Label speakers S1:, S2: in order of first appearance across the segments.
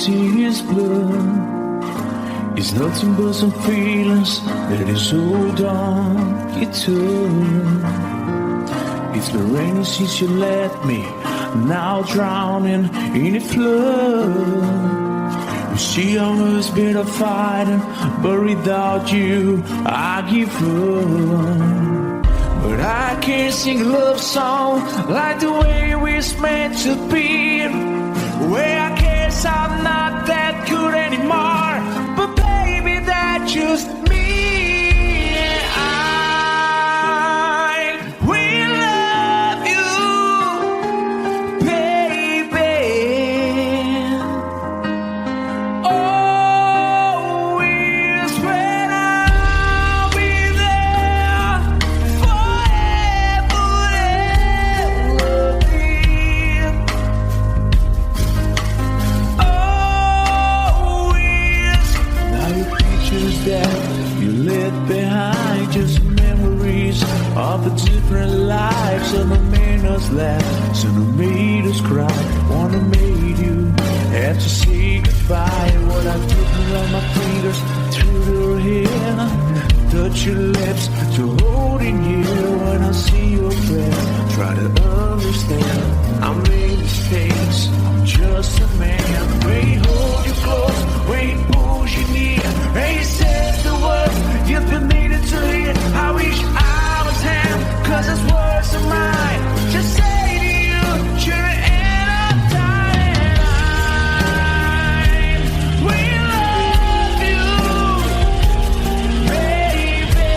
S1: see his blood. It's nothing but some feelings that is hold on you to. It's the rainy since you left me, now drowning in a flood. You see I was better fighting, but without you I give up. But I can't sing a love song like the way we're meant to be. Where I guess I'm not that good anymore, but baby that's just me. Of the different lives, some have made us laugh, some have made us cry. One have made you have to say goodbye. What I took around my fingers through your hair, touch your lips to holding you. When I see your face, try to understand. I made mistakes, I'm just a man. When he hold you close, when he pulls you near, and he says the words you've been needing to hear. I wish cause it's words of mine. Just say to you, you're the end of time. We love you, baby.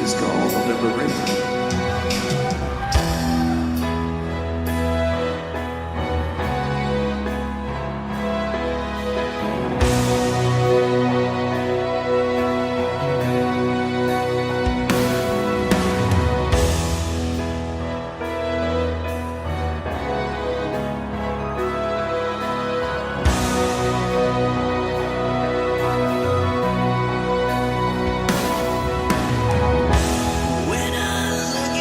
S1: This is called November Rain.
S2: When I look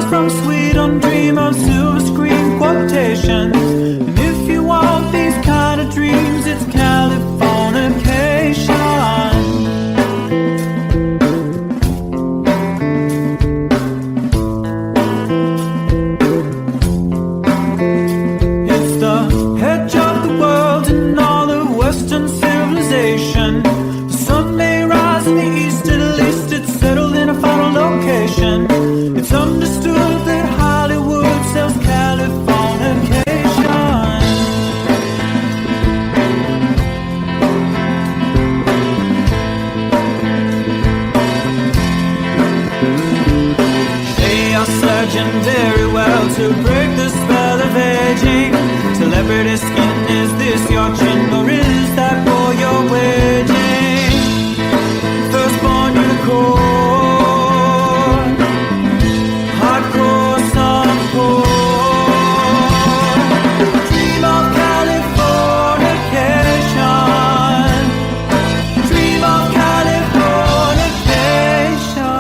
S1: from Sweden dream of silver screen quotations. And if you want these kind of dreams, it's Californication. It's the edge of the world and all of Western civilization. The sun may rise in the east, at least it's settled in a final location. It's understood that Hollywood sells Californication. They are searching very well to break the spell of aging. Celebrity skin, is this your chin or is that for your waging? Firstborn unicorn, hardcore softcore. Dream of Californication. Dream of Californication.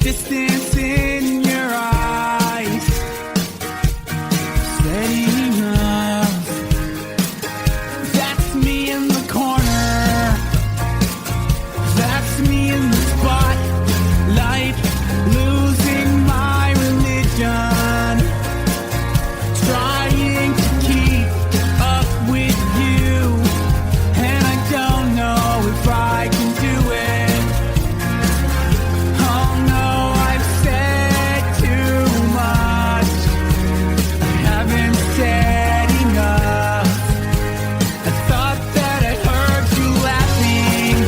S1: distance in your eyes, steady enough. That's me in the corner, that's me in the spotlight, losing my religion, trying to keep up with you, and I don't know if I can do it. Oh no, I've said too much, I haven't said enough. I thought that I heard you laughing,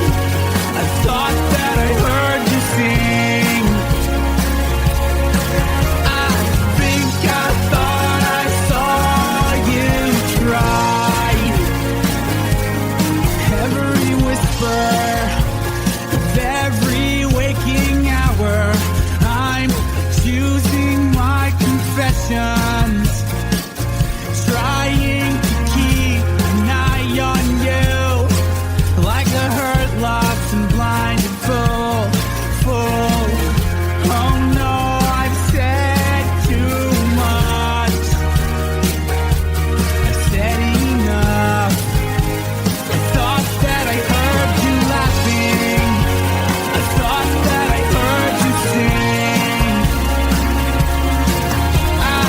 S1: I thought that I heard you sing. I think I thought I saw you try. Every whisper of every waking hour, I'm choosing my confessions, trying to keep an eye on you, like a hurt, lost and blinded fool. Oh no, I've said too much, I've said enough. I thought that I heard you laughing, I thought that I heard you sing. I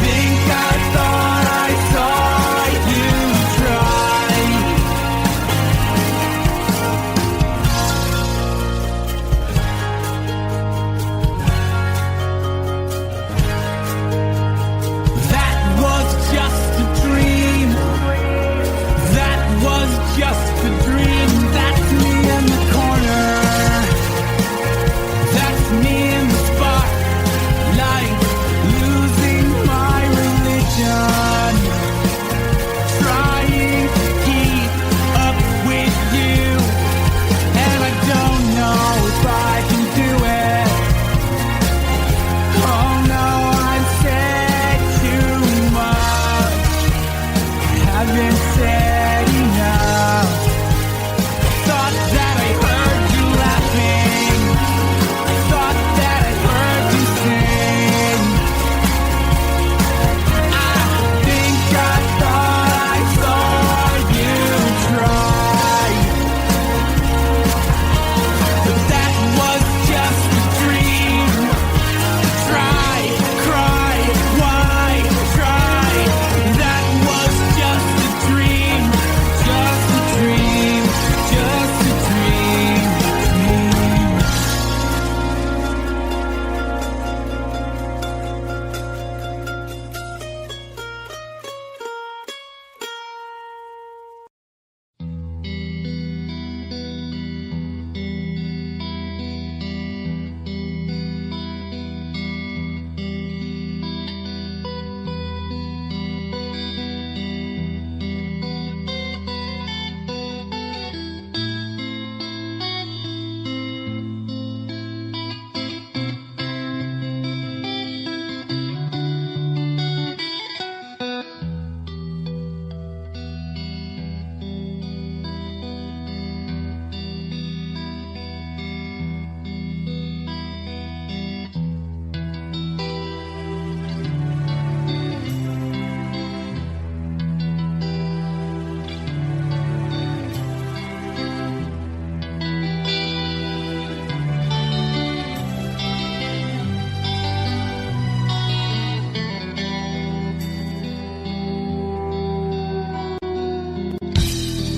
S1: think I thought I saw you try. That was just a dream, that was just a dream. That's me in the corner, that's me in the spotlight, losing my religion, trying to keep up with you, and I don't know if I can do it. Oh no, I've said too much, I haven't said enough. Thought that I heard you laughing, I thought that I heard you sing. I think I thought I saw you try, but that was just a dream. Try, cry, why try? That was just a dream, just a dream, just a dream.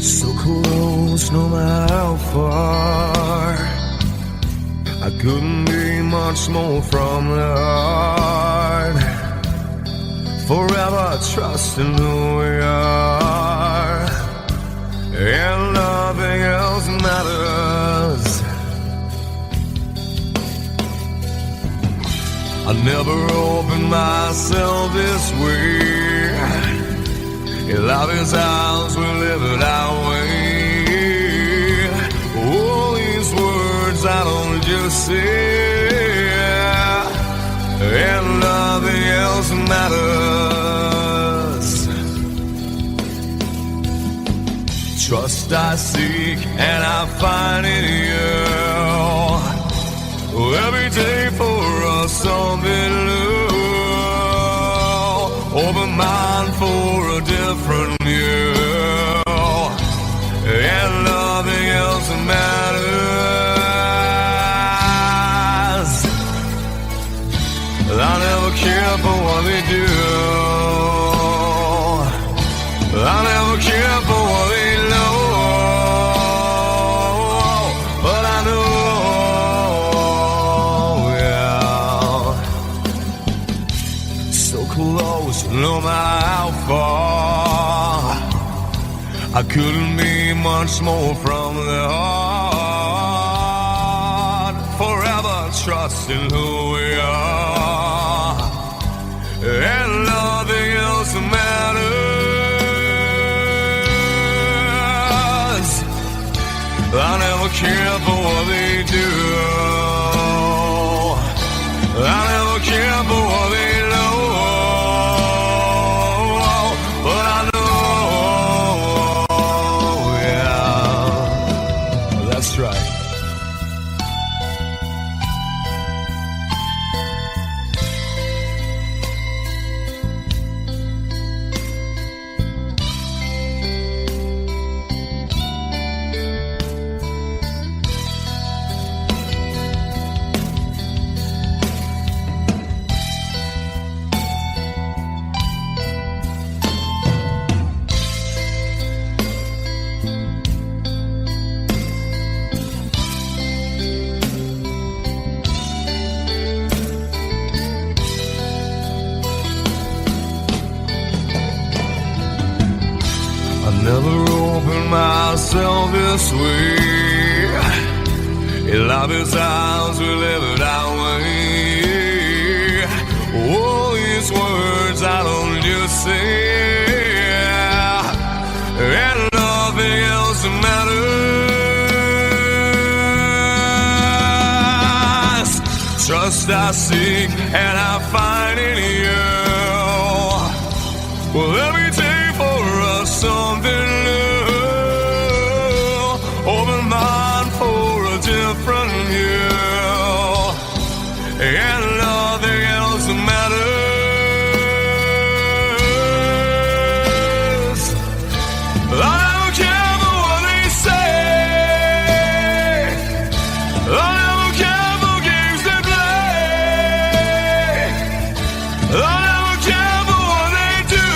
S2: So close, no matter how far. I couldn't be much more from the heart. Forever trusting who we are, and nothing else matters. I never opened myself this way. Love is ours, we live it our way. All these words I don't just say, and nothing else matters. Trust I seek and I find in you. Every day mind for a different view, and nothing else matters. I never care for what they do. I never care for what they know, but I know, yeah, so close, no matter how far. I couldn't be much more from the heart. Forever trusting who we are, and nothing else matters. I never care for what they do. I never care for what they know, but I know, yeah, that's right. Never opened myself this way. In lover's arms we live it our way. All these words I don't just say, and nothing else matters. Trust I seek and I find in you. Well, every day for us something new. Open mind for a different view, and nothing else matters. I don't care for what they say. I don't care for games they play. I don't care for what they do.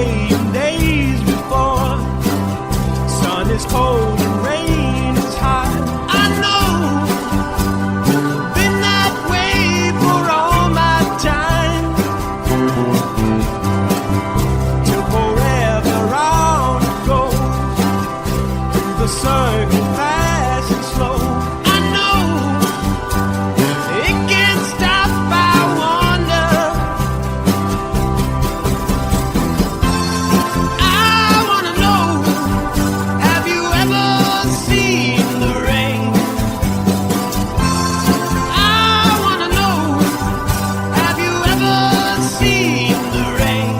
S1: way in days before. Sun is cold and rain is hot. I know, been that way for all my time. Till forever on it goes, through the circle fast and slow. I know, it can't stop, I wonder. I wanna know, have you ever seen the rain? I wanna know, have you ever seen the rain?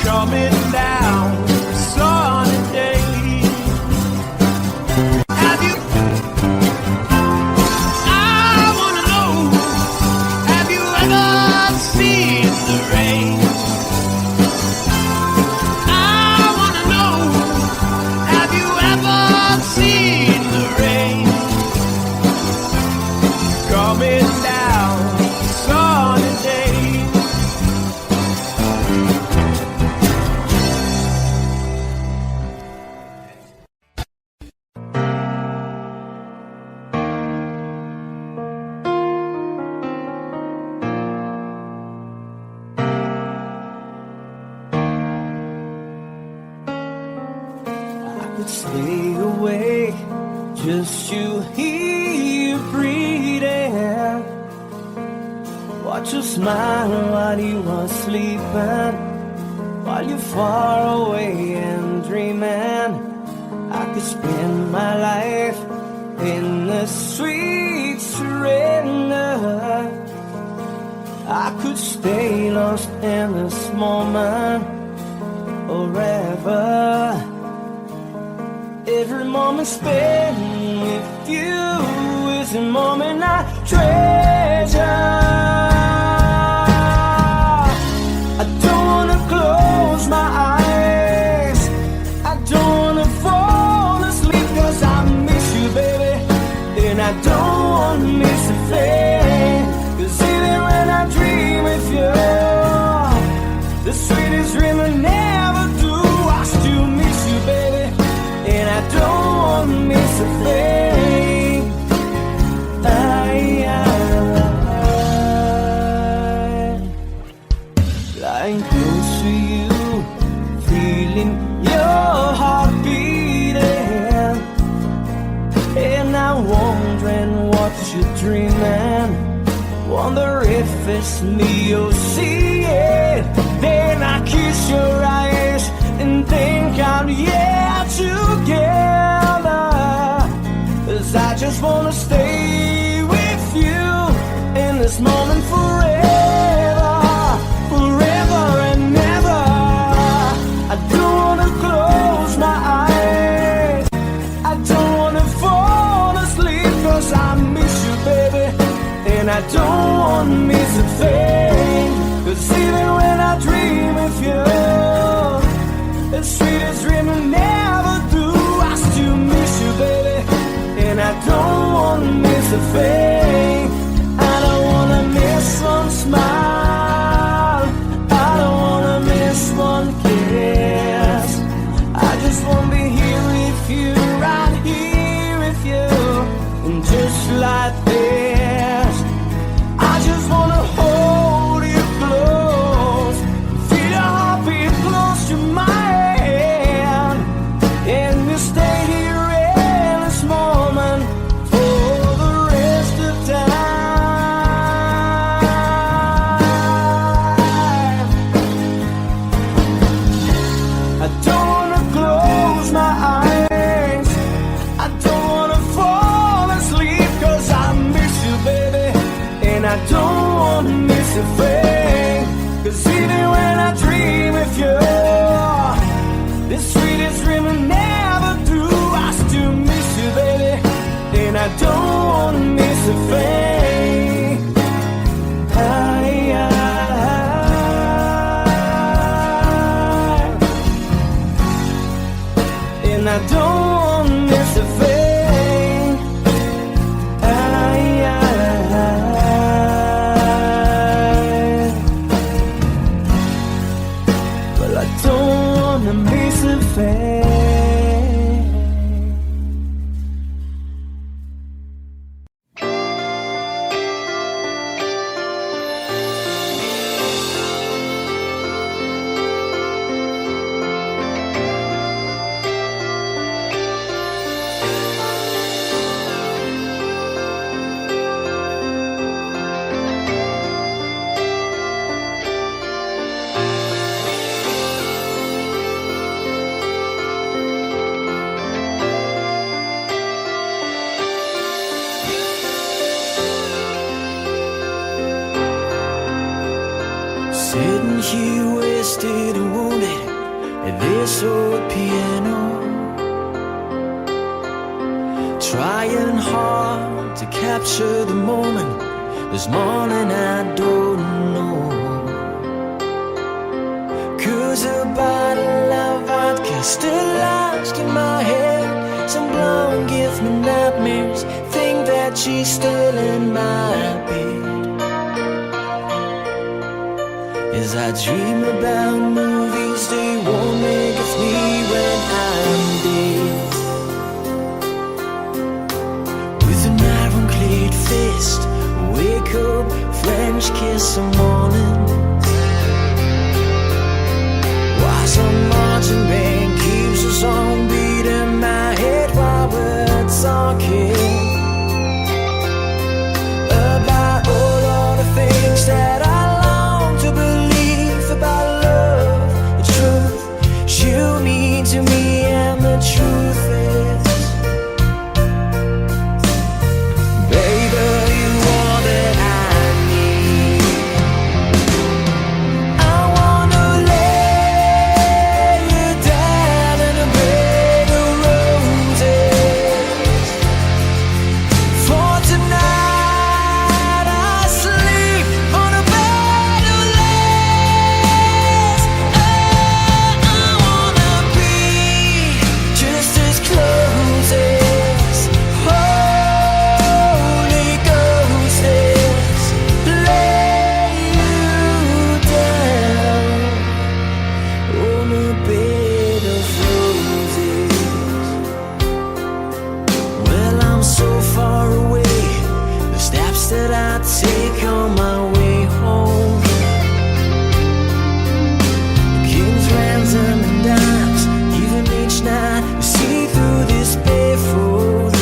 S1: Coming down a sunny day. Have you? I wanna know, have you ever seen the rain? I wanna know, have you ever seen the rain? Coming down a sunny day. I could stay awake, just you here breathing. Watch you smile while you are sleeping, while you're far away and dreaming. I could spend my life in the sweet surrender. I could stay lost in this moment forever. Every moment spent with you is a moment I treasure. I don't wanna close my eyes, I don't wanna fall asleep, 'cause I miss you, baby, and I don't wanna miss a thing. 'Cause even when I dream with you, the sweetest dream I never do, I still miss you, baby, and I don't wanna miss a thing. Lying close to you, feeling your heart beating, and I'm wondering what you're dreaming. Wonder if it's me you're seeing. Then I kiss your eyes and think I'm together. 'Cause I just wanna stay with you in this moment forever, forever and ever. I don't wanna close my eyes, I don't wanna fall asleep, 'cause I miss you, baby, and I don't wanna miss a thing. 'Cause even when I dream of you, the sweetest dream I never do, I still miss you, baby, and I don't wanna miss a thing. I don't wanna miss one smile, I don't wanna miss one kiss. I just wanna be here with you, right here with you, and just like this, I just wanna hold you close, feel your heartbeat close to mine, and we stay here in this moment for the rest of time. I don't wanna close my eyes, I don't wanna fall asleep, 'cause I miss you, baby, and I don't wanna miss a thing. 'Cause even when I dream of you, the sweetest dream I never do, I still miss you, baby, and I don't wanna miss a thing. And I don't wanna miss a thing. Sitting here wasted and wounded at this old piano, trying hard to capture the moment. This morning I don't know, 'cause a bottle of vodka still lodged in my head. Some blonde gives me nightmares, think that she's still in my bed. As I dream about movies they won't make of me when I'm dead. With an ironclad fist, wake up, French kiss the morning, while some marching band keeps a song beat in my head while we're talking about all the things that I long to believe about love, the truth you mean to me, and the truth is, baby, you are that I need. I wanna lay you down in a bed of roses. For tonight I sleep on a bed of lace. I wanna be just as close as Holy Ghost is. Lay you down on a bed of roses. Well, I'm so far away, the steps that I take on my way home, the king's ransom and dimes, even each night you see through this barefoot.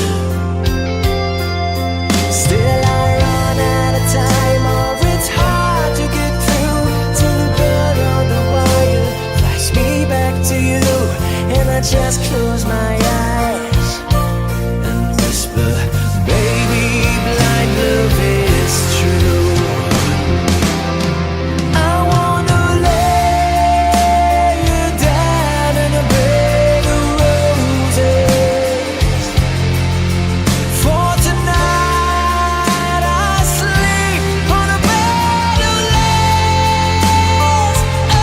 S1: Still I run out of time, or it's hard to get through to the bed on the wire. Flash me back to you, and I just close my eyes and whisper, baby, blind love is true. I wanna lay you down in a bed of roses. For tonight I sleep on a bed of lace. I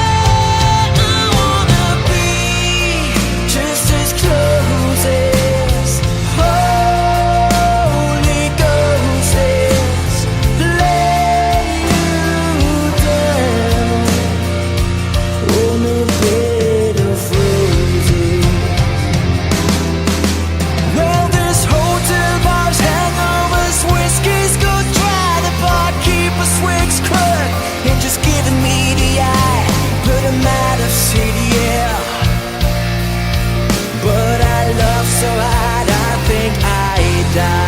S1: wanna be just as close as Holy Ghost is. Lay you down on a bed of roses. Well, this hotel bar's hangovers, whiskey's go dry. The barkeeper swigs crud and just giving me the eye. Put him out of city, yeah. But I love so hard, I think I die.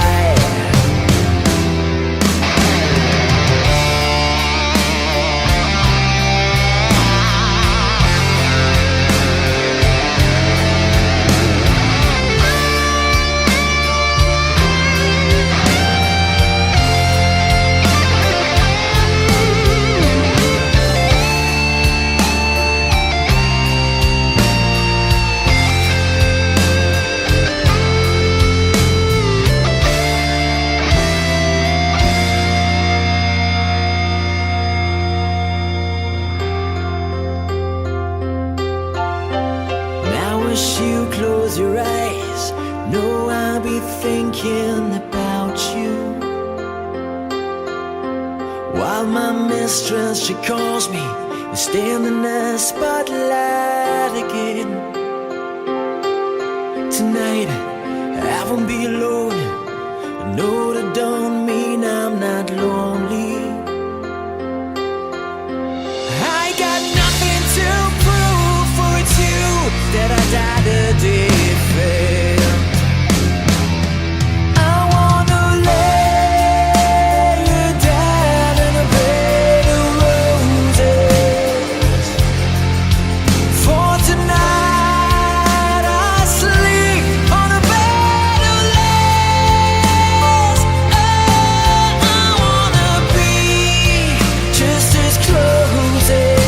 S1: Now as you close your eyes, know I'll be thinking about you, while my mistress, she calls me and stand in the spotlight again. Tonight I won't be alone. I know that don't mean I'm not lonely. I got nothing to prove, for it's you that I died a defend. I wanna lay you down in a bed of roses. For tonight I sleep on a bed of lace. I wanna be just as close as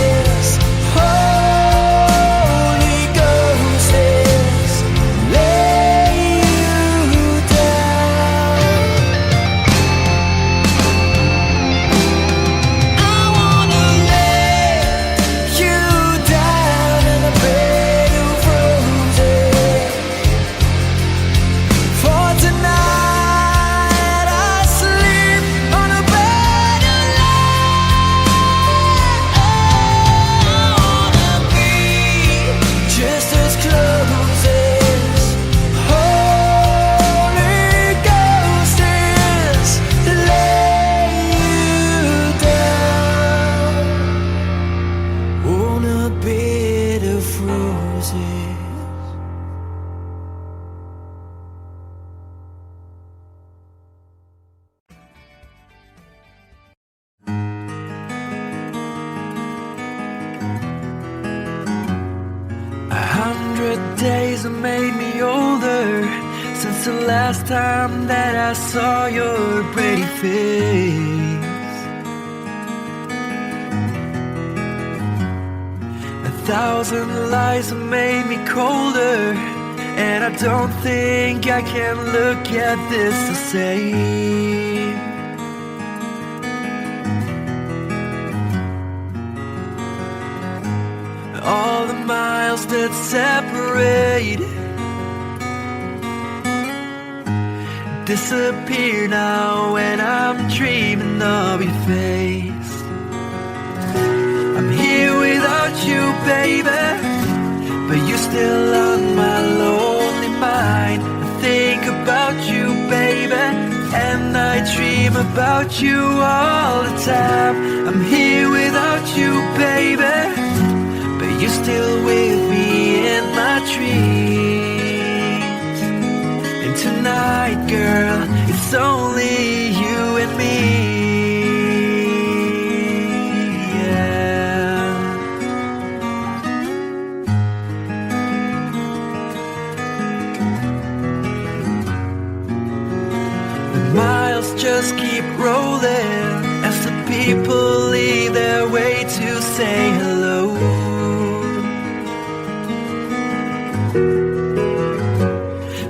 S1: days have made me older since the last time that I saw your pretty face. 1,000 lies have made me colder, and I don't think I can look at this the same. All the miles that separate disappear now when I'm dreaming of your face. I'm here without you, baby, but you're still on my lonely mind. I think about you, baby, and I dream about you all the time. I'm here without you, baby, but you're still with me in my dreams. And tonight, girl, it's only you and me. Miles just keep rolling as the people leave their way to say hello.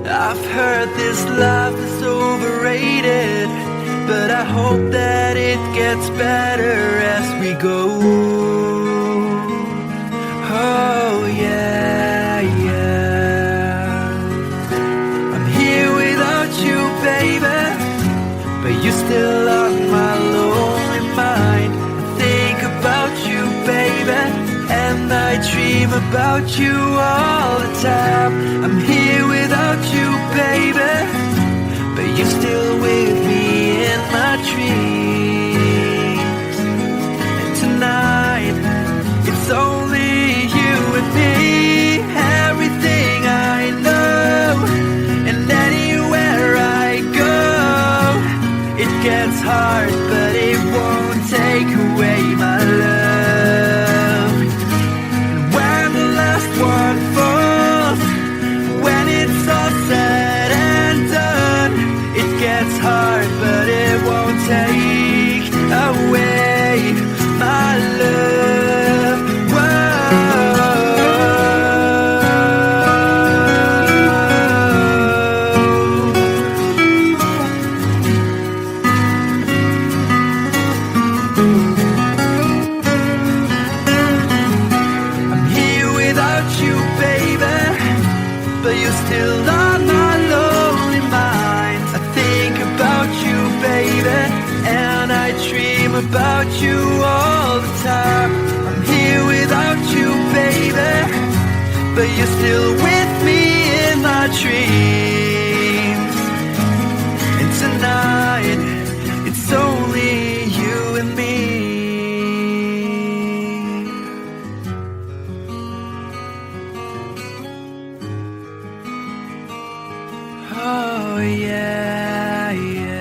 S1: I've heard this life is overrated, but I hope that it gets better as we go. Oh yeah, yeah. I'm here without you, baby, but you're still on my lonely mind. I think about you, baby, and I dream about you all the time. I'm here without you, baby, but you're still with me in my dreams. And tonight, it's only you and me. Everything I know, and anywhere I go, it gets hard, but it won't take away my love. And when the last one falls, when it's all said and done, it gets hard, but it won't take away my love. But you're still on my lonely mind. I think about you, baby, and I dream about you all the time. I'm here without you, baby, but you're still with me in my dreams. And tonight, it's only you and me. Oh yeah, yeah.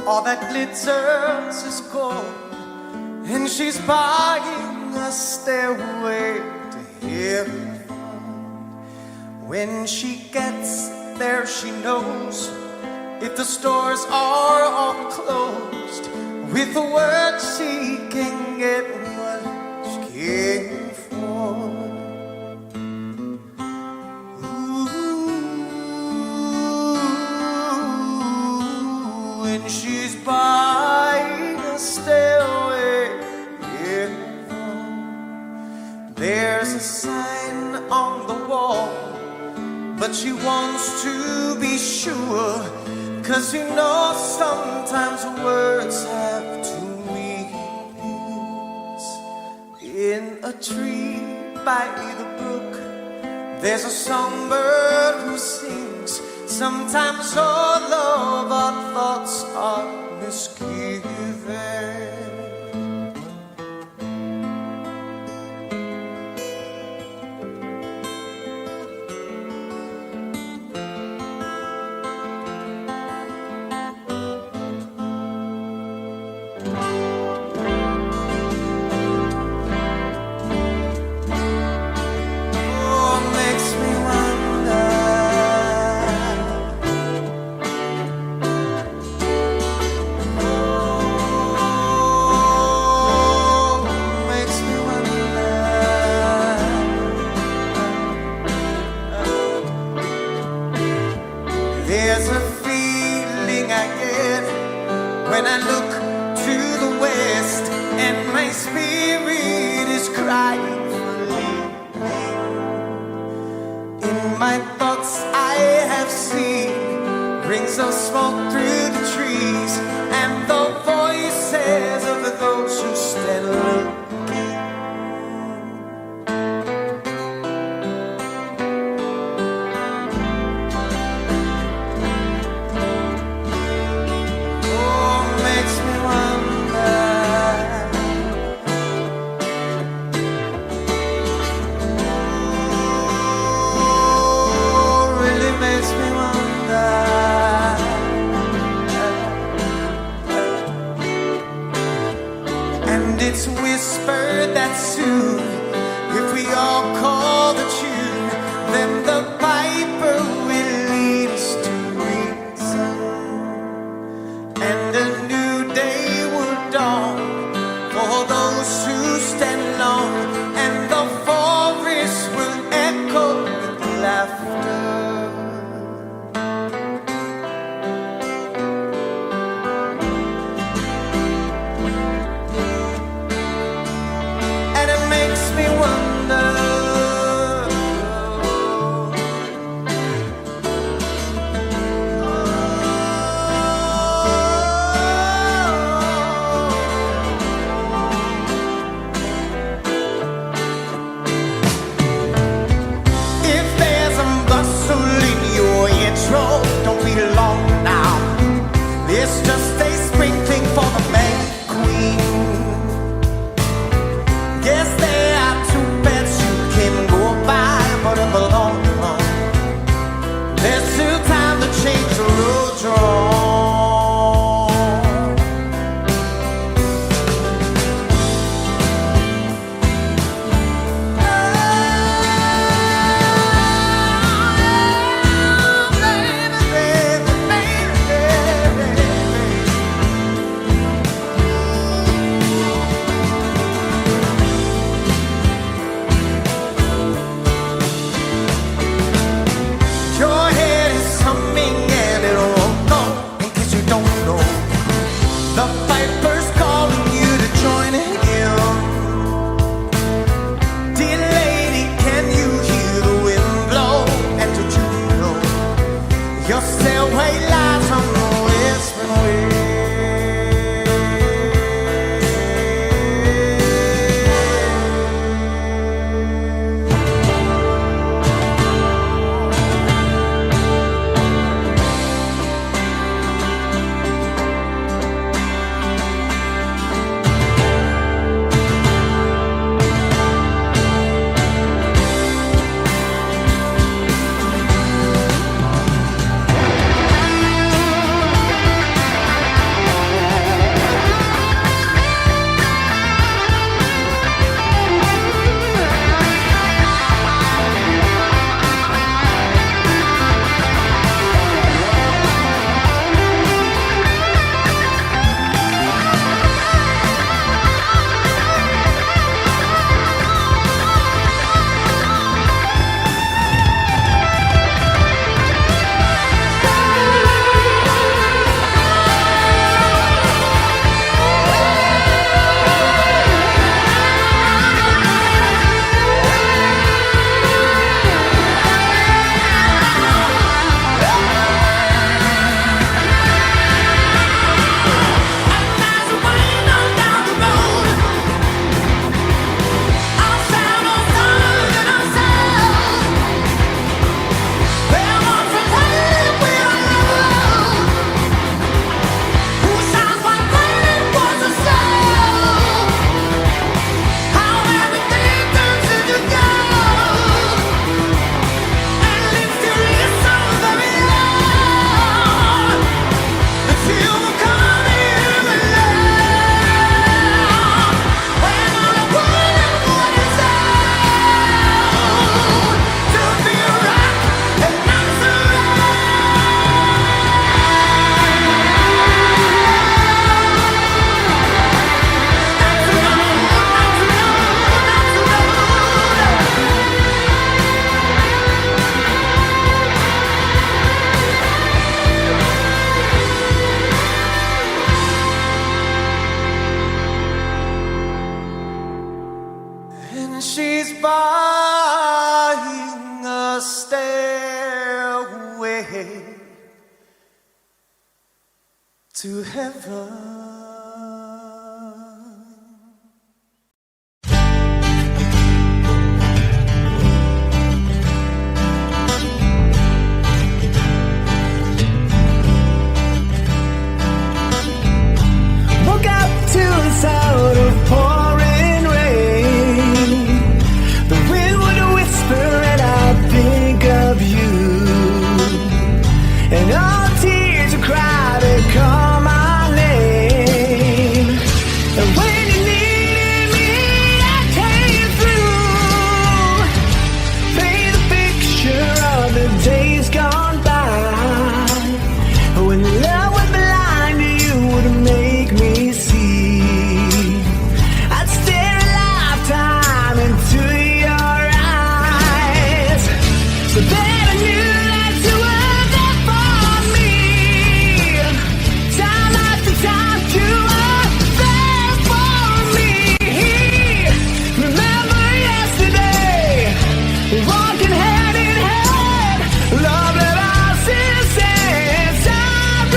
S3: All that glitters is gold, and she's buying a stairway to heaven. When she gets there, she knows if the stores are all closed, with the word she can get what she came for. Ooh, and she's buying a stairway in heaven. There's a sign on the wall, but she wants to be sure, 'cause you know sometimes words have two meanings. In a tree by the brook, there's a songbird who sings. Sometimes all of our thoughts are misgiven. There's a feeling I get when I look to the west, and my spirit is crying for leaving. In my thoughts I have seen rings of smoke through the trees, and the voices of those who stand looking. It's whispered that soon, if we all call the tune, then the piper will lead us to reason, and a new day will dawn for those who stand alone, and the forest will echo with laughter. Don't be long now. It's just a sprinkling for the May Queen. Yes, there are two beds you can go by, but in the long run, there's still time to change the road you're on. She's buying a stairway to heaven.
S1: Woke up to the sound of pouring rain. The wind would whisper and I'd think of you. And all tears would cry to call my name. And when you needed me, I came through. Paint the picture of the days gone by. When love was blind, you would make me see. I'd stare a lifetime into your eyes, so that I knew that you were there for me. Time after time, you were there for me. Remember yesterday, walking hand in hand, love that I since. I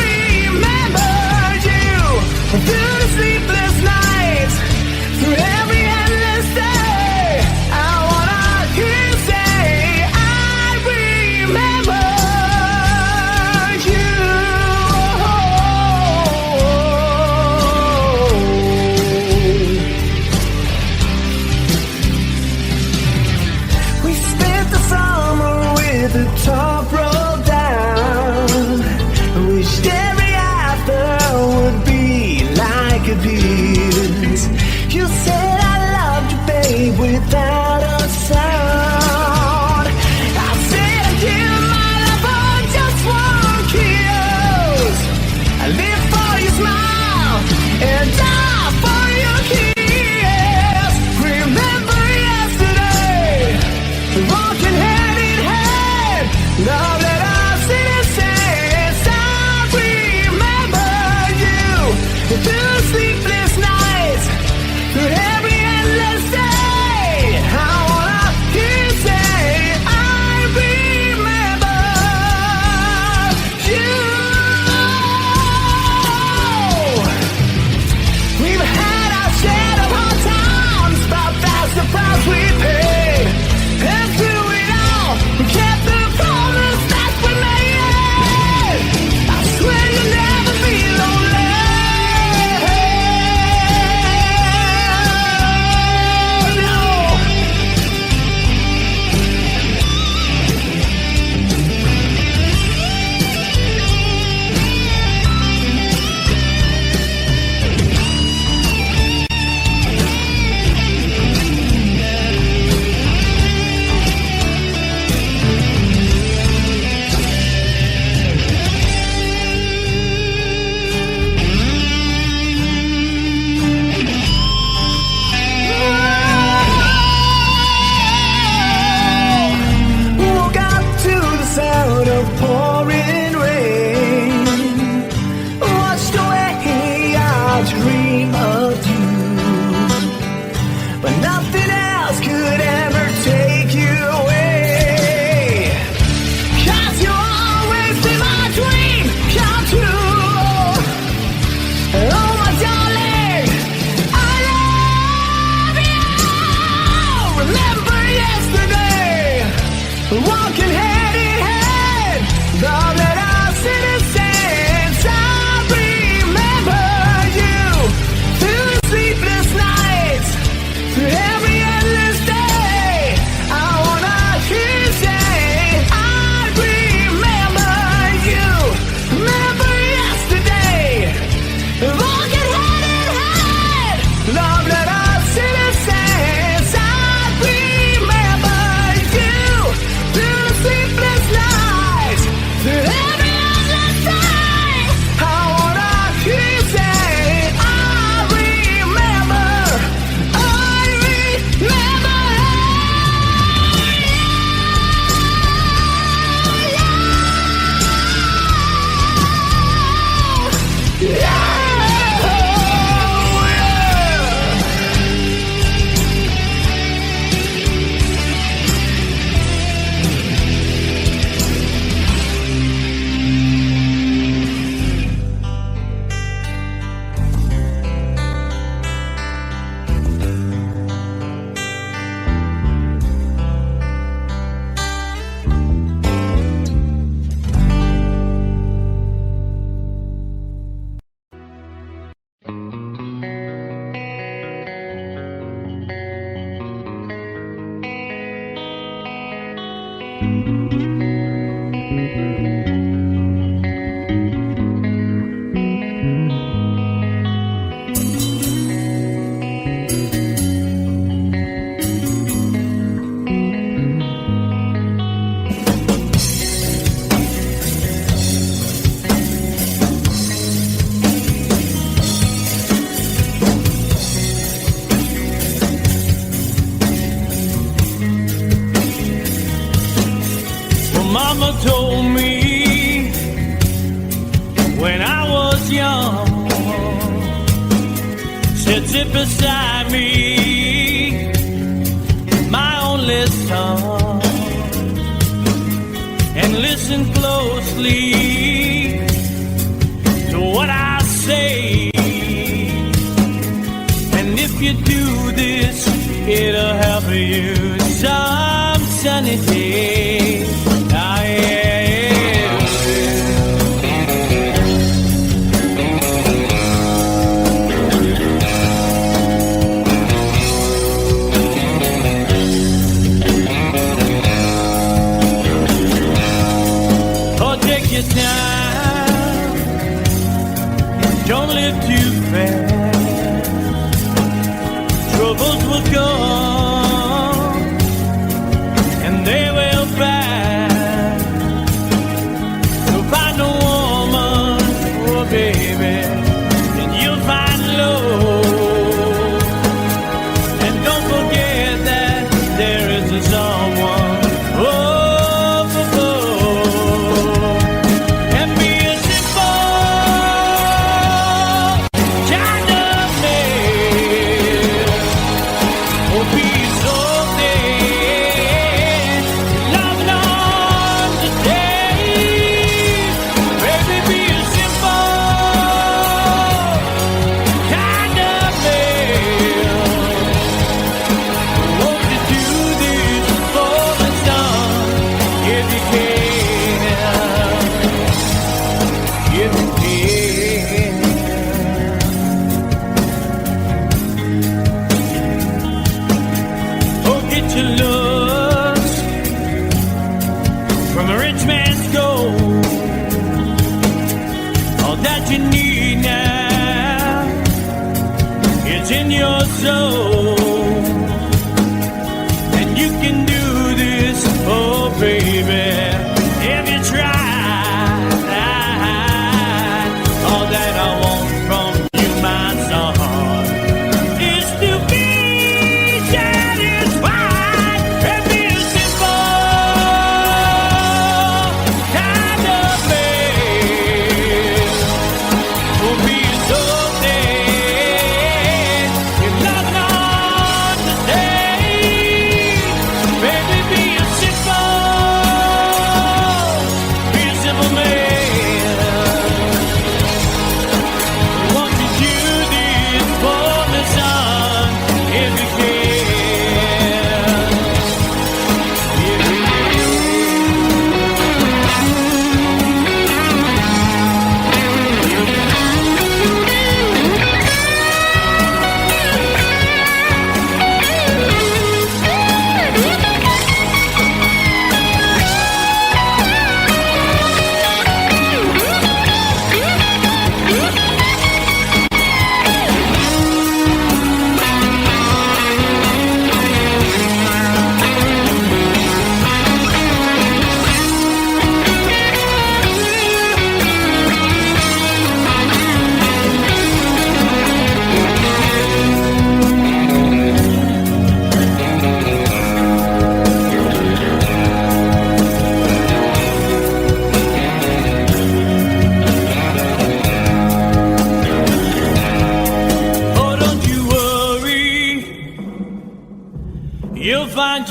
S1: remember you through the sleepless nights, through every endless day. I wanna hear you say, I remember you. We spent the summer with the top rolled down. Wished every after would be like this. You said was young, sit beside me, my only son, and listen closely to what I say. And if you do this, it'll help you some sunny day. Ah, yeah. Time. Don't live too fast. Troubles will come and they will pass. You'll find a woman, oh baby, and you'll find love. And don't forget that there is a someone. Oh,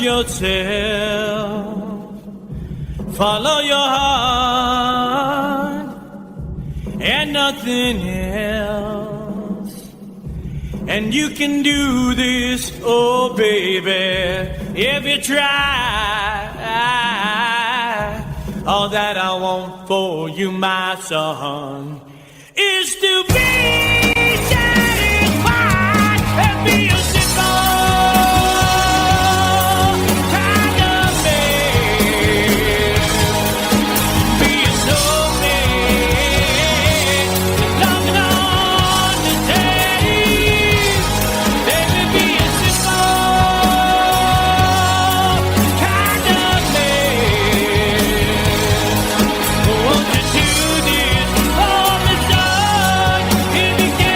S1: yourself, follow your heart and nothing else, and you can do this, oh baby, if you try. All that I want for you, my son, is to be satisfied and be a in the game.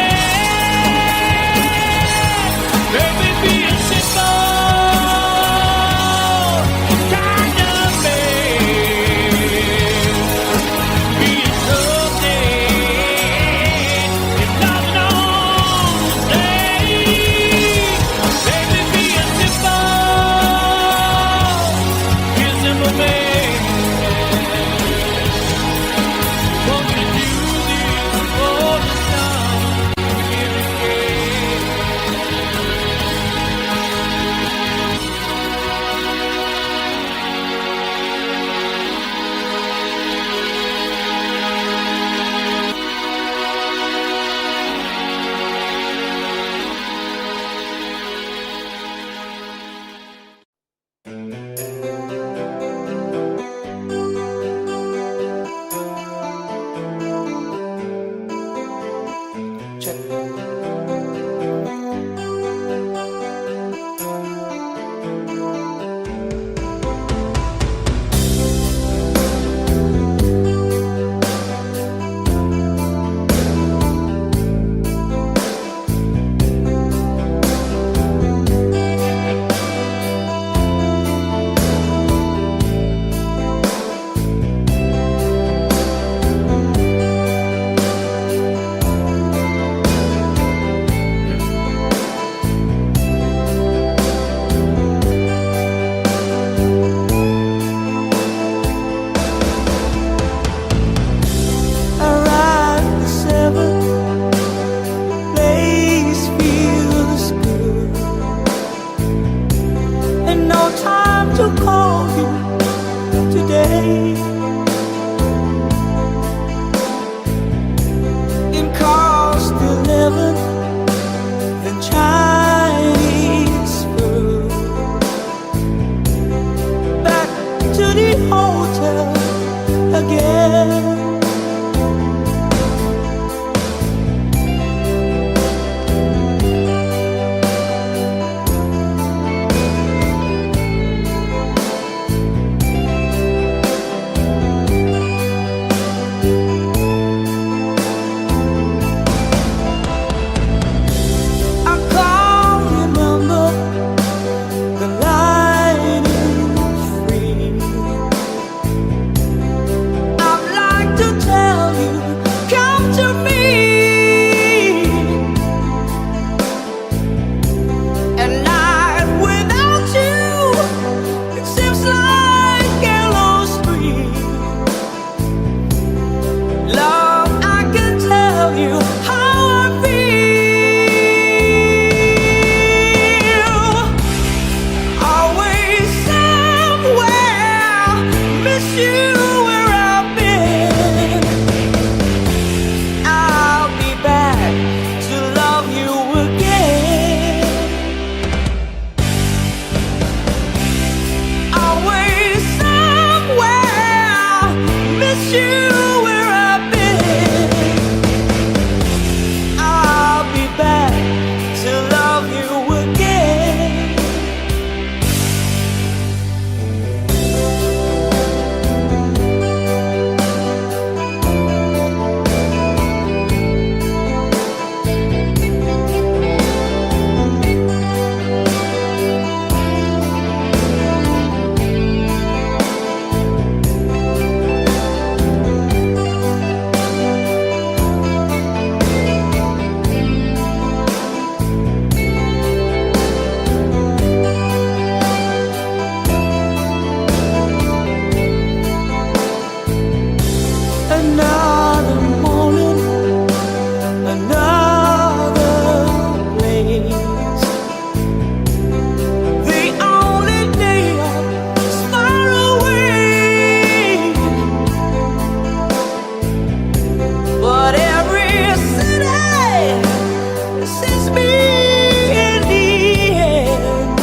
S1: brings me in the end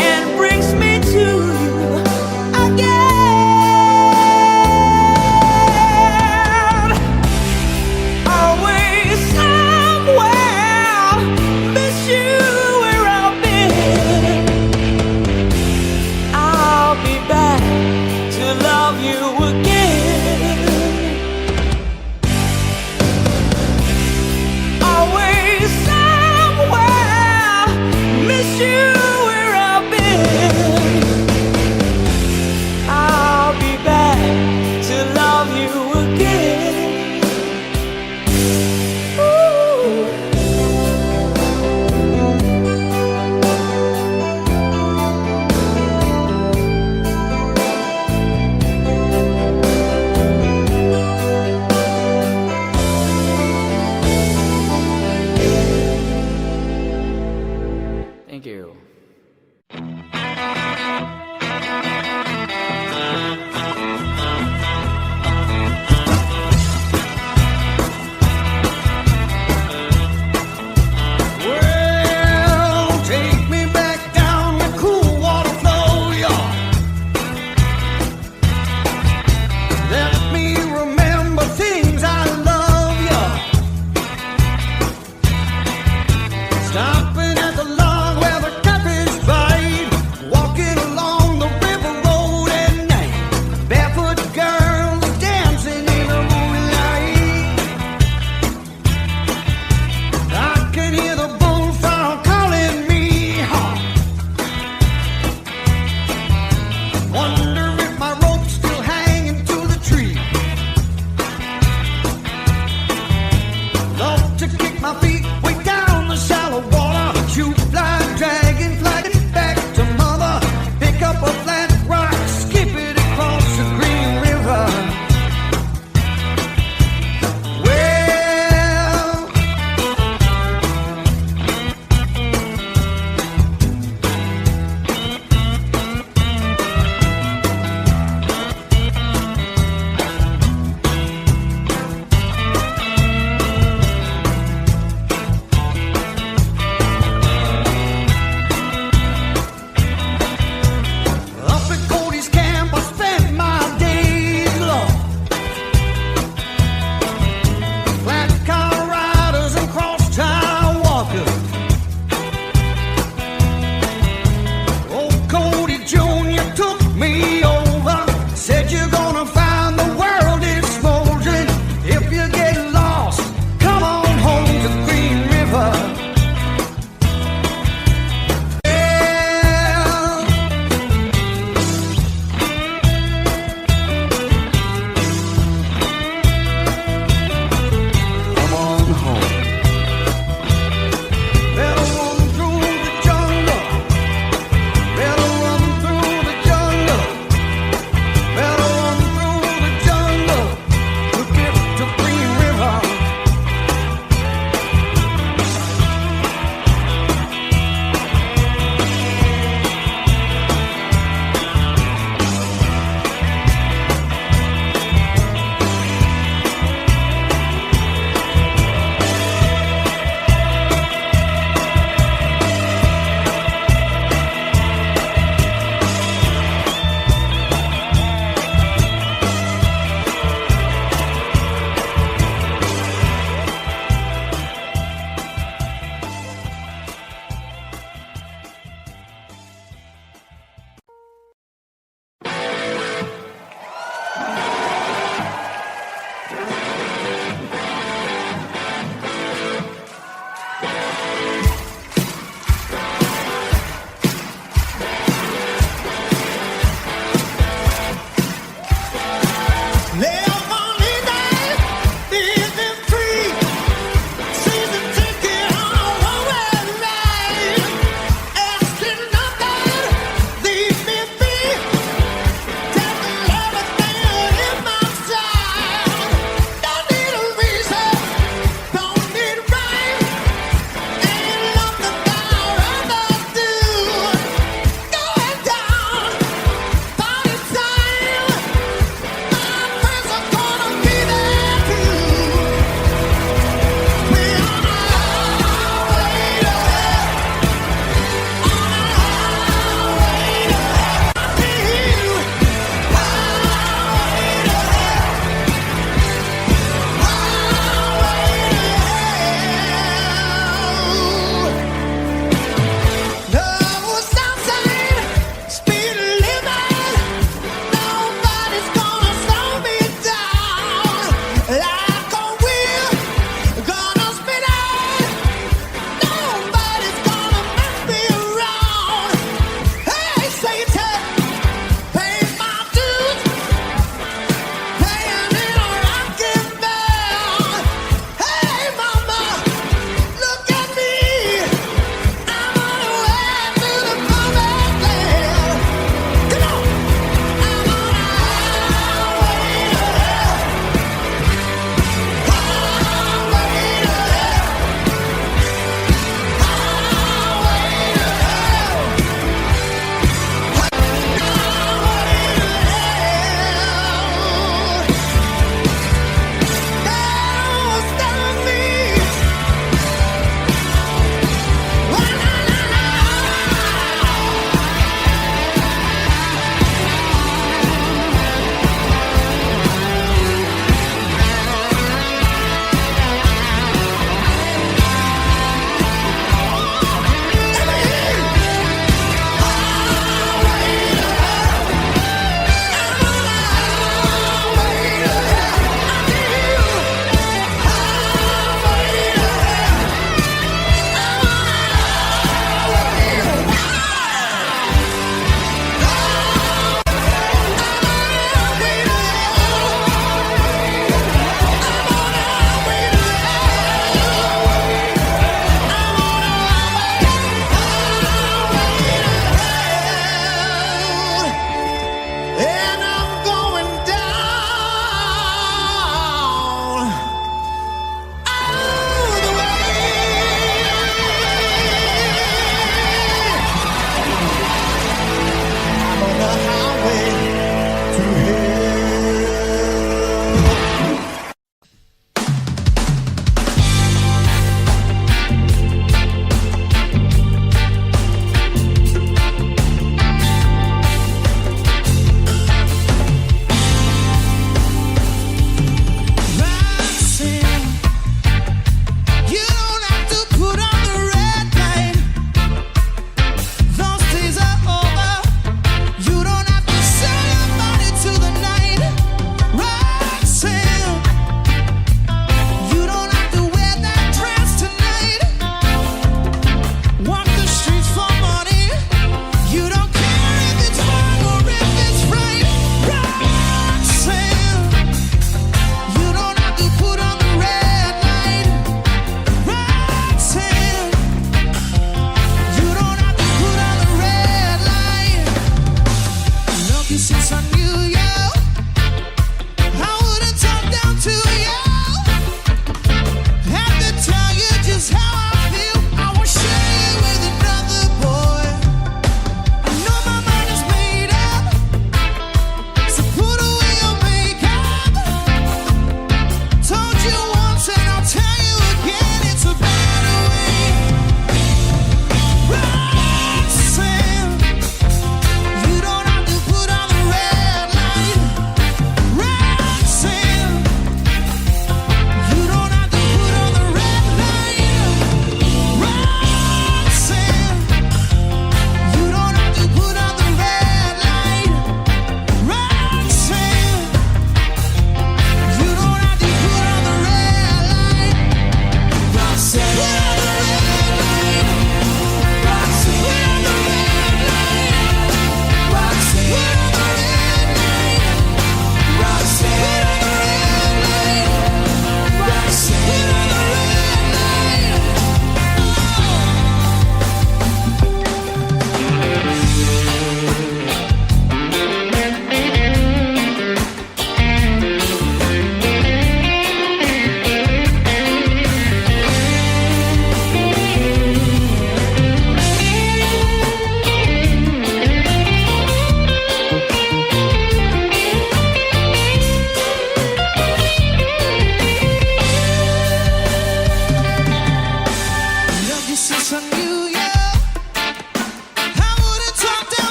S1: and brings me to you again. Always somewhere, miss you where I've been. I'll be back to love you again. Always somewhere, miss you where I've been. I'll be back to love you again. Ooh. Thank you.
S3: Well, take me back down the cool water flow, y'all. Let me remember things I love, y'all. Stopping at the log where the catfish bite, walking along the river road at night. Barefoot girls dancing in the moonlight. I can hear the bullfrog calling me home. Wonder if my rope's still hanging to the tree. Love to kick my feet way down the shallow water. Shoot fly, dragonfly, get back to mother. Pick up a flat rock, skip it across the green river. Well,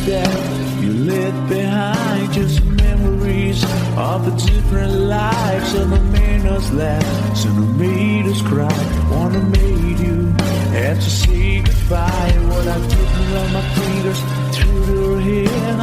S1: that you left behind, just memories of the different lives, some that made us laugh, some that made us cry. Wanna make you have to say goodbye. What I did around my fingers through your hair,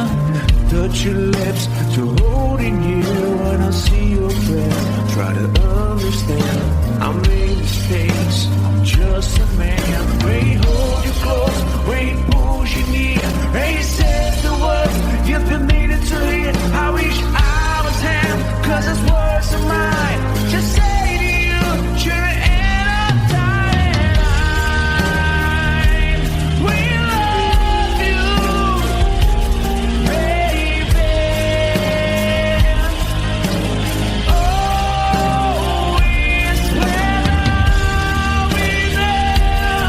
S1: touch your lips to holding you. When I see your face, try to understand. I made mistakes, I'm just a man. Wait, hold you close, wait, push you near. And you said the words you've been needing to hear. I wish I was him, cause his words are mine. Just say to you, you're an end of time. We love you, baby. Always when I'm with you.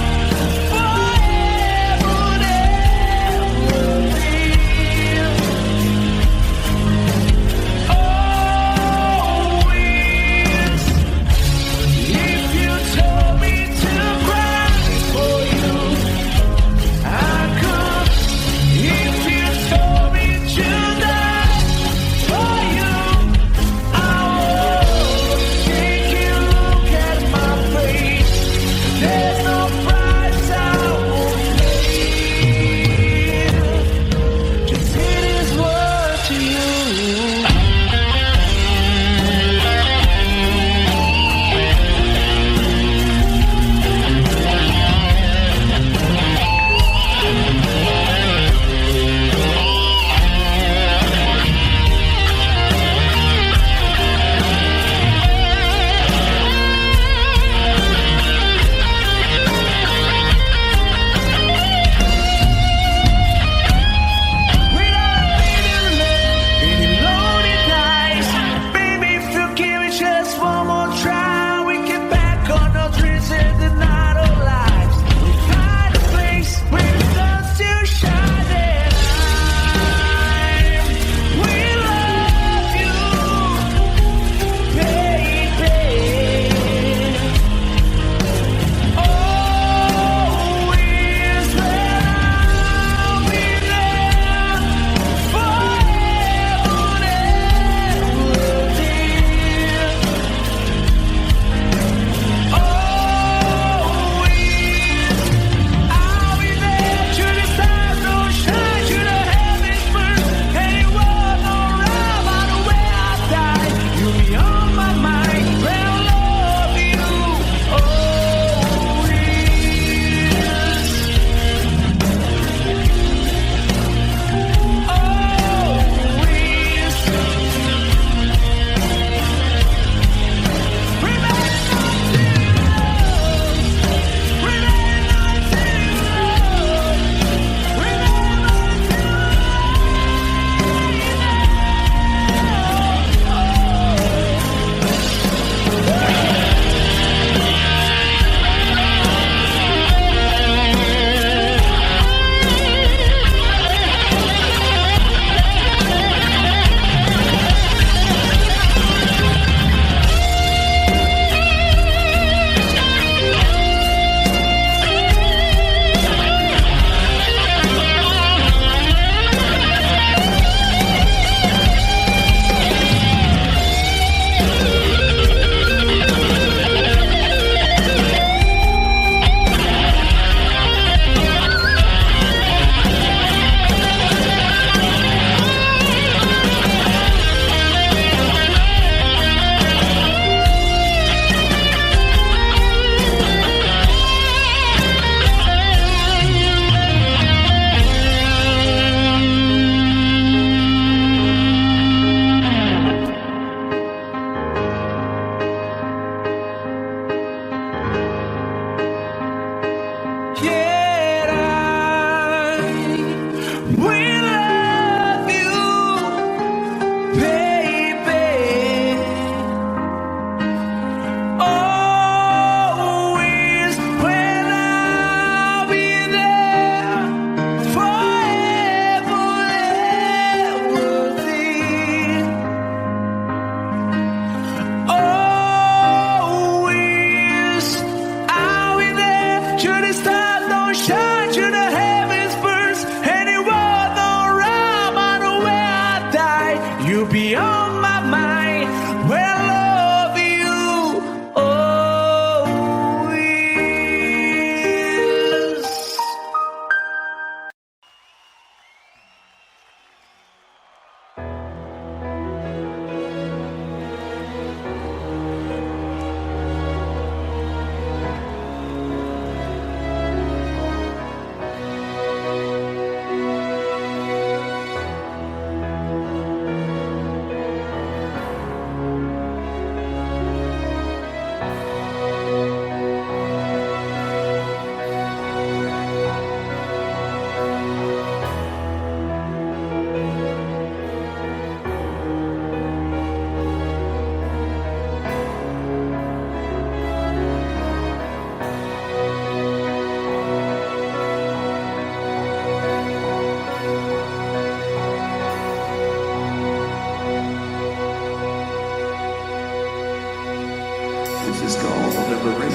S1: is called November Rain.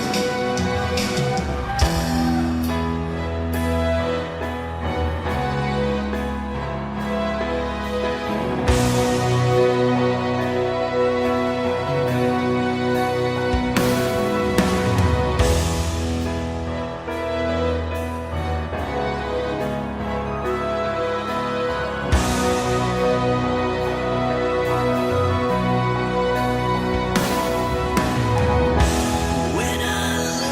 S3: When I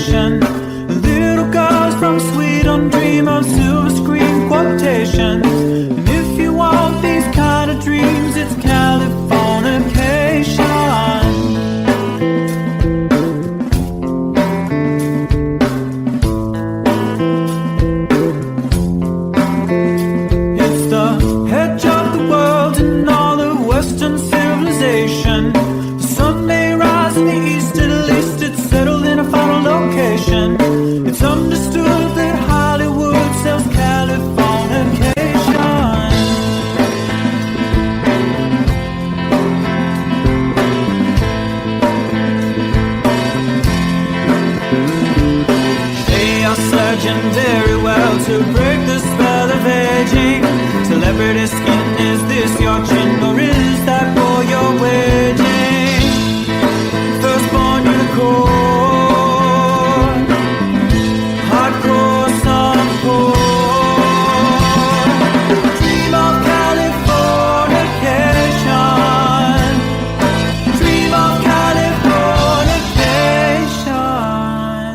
S1: station. Little girls from Sweden dream of silver screen quotations. And if you want these kind of dreams, it's Californication. It's the edge of the world and all the Western civilization. The sun may rise in the east, at least it's settled in a final location. It's understood that Hollywood sells Californication. They are surgeon very well to break the spell of aging. Celebrity skin, is this your chin or is that for your waging? Firstborn unicorn, hardcore son of porn. Dream of Californication. Dream of Californication.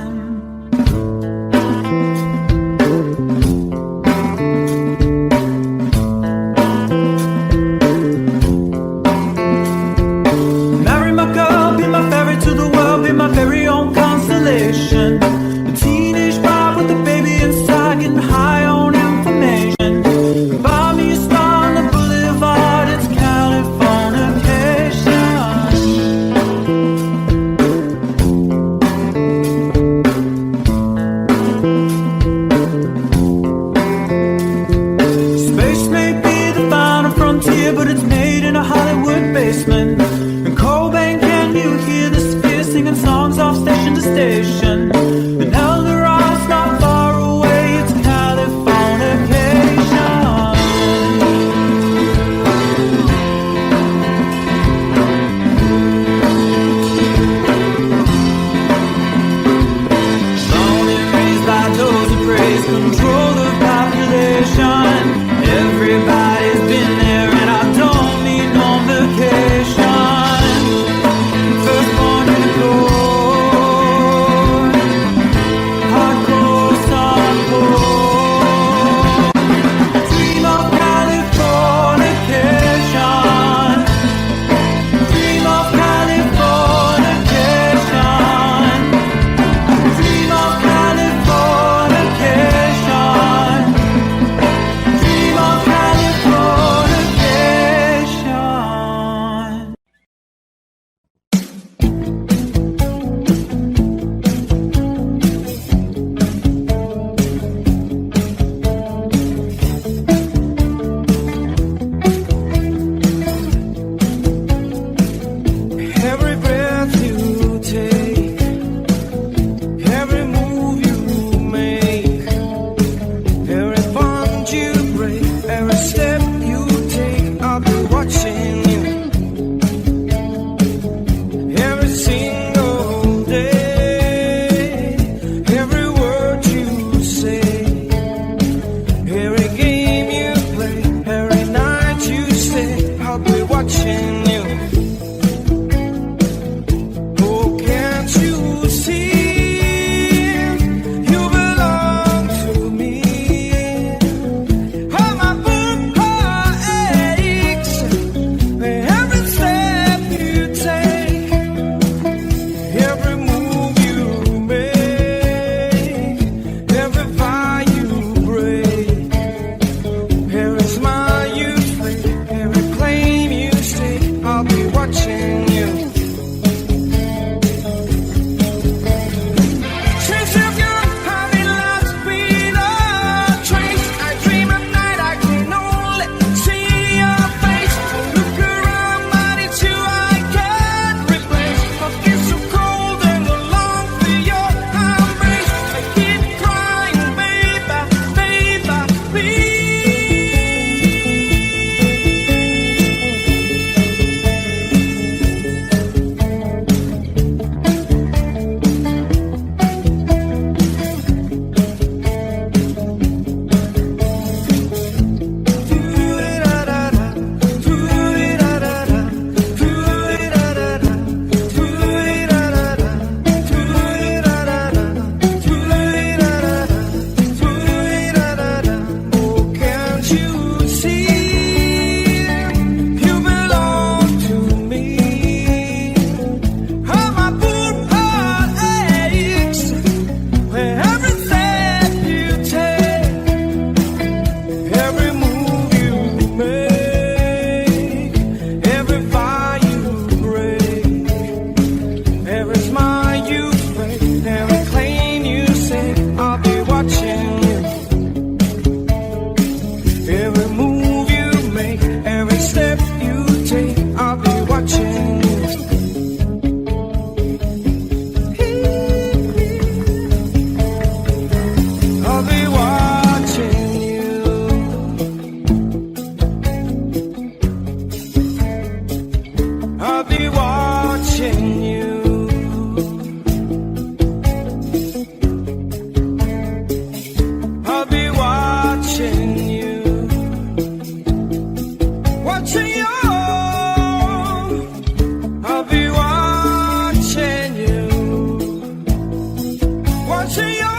S3: Say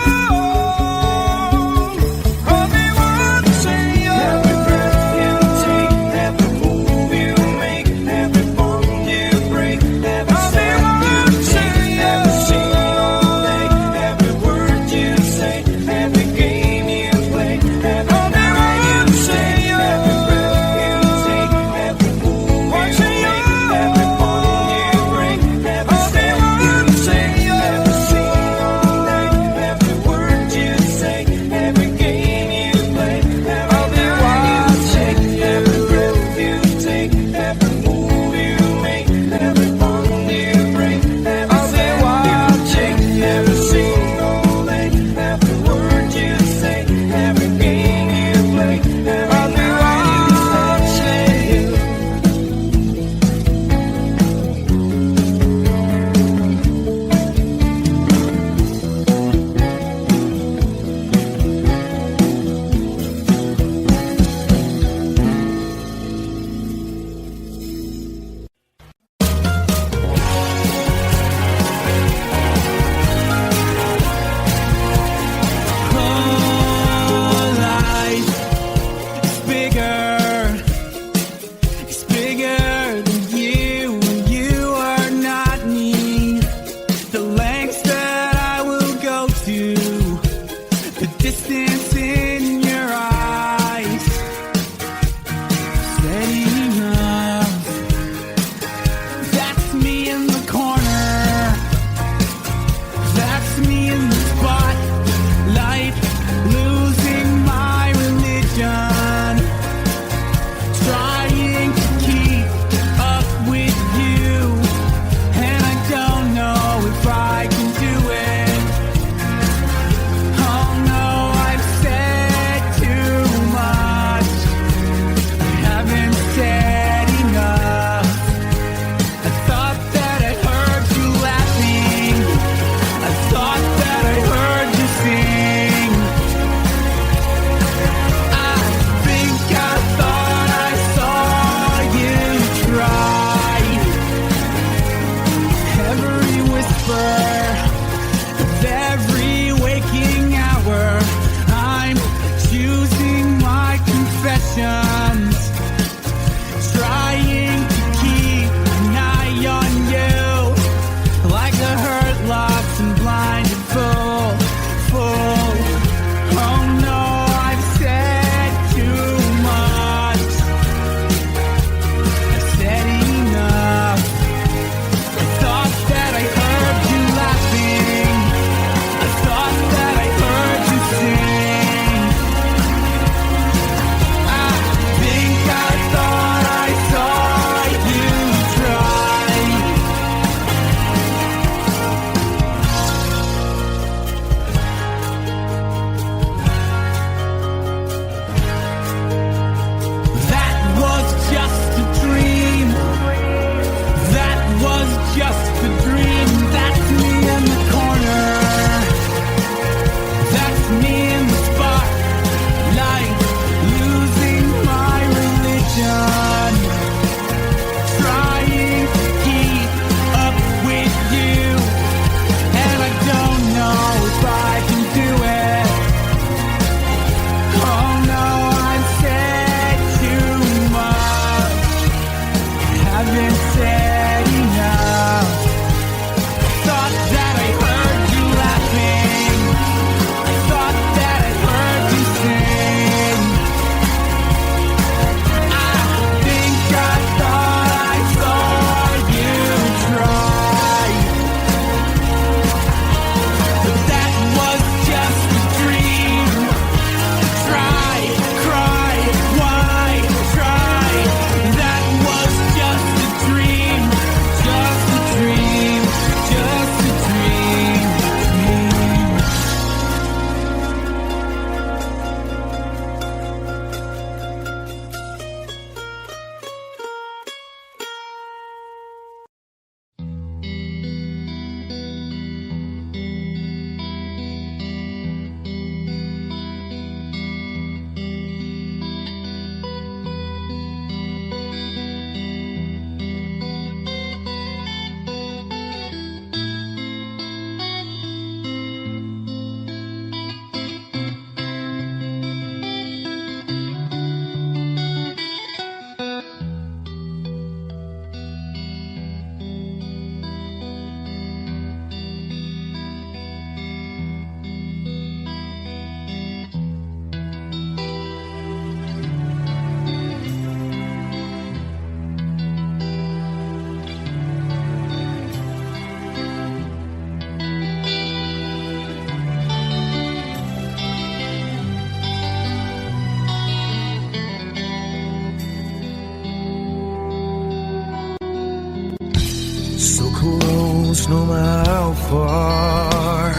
S2: close no matter how far.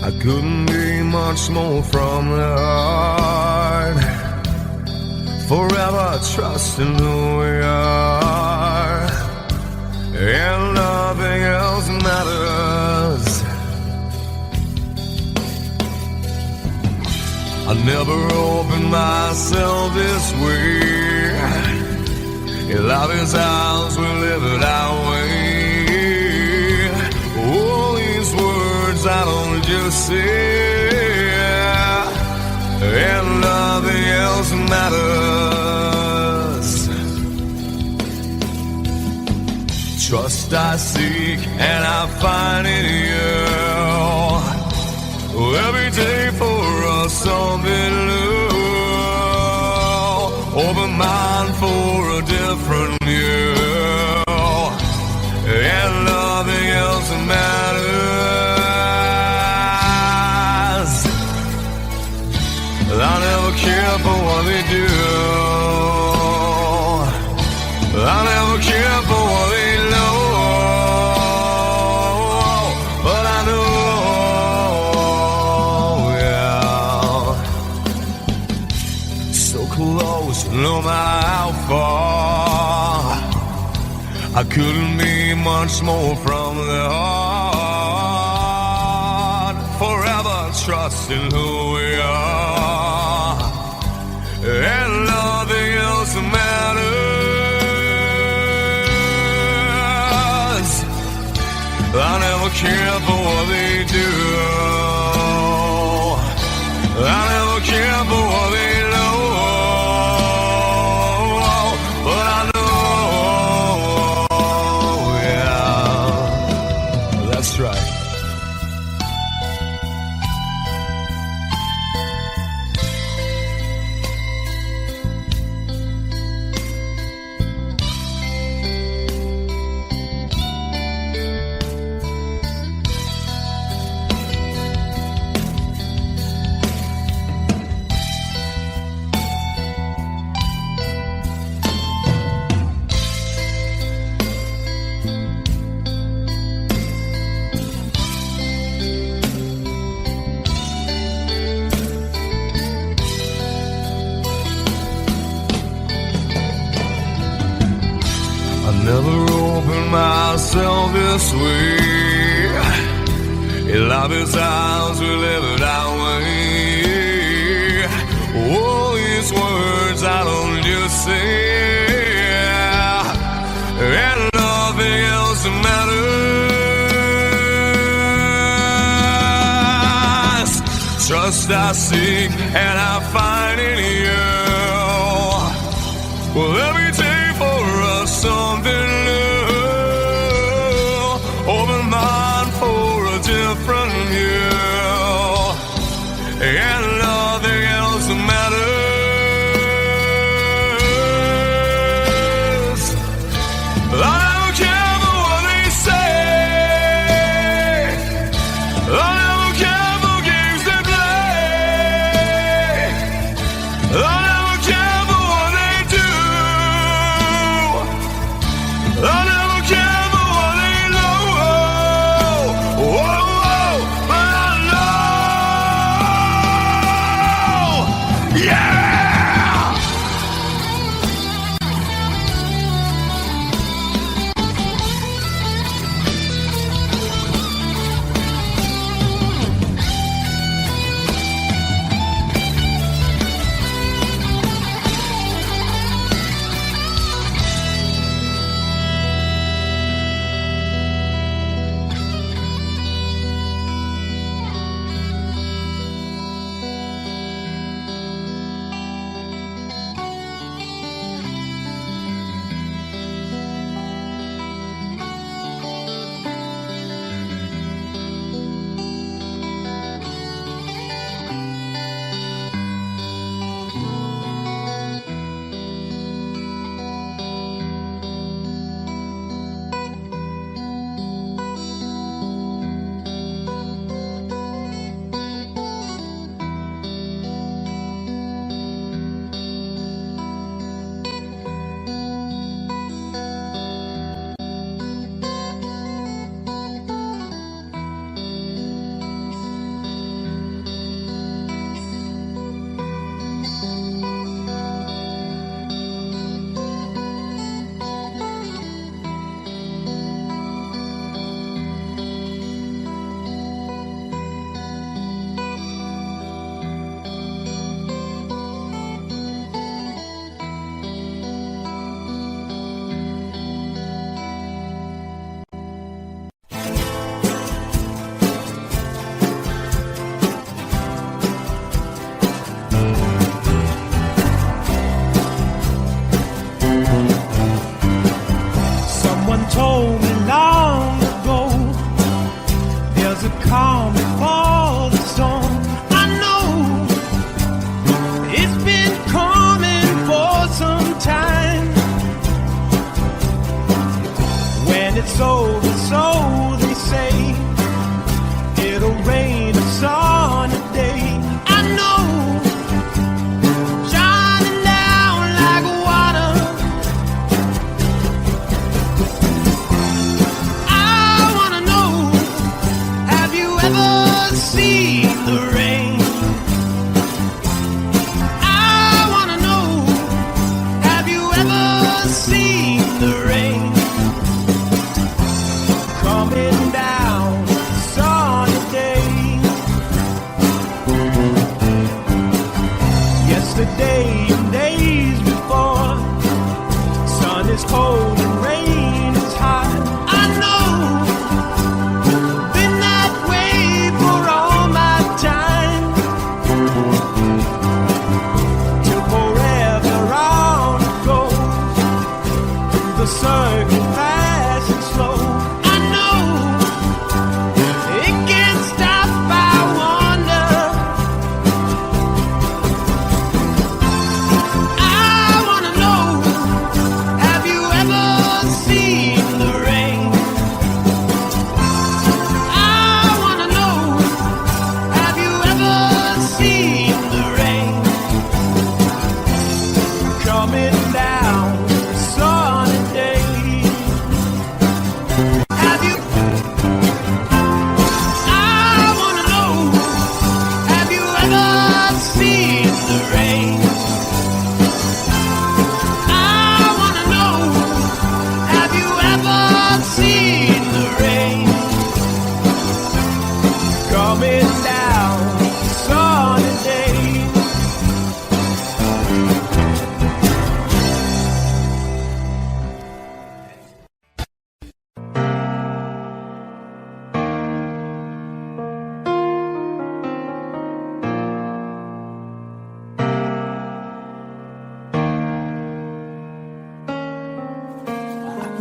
S2: I couldn't be much more from the heart. Forever trusting who we are, and nothing else matters. I never opened myself this way. Love is ours, we live it our way. All these words I don't just say, and nothing else matters. Trust I seek and I find in you. Every day for us something new. Open mind for a different view, and nothing else matters. I never care for what they do. I never care for what they know. But I know, yeah, so close, no matter how far. I couldn't be much more from the heart. Forever trusting who we are, and nothing else matters. I never care for what they do. I never care for what they know. But I know, yeah, that's right. Never opened myself this way. Love is ours, we live it our way. All these words I don't just say, and nothing else matters. Trust I seek and I find in you. Well, every day for us something new. Open mind for a different view, and nothing else matters. I don't care for what they say. I don't care for games they play. I don't care for what they do. I never care for what they know. Whoa, whoa, but I know. Yeah!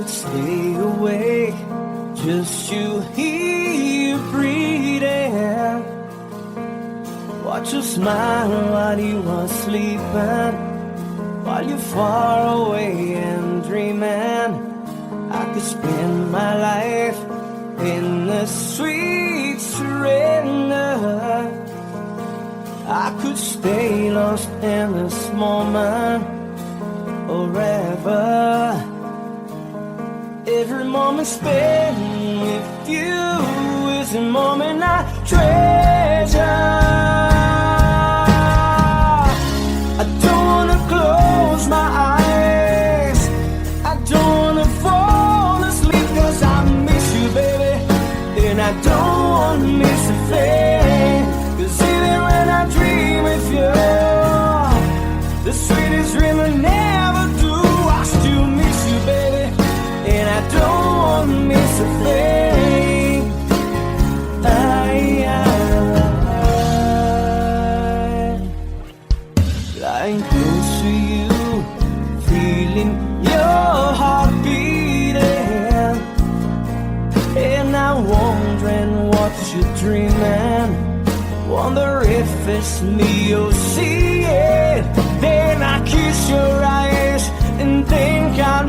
S1: could stay awake just to hear you breathing. Watch you smile while you are sleeping, while you're far away and dreaming. I could spend my life in the sweet surrender. I could stay lost in this moment forever. Every moment spent with you is a moment I treasure. I don't wanna close my eyes, I don't wanna fall asleep, 'cause I miss you, baby, and I don't wanna miss a thing. 'Cause even when I dream with you, the sweetest dream I never do, I still miss you, baby, and I don't wanna miss a thing. Lying close to you, feeling your heart beating, and I'm wondering what you're dreaming. Wonder if it's me you're seeing. Then I kiss your eyes and think I'm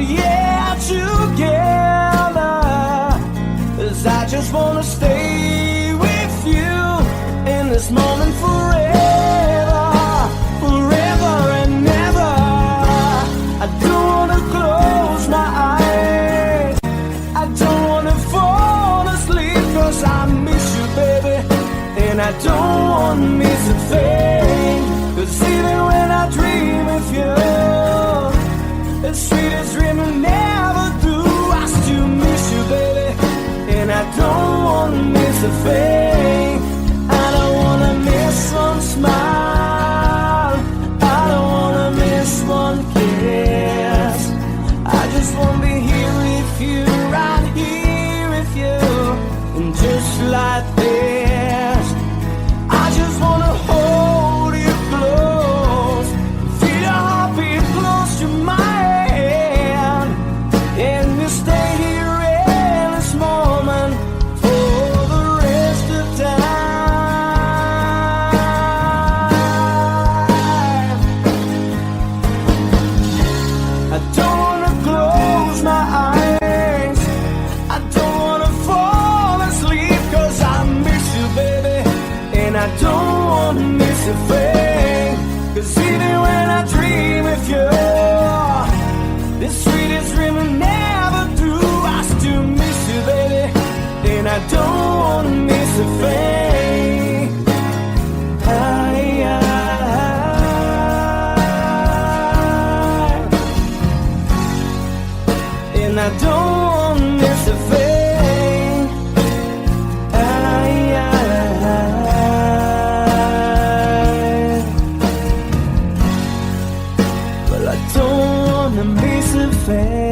S1: together. 'Cause I just wanna stay with you in this moment forever, forever and ever. I don't wanna close my eyes, I don't wanna fall asleep, 'cause I miss you, baby, and I don't wanna miss a thing. 'Cause even when I dream of you, the sweetest dream I never do, I still miss you, baby, and I don't wanna miss a thing. I don't wanna miss one smile, I don't wanna miss one kiss. I just wanna be here with you, right here with you, and just like this, I just wanna hold you close, feel your heartbeat close to mine, and we stay here in this moment for the rest of time. I don't wanna close my eyes, I don't wanna fall asleep, 'cause I miss you, baby, and I don't wanna miss a thing. 'Cause even when I dream of you, the sweetest dream I never do, I still miss you, baby, and I don't wanna miss a thing. And I don't wanna miss a thing. Well, I don't wanna miss a thing.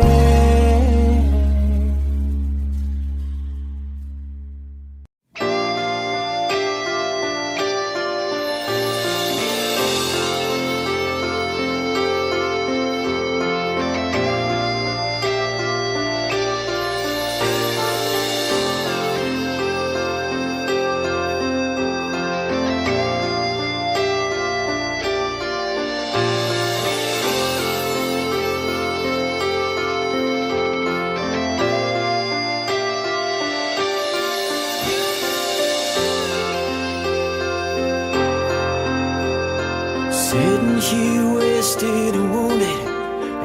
S1: Sitting here wasted and wounded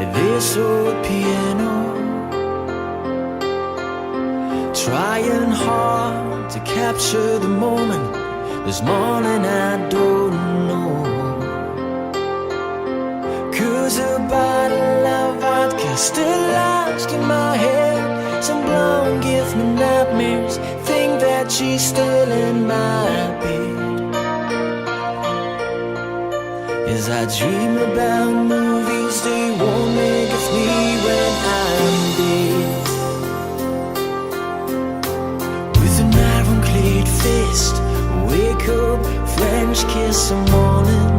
S1: at this old piano, trying hard to capture the moment. This morning I don't know, 'cause a bottle of vodka still lodged in my head. Some blonde gives me nightmares, think that she's still in my bed. As I dream about movies they won't make of me when I'm dead. With an iron-clad fist, wake up, French kiss some morning.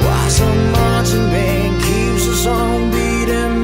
S1: While some marching band keeps us on beating.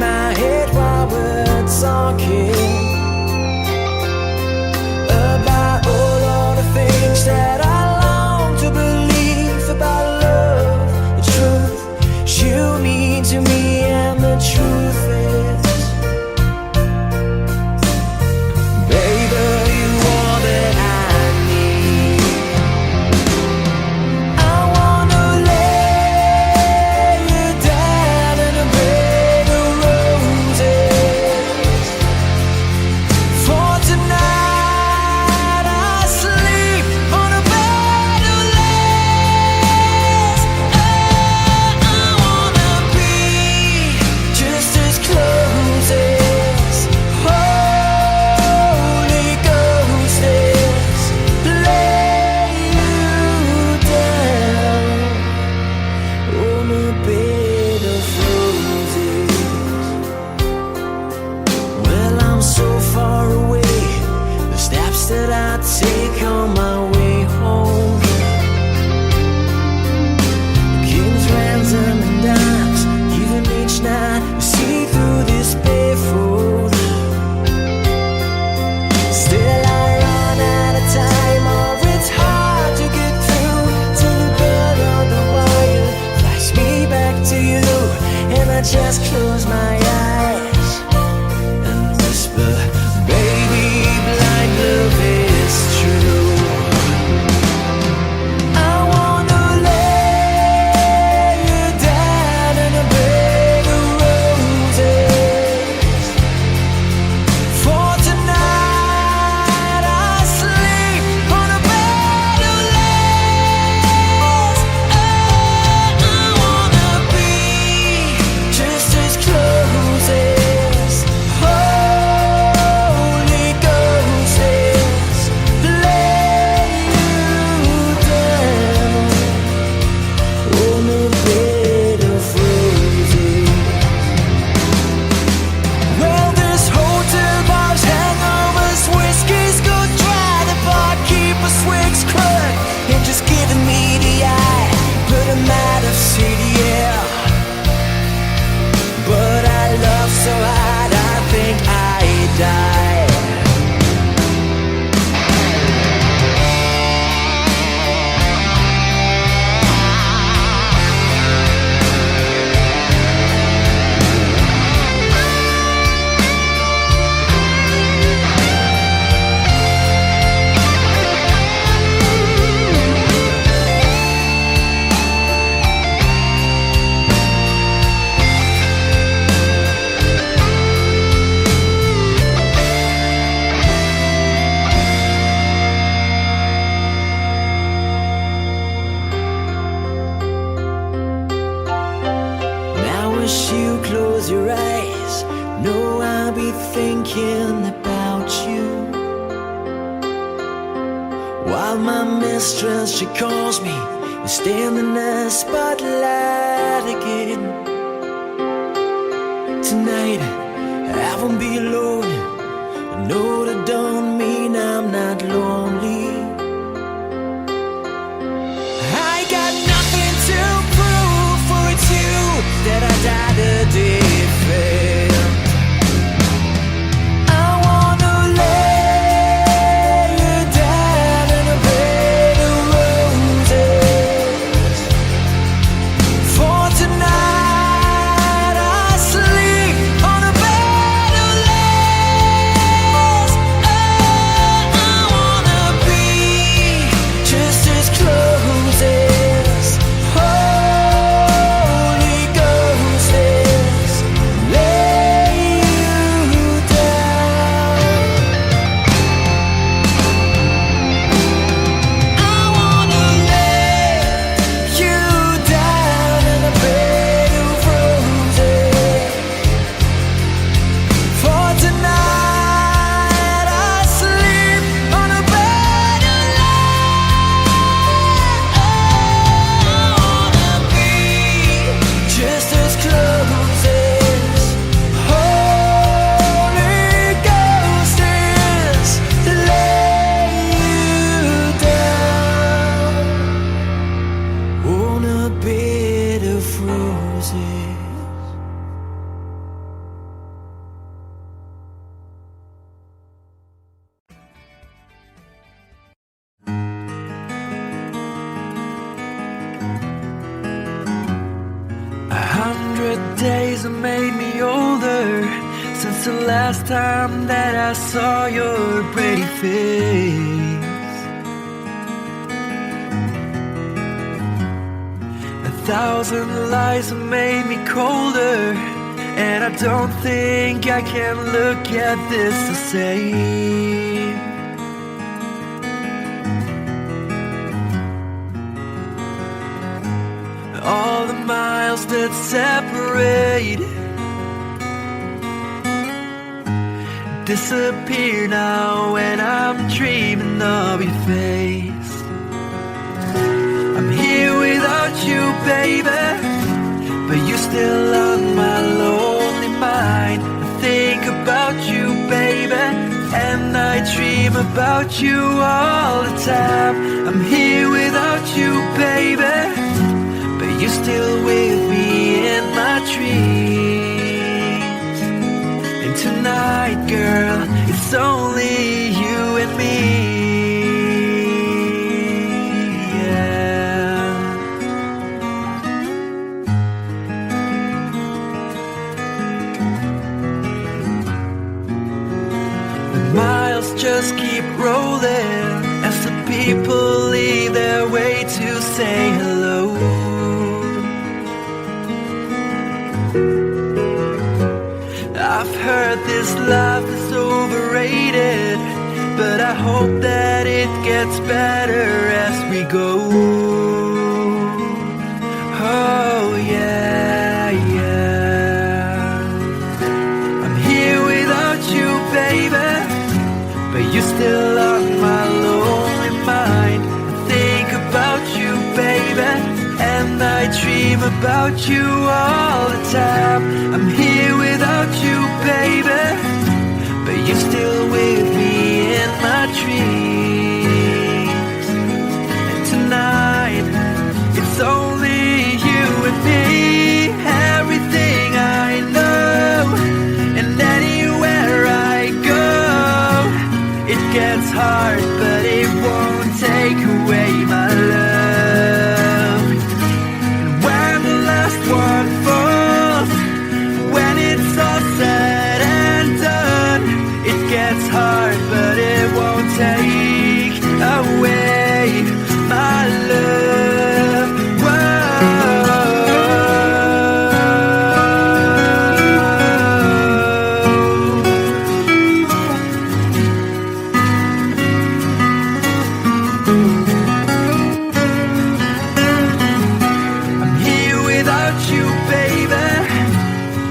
S4: on my way home. King's ransom and dimes, even each night you see through this barefoot. Still I run out of time, or it's hard to get through to the bird on the wire. Flash me back to you, and I just close my eyes and whisper, baby, blind love is true. I wanna lay you down in a bed of roses. For tonight I sleep on a bed of lace. Oh, I wanna be just as close as Holy Ghost is. Lay you down on a bed of roses. Well, this hotel bar's hangovers, whiskey's go dry. The barkeeper swigs crud and just giving me the eye. Put him out of city, yeah. But I love so hard, I think I die. Now as you close your eyes, know I'll be thinking about you. While my mistress, she calls me and stand in the spotlight again. Tonight I won't be alone. I know that don't mean I'm not lonely. I got nothing to prove, for it's you that I died a defend. I wanna lay you down in a bed of roses. For tonight I sleep on a bed of lace. Oh, I wanna be just as close as Holy Ghost is. Lay you down. I wanna lay you down in a bed of roses. For tonight I sleep on a bed of lace. I wanna be just as close as Holy Ghost is. Lay you down on a bed of roses.
S1: A 100 days have made me older since the last time that I saw your pretty face. 1,000 lies have made me colder, and I don't think I can look at this the same. All the miles that separate disappear now when I'm dreaming of your face. I'm here without you, baby, but you're still on my lonely mind. I think about you, baby, and I dream dream about you all the time. I'm here without you, baby, but you're still with me in my dreams. And tonight, girl, it's only you and me. Miles just keep rolling as the people leave their way to say hello. I've heard this life is overrated, but I hope that it gets better as we go. Oh yeah, yeah. I'm here without you, baby, but you're still on my lonely mind. I think about you, baby, and I dream about you all the time. I'm here without you, baby, but you're still with me in my dreams. And tonight, it's only you and me. Everything I know, and anywhere I go, it gets hard, but it won't take away my love. And when the last one falls, when it's all said and done, it gets hard, but it won't take away my love.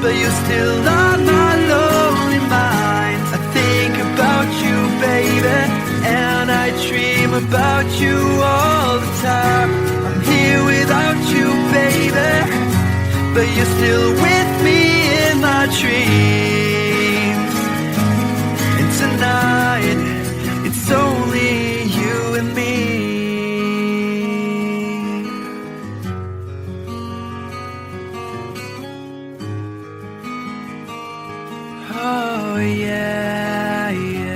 S1: But you're still on my lonely mind. I think about you, baby, and I dream about you all the time. I'm here without you, baby, but you're still with me in my dreams. And tonight, it's only you and me. Oh yeah, yeah.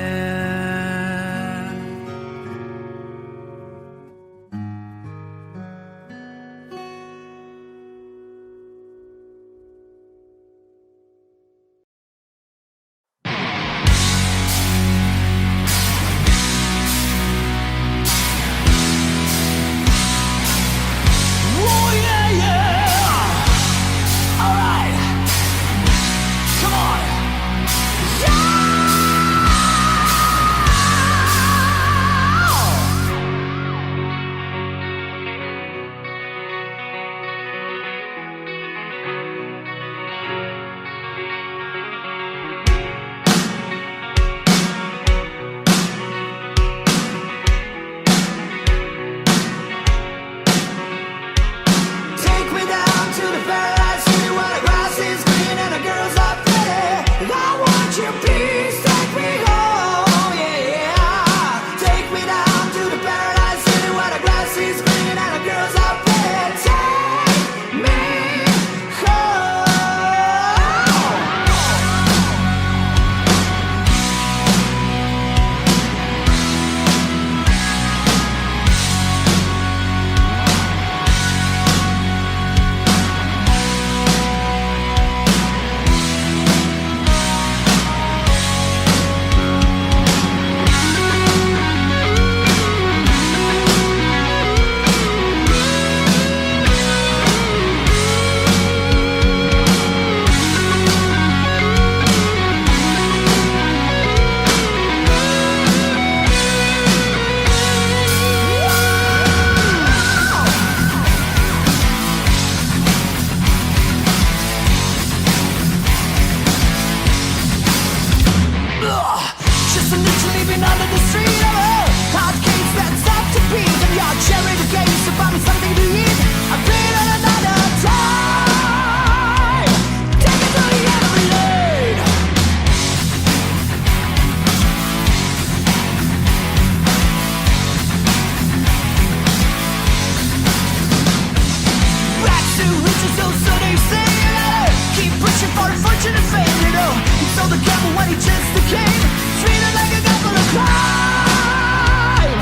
S4: held a candle when he just came. Treated like a guy full of crime.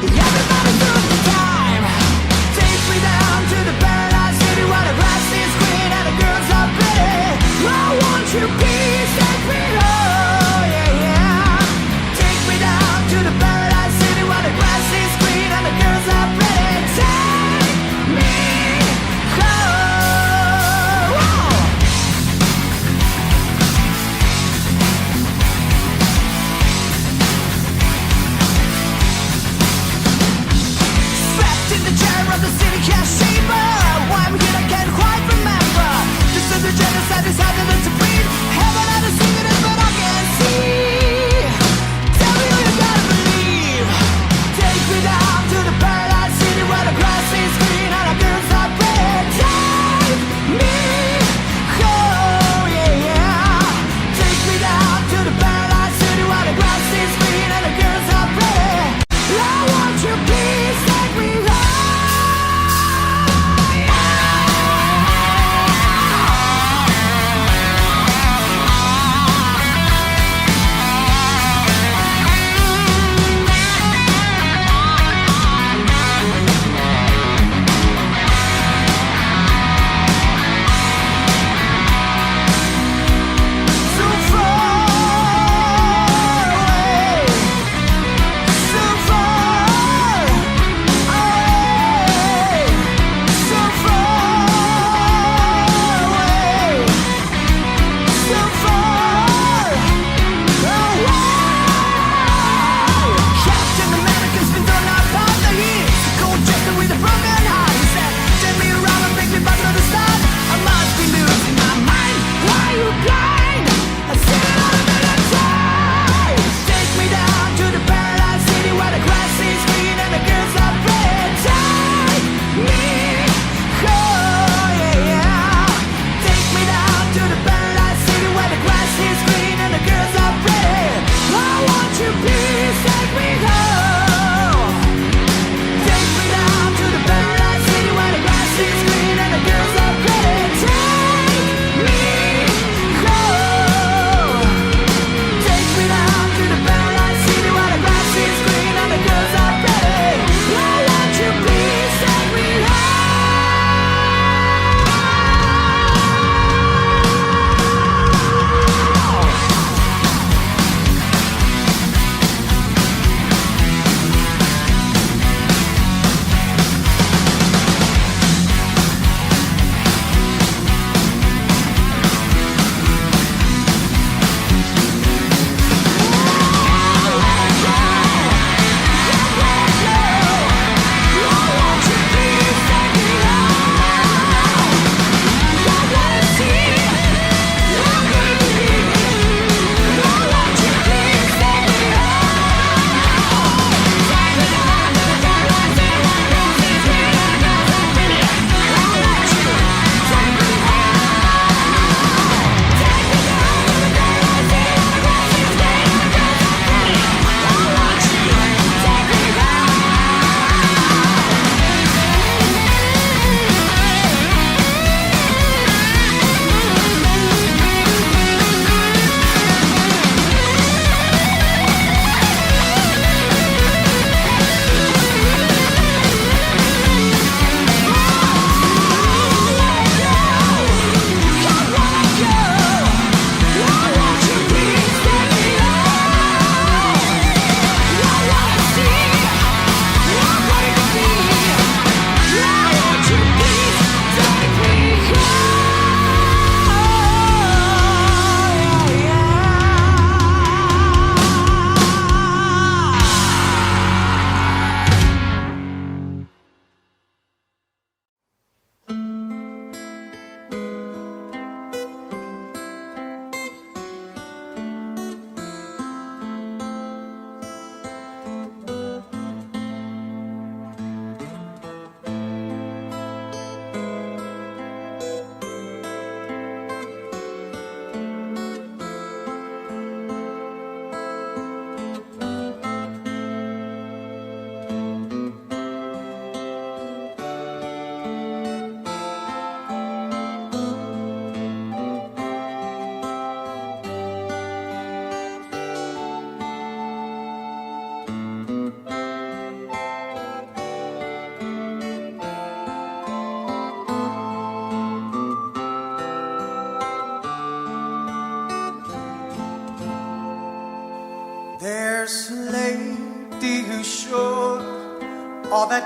S4: Everybody through the time. Take me down to the paradise city where the grass is green and the girls are pretty. I want you please take me home, yeah, yeah. Take me down to the paradise city where the grass is green and the girls are pretty. Take me home. Strapped in the chair of the city cashier. Why I'm here I can't quite remember. Just as the genocide is harder than to breathe. Heaven had a secret is but I can't see. Tell me who you gotta believe. Take me down to the paradise city where the grass is green and the girls are pretty. Take me home, yeah, yeah. Take me down to the paradise city where the grass is green and the girls are pretty. I want you please take me home.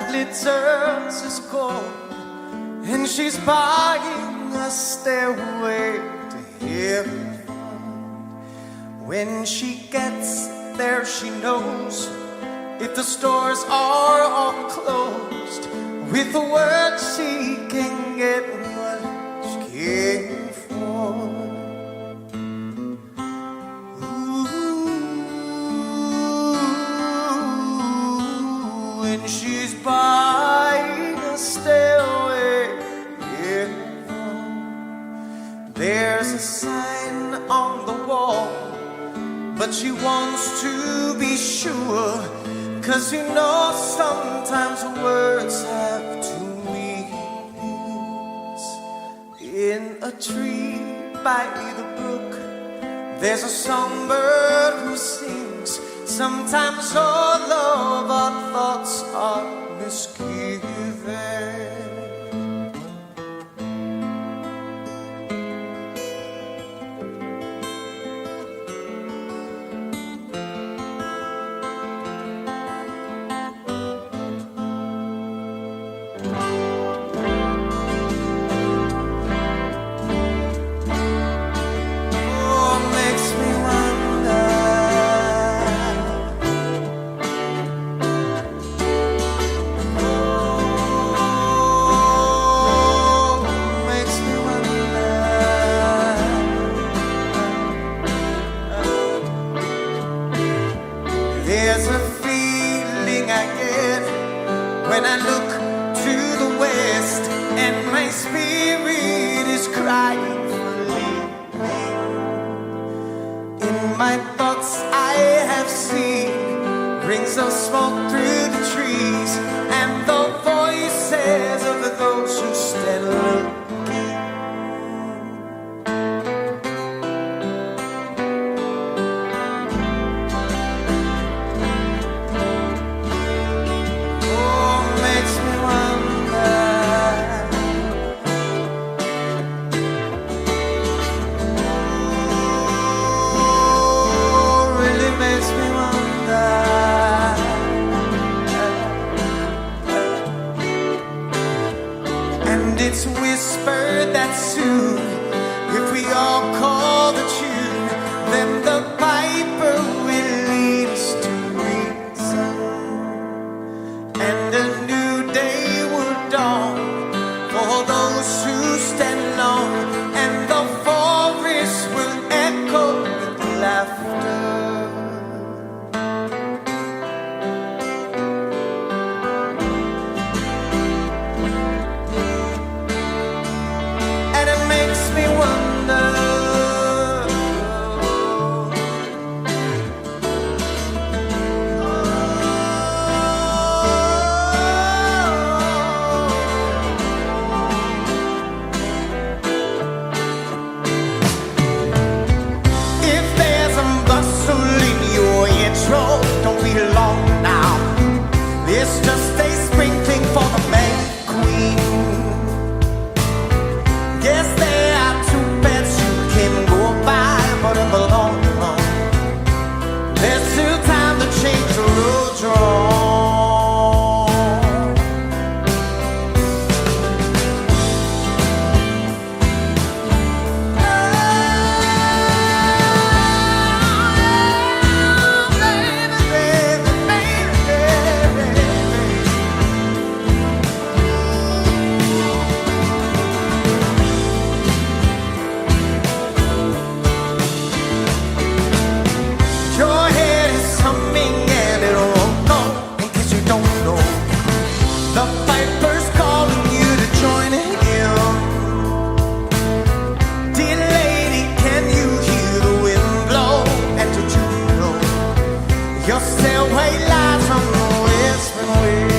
S3: glitters is gold, and she's buying a stairway to heaven. When she gets there, she knows if the stores are all closed. With a word, she can get what she came for. Ooh, when she's buying a stairway, yeah. There's a sign on the wall, but she wants to be sure, 'cause you know sometimes words have two meanings. In a tree by the brook, there's a songbird who sings. Sometimes all of our thoughts are misgiven. There's a feeling I get when I look to the west, and my spirit is crying for leaving. In my thoughts I have seen rings of smoke through the trees, and the voices of those who stand looking. It's whispered that soon, if we all call the tune, then the piper will lead us to reason, and a new day will dawn for those who stand alone, and the forest will echo with laughter. Don't be long now. It's just a sprinkling for the May Queen. Yes, there are two beds you can go by, but in the long run, there's still time to change the road you're on. Your stairway lies on the whispering wind.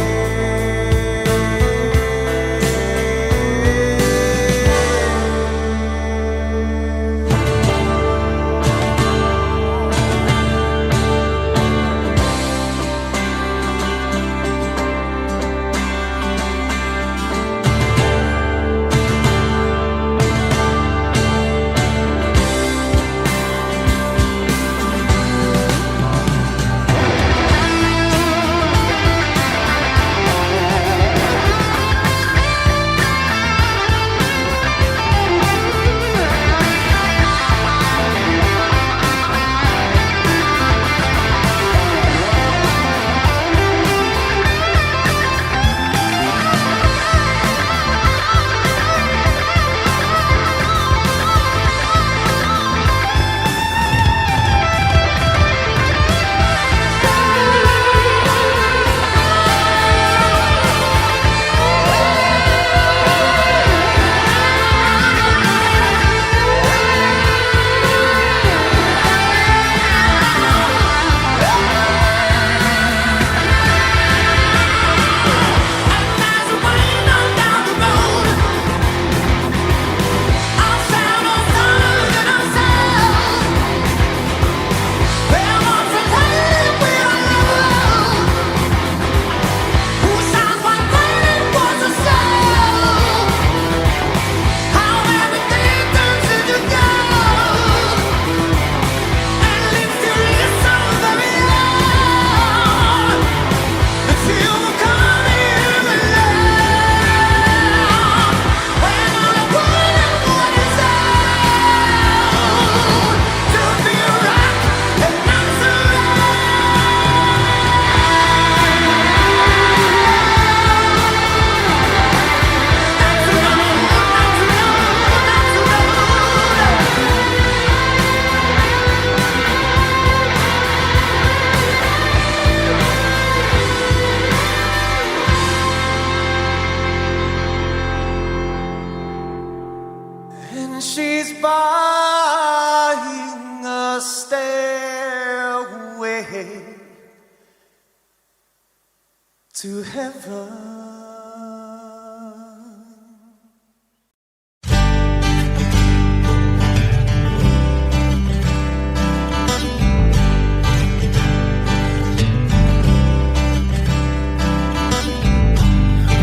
S3: to heaven.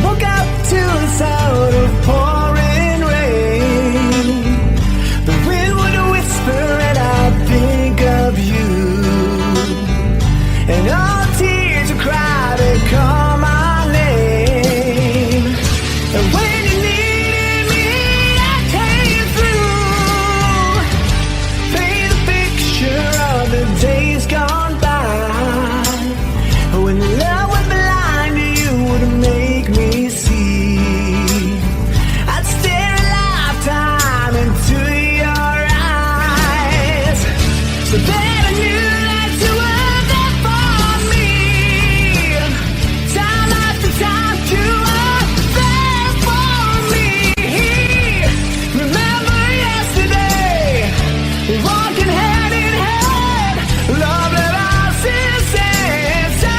S4: Woke up to the sound of pouring rain. The wind would whisper and I'd think of you. And all tears would cry to call my name. And when you needed me, I came through. Paint a picture of the days gone by, when love would blind you, would make me see. I'd stare a lifetime into your eyes, so that I knew that you were there for me. Time after time, you were there for me. Remember yesterday, walking hand in hand, love that I since I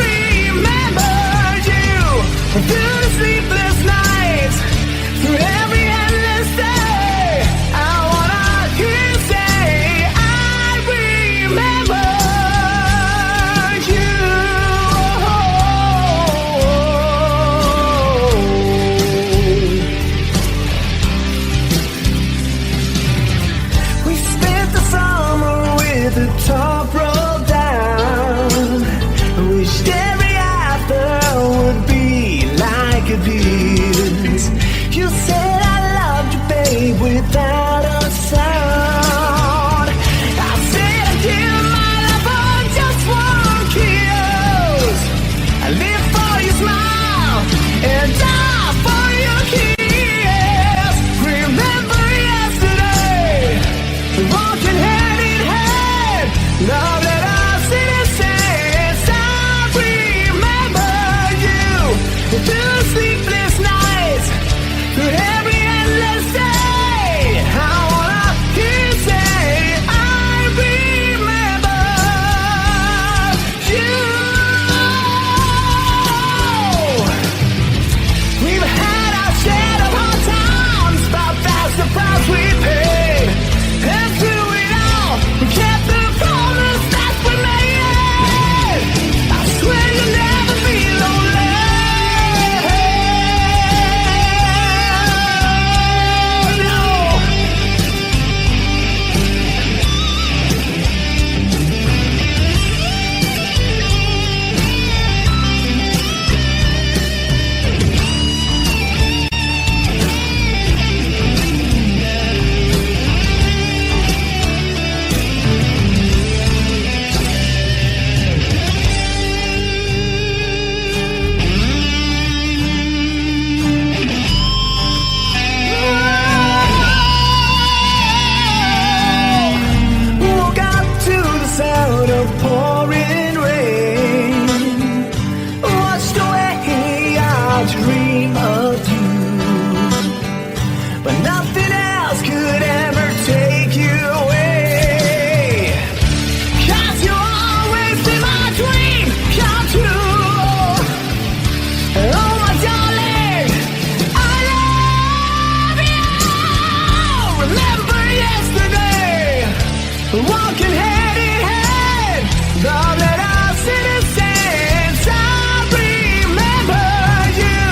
S4: remembered you through the sleepless nights, through every endless day. I wanna hear you say, I remember you. We spent the summer with the top rolled down. Wished every after would be like this. You said I loved you, babe, without a sound. I said I'd give my love for just one kiss. I live for your smile and die for your kiss. Remember yesterday, walking hand in hand, love that I since I remember you through the sleepless nights, through every endless day. I wanna hear you say, I remember you. We've had our share of hard times, but that's the price we paid. And through it all, we kept the promise that we made. I swear you'll never be lonely. No. Woke up to the sound of pouring rain. Washed away our dream of you, but nothing else could ever take you away. 'Cause you always been my dream come true. Oh my darling, I love you. Remember yesterday, walking hand in hand, love that I since I remember you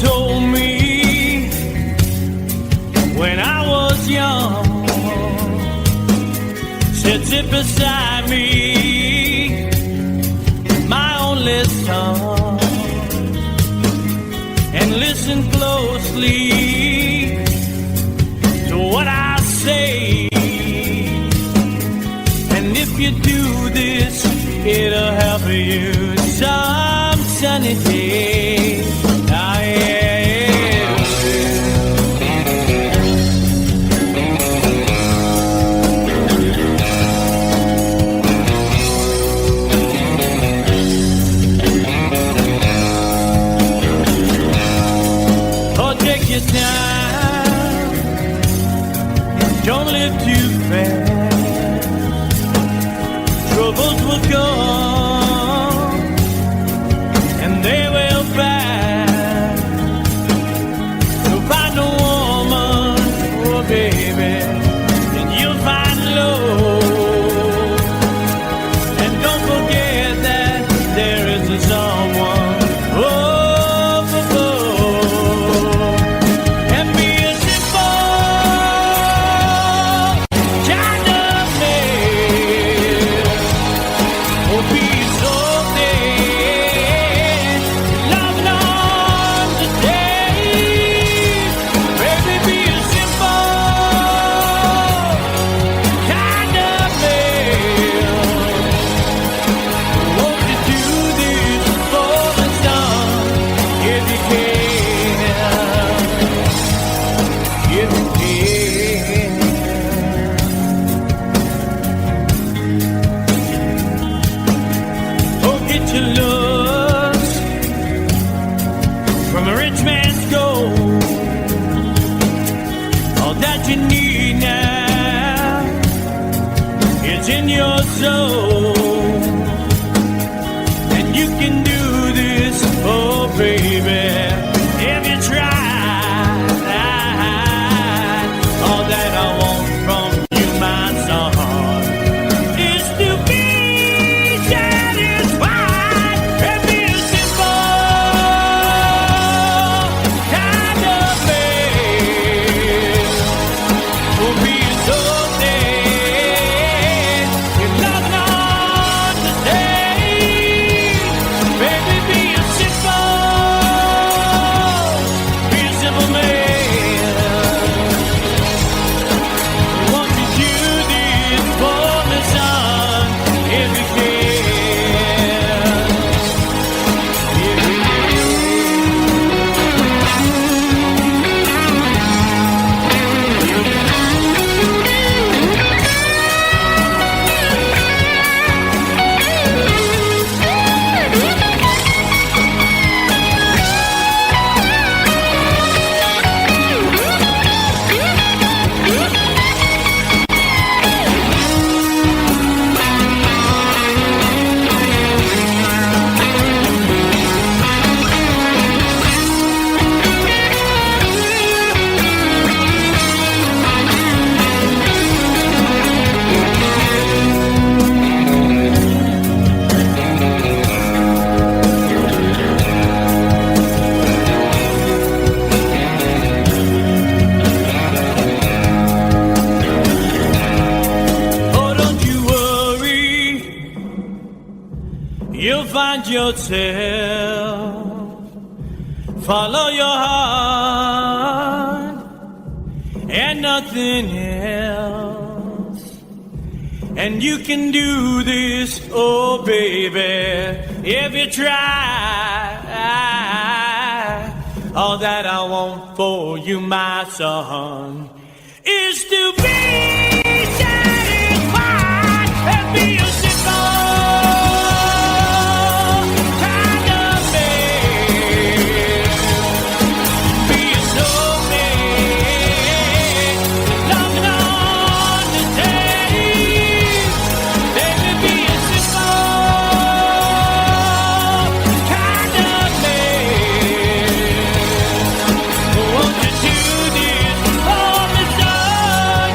S1: told me when I was young, said sit beside me, my only son, and listen closely to what I say. And if you do this, it'll help you some sunny day. Ah, yeah. Time. Don't live too fast. Troubles will come and they will pass. So find a woman, oh baby, and you'll find love. And don't forget that there is a someone. You need now, it's in your soul, and you can do this, oh baby, if you try. All that I want from you, my son, is to be satisfied and be a simple kind of man. Be so dead, you're not to stay. Baby, be a simple man. Won't you do this for me, son, if you can? You'll find yourself, follow your heart and nothing else. And you can do this, oh baby, if you try. All that I want for you, my son, is to be satisfied and be a simple. Won't you do this for me, son?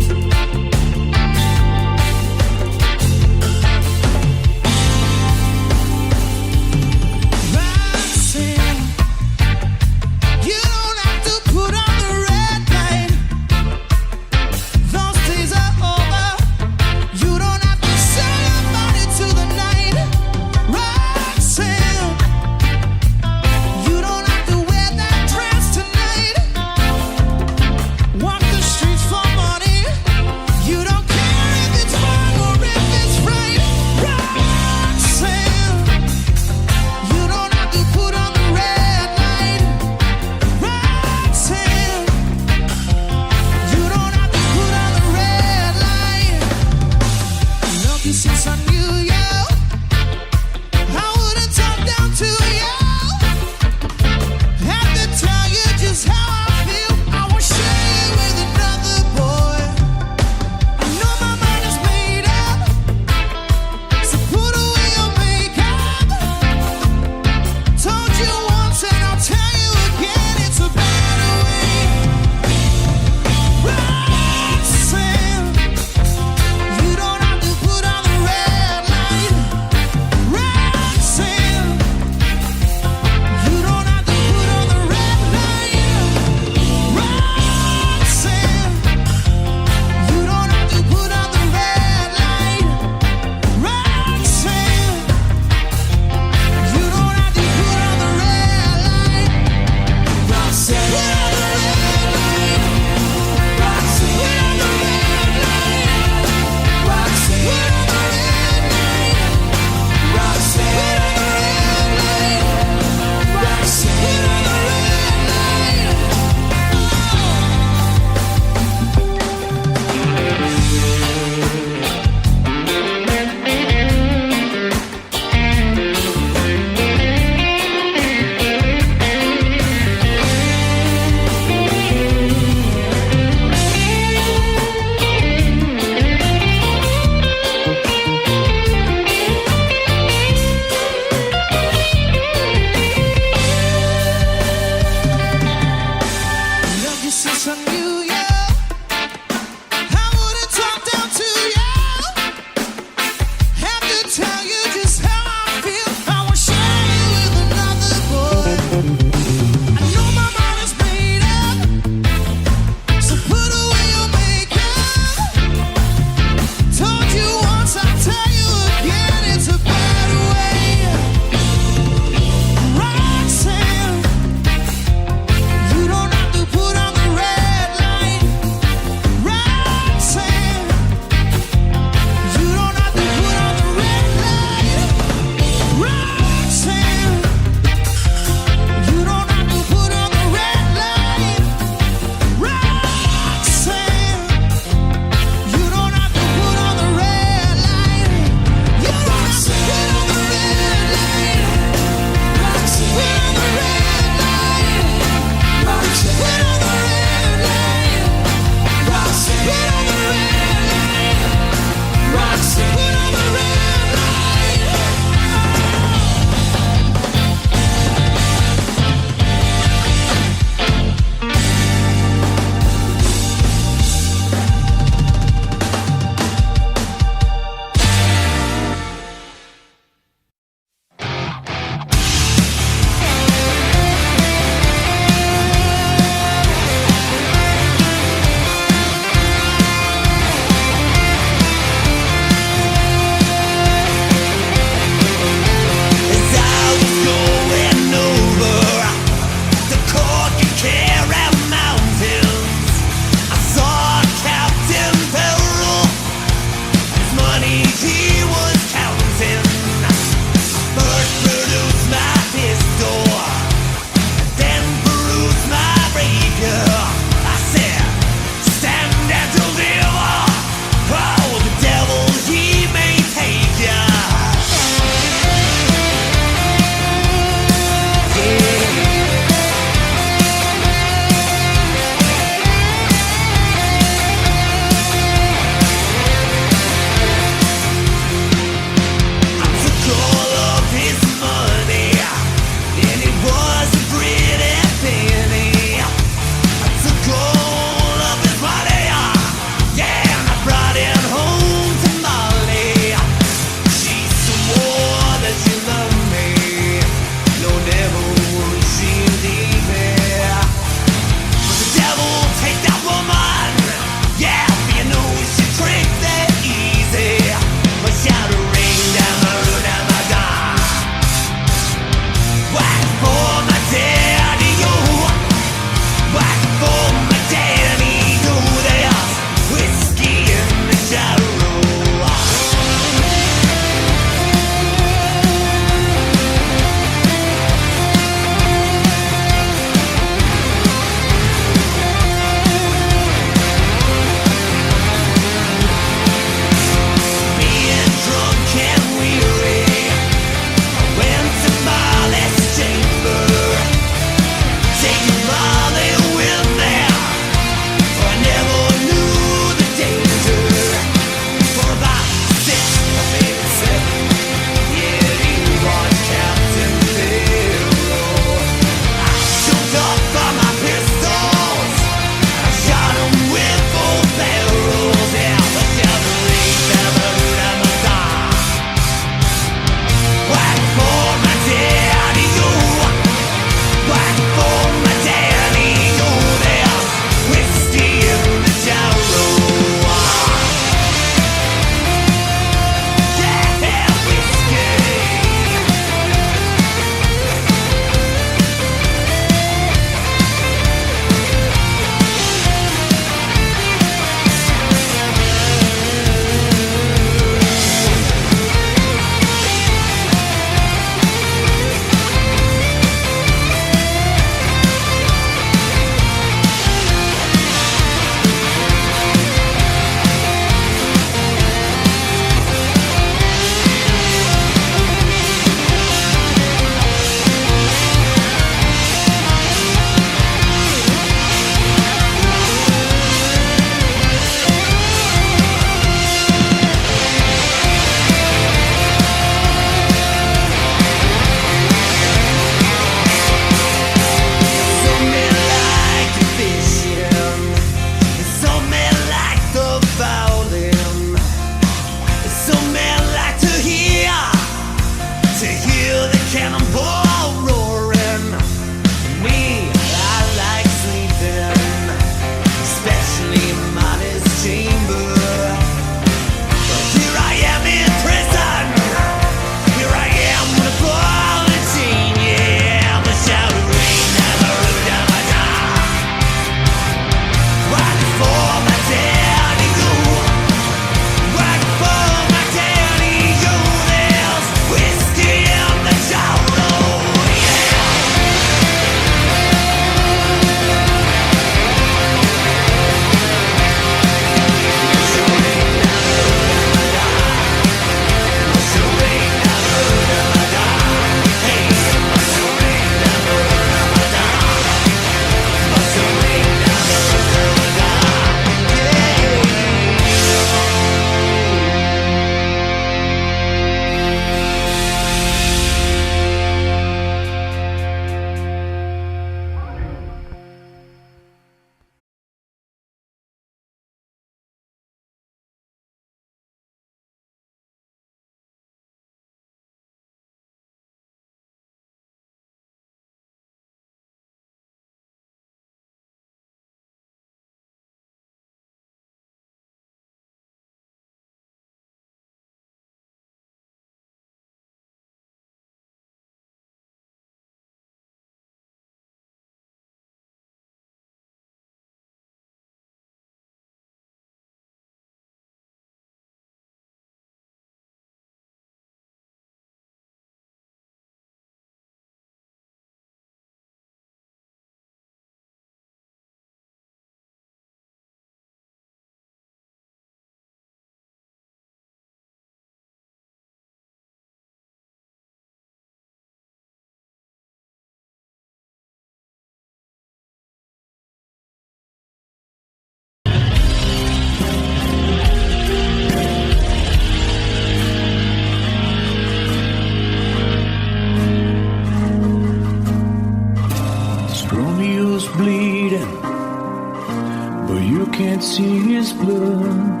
S1: but you can't see his blood.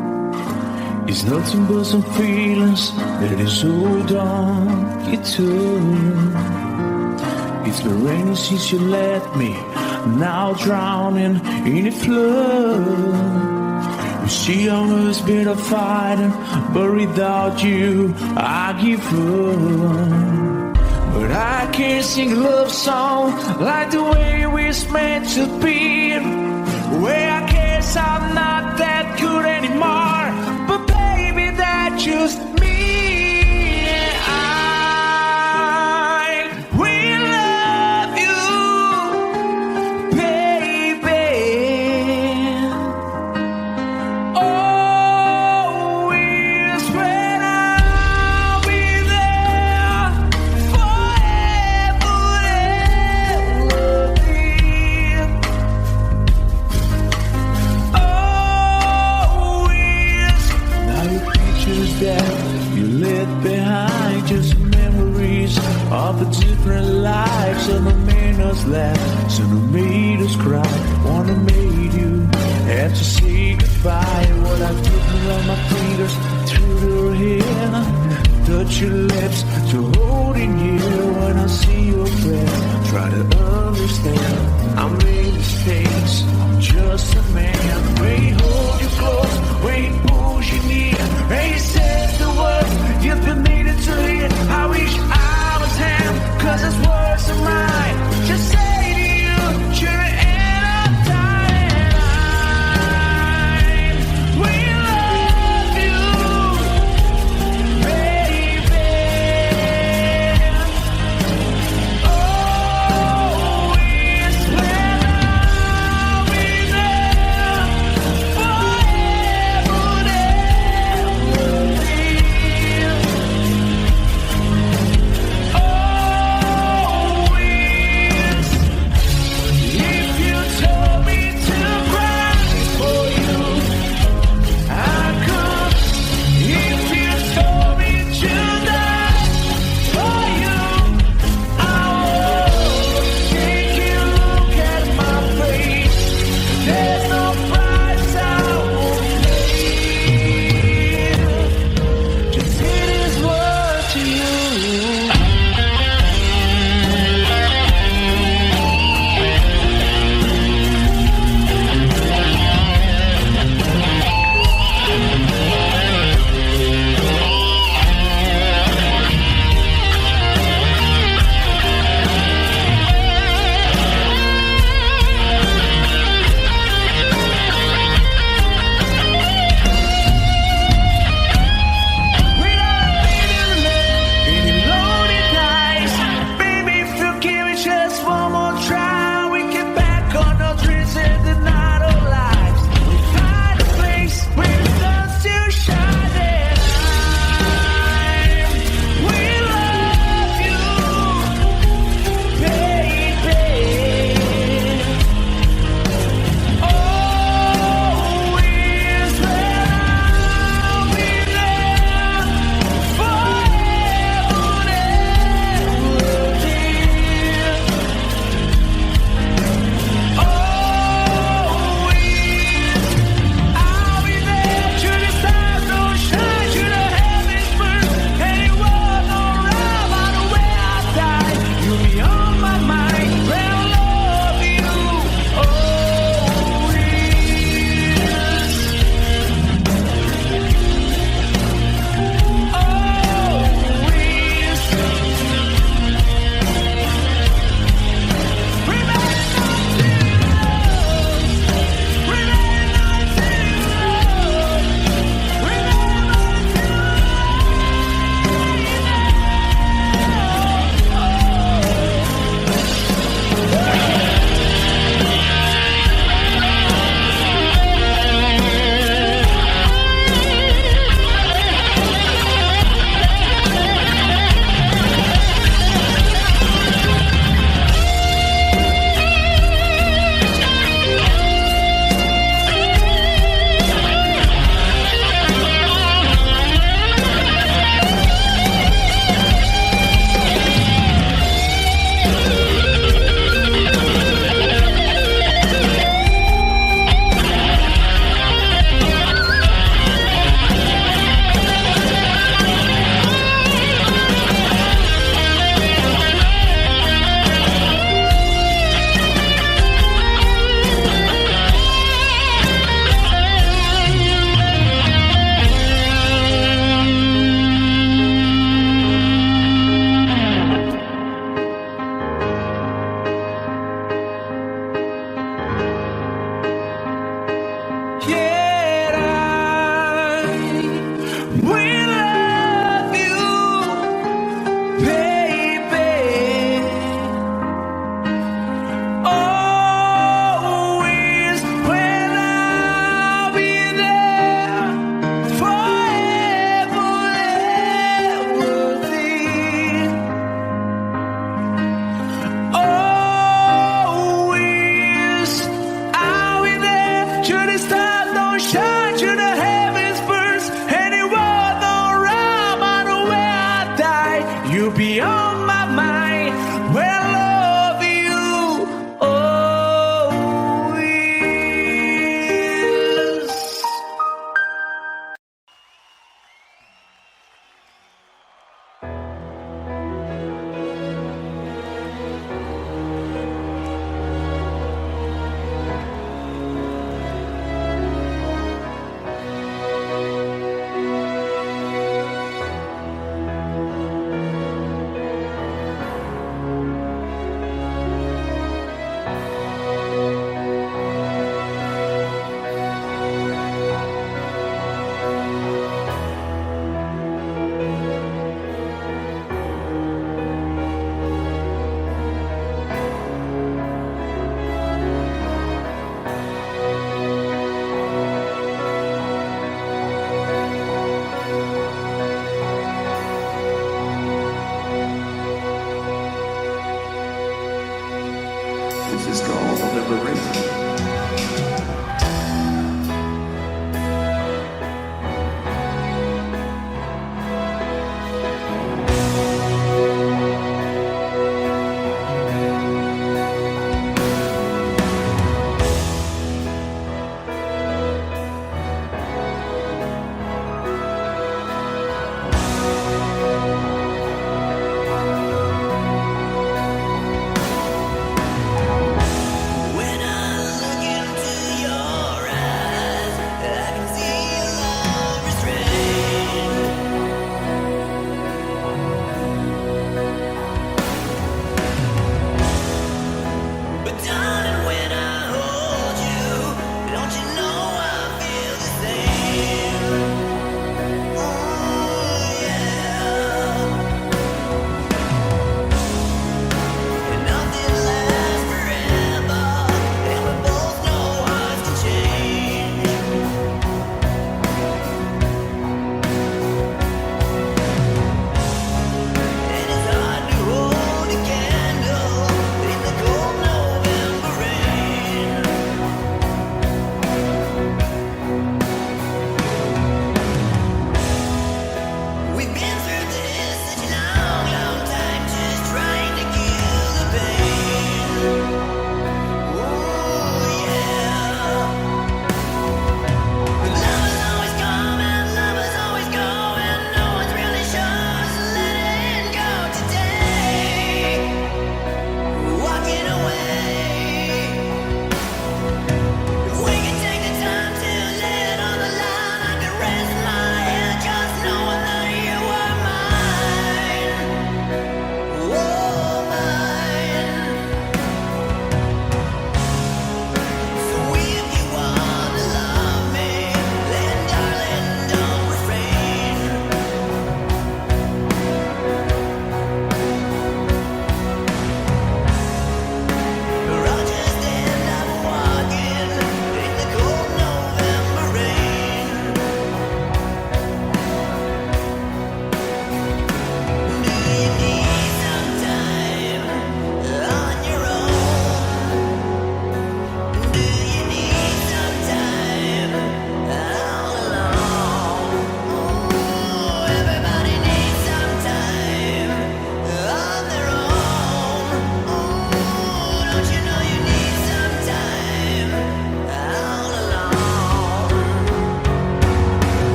S1: It's nothing but some feelings that is so dark you took. It's been raining since you left me, now drowning in a flood. You see, I was better fighting, but without you, I give up. But I can't sing a love song like the way we're meant to be. Where I guess I'm not that good anymore, but baby, that's just me. Of the different lives, some have made us laugh, some have made us cry. One have made you have to say goodbye. What I've taken on my fingers through your hair, touch your lips to holding you. When I see your face, try to understand. I made mistakes, I'm just a man. When he holds you close, when he pulls you near, when he says the words you've been needed to hear. I wish cause his words are mine. Just say to you, you're in a time. We love you, baby. Always when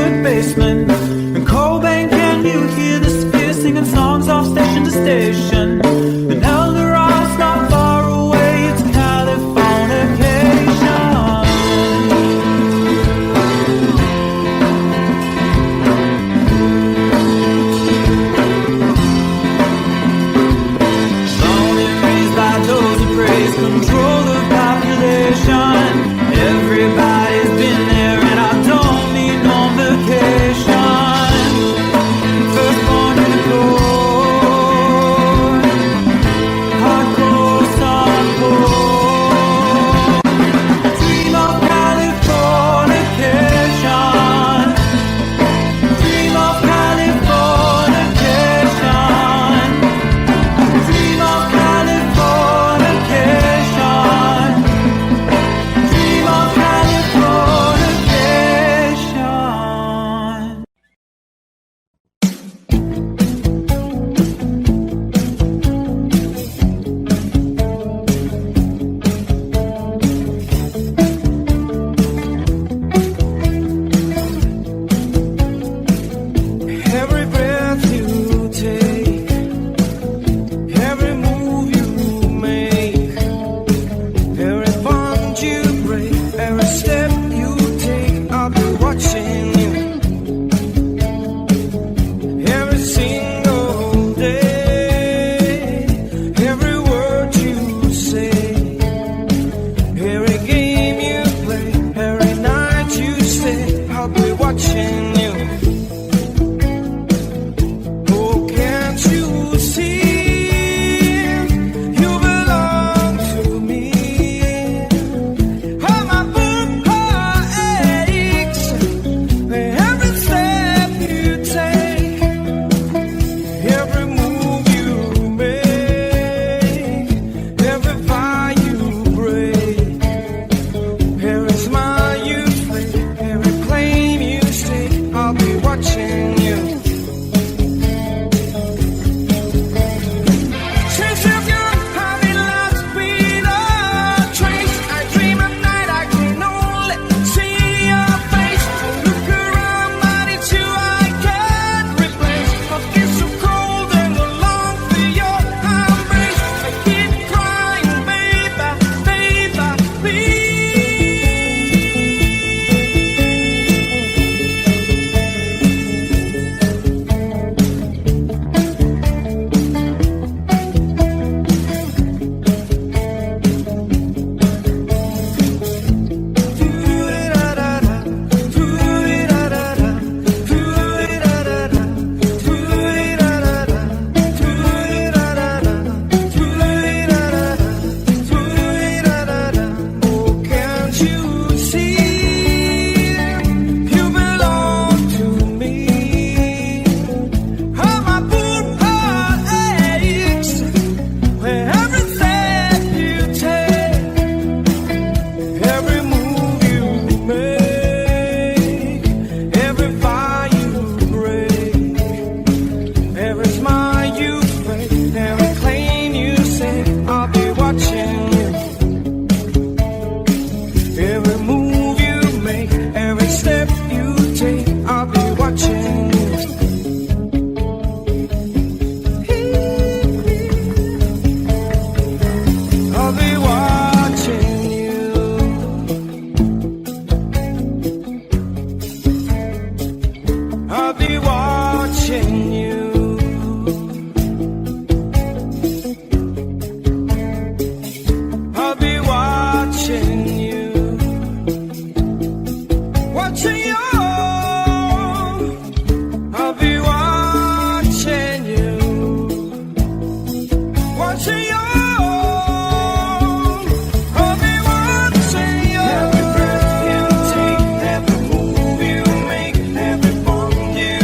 S1: third baseman. And Cobain, can you hear the sphere singing songs off station to station? And El Dorado's not far away, it's Californication. Born and raised by those who praise control the population. Everybody's been there and I don't need no vacation. First born to the core, hardcore, softcore. Dream of Californication. Dream of Californication. Dream of Californication. Dream of Californication.
S3: Every breath you take, every move you make, every bond you break, every step you take, I'll be watching you. Every single day, every word you say, every game you play, every night you stay, I'll be watching you. Oh, can't you see you belong to me? How my book aches every step you take, every move you make, every vow you break, every smile you fake, every claim you stake, I'll be watching you. Since you've young, I've been lost without trace. I dream at night, I can only see your face. I look around, but it's you I can't replace. My skin so cold and I long for your embrace. I keep crying, baby, baby, Oh, can't you see you belong to me? How my poor heart aches when every step you take, every move you make, every fire you break, every smile you fake, every claim you say, I'll be watching you. Every move you make, every step you take, I'll be watching you. I'll be watching you. I'll be watching you. I'll be watching you. Watching you. I'll be watching you. Watching you. I'll be watching you. Every breath you take, every move you make, every bond you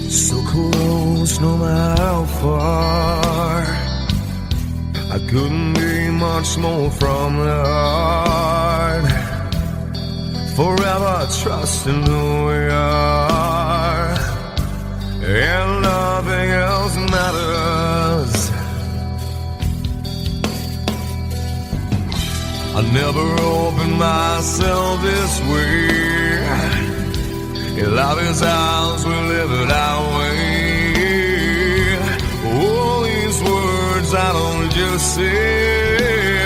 S2: So close, no matter how far. I couldn't be much more from the heart. Forever trusting who we are, and nothing else matters. I never opened myself this way. In life is ours, we live it our way. All these words I don't just say,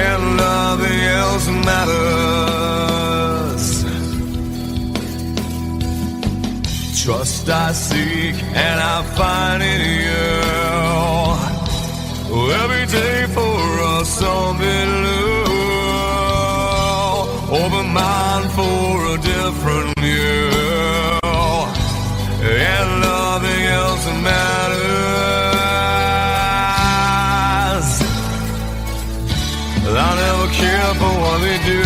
S2: and nothing else matters. Trust I seek and I find in you. Every day for us something new. Open mind for a different view, and nothing else matters. I never care for what they do.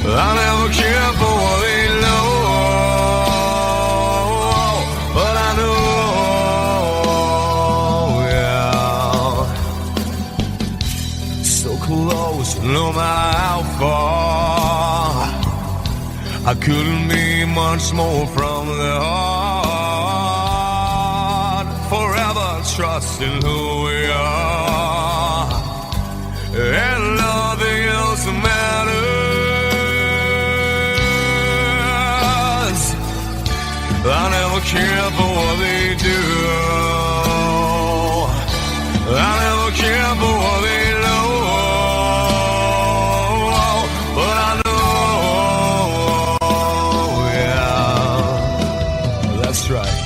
S2: I never care for what they know. But I know, yeah, so close, no matter how far. I couldn't be much more from the heart. Forever trusting who we are, and nothing else matters. I never care for what they do. I never care for what they know. But I know, yeah, that's right.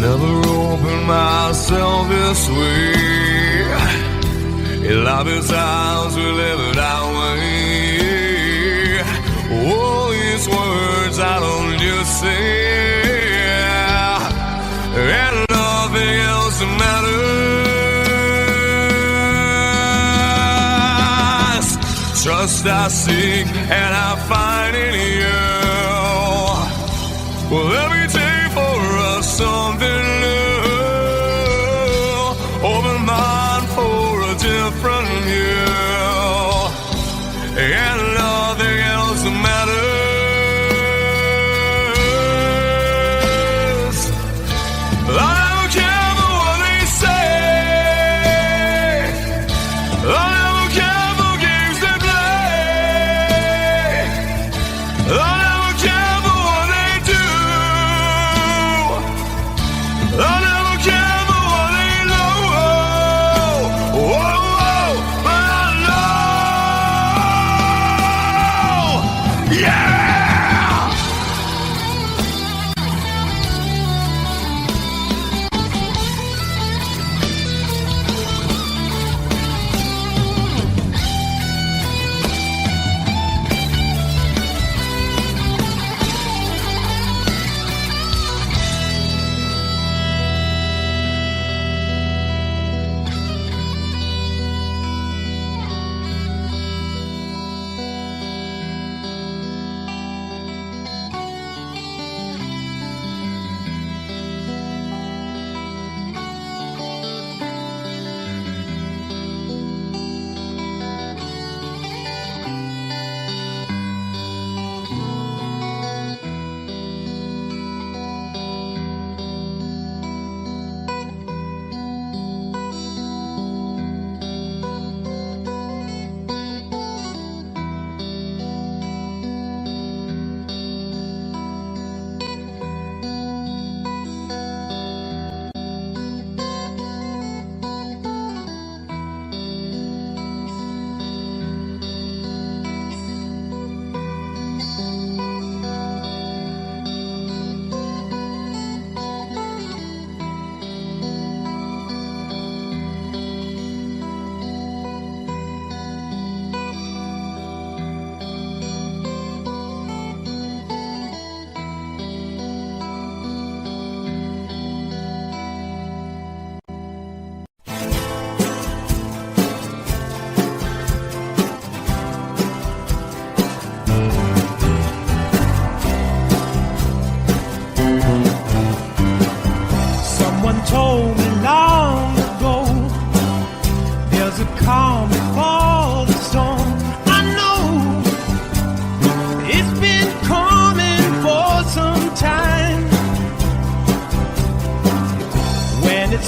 S2: Never opened myself this way. In life is ours, we live it our way. All these words I don't just say, and nothing else matters. Trust I seek and I find in you. Well, every day for us something new. Open mind for a different view, and nothing else matters. I don't care for what they say. I don't care for games they play. I never care for what they do. I never care for what they know. Whoa, whoa, but I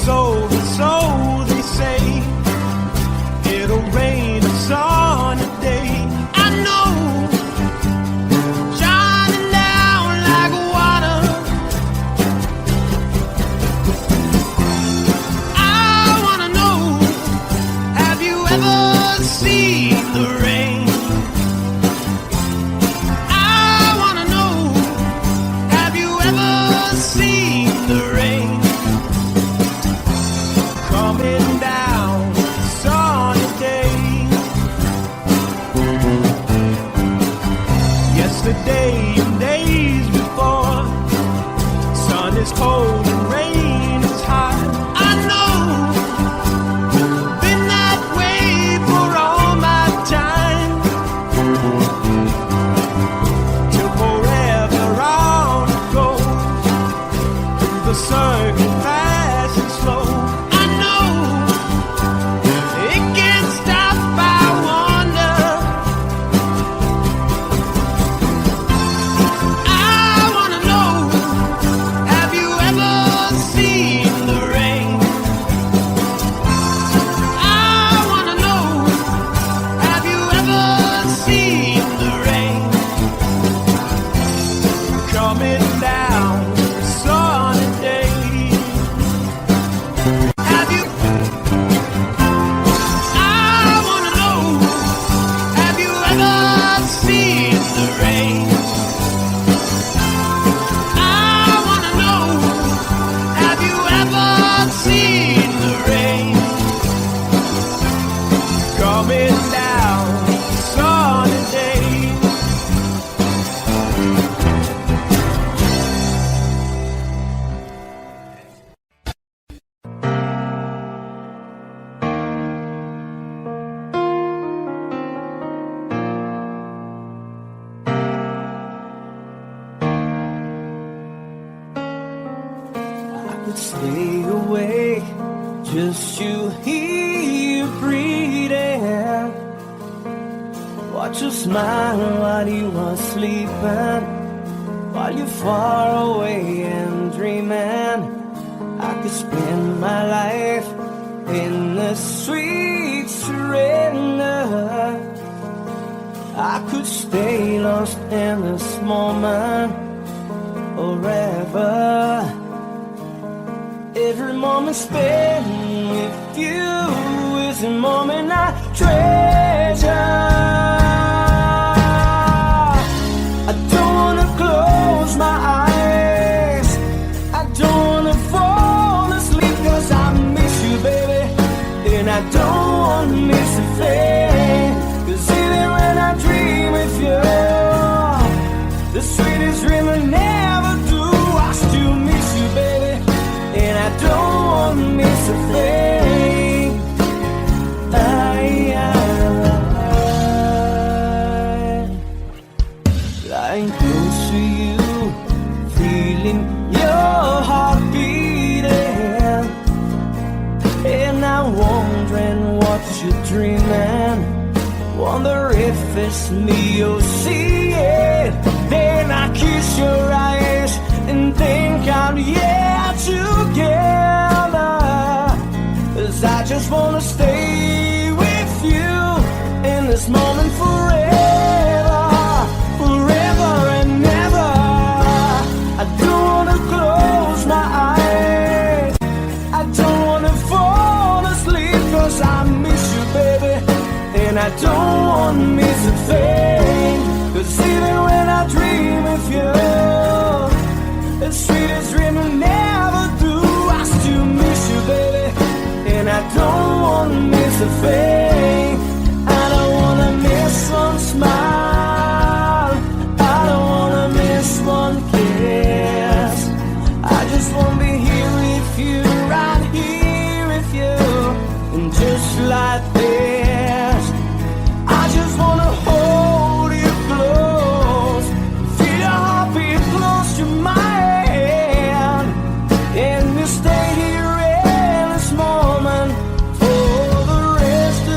S1: So they say it'll rain a sunny day. I know, shining down like water. I wanna know, have you ever seen the rain? I wanna know, have you ever seen the rain? Coming down sunny day. Yesterday and days before, sun is cold and rain is hot. I know, been that way for all my time. Till forever on it goes, through the circle fast and slow. Stay awake, just you here breathing. Watch you smile while you are sleeping, while you're far away and dreaming. I could spend my life in the sweet surrender. I could stay lost in this moment forever. Every moment spent with you is a moment I treasure. I don't wanna close my eyes, I don't wanna fall asleep, 'cause I miss you, baby, and I don't wanna miss a thing. 'Cause even when I dream with you, the sweetest dream I never do, I still miss you, baby, and I don't want to miss a thing. Lying close to you, feeling your heart beating, and I'm wondering what you're dreaming. Wonder if it's me you're seeing. Then I kiss your eyes and think I'm together, 'cause I just wanna stay with you in this moment forever, forever and ever. I don't wanna close my eyes, I don't wanna fall asleep, 'cause I miss you, baby, and I don't wanna miss a thing. 'Cause even when I dream of you, the sweetest dream I never do, I still miss you, baby, and I don't wanna miss a thing. I don't wanna miss one smile, I don't wanna miss one kiss. I just wanna be here with you, right here with you, and just like this, I just wanna hold you close, feel your heartbeat close to mine, and we stay here in this moment for the rest of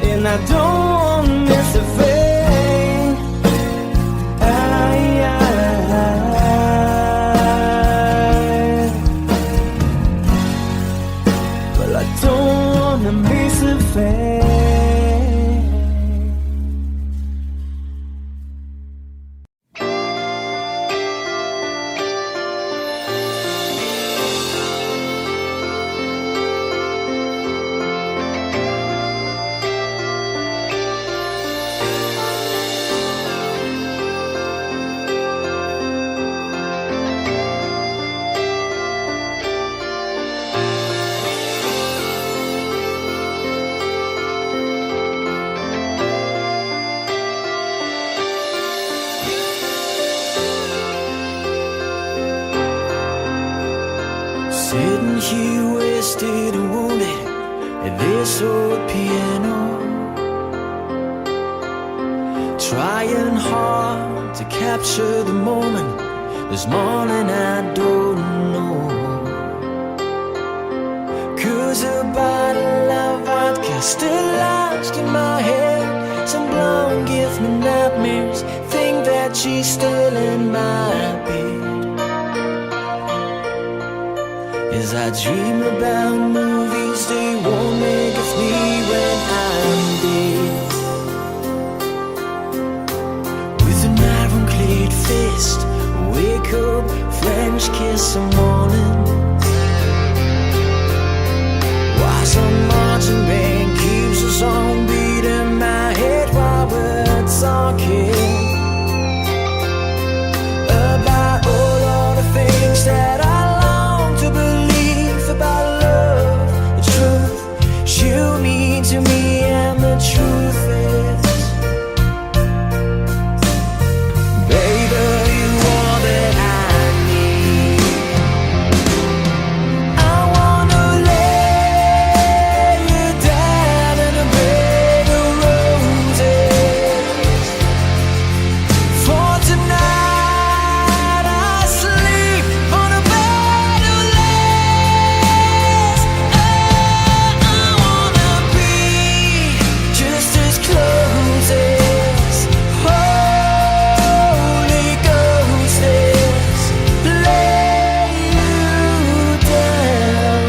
S4: and I don't want to miss a thing. Well, I don't want to miss a thing. Sitting here wasted and wounded at this old piano, trying hard to capture the moment. This morning I don't know, 'cause a bottle of vodka still lodged in my head. Some blonde gives me nightmares, think that she's still in my bed. As I dream about movies, they won't make of me when I'm dead. With an iron-clad fist, wake up, French kiss some morning. Why some marching band keeps us on beat in my head while we're talking about all the things that I long to believe about love, the truth you mean to me, and the truth is, baby, you are that I need. I wanna lay you down in a bed of roses. For tonight I sleep on a bed of lace. I wanna be just as close as Holy Ghost is. Lay you down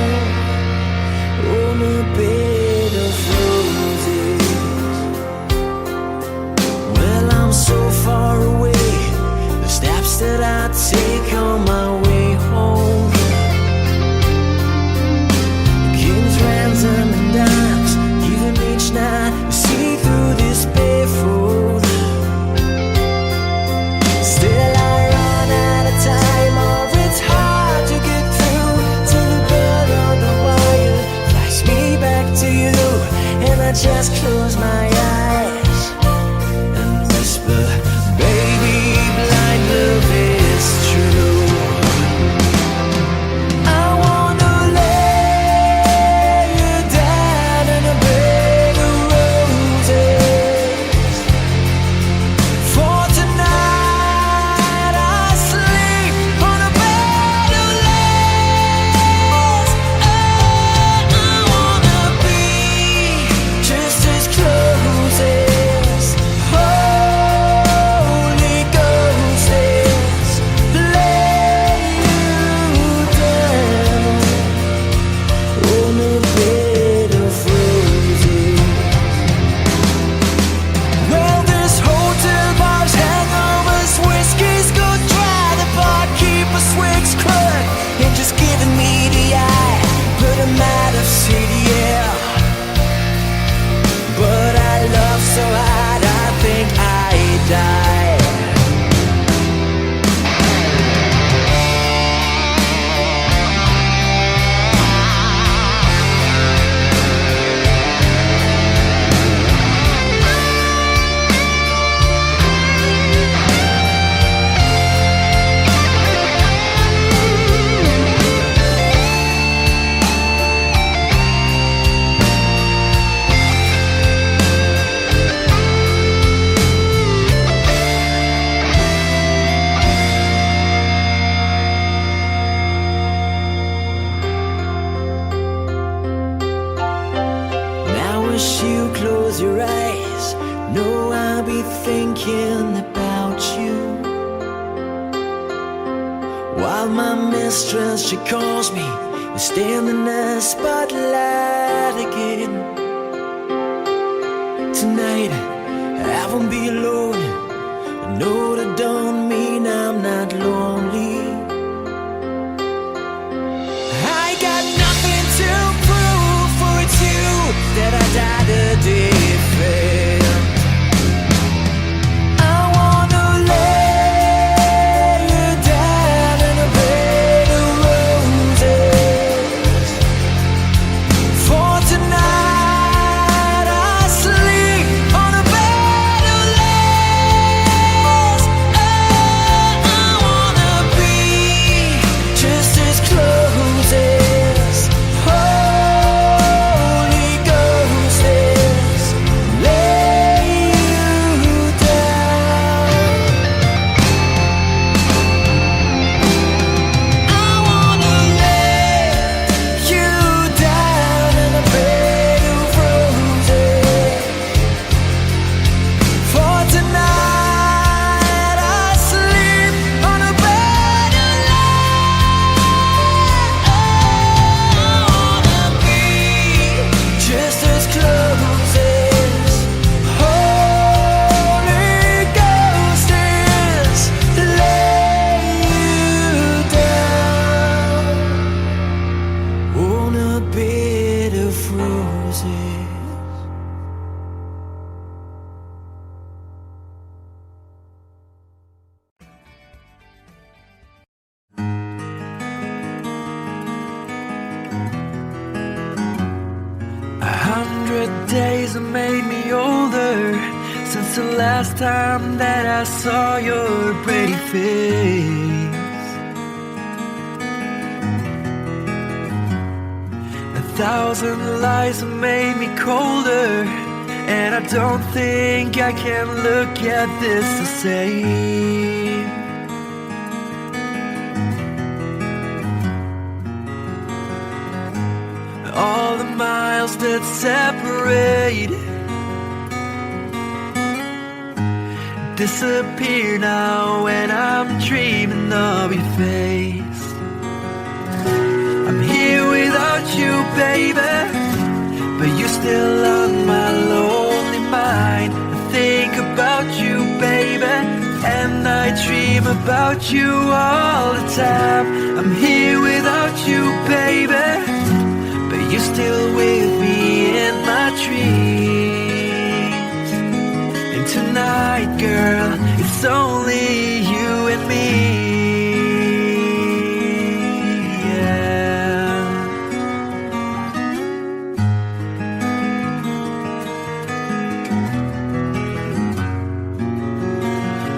S4: on a bed of roses. Well, I'm so far away, the steps that I take on my way home, kings, ransom, and dimes, even each night we see through this barefoot. Still I run out of time, or it's hard to get through to the bed on the wire. Flash me back to you, and I just close my eyes and whisper, baby, blind love is true. I wanna lay you down in a bed of roses. For tonight I sleep on a bed of lace. I wanna be just as close as Holy Ghost is. Lay you down on a bed of roses. Well, this hotel bar's hangovers, whiskey's go dry. The barkeeper swigs crud and just giving me the eye. But I'm out of city, yeah. But I love so hard, I think I die. thinking about you. While my mistress, she calls me and stand in the spotlight again. Tonight I won't be alone. I know that don't mean I'm not lonely. I got nothing to prove, for it's you that I died a day fair. I wanna lay you down in a bed of roses. For tonight I sleep on a bed of lace. Oh, I wanna be just as close as Holy Ghost is. Lay you down. I wanna lay you down in a bed of roses. For tonight I sleep on a bed of lace. I wanna be just as close as Holy Ghost is. Lay you down on a bed of roses.
S1: A 100 days have made me older since the last time that I saw your pretty face. 1,000 lies have made me colder, and I don't think I can look at this the same. All the miles that separate disappear now when I'm dreaming of your face. I'm here without you, baby, but you're still on my lonely mind. I think about you, baby, and I dream about you all the time. I'm here without you, baby, but you're still with me in my dreams. And tonight, girl, it's only you and me. Yeah.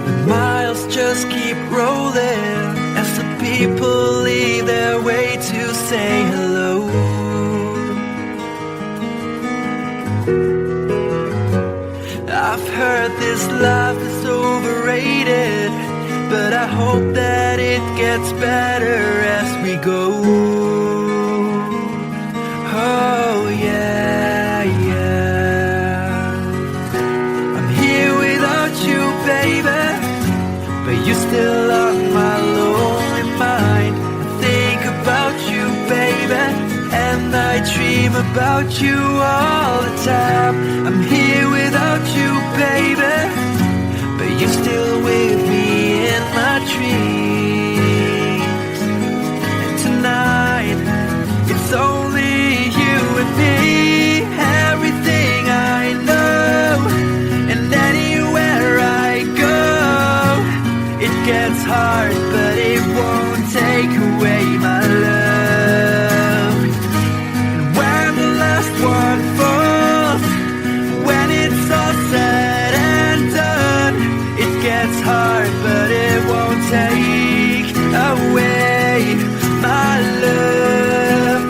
S1: The miles just keep rolling as the people leave their way to say hello. I've heard this life is overrated, but I hope that it gets better as we go. Oh yeah, yeah. I'm here without you, baby, but you're still on my lonely mind. I think about you, baby, and I dream about you all the time. I'm here without you, baby, but you're still with me in my dreams. And tonight, it's only you and me. Everything I know, and anywhere I go, it gets hard, but it won't take away my love. And when the last one falls, when it's all said and done, it gets hard, but it won't take away my love.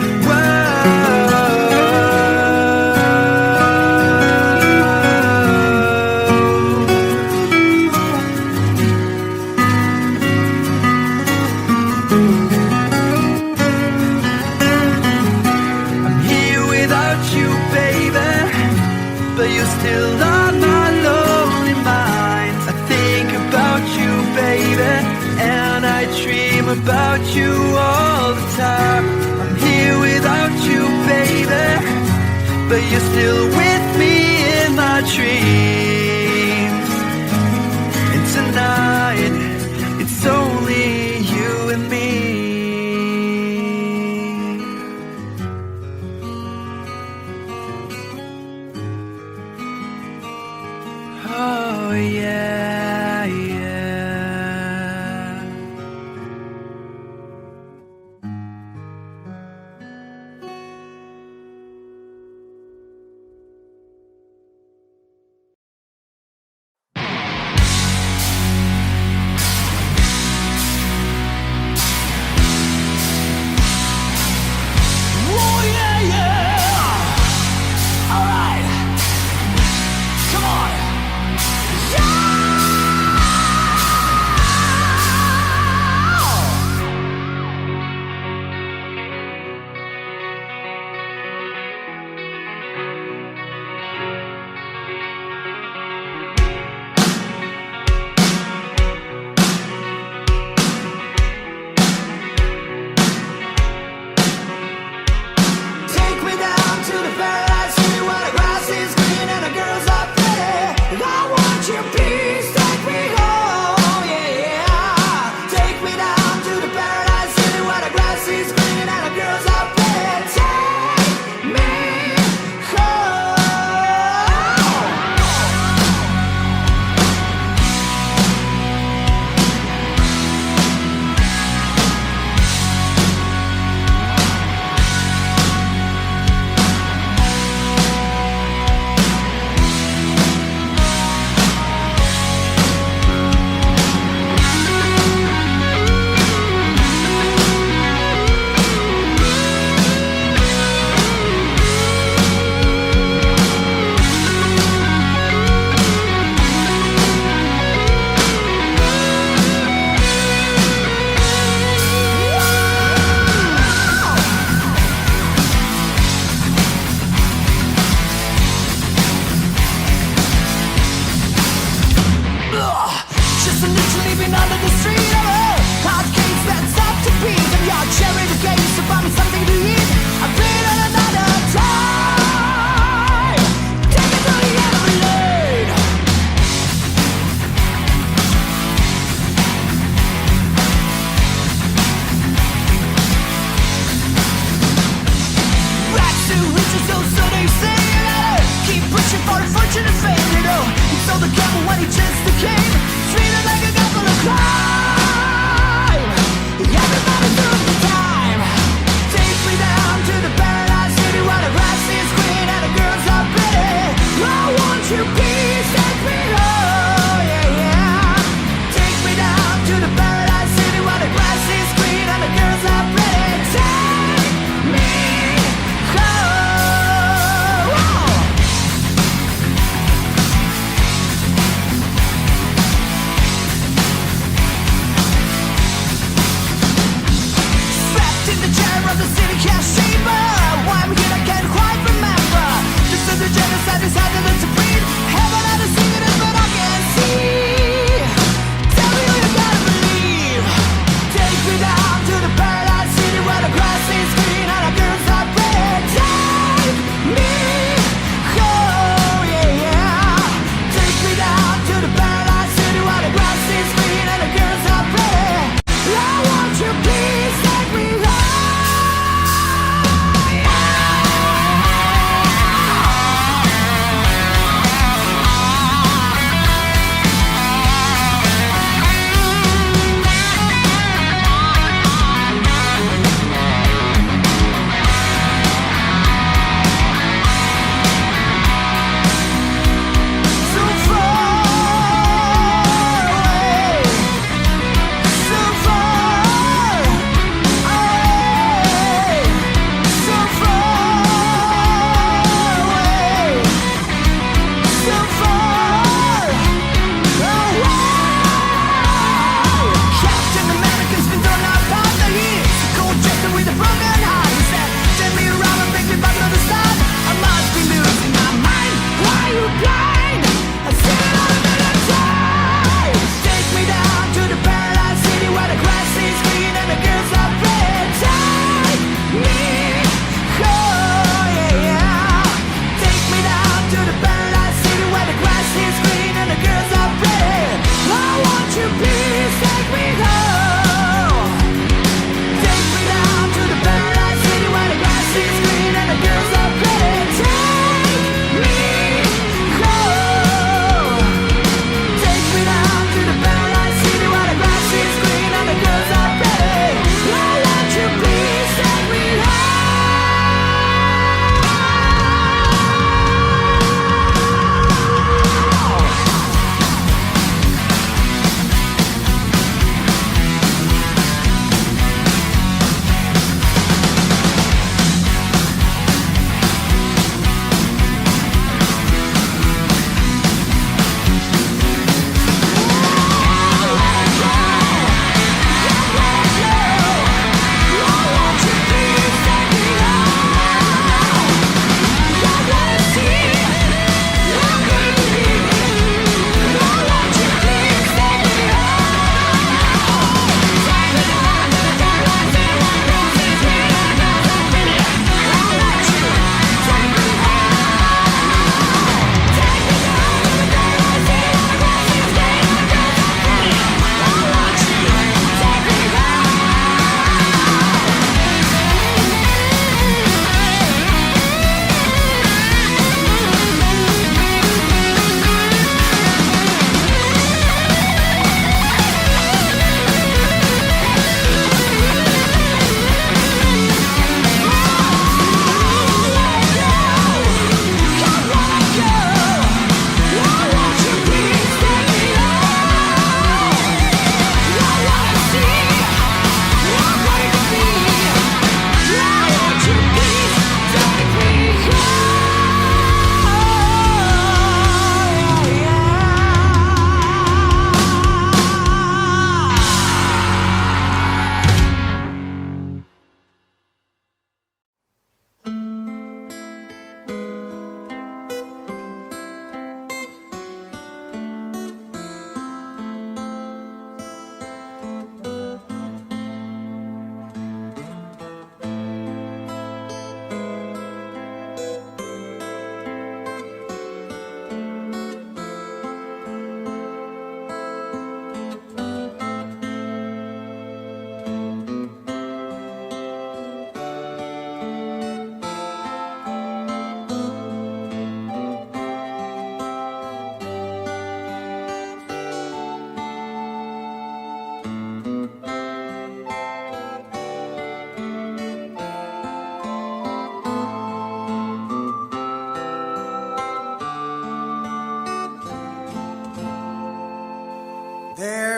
S1: I'm here without you, baby, but you're still on my lonely mind. I
S5: about you all the time. I'm here without you, baby, but you're still with me in my dreams. And tonight, it's only you and me. Oh yeah, yeah.
S1: Oh yeah, yeah. All right, come on. Yeah.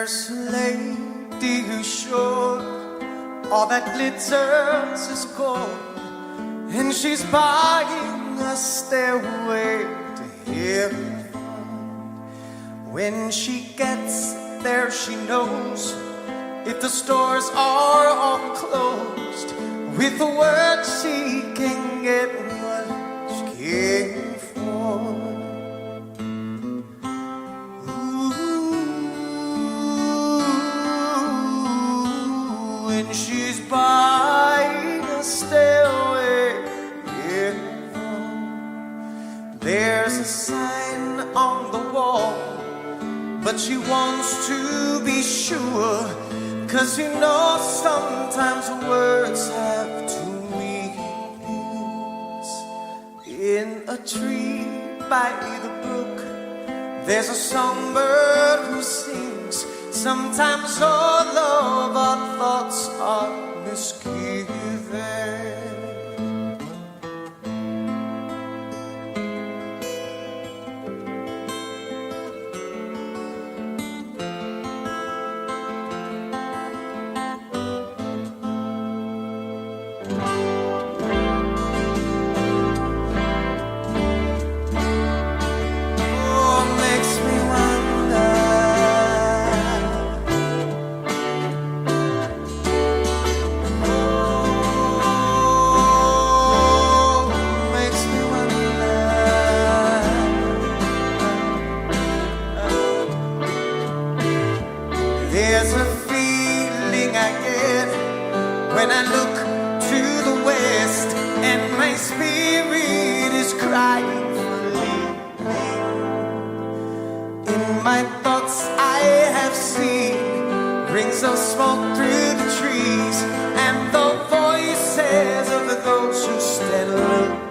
S3: There's a lady who's sure all that glitters is gold, and she's buying a stairway to heaven. When she gets there, she knows if the stores are all closed, with the word she can get what she came for. Ooh, and she's buying a stairway. Yeah. There's a sign on the wall, but she wants to be sure, 'cause you know sometimes words have two meanings. In a tree by the brook, there's a songbird who sings. Sometimes all of our thoughts are misgiven. There's a feeling I get when I look to the west, and my spirit is crying for leaving. In my thoughts I have seen rings of smoke through the trees, and the voices of those who stand looking.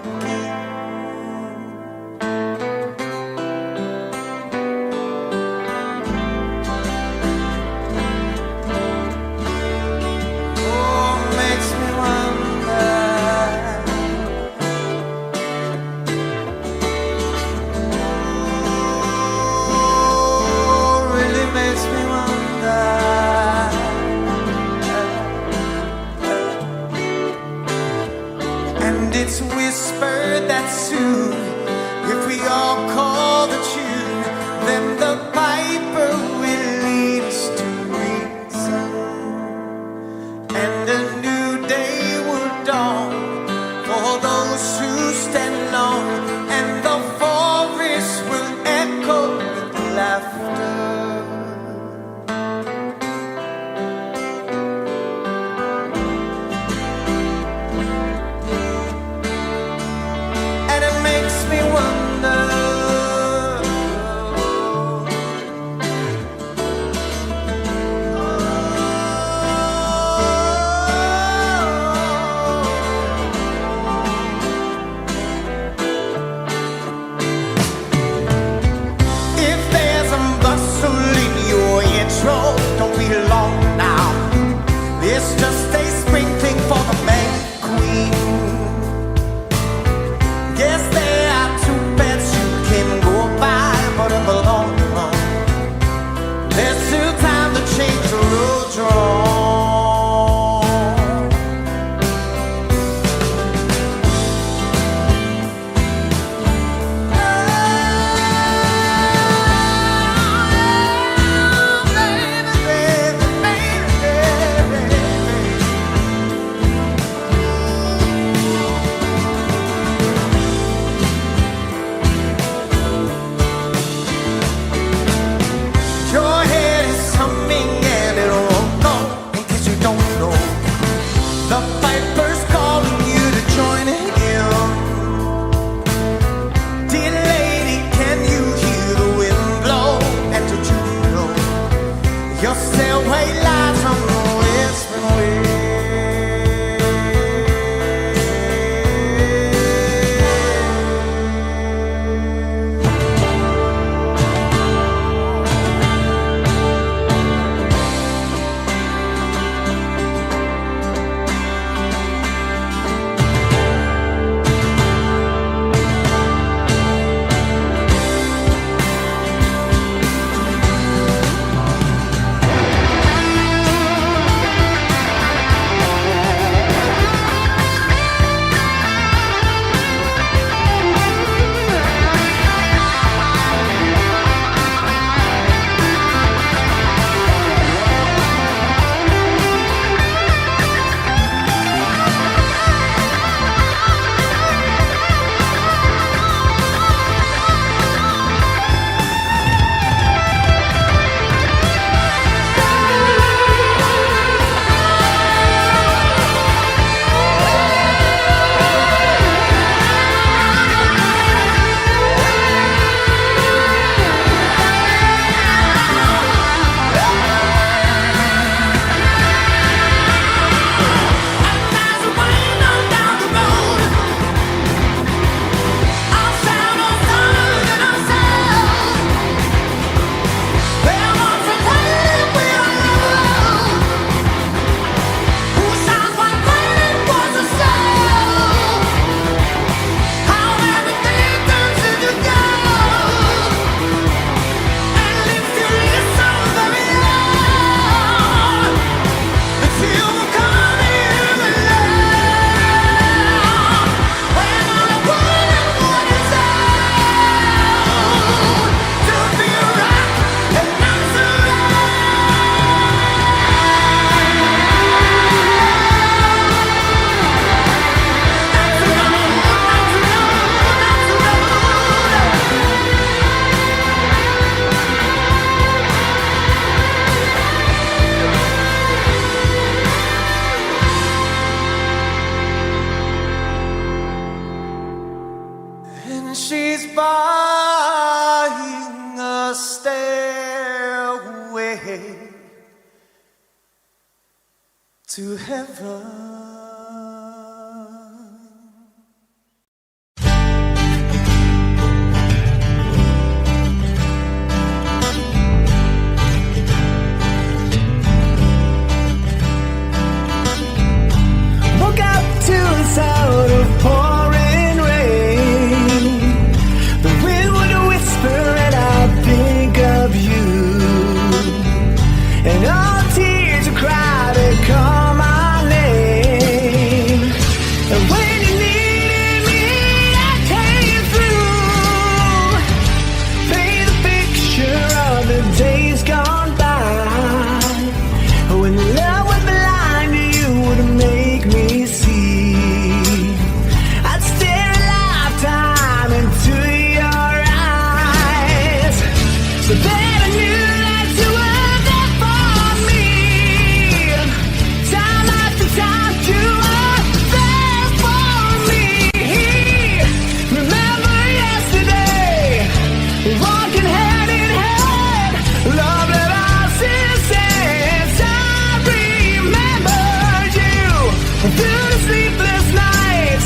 S3: to heaven.
S4: Woke up to the sound of pouring rain. The wind would whisper and I'd think of you. And all tears would cry to call my name. And when you needed me, I came through. Paint a picture of the days gone by. When love was blind, you would make me see. I'd stare a lifetime into your eyes, so that I knew that you were there for me. Time after time, you were there for me. Remember yesterday, walking hand in hand, love that I since I remembered you through the sleepless nights,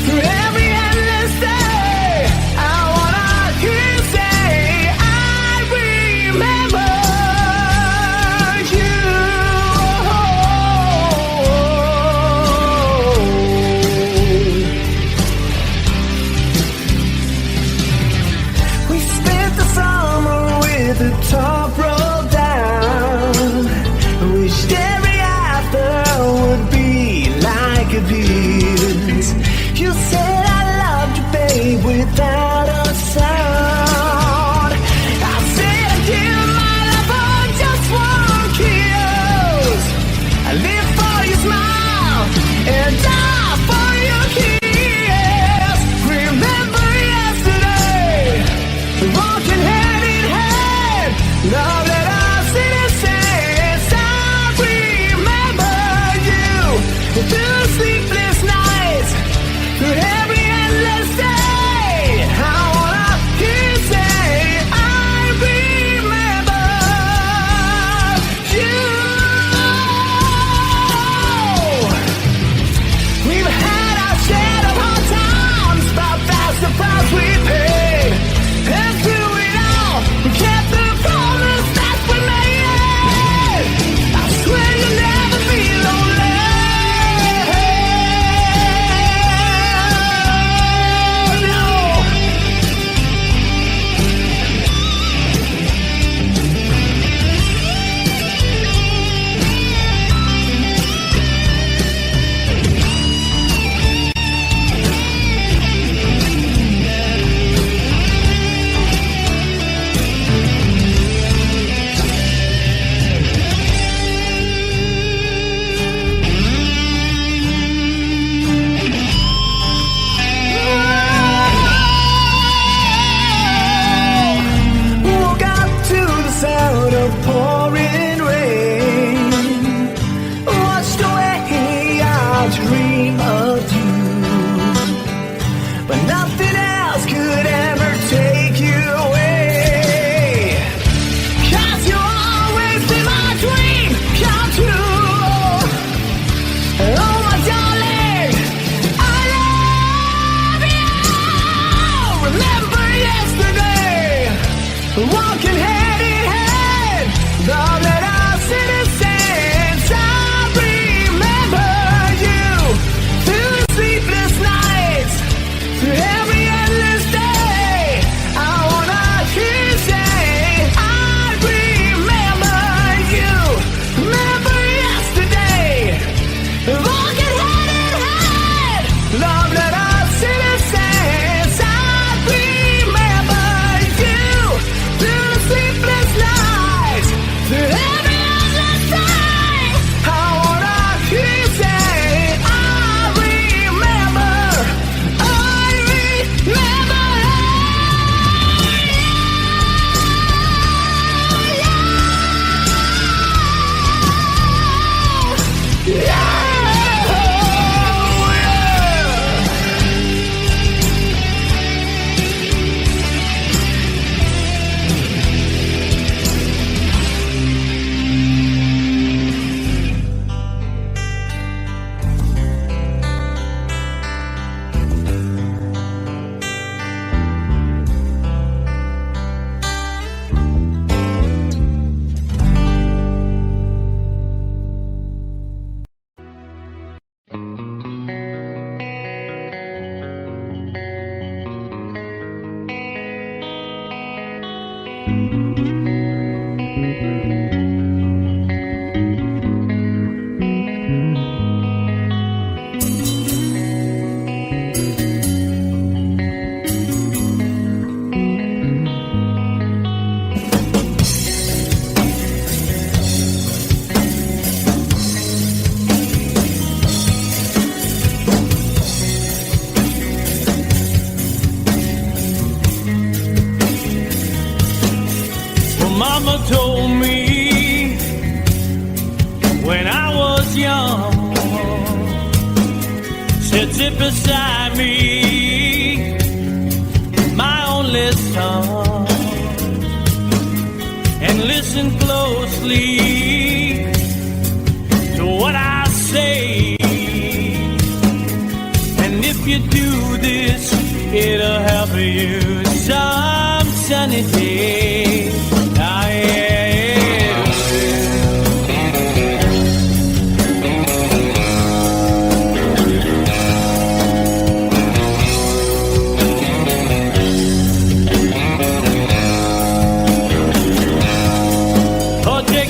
S4: through every endless day. I wanna hear you say, I remember you. We spent the summer with the top rolled down. Wished every after would be like a this. You said I loved you, babe, without a sound. I said I'd give my love for just one kiss. I live for your smile and die for your kiss. Remember yesterday, walking hand in hand, love that I since I remember you through sleepless nights, through every endless day. I wanna hear you say, I remember you. We've had our share of hard times, but that's the price we paid. And through it all, we kept the promise that we made. I swear you'll never be lonely. No. Woke up to the sound of pouring rain. Washed away our dream of you, but nothing else could ever take you away. 'Cause you always be my dream come true. Oh my darling, I love you. Remember yesterday, walking hand in hand, love that I since I remember you through the sleepless nights, through every endless day. I wanna hear you say, I remember you. Remember yesterday, walking hand in hand, love that I since I remember you through the sleepless
S1: Mama told me when I was young, said sit beside me, my only son, and listen closely to what I say. And if you do this, it'll help you some sunny day. Ah, yeah.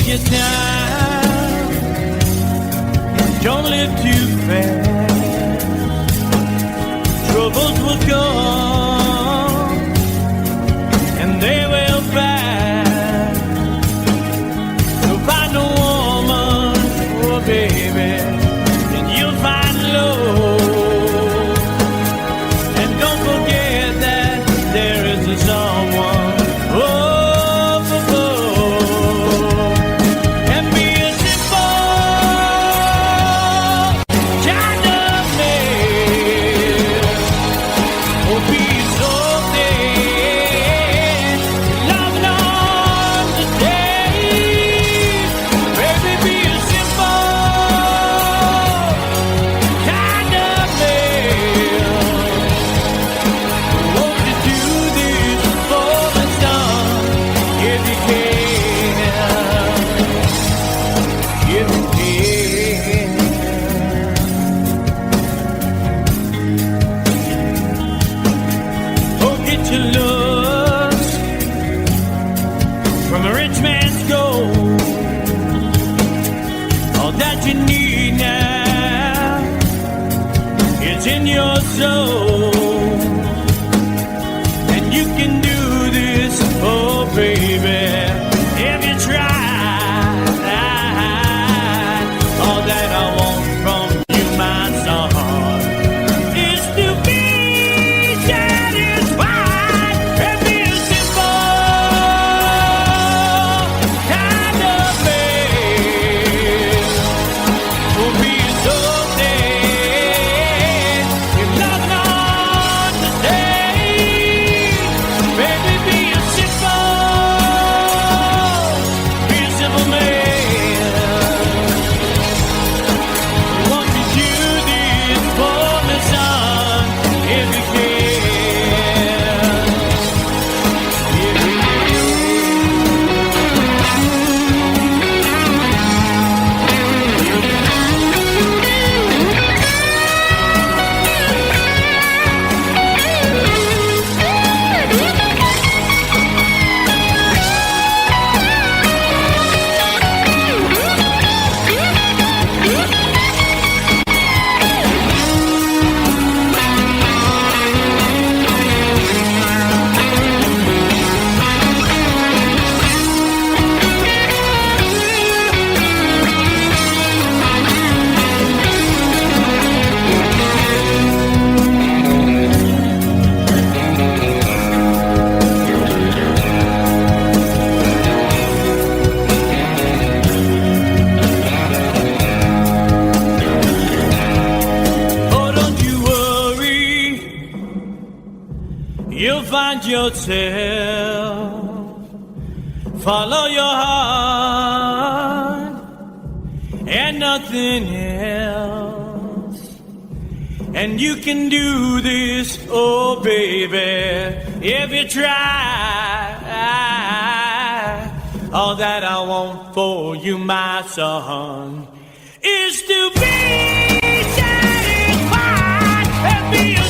S1: Your time, don't live too fast. Troubles will come and they will pass. So find a woman, oh baby, and you'll find love. And don't forget that there is a someone. Oh, yourself, follow your heart and nothing else, and you can do this, oh baby, if you try. All that I want for you, my son, is to be satisfied and be a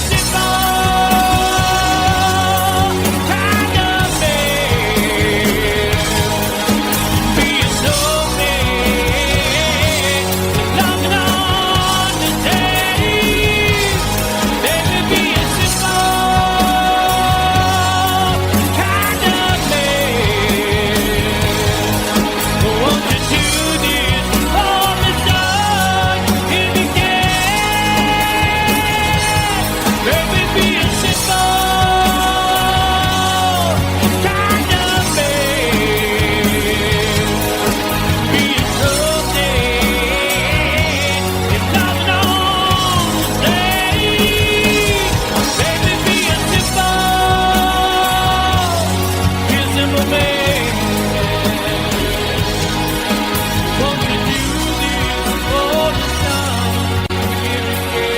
S1: baby, Won't you do this for the sun? Here again.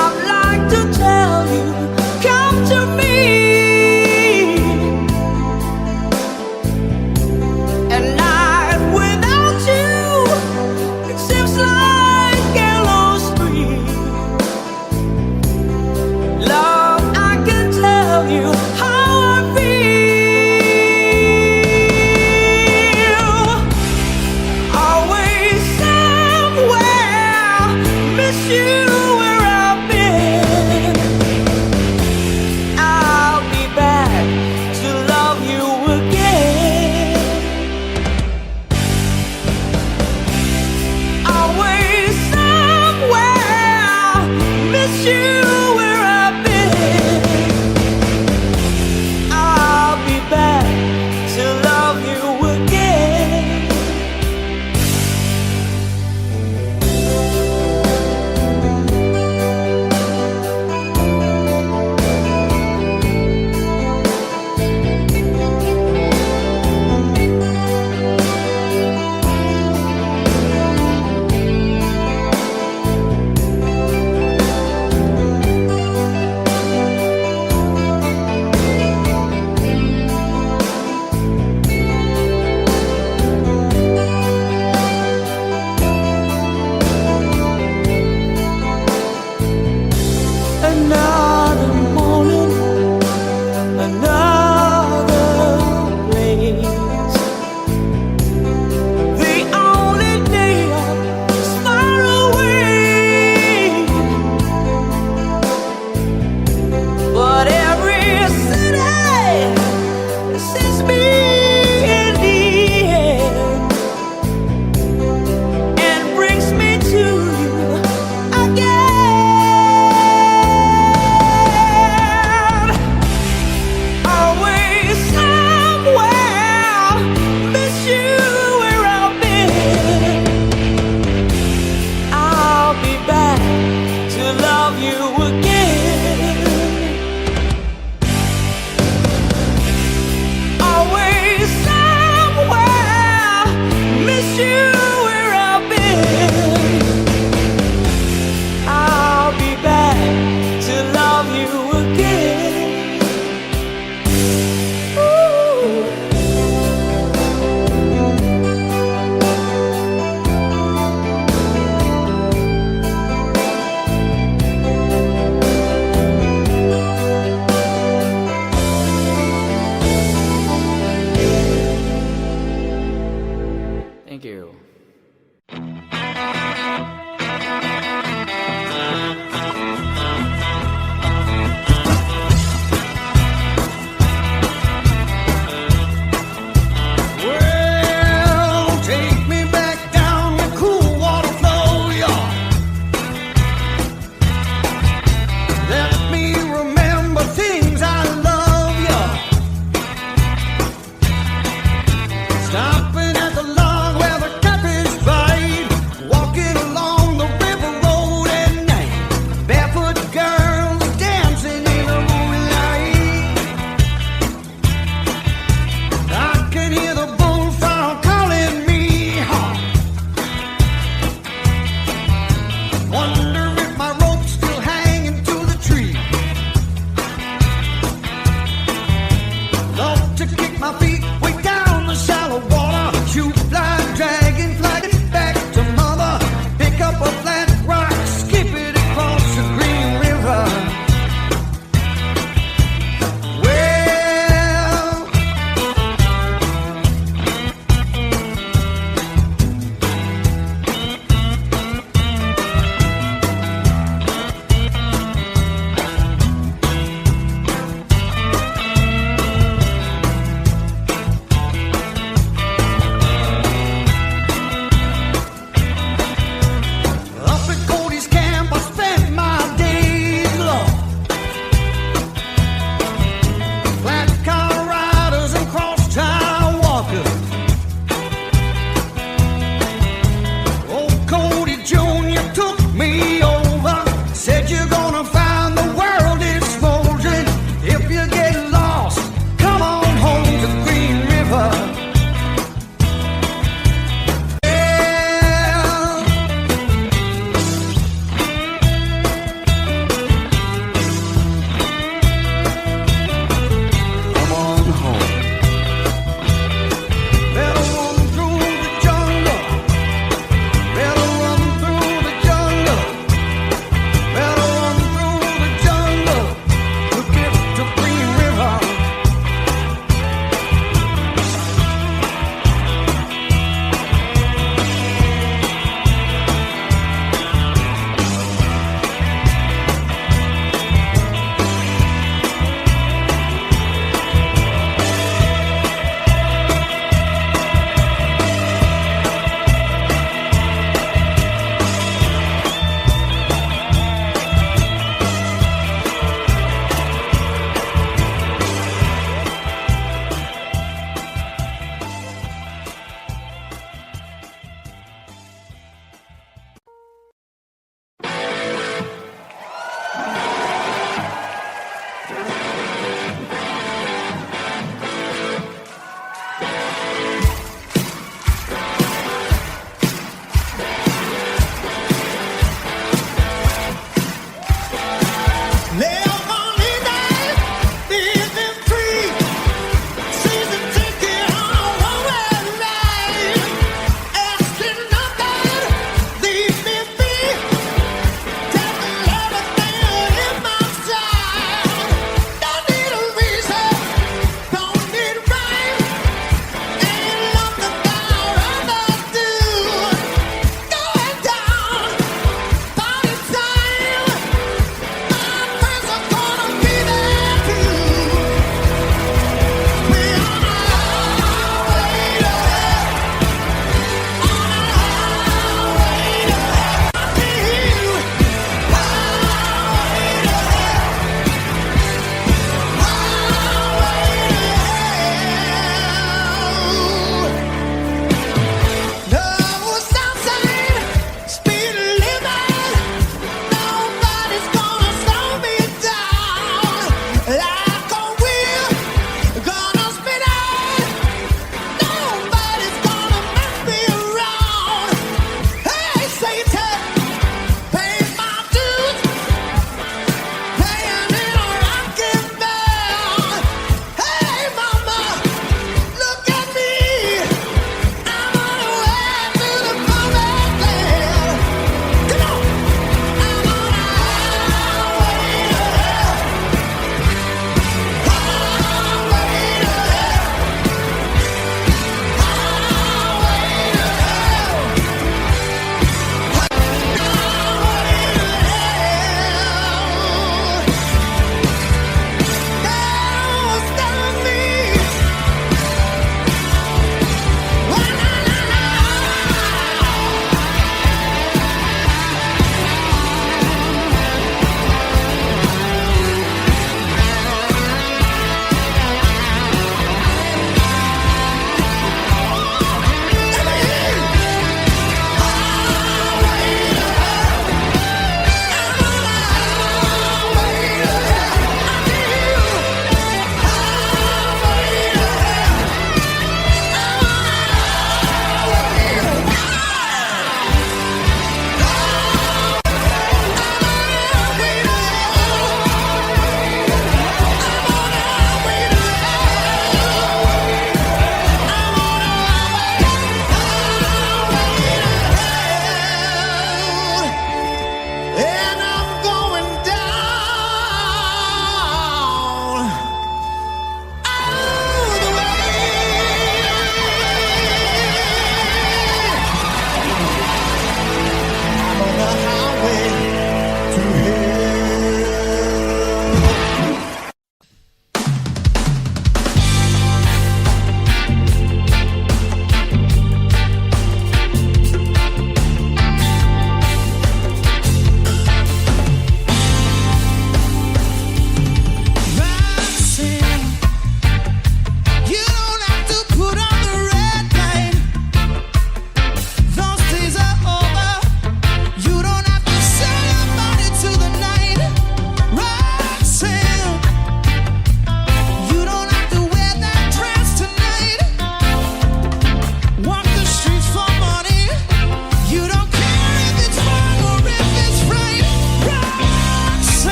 S4: I'd like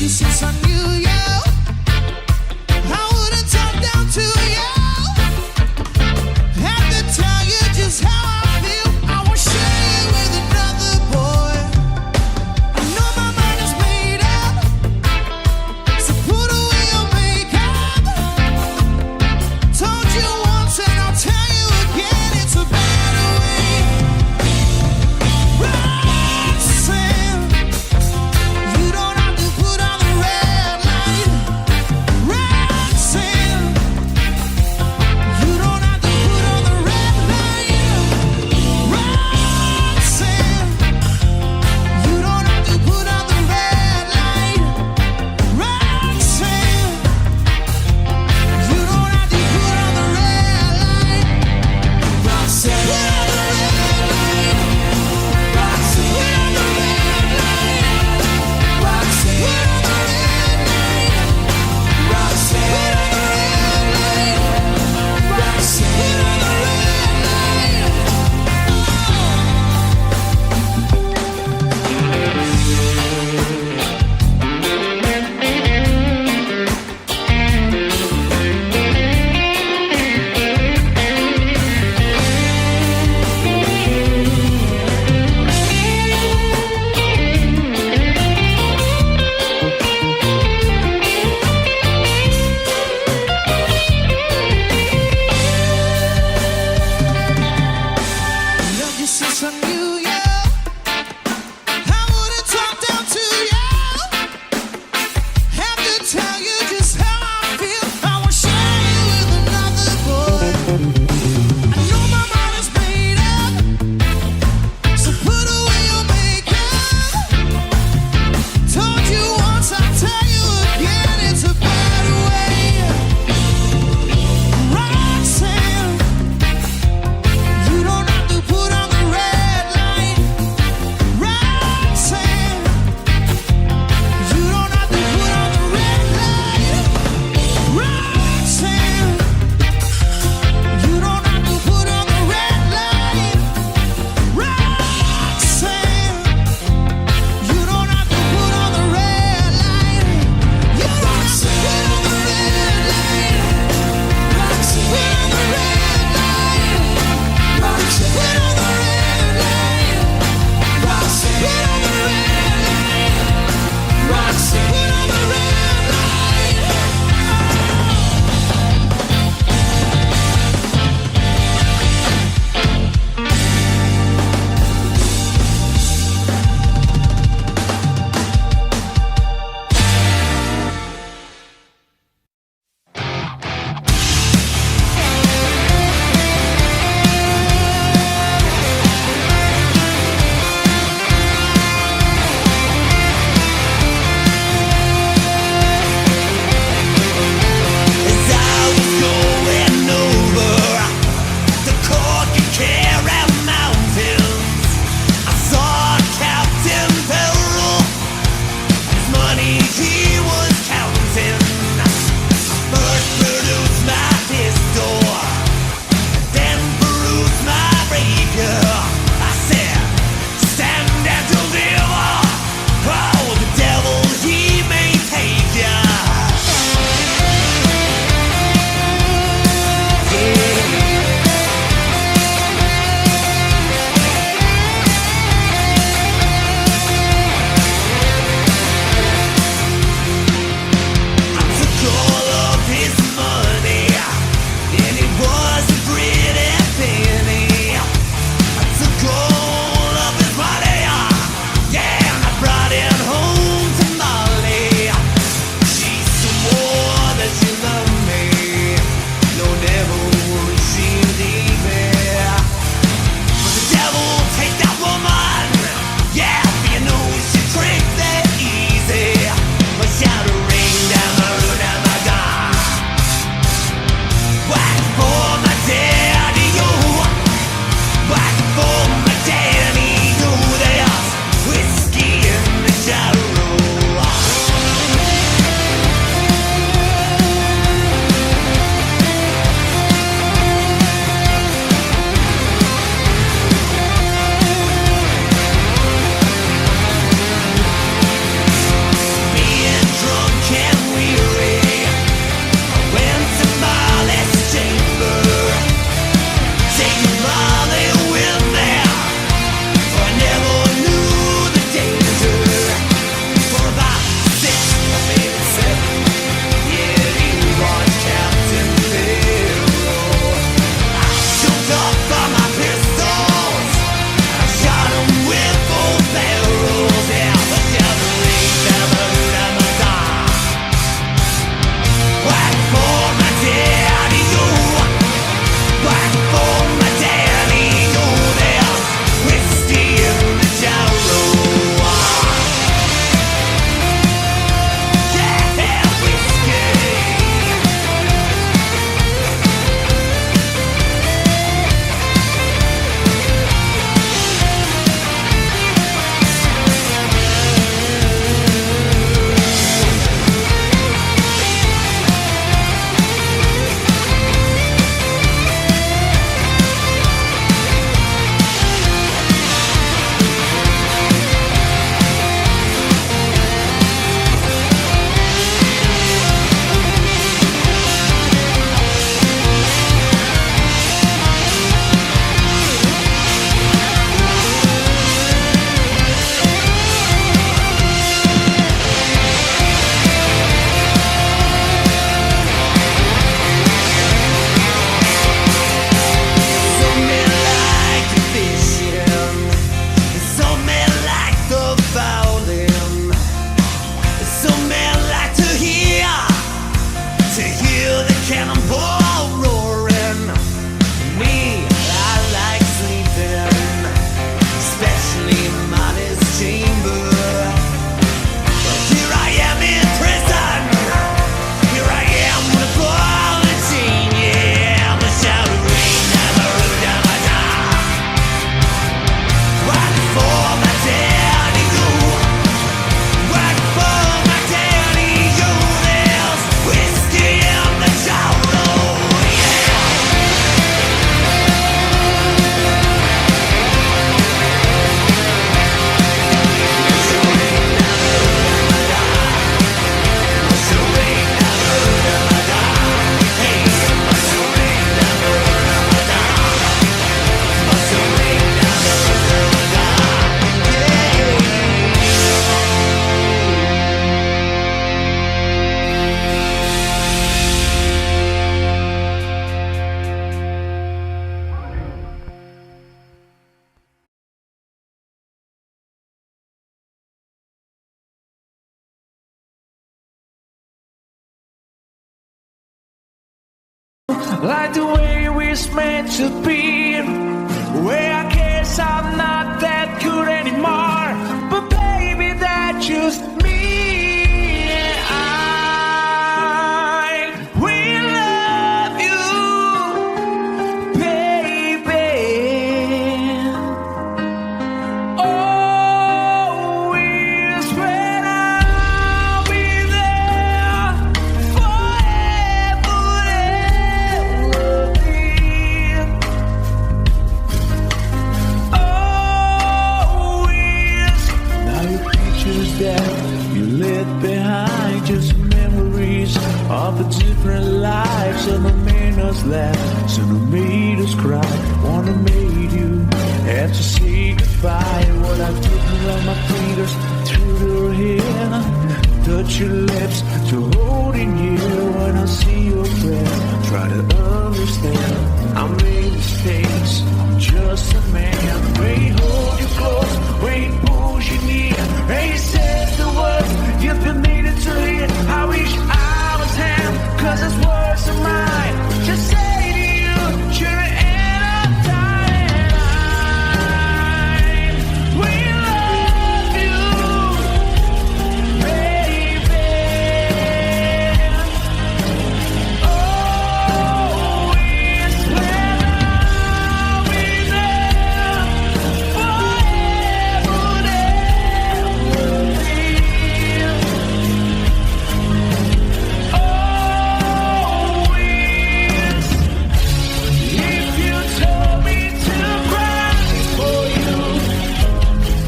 S6: since I knew you. I wouldn't talk down to you. Had to tell you just how I feel. I won't share you with another boy. I know my mind is made up, so put away your makeup. Told you once and I'll tell you again, it's a better way. Roxanne, you don't have to put on the red light.
S1: like the way we're meant to be. Well, I guess I'm not that good anymore, but baby, that's just me. And I will love you, baby. Always when I'll be there forever and always. Now your pictures that you left behind, just memories of the different lives. Some have made us laugh, some have made us cry. One have made you have to say goodbye. What I've taken around my fingers through your hair, touch your lips to holding you. When I see your face, try to understand. I made mistakes, I'm just a man. When he hold you close, when he pulls you near, when he says the words you've been needing to hear. I wish I was him, 'cause his words are mine. Just say to you, you're the end of time. We love you, baby. Always when I'll be there forever and always. If you told me to cry for you,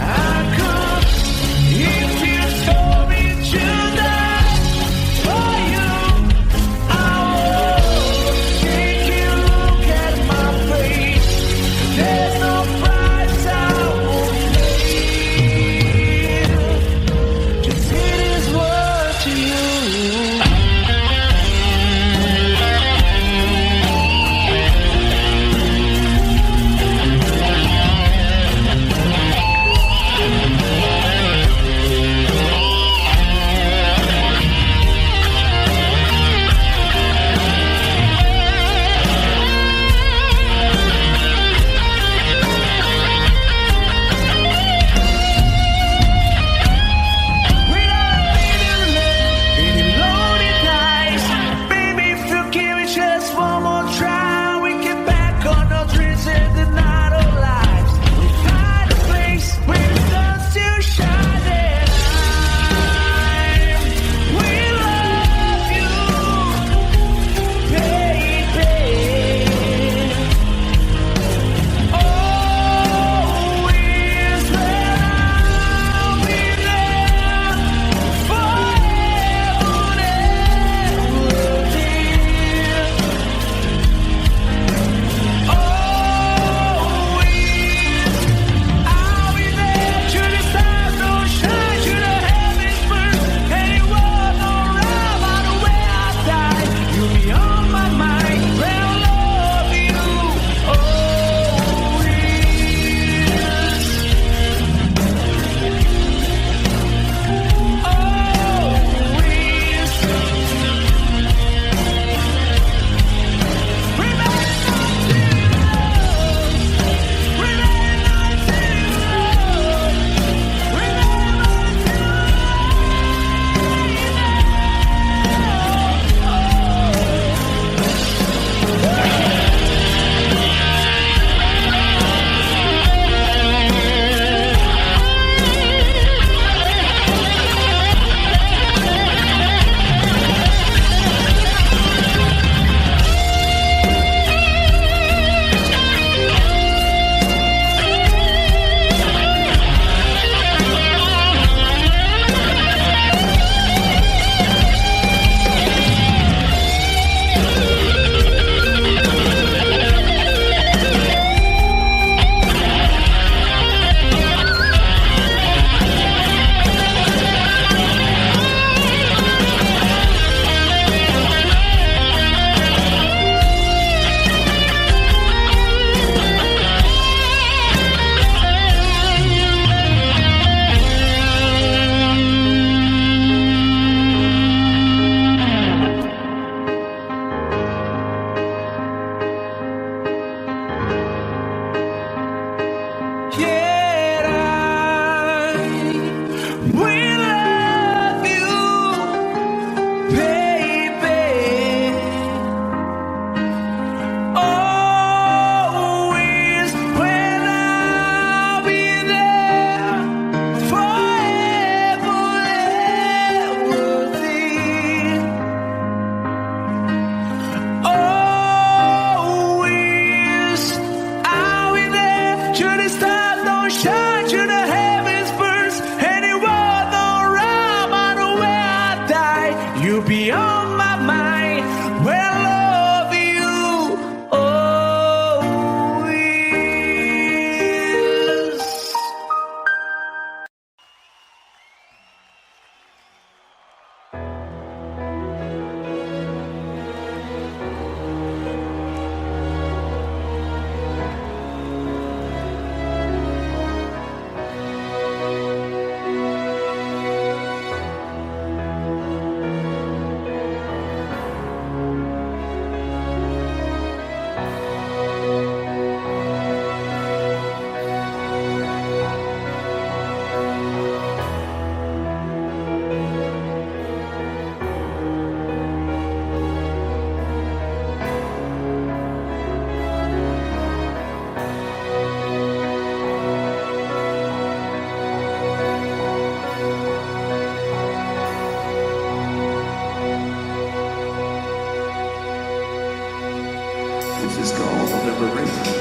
S1: I could. If you told me to die for you, I would. Take a look at my face. There's no price I won't pay. Just say this word to you. We don't need to live any loaded dice. Baby, if you give me just one more try, we get back on our dreams and deny our lives. We find a place where the sun still shining. We love you, baby. Always when I'll be there forever and always. I'll be there till the stars don't shine, till the heavens burn, and it was alright by the way I died. You'll be on my mind when I love you. Always. on my mind. Well, love you always.
S7: This is called liberation.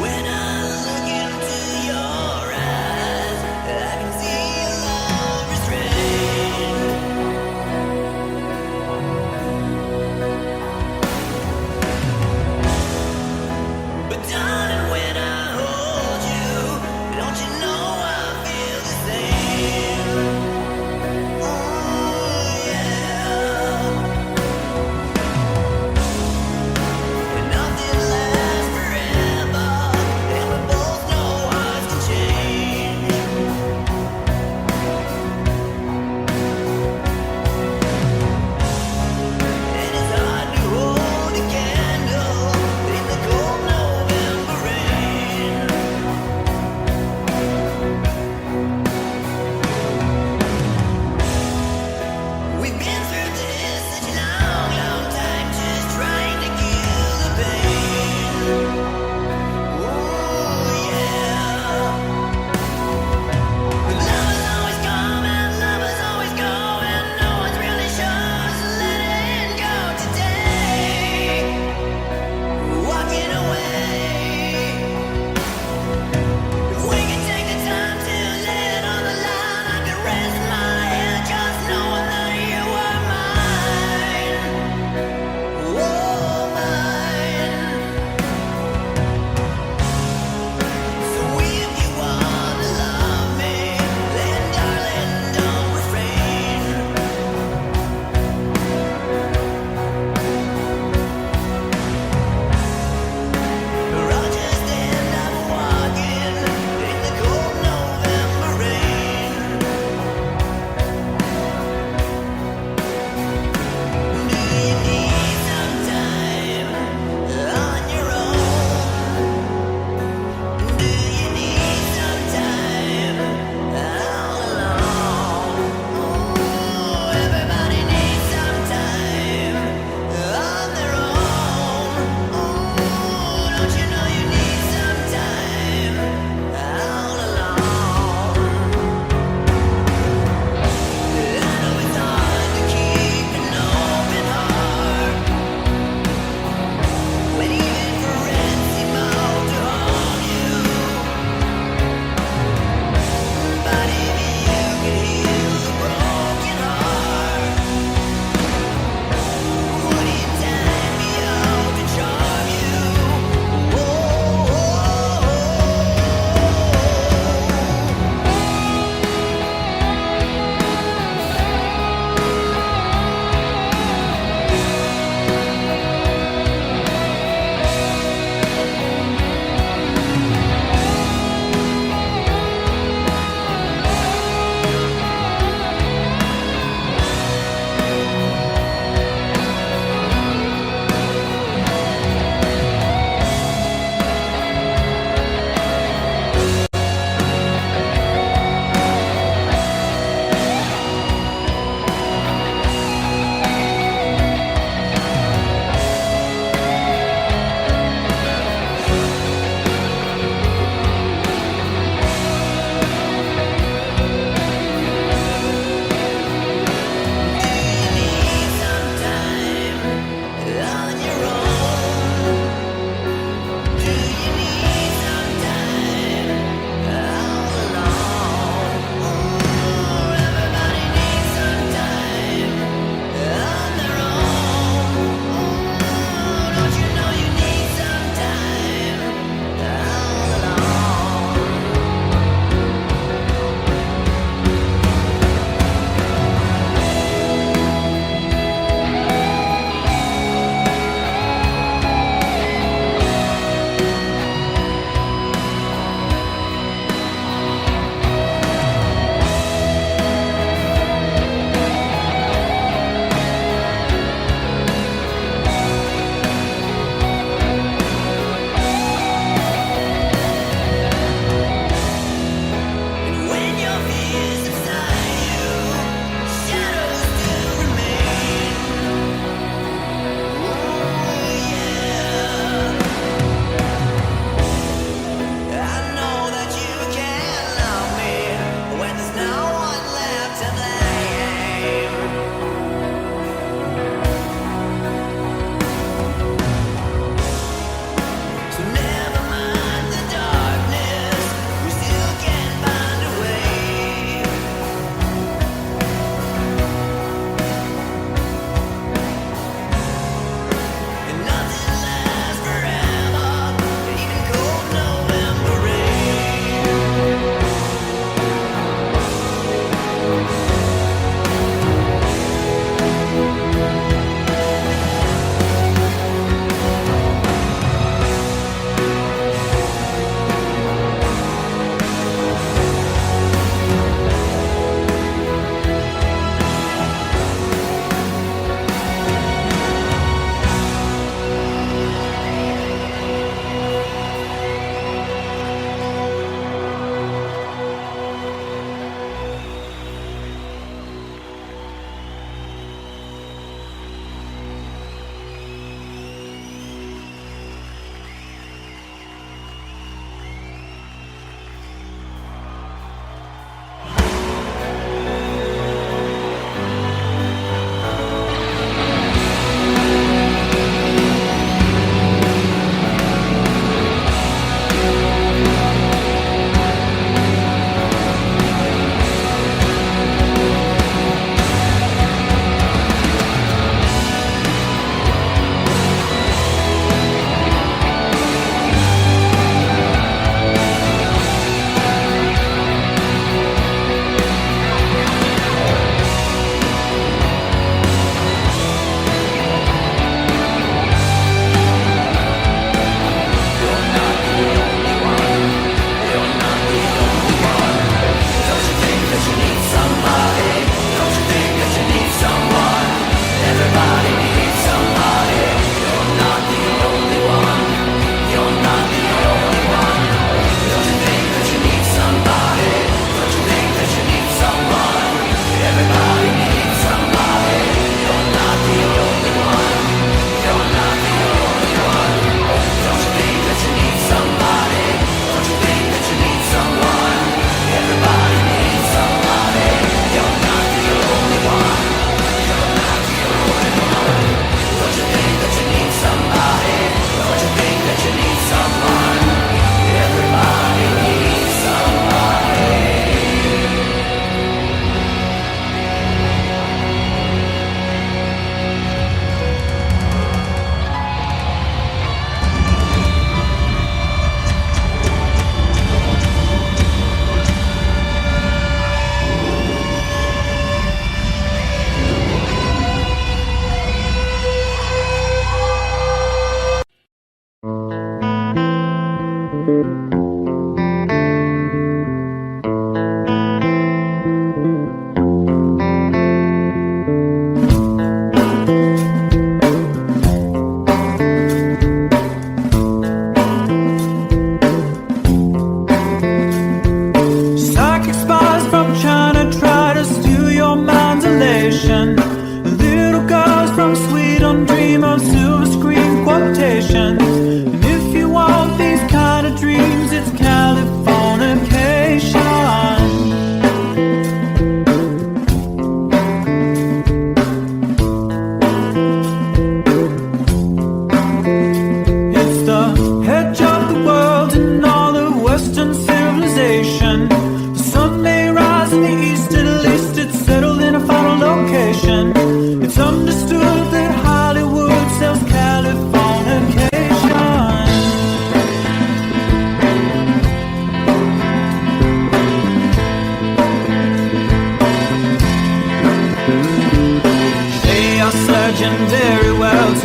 S4: When I look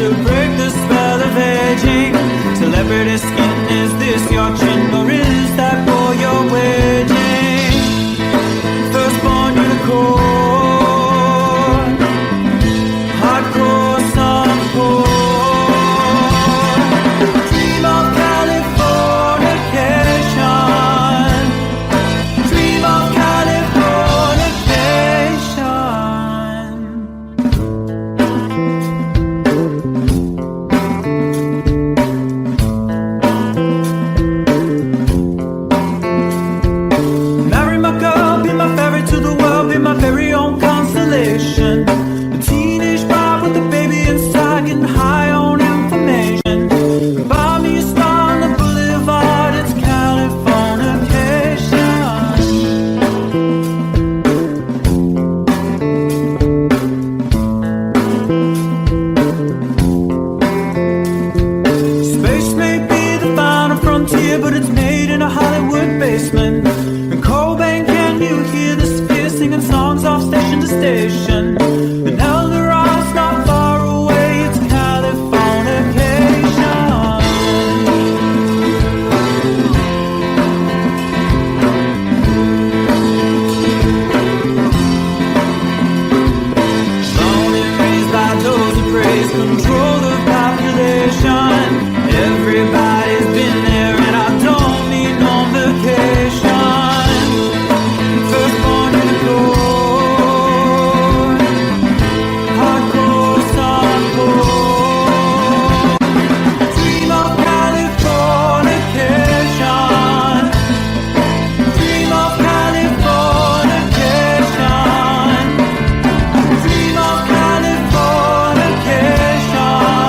S1: to break the spell of aging. Celebrity skin, is this your chin or is that for your waging? Firstborn unicorn, hardcore softcore. Dream of Californication, dream of Californication. Marry my girl, be my ferry to the world, be my very own constellation. A teenage bride with a baby inside, getting high on information. Buy me a star on the boulevard, it's Californication. Space may be the final frontier, but it's made in a Hollywood basement. In Cobain, can you hear the sphere singing songs off station to station? And Eldorad's not far away, it's Californication. Born and raised by those who praise control the population. Everybody's been there and I don't need no vacation. Firstborn unicorn, hardcore softcore. Dream of Californication, dream of Californication, dream of Californication.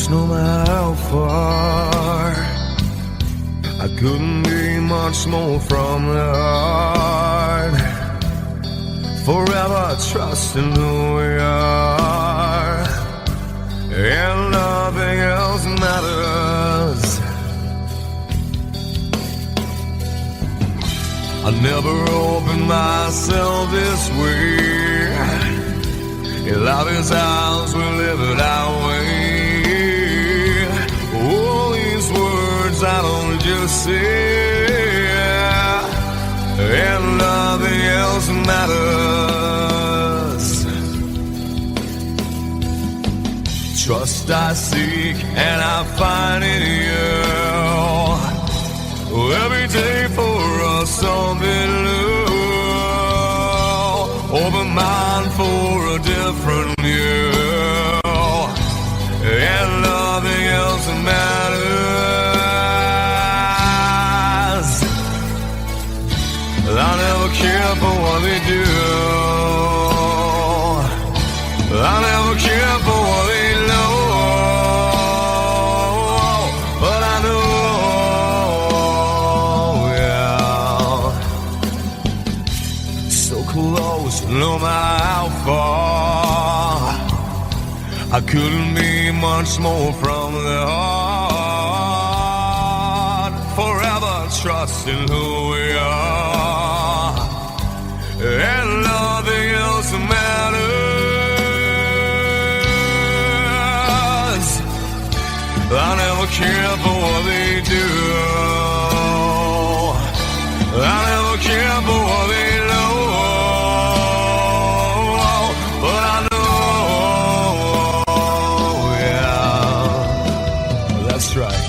S2: place, no matter how far. I couldn't be much more from the heart. Forever trusting who we are, and nothing else matters. I never opened myself this way. Love is ours, we live it our way. All these words I don't just say, and nothing else matters. Trust I seek and I find in you. Every day for us something new. Open mind for a different view, and nothing else matters. I never care for what they do. I never care for what they know. But I know, yeah, so close, no matter how far. I couldn't be much more from the heart. Forever trusting who we are, and nothing else matters. I never care for what they do. I never care for what they know. But I know, yeah, that's right.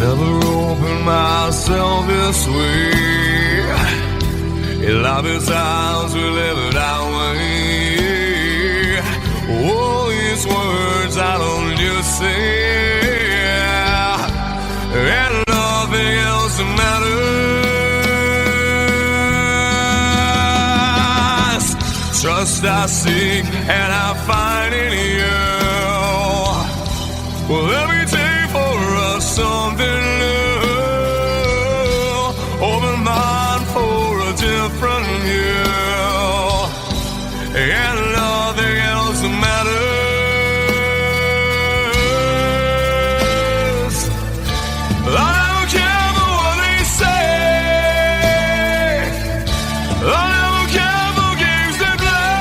S2: Never opened myself this way. Love is ours, we live it our way. All these words I don't just say, and nothing else matters. Trust I seek and I find in you. Well, every day for us something new. Open mind for a different view, and nothing else matters. I don't care for what they say. I don't care for games they play.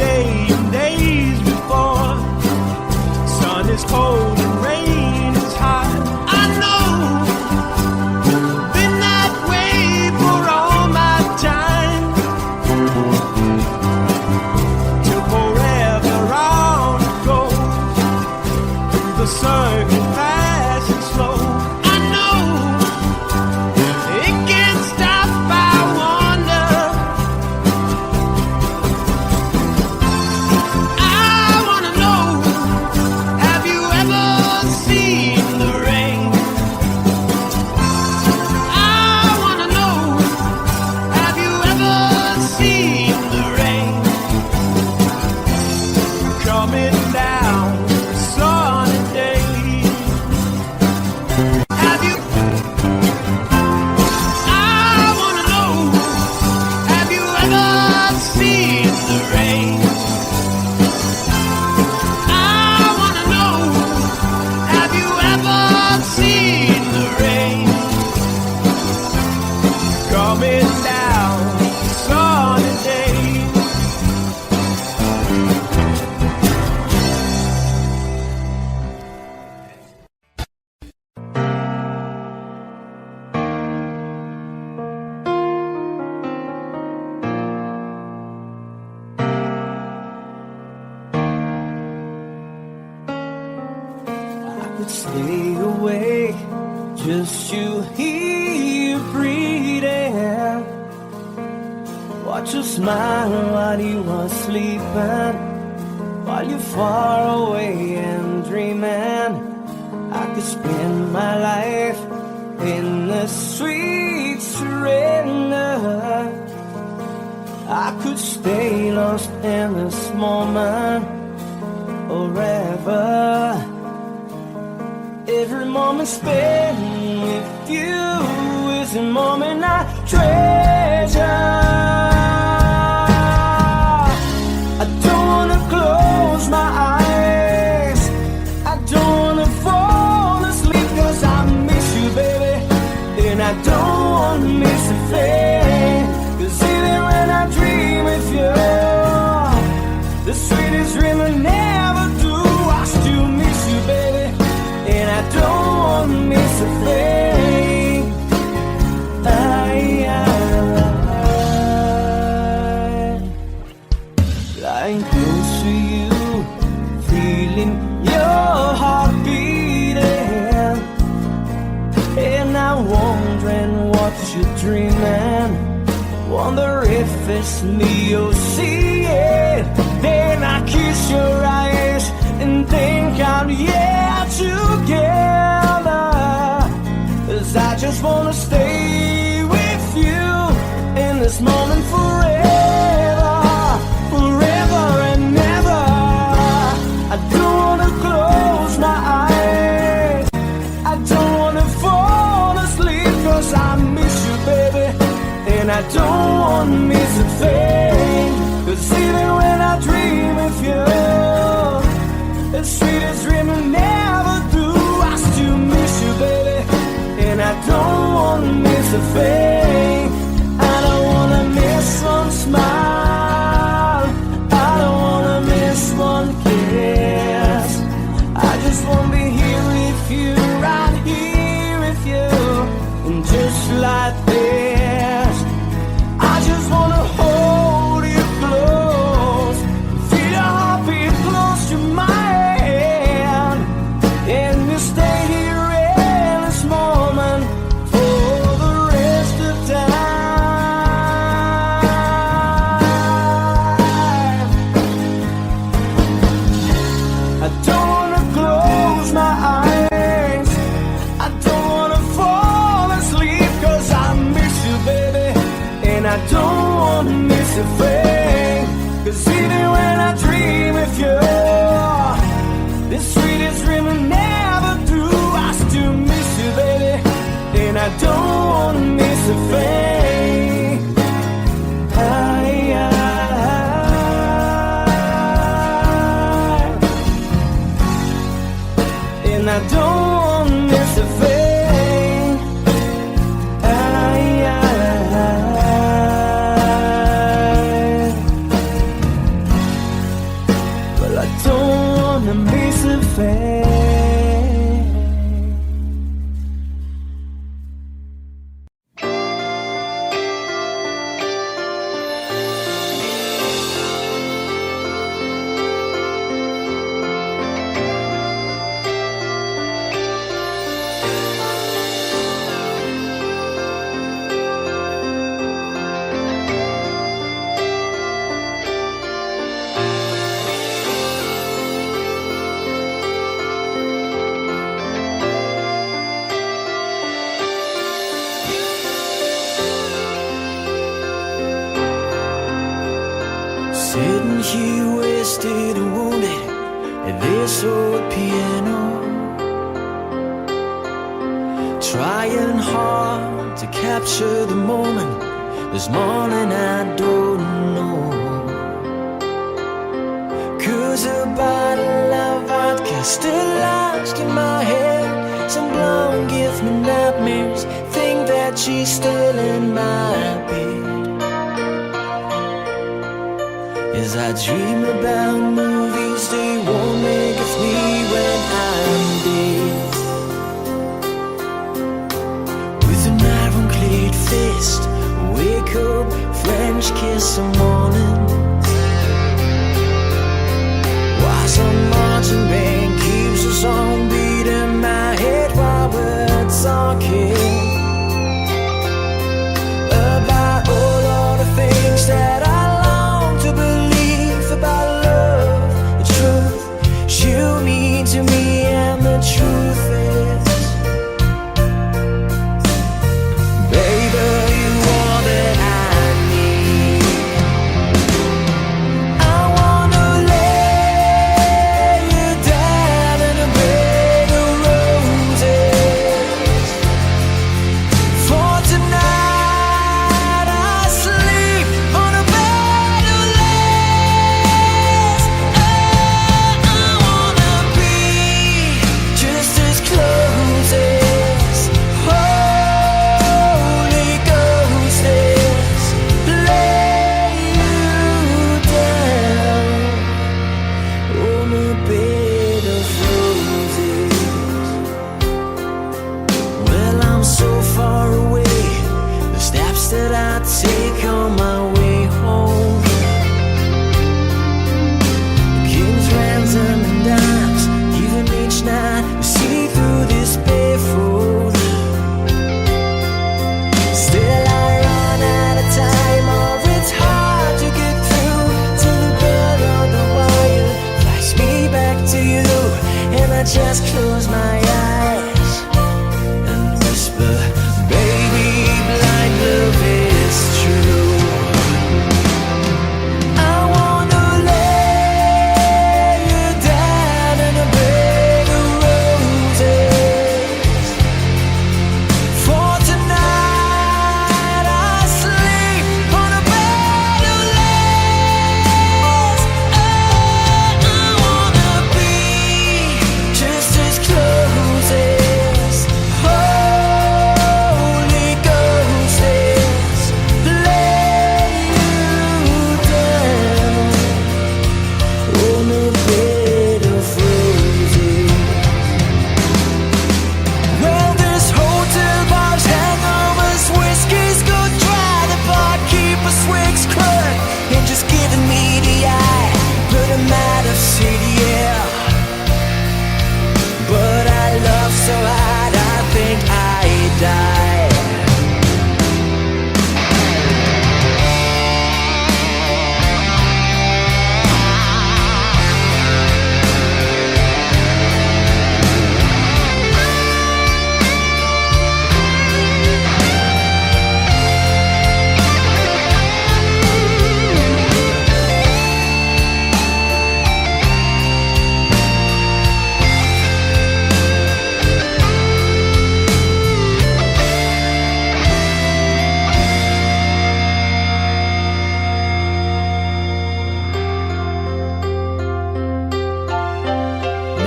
S1: day and days before. Sun is cold and rain is hot. I know, been that way for all my time. Till forever on it goes, through the circle fast and slow. I know, it can't stop, I wonder. I wanna know, have you ever seen the rain? I wanna know, have you ever seen the rain? Coming down sunny day. Have you? I wanna know, have you ever seen the rain? I wanna know, have you ever seen the rain? Coming down sunny day. I could stay awake, just you here breathing. Watch you smile while you are sleeping, while you're far away and dreaming. I could spend my life in the sweet surrender. I could stay lost in this moment forever. Every moment spent with you is a moment I treasure. I don't wanna close my eyes, I don't wanna fall asleep, 'cause I miss you, baby, and I don't wanna miss a thing. 'Cause even when I dream of you, the sweetest dream I never do, I still miss you, baby, and I don't want to miss a thing. Lying close to you, feeling your heart beating, and I'm wondering what you're dreaming. Wonder if it's me you're seeing. Then I kiss your eyes and think I'm together. 'Cause I just wanna stay with you in this moment forever, forever and ever. I don't wanna close my eyes, I don't wanna fall asleep, 'cause I miss you, baby, and I don't wanna miss a thing. 'Cause even when I dream of you, the sweetest dream I never do, I still miss you, baby, and I don't wanna miss a thing. I don't wanna miss one smile, I don't wanna miss one kiss. I just wanna be here with you, right here with you, and just like this, I just wanna hold you close, feel your heartbeat close to mine, and we'll stay here in this moment for the rest of time. I don't wanna close my eyes, I don't wanna fall asleep, 'cause I miss you, baby, and I don't wanna miss a thing. 'Cause even when I dream of you, the sweetest dream I never do, I still miss you, baby, and I don't wanna miss a thing. And I don't wanna miss a thing.
S4: Sitting here wasted and wounded at this old piano, trying hard to capture the moment. This morning I don't know, 'cause a bottle of vodka still lodged in my head. Some blonde gives me nightmares, think that she's still in my bed. As I dream about movies they won't make of me when I'm dead. With an iron-clad fist, wake up, French kiss some morning. Why some marching band keeps a song beat in my head while we're talking about all the things that I long to believe about love, the truth you mean to me, and the truth is, baby, you are that I need. I wanna lay you down in a bed of roses. For tonight I sleep on a bed of lace. I wanna be just as close as Holy Ghost is. Lay you down on a bed of roses. Well, I'm so far away, the steps that I take on my way home, kings, ransom, and dimes, even each night we see through this barefoot. Still I run out of time, or it's hard to get through to the bed on the wire. Flash me back to you, and I just close my eyes and whisper, baby, blind love is true. I wanna lay you down in a bed of roses. For tonight I sleep on a bed of lace. I wanna be just as close as Holy Ghost is. Lay you down on a bed of roses. Well, this hotel bar's hangovers, whiskey's go dry. The barkeeper swigs crud and just giving me the eye. But I'm out of city, yeah. But I love so hard, I think I die.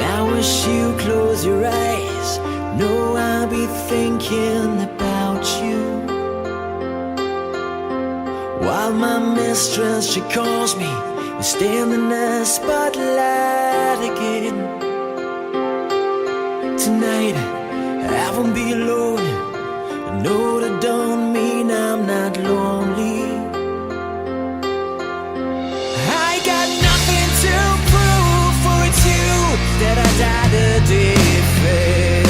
S4: Now as you close your eyes, know I'll be thinking about you. While my mistress, she calls me and stand in the spotlight again. Tonight I won't be alone. I know that don't mean I'm not lonely. I got nothing to prove, for it's you that I died to defend.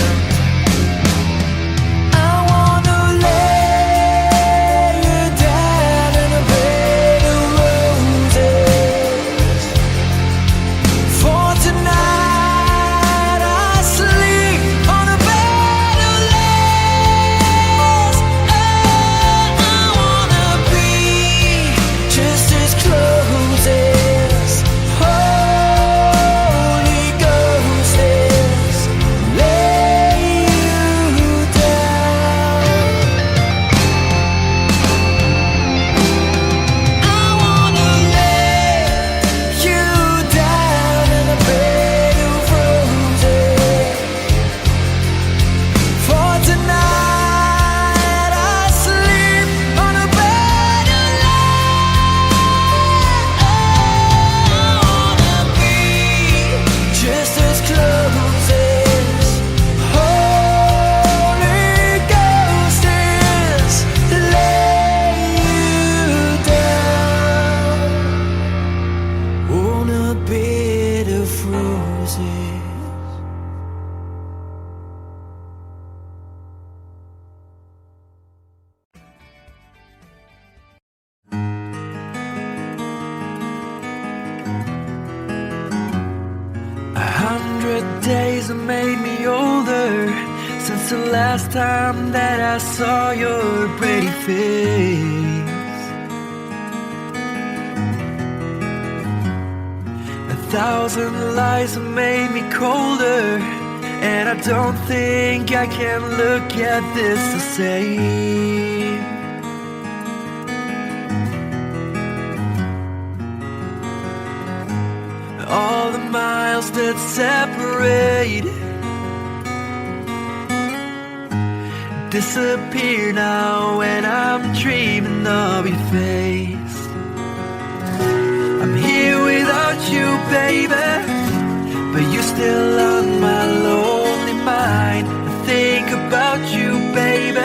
S4: I wanna lay you down in a bed of roses. For tonight I sleep on a bed of lace. I wanna be just as close as
S5: days have made me older since the last time that I saw your pretty face. 1,000 lies have made me colder, and I don't think I can look at this the same. All the miles that separate disappear now when I'm dreaming of your face. I'm here without you, baby, but you're still on my lonely mind. I think about you, baby,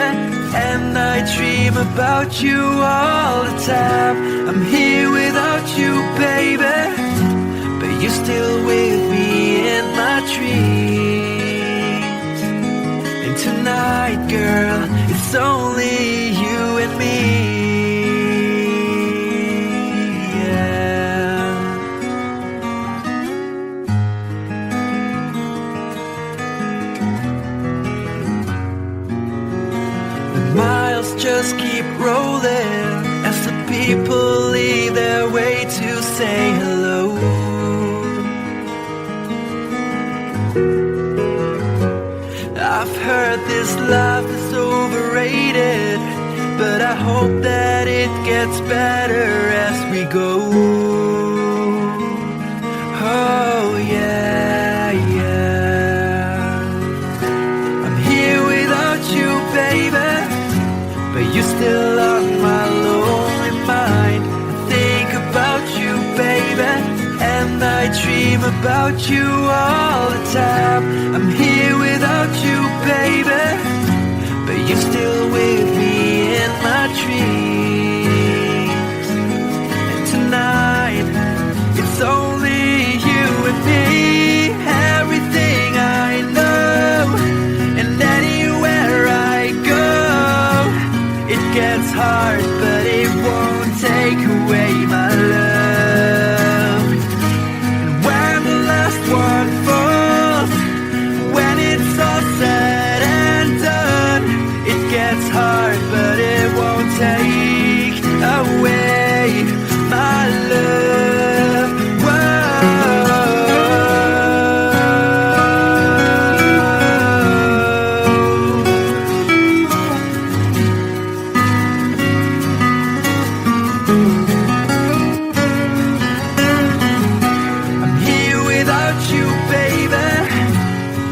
S5: and I dream about you all the time. I'm here without you, baby, but you're still with me in my dreams. And tonight, girl, it's only you and me. Miles just keep rolling as the people leave their way to say hello. I've heard this life is overrated, but I hope that it gets better as we go. Oh yeah, yeah. I'm here without you, baby, but you're still on my lonely mind. I think about you, baby, and I dream about you all the time. I'm here without you, baby, but you're still with me in my dreams. And tonight, it's only you and me. Everything I know, and anywhere I go, it gets hard, but it won't take away my love. And when the last one falls, when it's all said and done, it gets hard, but it won't take away my love.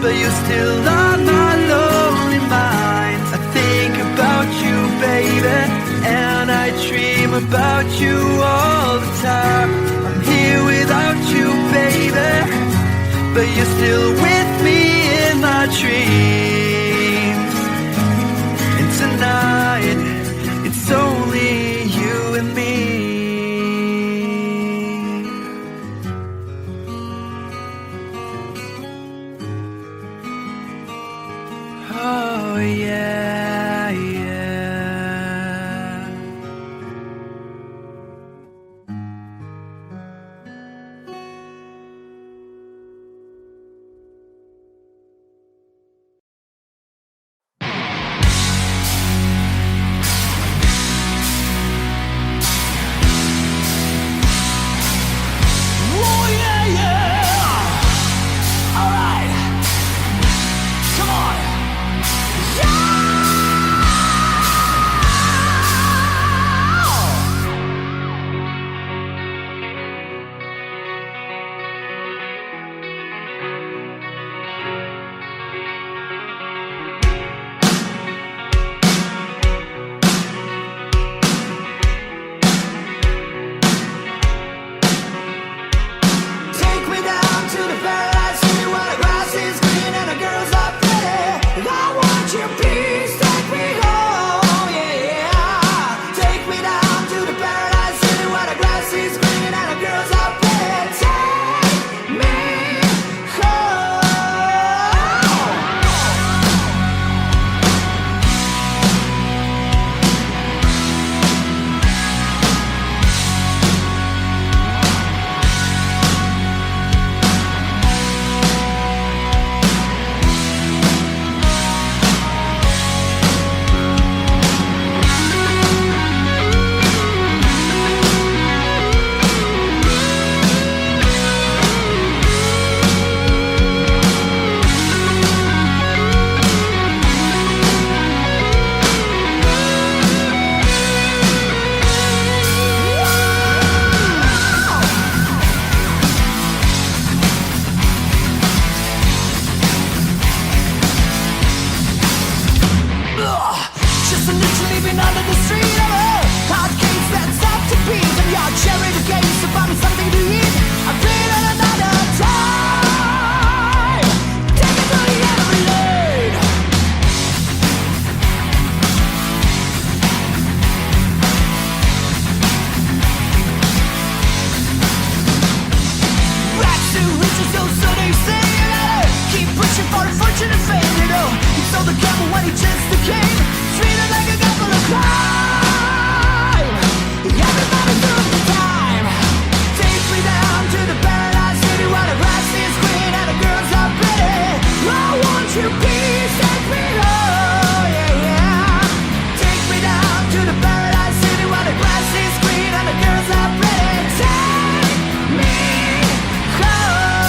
S5: But you're still on my lonely mind. I think about you, baby, and I dream about you all the time. I'm here without you, baby, but you're still with me in my dreams. And tonight, it's only you and me. Oh yeah, yeah.
S4: fortune and fame, you know. He sold the camel when he just came, treated like a couple of crime. Everybody took the time. Take me down to the paradise city where the grass is green and the girls are pretty. Oh, won't you please take me home? Yeah, yeah. Take me down to the paradise city where the grass is green and the girls are pretty. Take me home.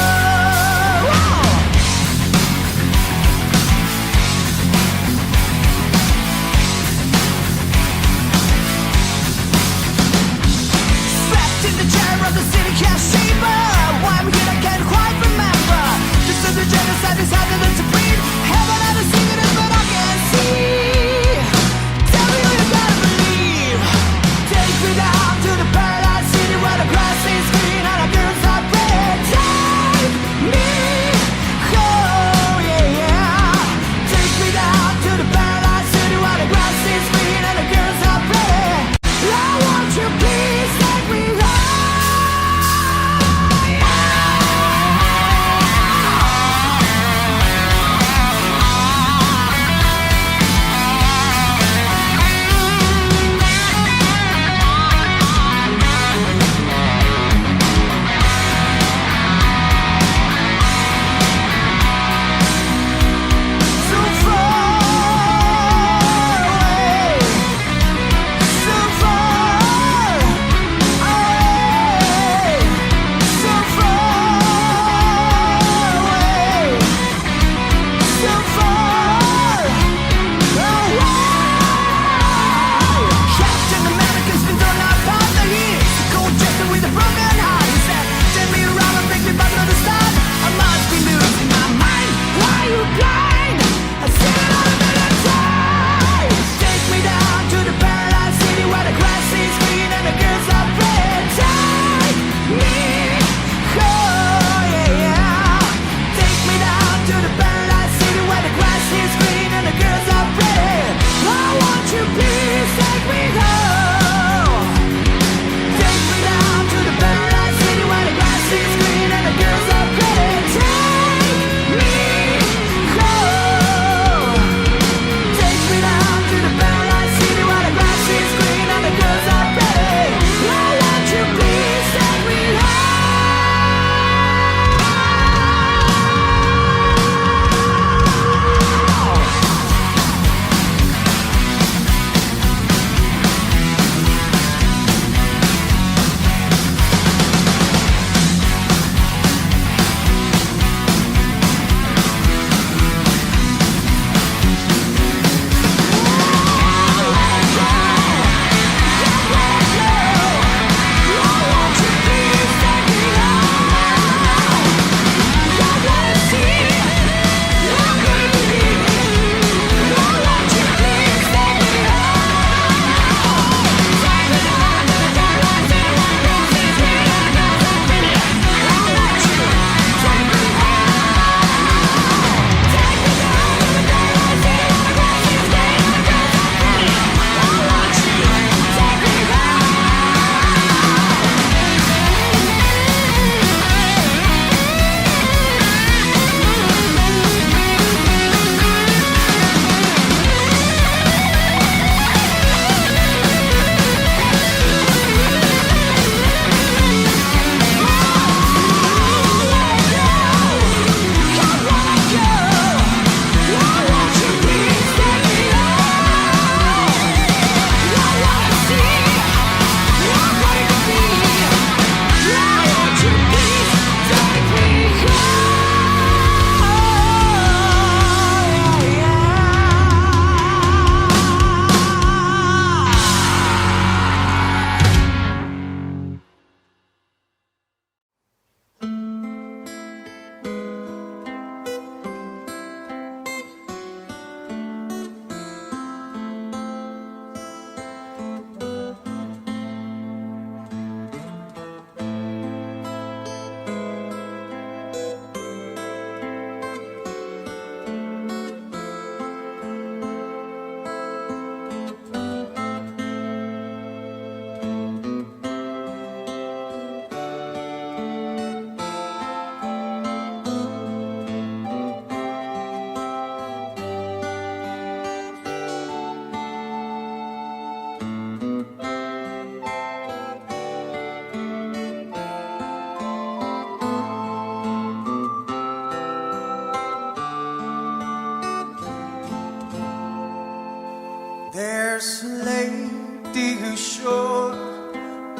S3: There's a lady who's sure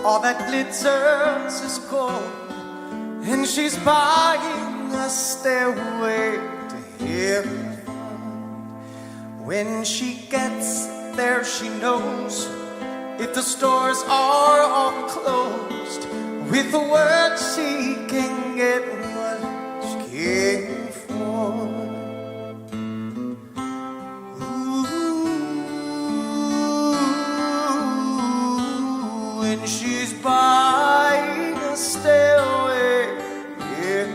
S3: all that glitters is gold, and she's buying a stairway to heaven. When she gets there, she knows if the stores are all closed, with a word she can get what she came for. Ooh, when she's buying a stairway, yeah.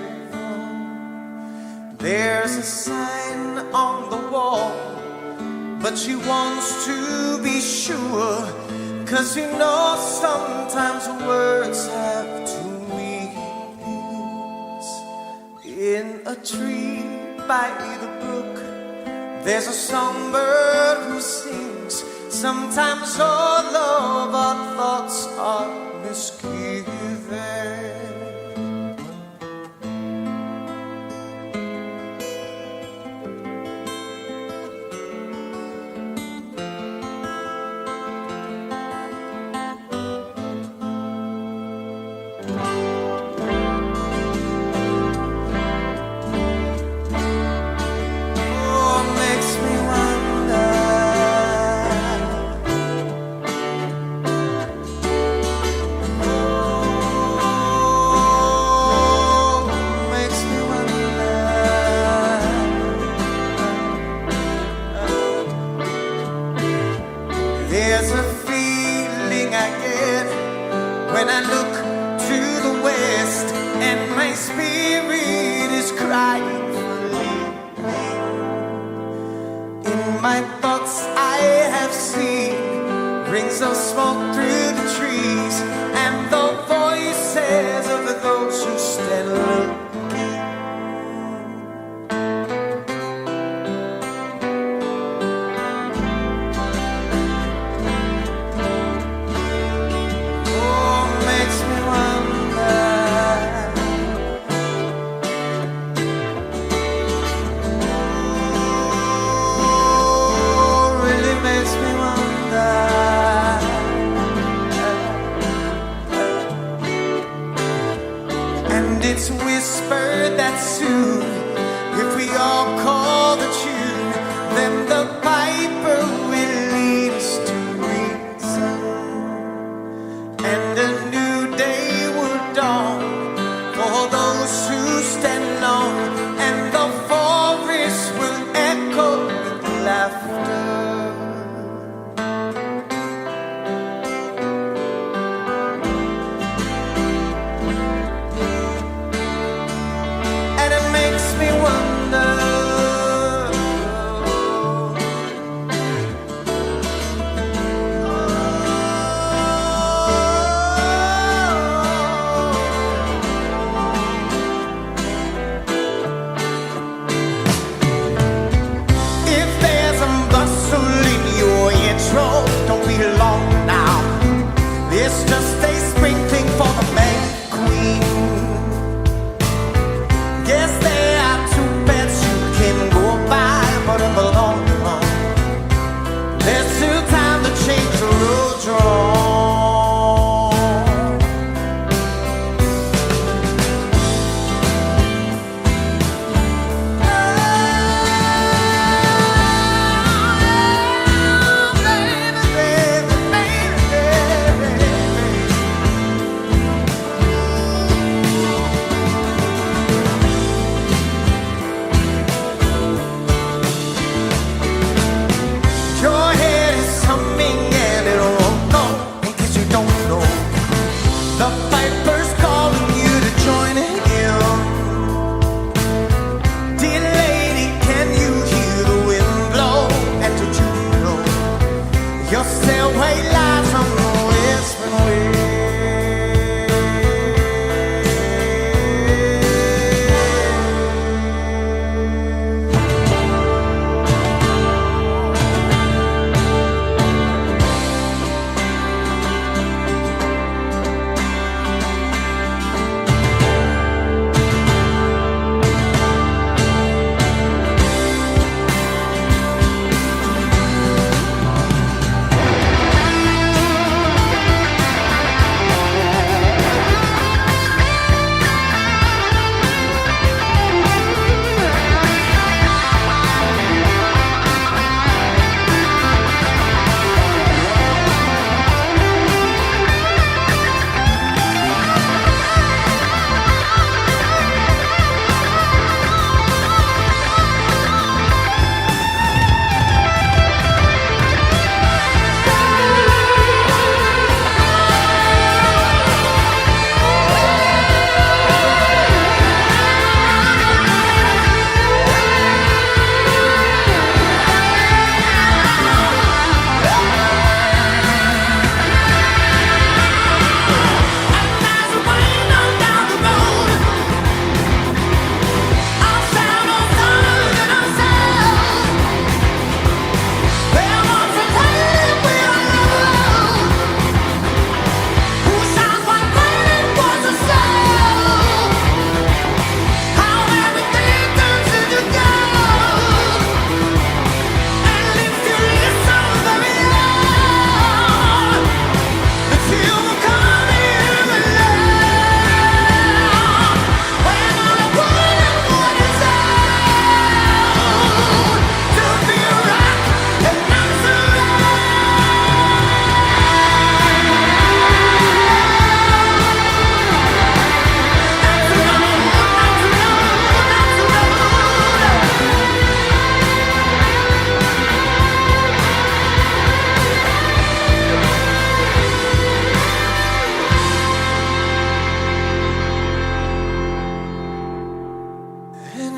S3: There's a sign on the wall, but she wants to be sure, 'cause you know sometimes words have two meanings. In a tree by the brook, there's a songbird who sings. Sometimes all of our thoughts are misgiven. There's a feeling I get when I look to the west, and my spirit is crying for leaving. In my thoughts I have seen rings of smoke through the trees, and the voices of those who stand looking. It's whispered that soon, if we all call the tune, then the piper will lead us to reason, and a new day will dawn for those who stand long, and the forest will echo with laughter.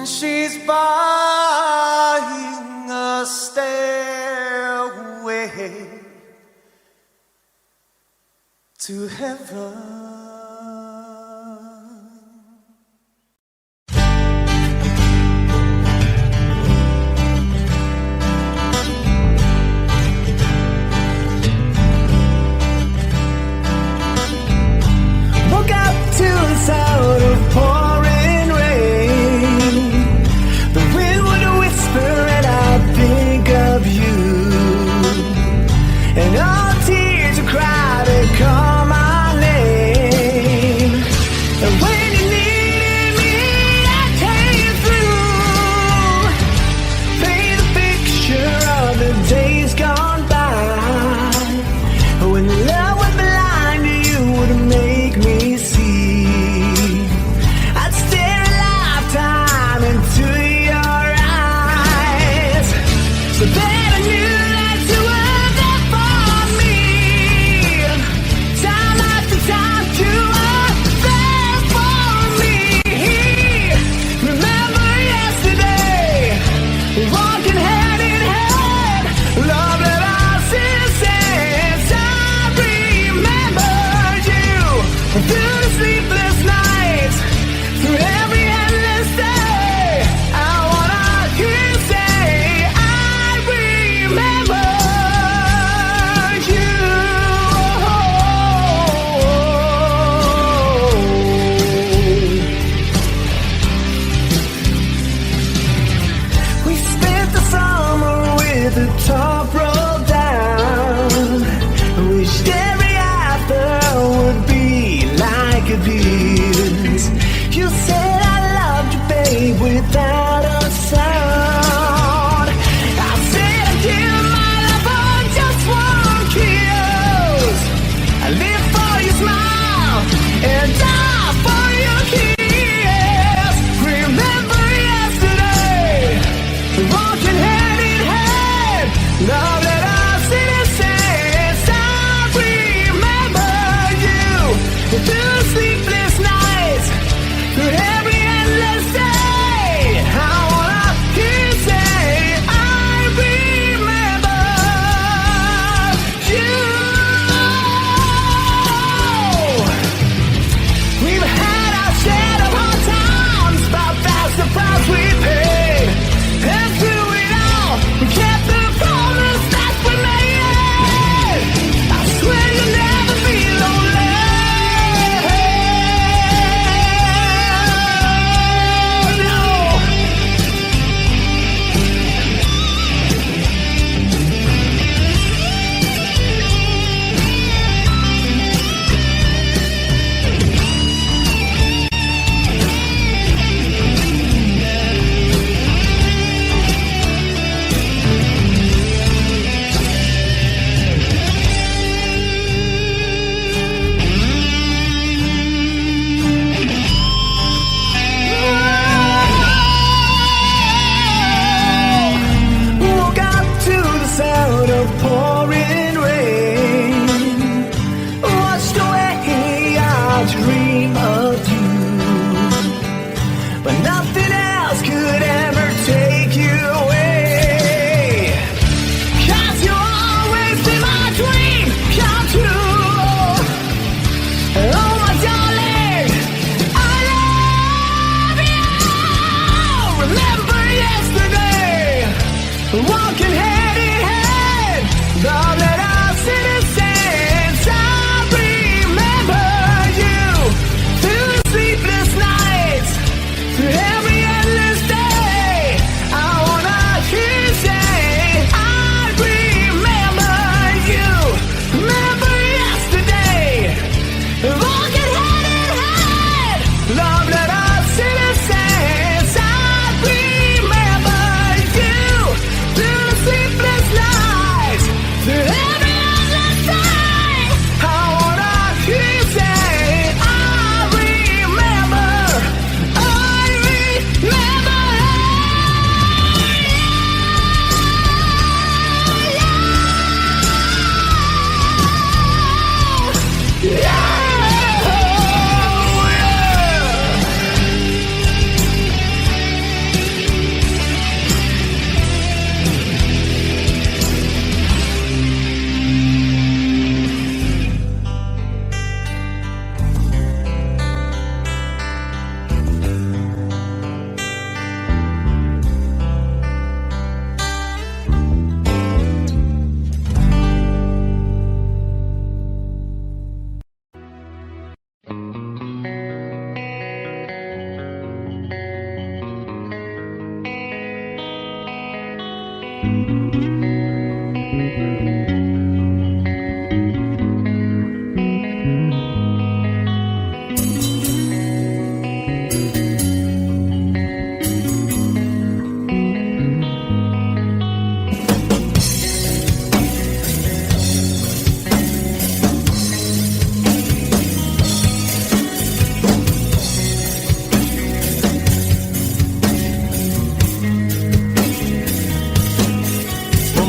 S3: She's buying a stairway to heaven.
S4: Woke up to the sound of pouring rain. The wind would whisper and I'd think of you. And all tears would cry to call my name. And when you needed me, I came through. Paint a picture of the days gone by. When love was blind, you would make me see. I'd stare a lifetime into your eyes, so that I knew that you were there for me. Time after time, you were there for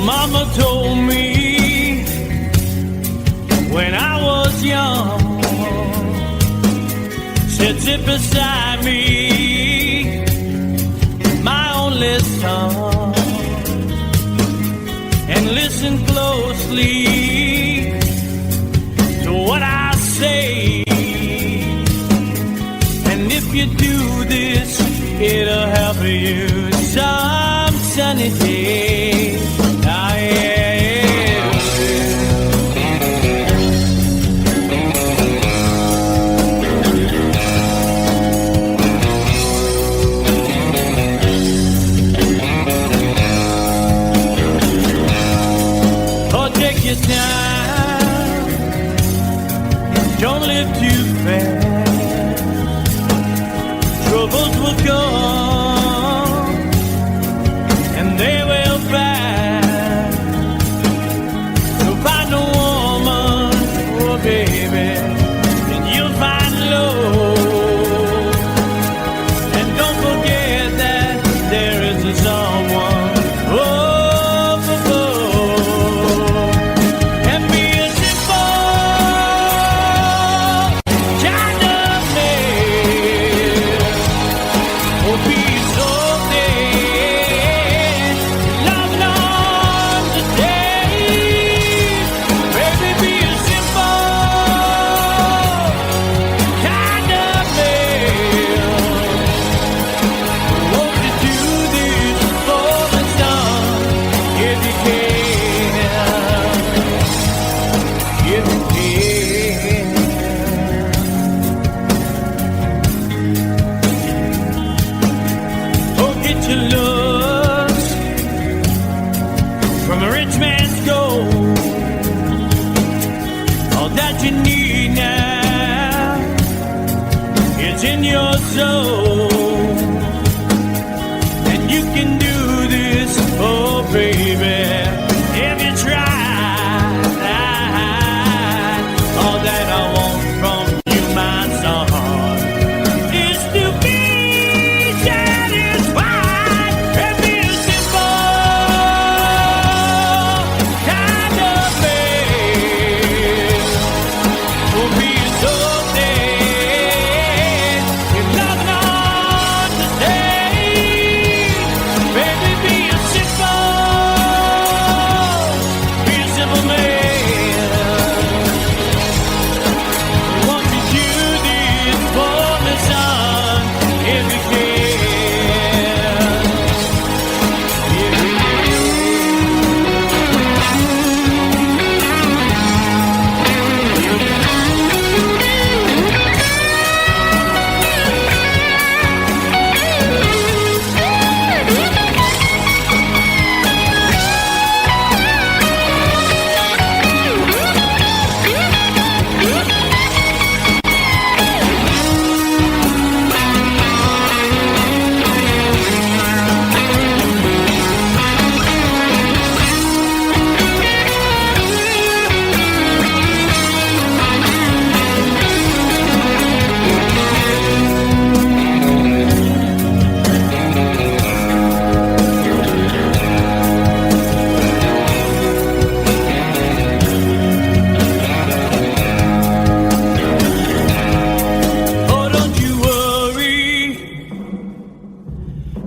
S1: Mama told me when I was young, said sit beside me, my only son, and listen closely to what I say. And if you do this, it'll help you some sunny day. Time. Don't live too fast. Troubles will come and they will pass. So find a woman, oh baby, and you'll find love. And don't forget that there is a someone. You need now, it's in your soul, and you can do this, oh baby, if you try. All that I want from you, my son, is to be satisfied and be a simple kind of man. Will be so dead if love not to stay. Baby, be a simple man. Won't you do this for me, son, if you can?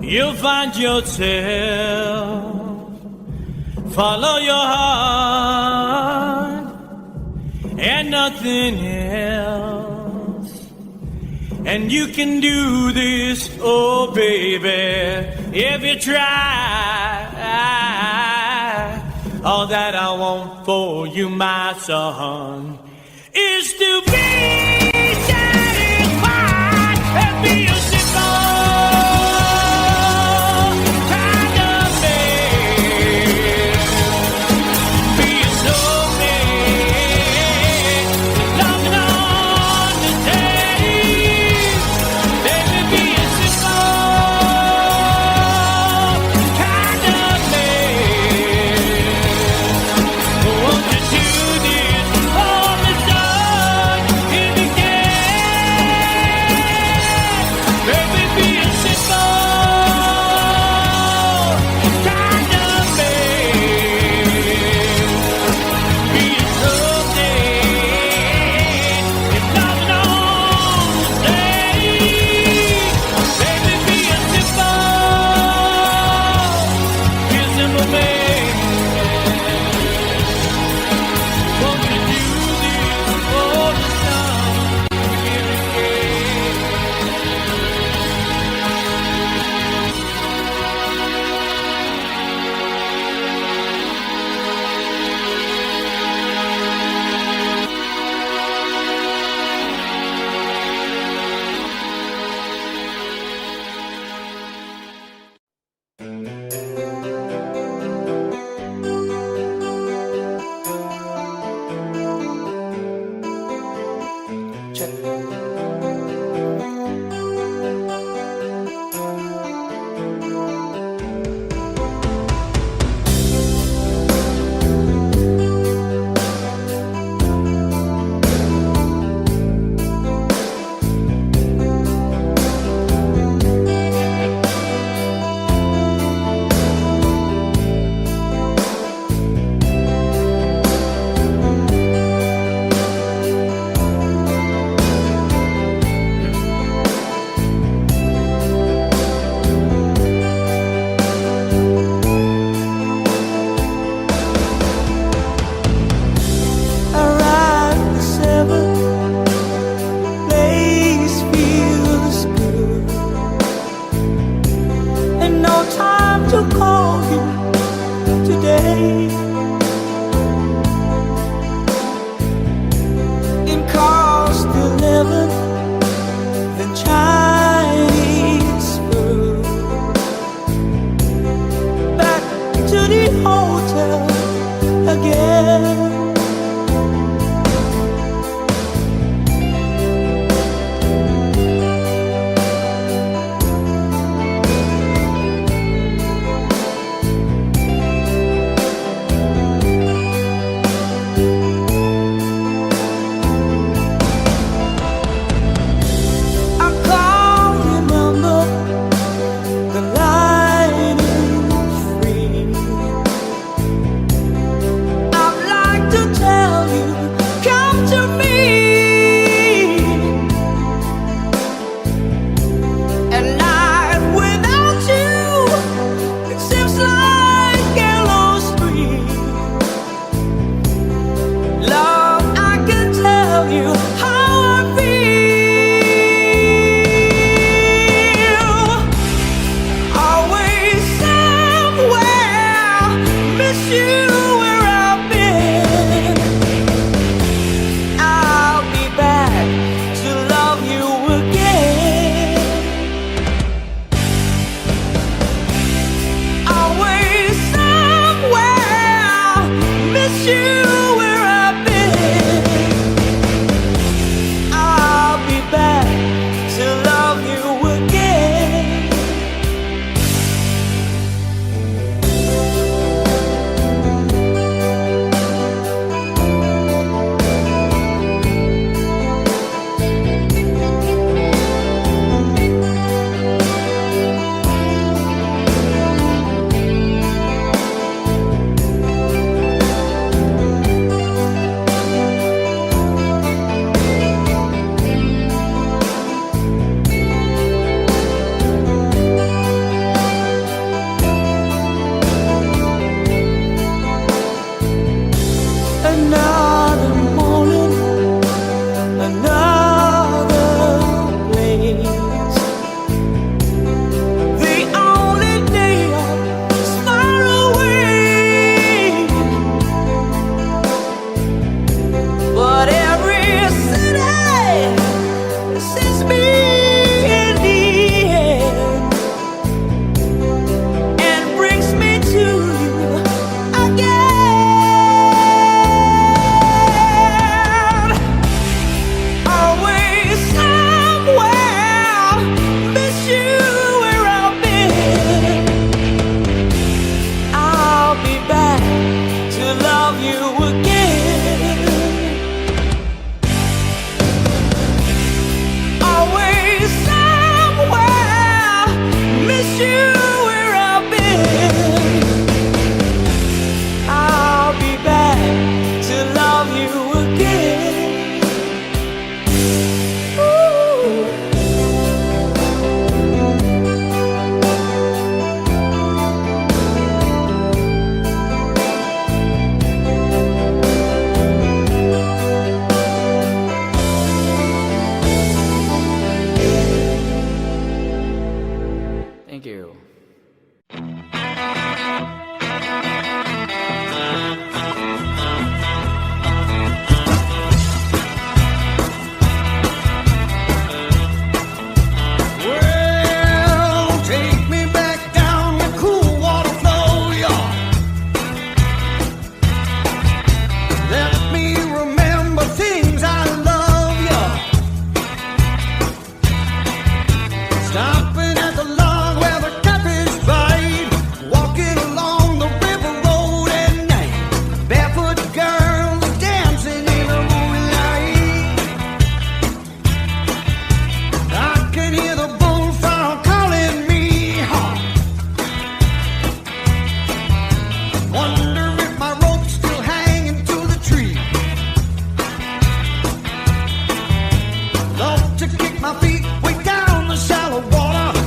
S1: You'll find yourself, follow your heart and nothing else. And you can do this, oh baby, if you try. All that I want for you, my son, is to be satisfied and be a simple kind of man.
S8: Thank you.
S3: Well, take me back down the cool water flow, y'all. Let me remember things I love, y'all. Stopping at the log where the catfish bite, walking along the river road at night, barefoot girls dancing in the moonlight. I can hear the bullfrog calling me home. Wonder if my rope's still hanging to the tree. Love to kick my feet way down the shallow water.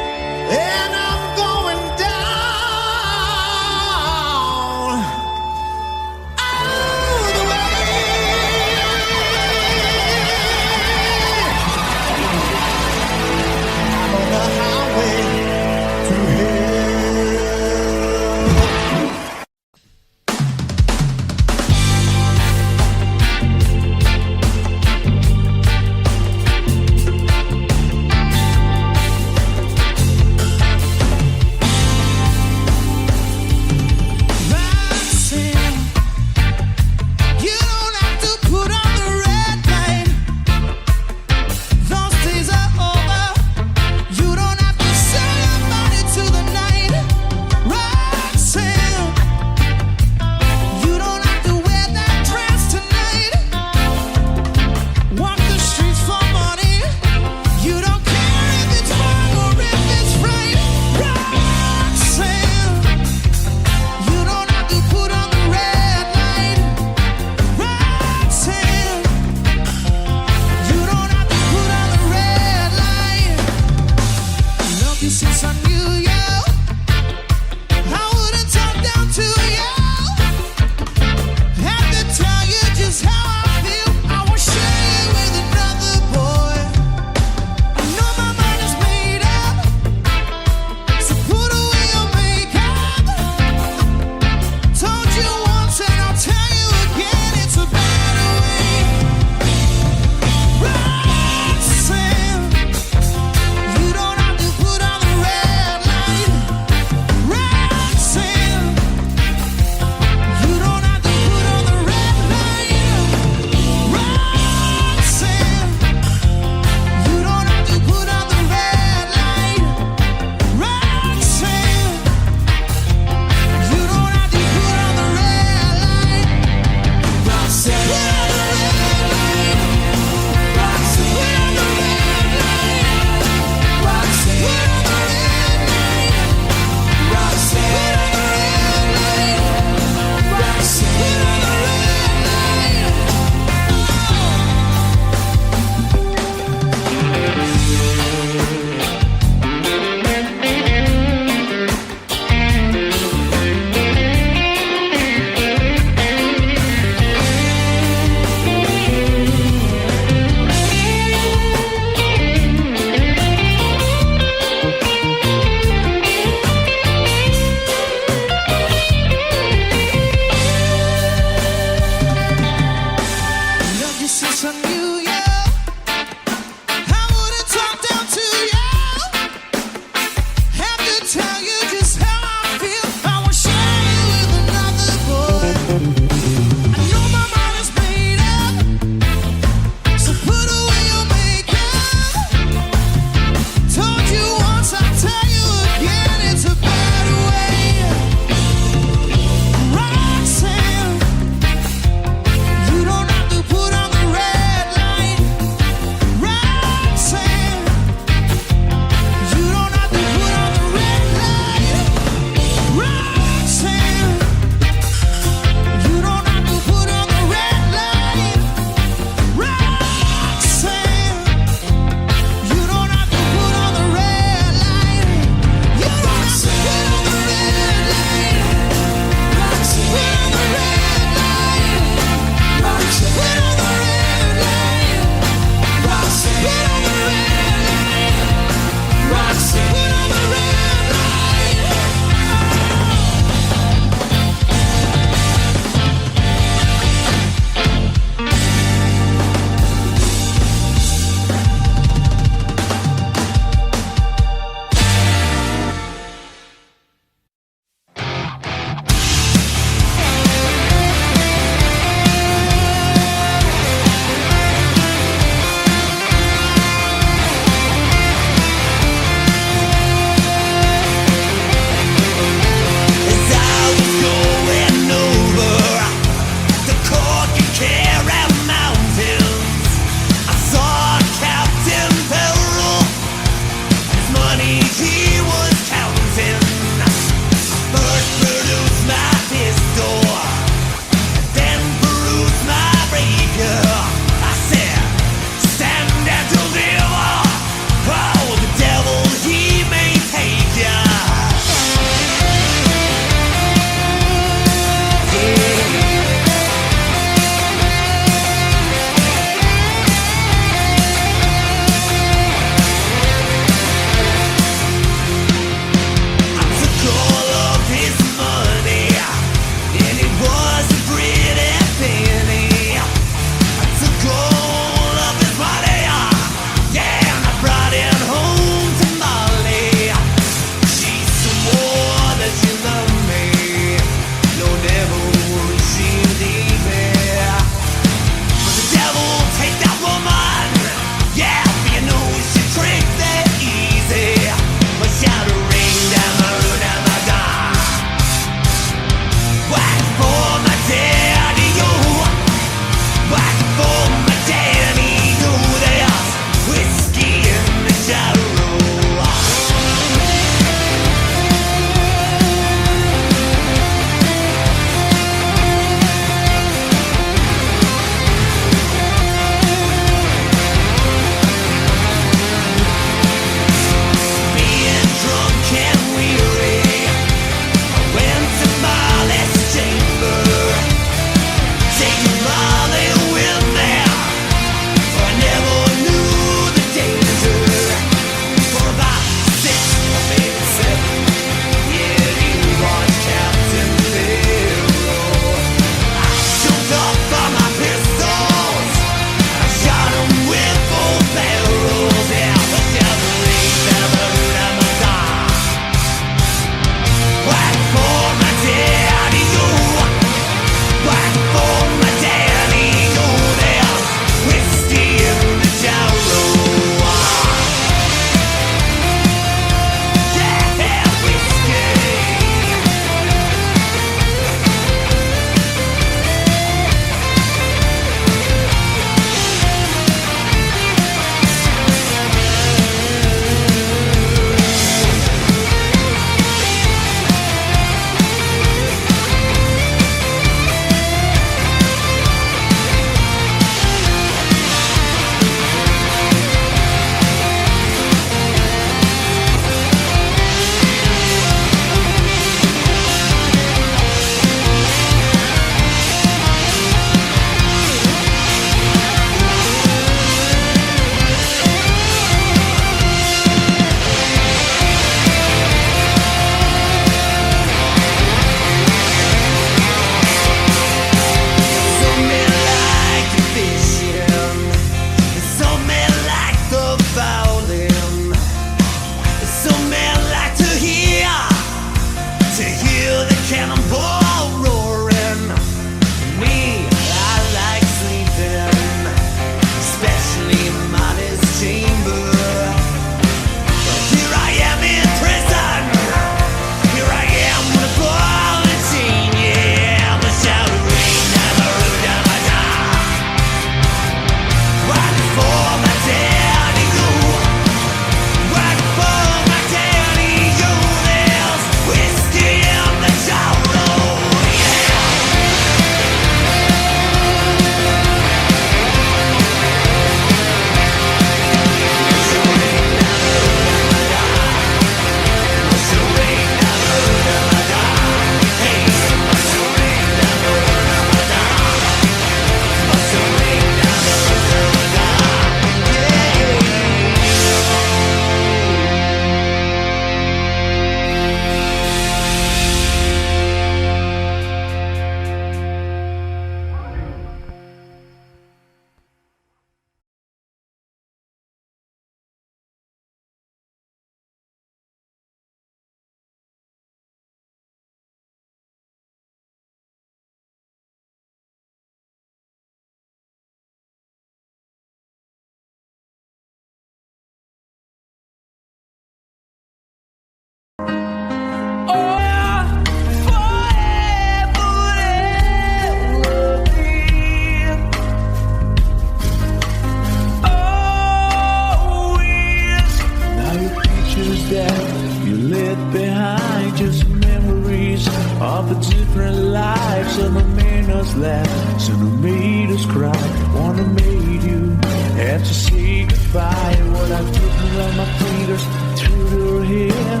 S1: goodbye. What I took around my fingers through your hair,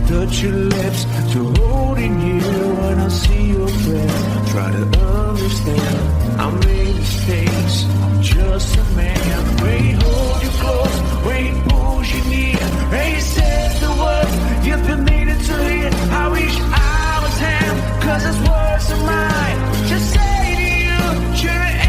S1: touch your lips to holding you. When I see your face, try to understand. I made mistakes, I'm just a man. When he hold you close, when he pulls you near, when he says the words you've been needing to hear. I wish I was him, 'cause his words are mine. Just say to you, you're an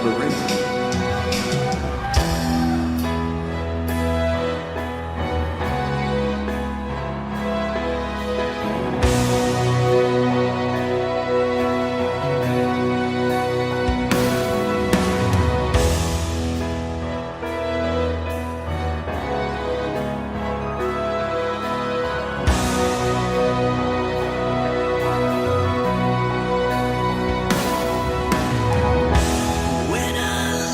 S7: liberation.
S4: When I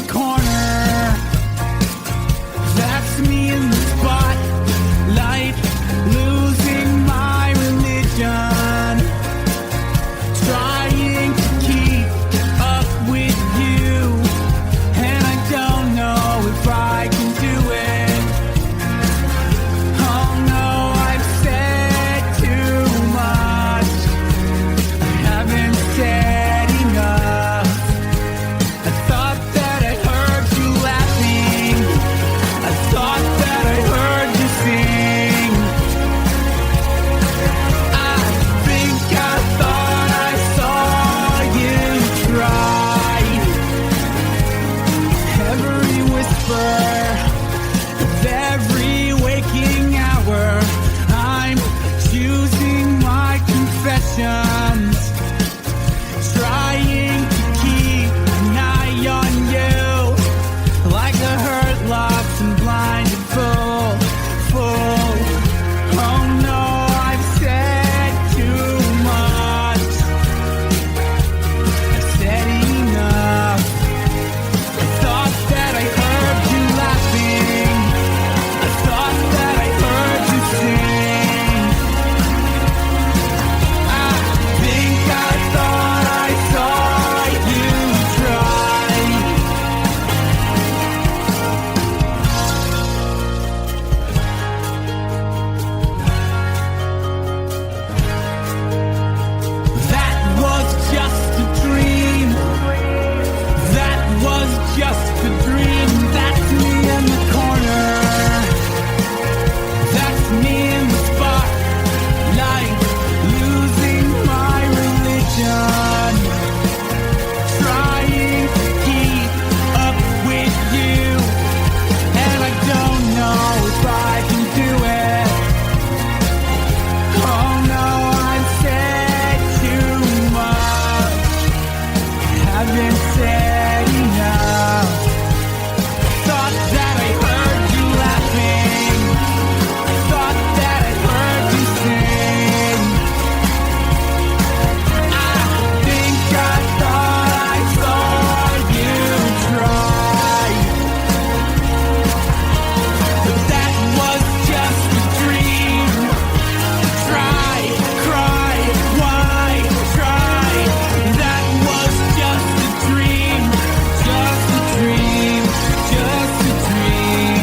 S1: the corner. That's me in the spotlight, losing my religion, trying to keep up with you, and I don't know if I can do it. Oh no, I've said too much. I haven't said enough. I thought that I heard you laughing. I thought that I heard you sing. I think I thought I saw you try. Every whisper of every waking hour, I'm choosing my confessions, trying to keep an eye on you, like a hurt, lost and blinded fool. Oh no, I've said too much. I said enough. I thought that I heard you laughing. I thought that I heard you sing. I think I thought I saw you try. That was just a dream. That was just a dream. That's me in the corner. That's me in the spotlight, losing my religion, trying to keep up with you, and I don't know if I can do it. Oh no, I've said too much. Haven't said enough. Thought that I heard you laughing. I thought that I heard you sing. I think I thought I saw you try. But that was just a dream. Try, cry, why try? That was just a dream, just a dream, just a dream.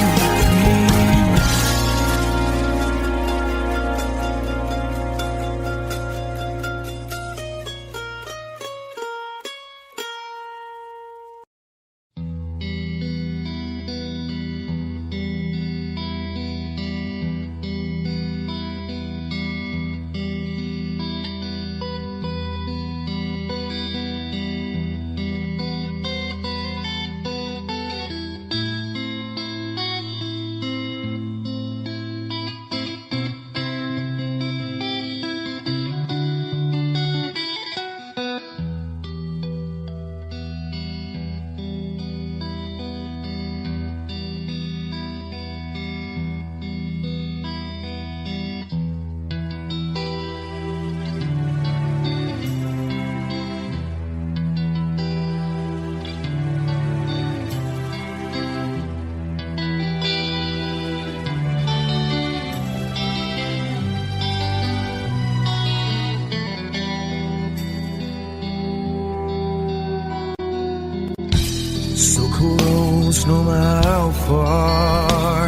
S2: So close, no matter how far.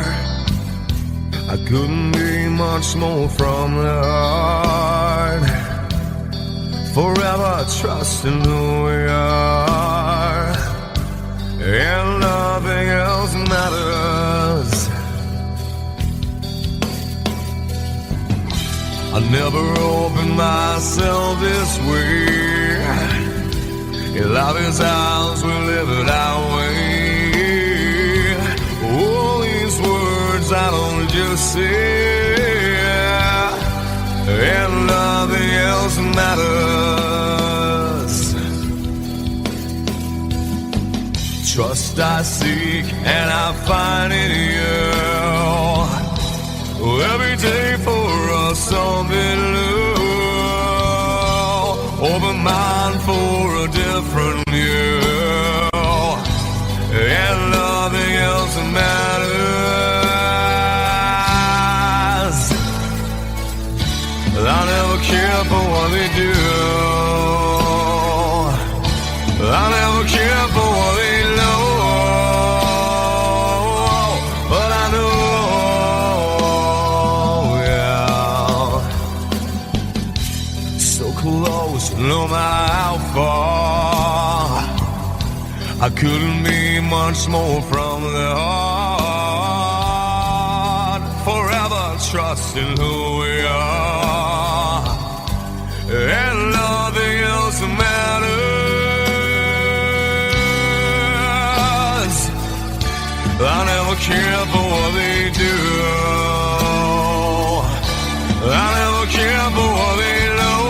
S2: I couldn't be much more from the heart. Forever trusting who we are, and nothing else matters. I never opened myself this way. Love is ours, we live it our way. All these words I don't just say, and nothing else matters. Trust I seek and I find in you. Every day for us something new. Open mind for a different view. I couldn't be much more from the heart. Forever trusting who we are, and nothing else matters. I never care for what they do. I never care for what they know.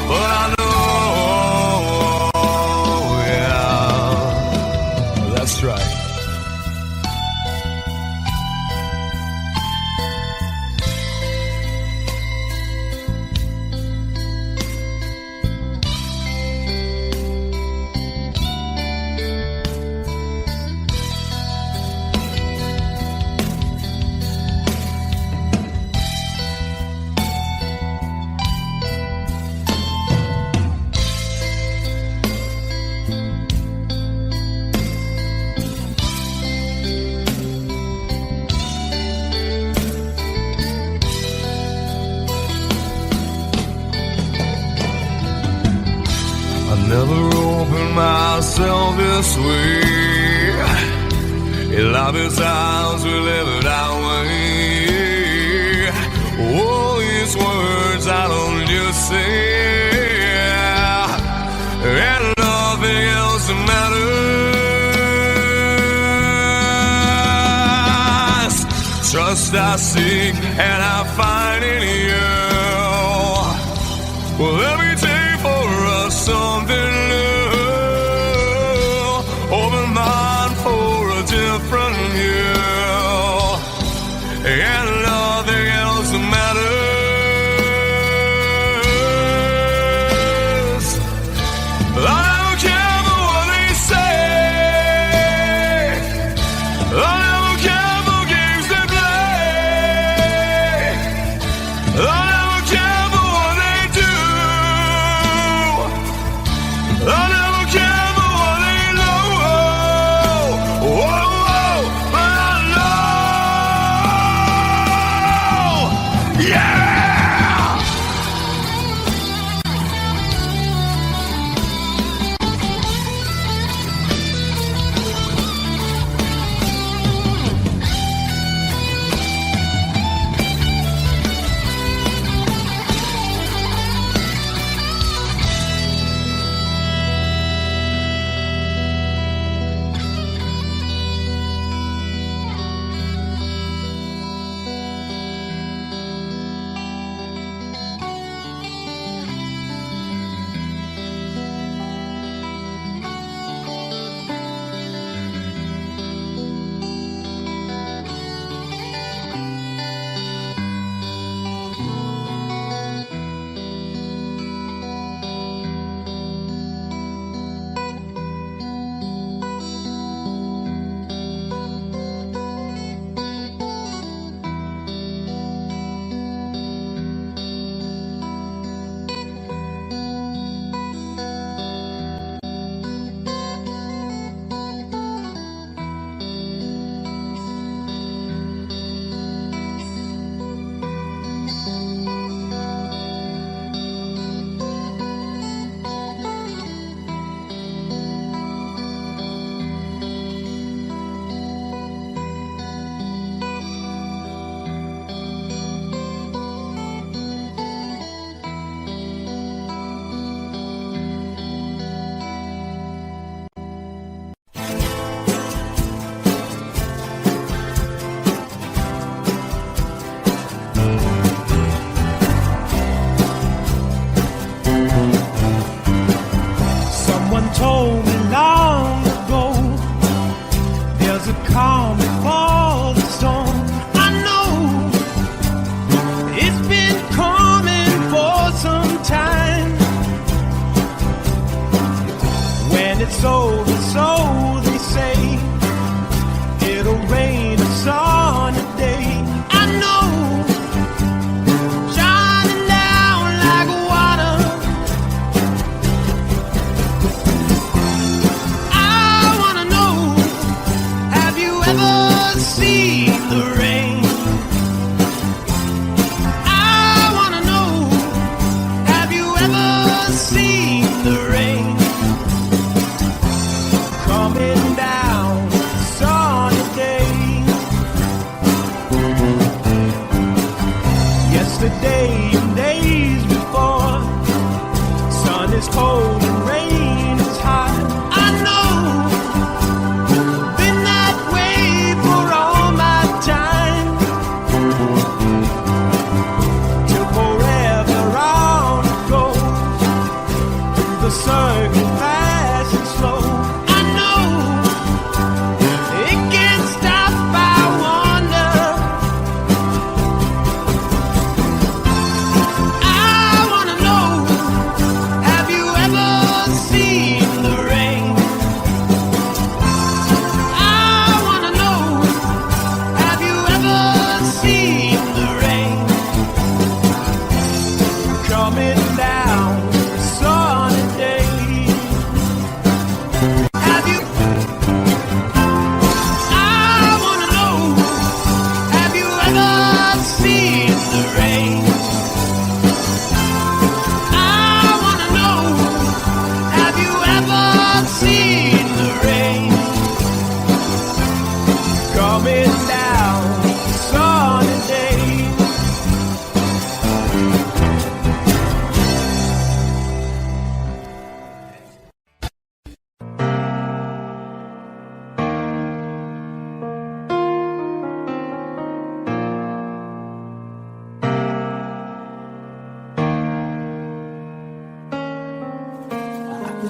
S2: But I know, yeah, that's right. Never opened myself this way. In life is ours, we live it our way. All these words I don't just say, and nothing else matters. Trust I seek and I find in you. Well, let me take for us something new. Open mind for a different view, and nothing else matters. I don't care for what they say. I don't care for games they play. I don't care for what they do. I never care for what they know. Whoa, whoa, but I know. Yeah!
S1: calm before the storm. I know it's been coming for some time. When it's over, so they say, it'll rain a sunny day. I know, shining down like water. I wanna know, have you ever seen the rain? I wanna know, have you ever seen the rain?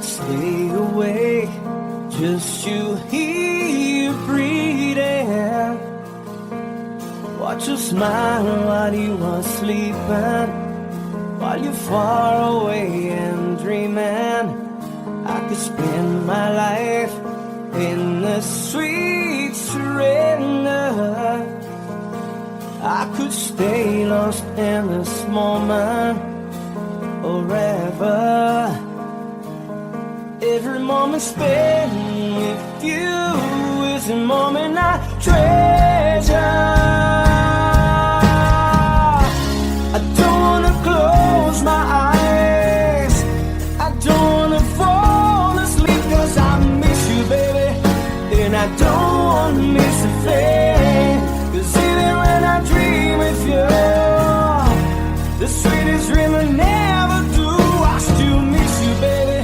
S4: could stay awake just to hear you breathing. Watch you smile while you are sleeping, while you're far away and dreaming. I could spend my life in the sweet surrender. I could stay lost in this moment forever. Every moment spent with you is a moment I treasure. I don't wanna close my eyes, I don't wanna fall asleep, 'cause I miss you, baby, and I don't wanna miss a thing. 'Cause even when I dream with you, the sweetest dream I never do, I still miss you, baby,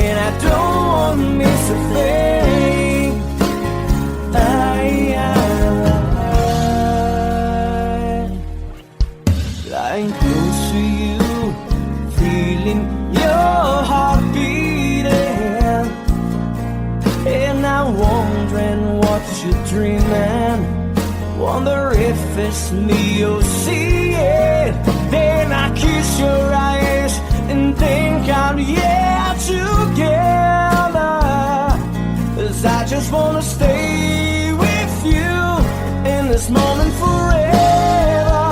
S4: and I don't wanna miss a thing. Lying close to you, feeling your heart beating, and I'm wondering what you're dreaming. Wonder if it's me you're seeing. Then I kiss your eyes and think I'm together. 'Cause I just wanna stay with you in this moment forever,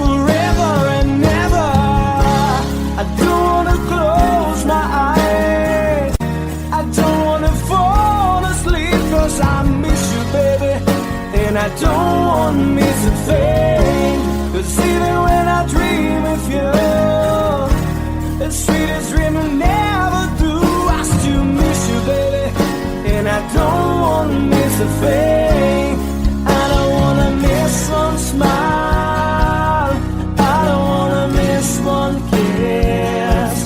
S4: forever and ever. I don't wanna close my eyes, I don't wanna fall asleep, 'cause I miss you, baby, and I don't wanna miss a thing. 'Cause even when I dream of you, the sweetest dream I never do, I still miss you, baby, and I don't wanna miss a thing. I don't wanna miss one smile, I don't wanna miss one kiss.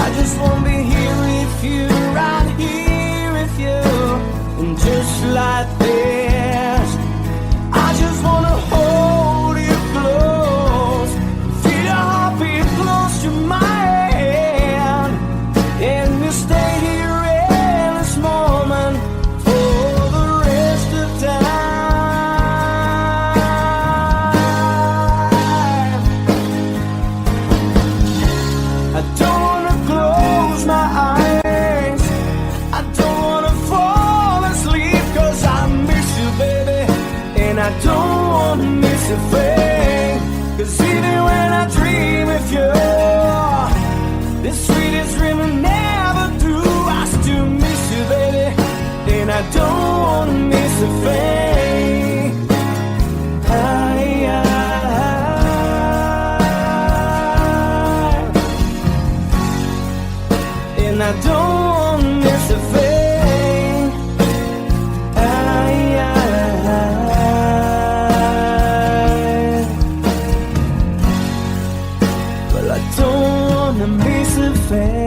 S4: I just wanna be here with you, right here with you, and just like this, I just wanna hold you close, feel your heartbeat close to mine, and we'll stay here in this moment for the rest of time. I don't wanna close my eyes, I don't wanna fall asleep, 'cause I miss you, baby, and I don't wanna miss a thing. 'Cause even when I dream of you, the sweetest dream I never do, I still miss you, baby, and I don't wanna miss a thing. And I don't wanna miss a thing. Well, I don't wanna miss a thing.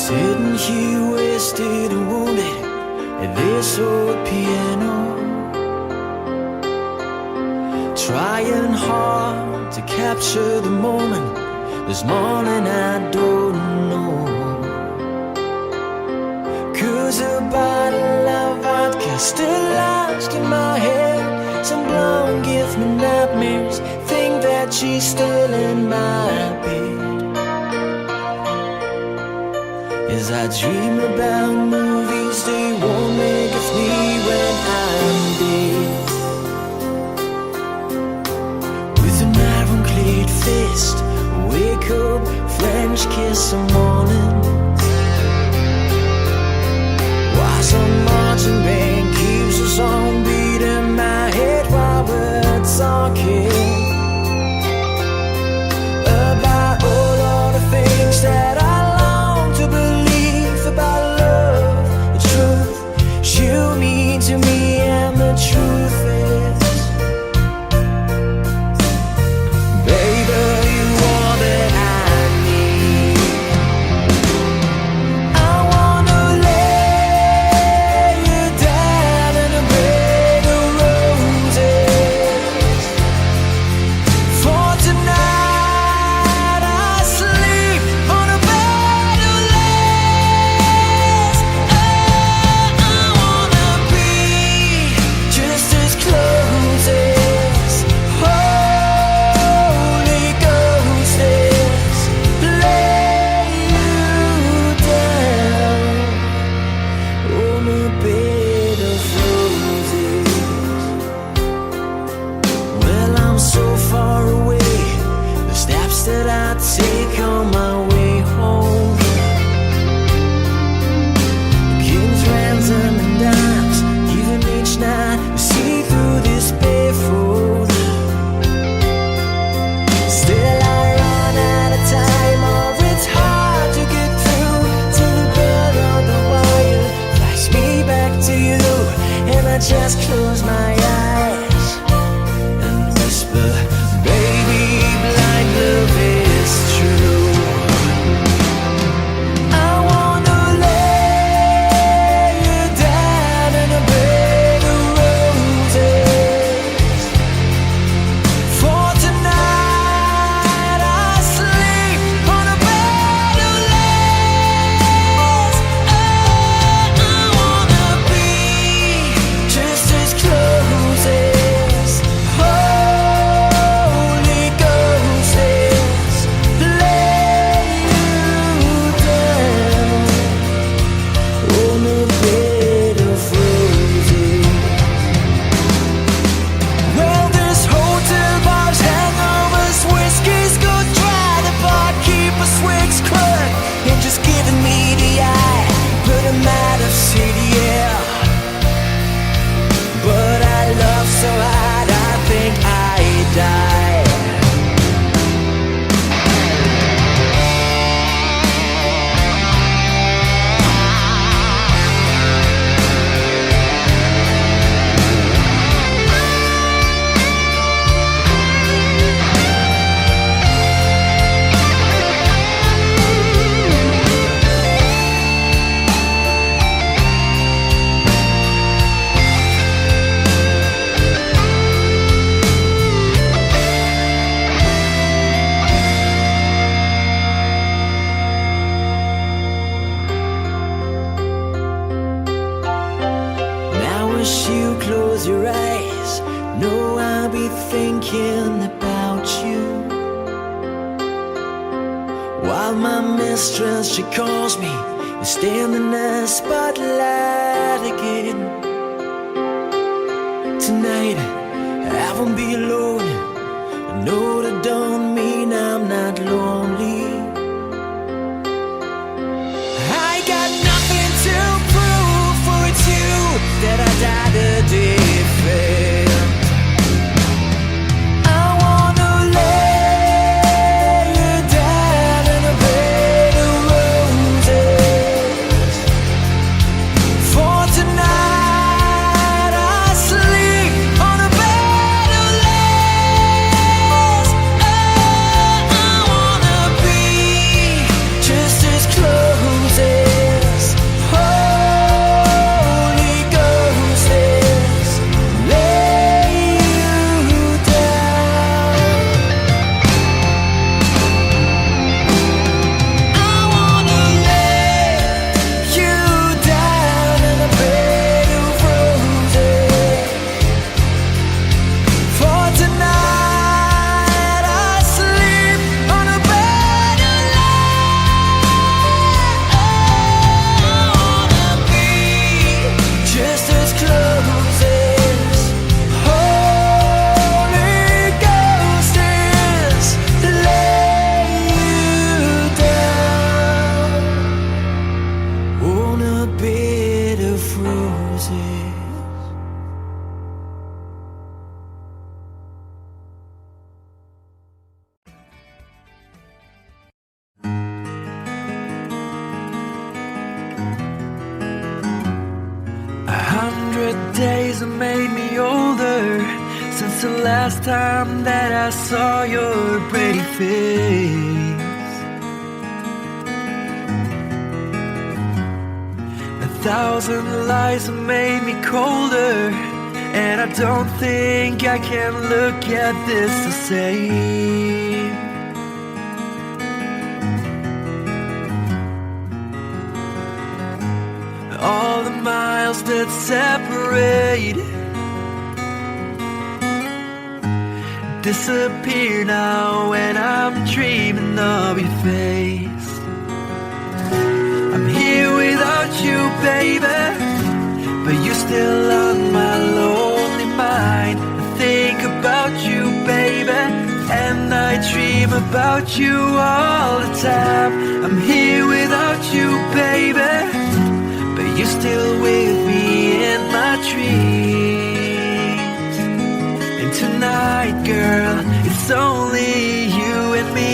S4: Sitting here wasted and wounded at this old piano, trying hard to capture the moment. This morning I don't know, 'cause a bottle of vodka still lodged in my head. Some blonde gives me nightmares, think that she's still in my bed. As I dream about movies they won't make of me when I'm dead. With an ironclad fist, wake up, French kiss some morning. Why some marching band keeps us on beating thinking about all the things that I long to believe about love, the truth you mean to me, and the truth is, baby, you are that I need. I wanna lay you down in a bed of roses. For tonight I sleep on a bed of lace. I wanna be just as close as Holy Ghost is. Lay you down on a bed of roses. Well, I'm so far away, the steps that I take on my way home, kings, ransom, and dimes, even each night we see through this barefoot. Still I run out of time, or it's hard to get through to the bed on the wire. Flash me back to you, and I just close my eyes and whisper, baby, blind love is true. I wanna lay you down in a bed of roses. For tonight I sleep on a bed of lace. I wanna be just as close as Holy Ghost is. Lay you down on a bed of roses. Well, this hotel bar's hangovers, whiskey's go dry. The barkeeper swigs crud and just giving me the eye. Put him out of city, yeah. But I love so hard, I think I die. Now as you close your eyes, know I'll be thinking about you. While my mistress, she calls me and stand in the spotlight again. Tonight I won't be alone. I know that don't mean I'm not lonely. I got nothing to prove, for it's you that I died to defend. I wanna lay you down in a bed of roses. For tonight I sleep on a bed of lace. I
S5: days have made me older since the last time that I saw your pretty face. 1,000 lies have made me colder, and I don't think I can look at this the same. All the miles that separate disappear now when I'm dreaming of your face. I'm here without you, baby, but you're still on my lonely mind. I think about you, baby, and I dream about you all the time. I'm here without you, baby, but you're still with me in my dreams. And tonight, girl, it's only you and me.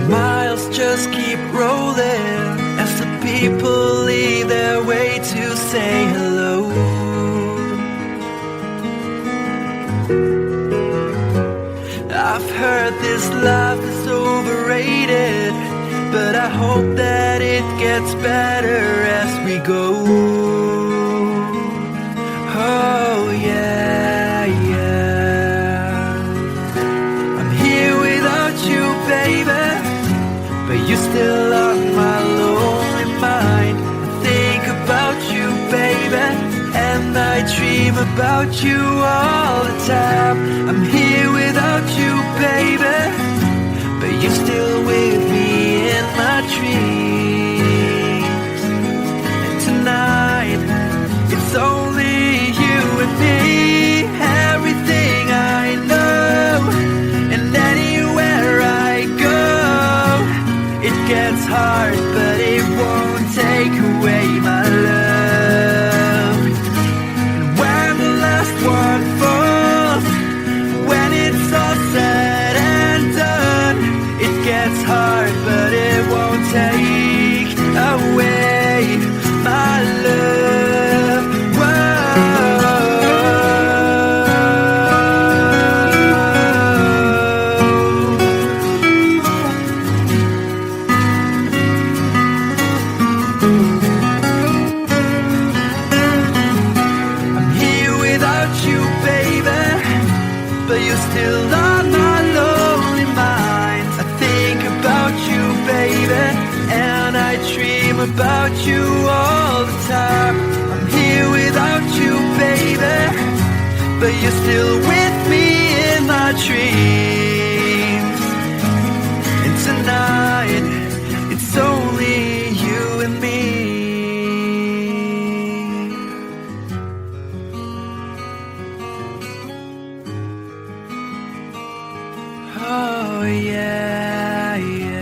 S5: Miles just keep rolling as the people leave their way to say hello. I've heard this life is overrated, but I hope that it gets better as we go. Oh yeah, yeah. I'm here without you, baby, but you're still on my lonely mind. I think about you, baby, and I dream about you all the time. I'm here without you, baby, but you're still with me in my dreams. And tonight, it's only you and me. Everything I know, and anywhere I go, it gets hard, but it won't take away my love. And when the last one falls, when it's all said and done, it gets hard, but it won't take away my love. But you're still on my lonely mind. I think about you, baby, and I dream about you all the time. I'm here without you, baby, but you're still with me in my dreams. And tonight, it's only you and me. Oh yeah, yeah.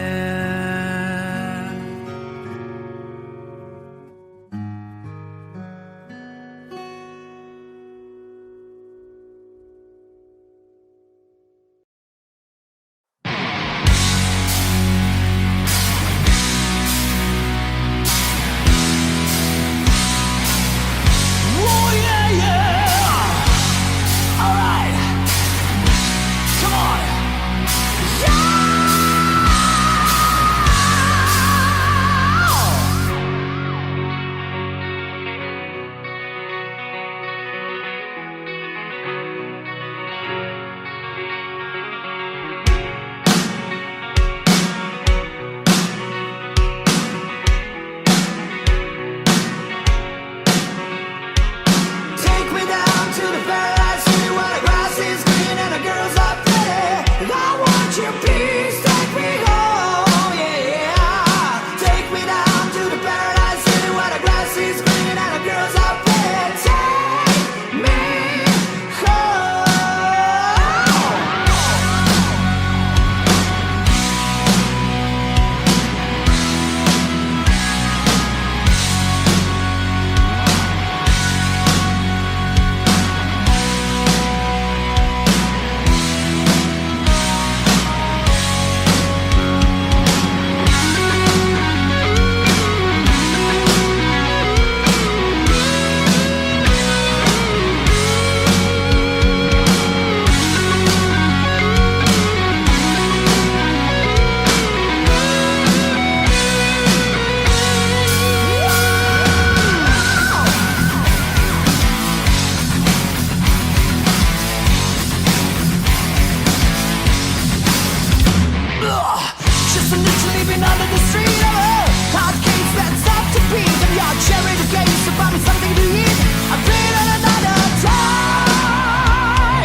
S4: just literally been under the street of a hard case that's up to beat. And your cherry the gates to find me something to eat. I've been on another time.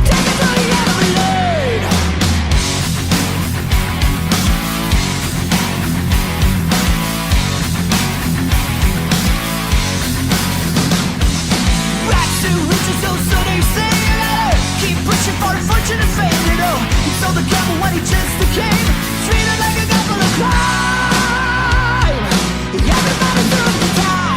S4: Take it to the end of the lane. Rats who riches, so they say. Keep pushing for a fortune and fame, you know. He sold the gamble when he just came. Treated like a couple of crime. Everybody threw the time.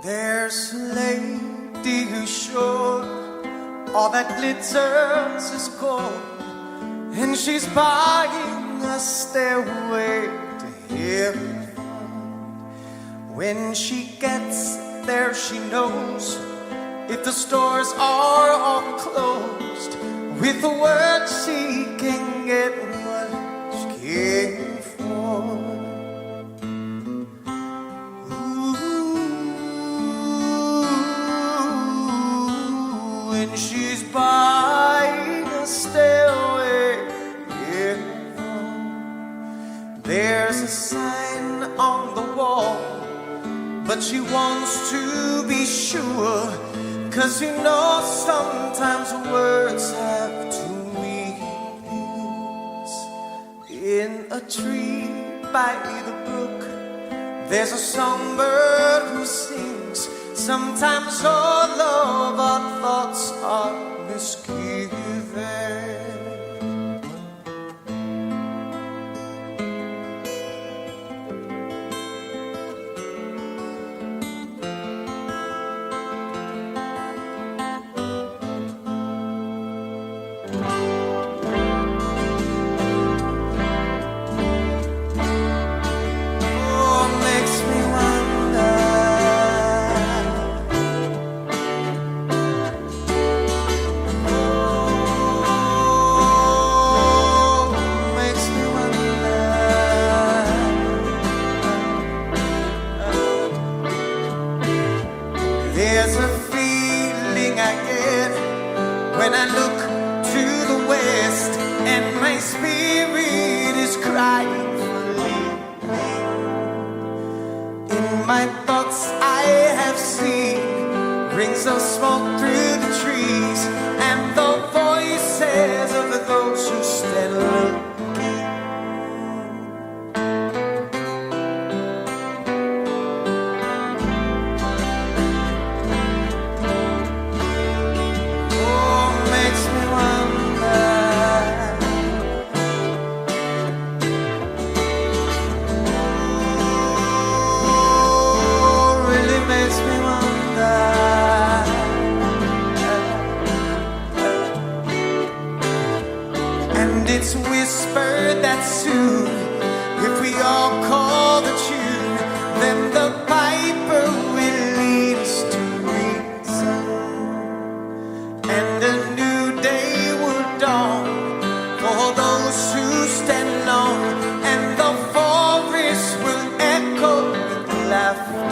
S3: There's a lady who's sure all that glitters is gold, and she's buying a stairway to heaven. When she gets there, she knows if the stores are all closed, with the word she can get what she came for. Ooh, when she's buying a stairway, yeah. There's a sign on the wall, but she wants to be sure, 'cause you know sometimes words have two meanings. In a tree by the brook, there's a songbird who sings. Sometimes all of our thoughts are misgiven. There's a feeling I get when I look to the west, and my spirit is crying for leaving. In my thoughts I have seen rings of smoke through the trees, and the voices of those who stand looking. It's whispered that soon, if we all call the tune, then the piper will lead us to reason, and a new day will dawn for those who stand alone, and the forest will echo with laughter.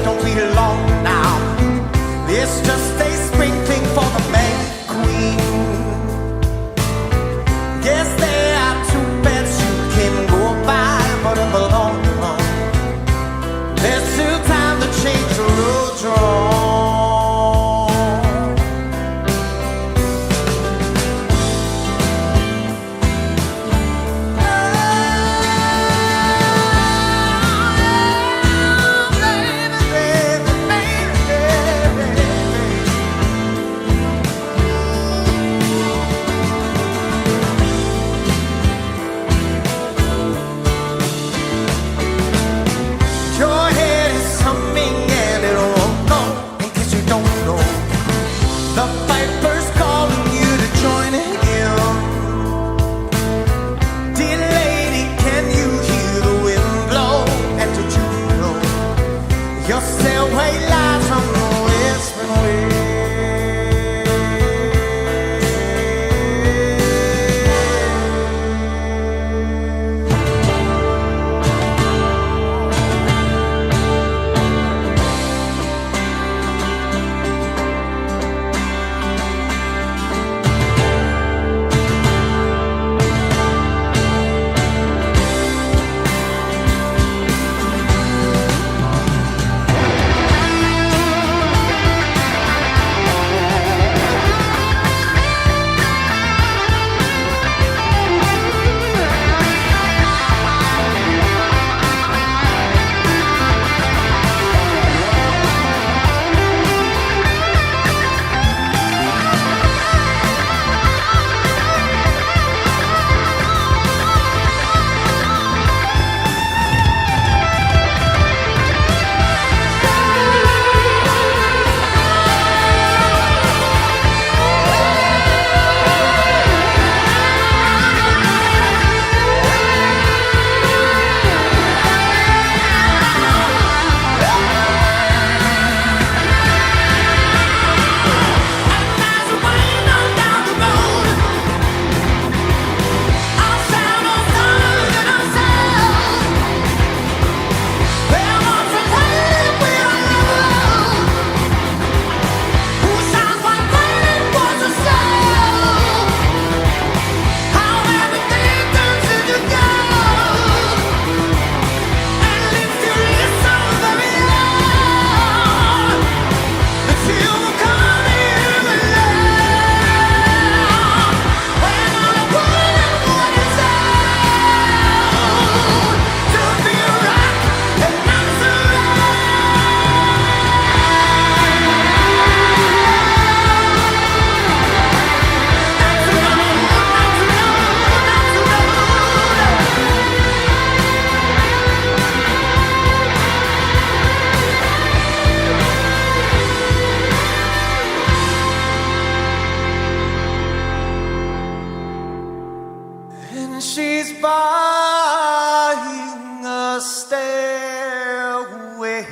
S3: Don't be long now. It's just a sprinkling for the May Queen. Yes, there are two beds you can go by, but in the long run, there's still time to change the road you're on.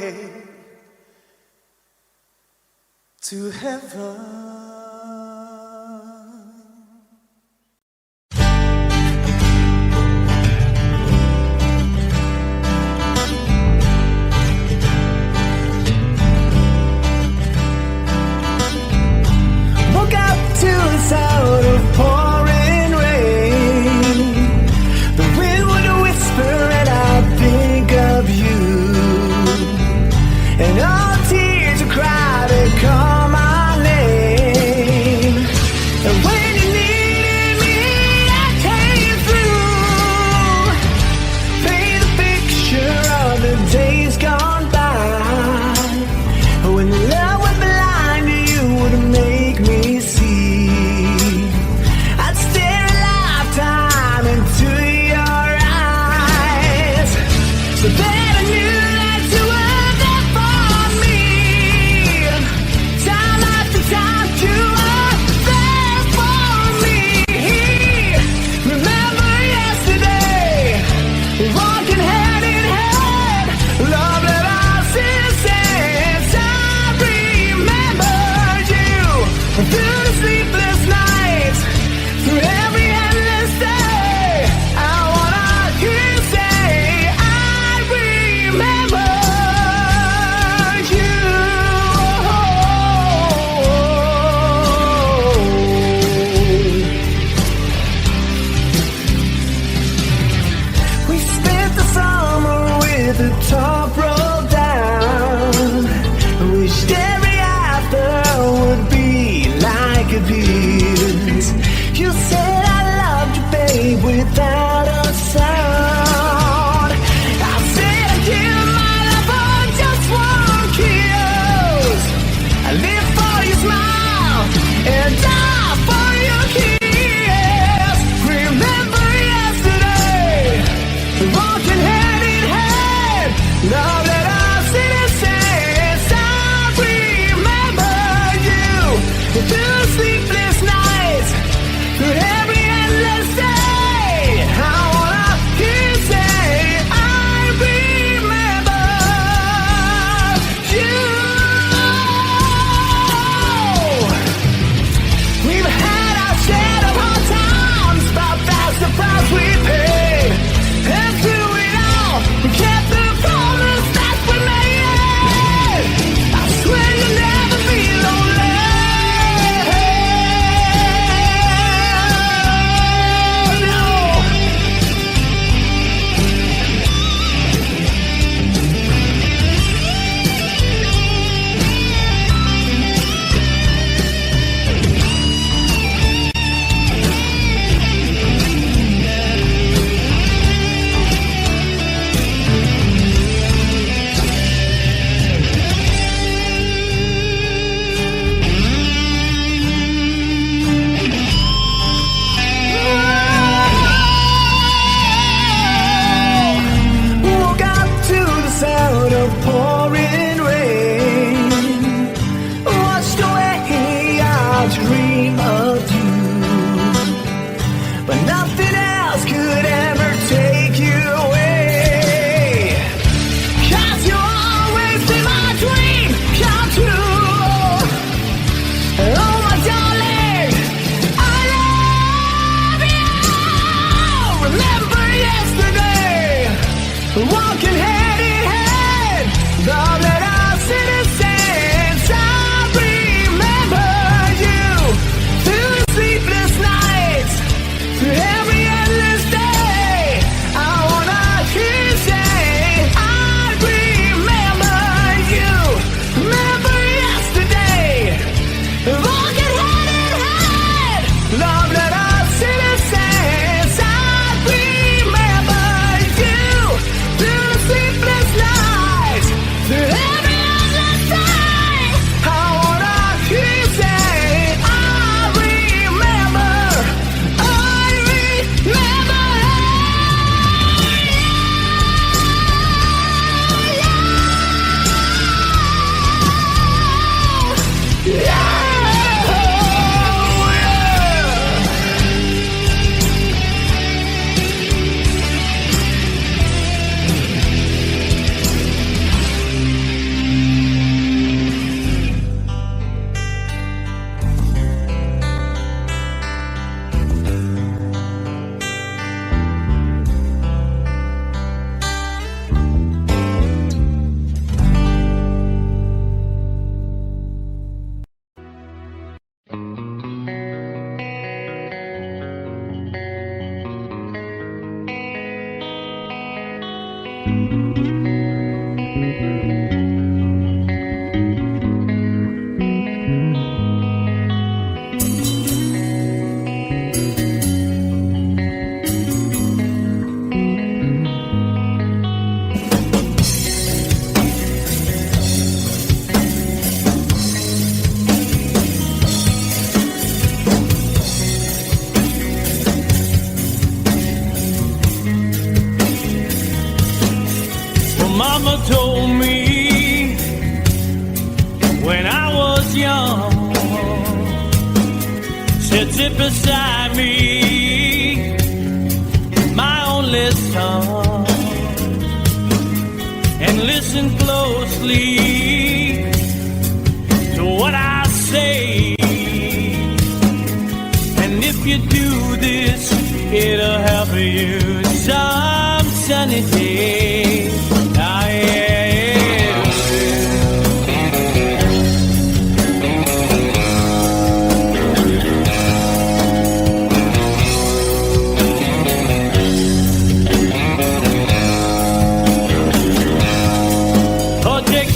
S3: way to heaven.
S4: Woke up to the sound of pouring rain. The wind would whisper and I'd think of you. And all tears would cry to call my name.
S1: sit beside me, my only son, and listen closely to what I say. And if you do this, it'll help you some sunny day. Ah, yeah.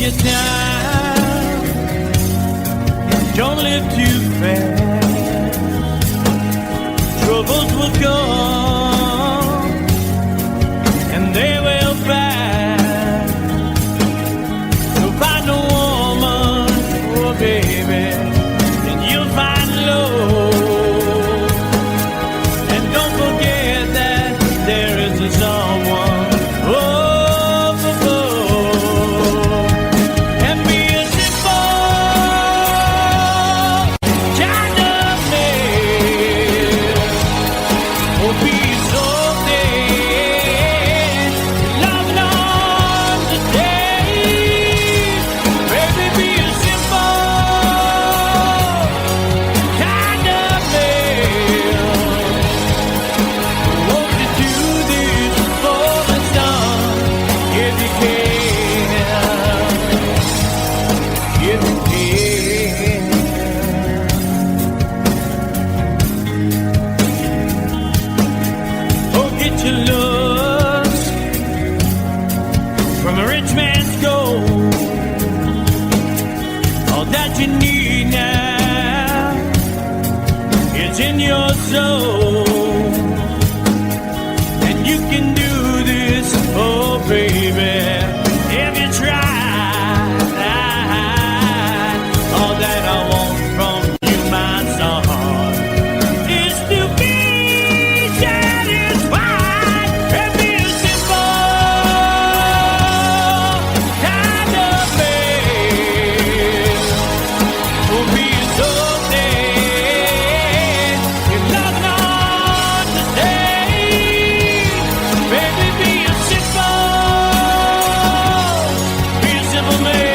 S1: Time. Don't live too fast. Troubles will come and they will pass. So find a woman, oh baby, and you'll find love. And don't forget that there is a someone. You need now, it's in your soul, and you can do this, oh baby, if you try. All that I want from you, my son, is to be satisfied and be a simple kind of man. Be so dead, you're not to stay. Baby, be a simple man.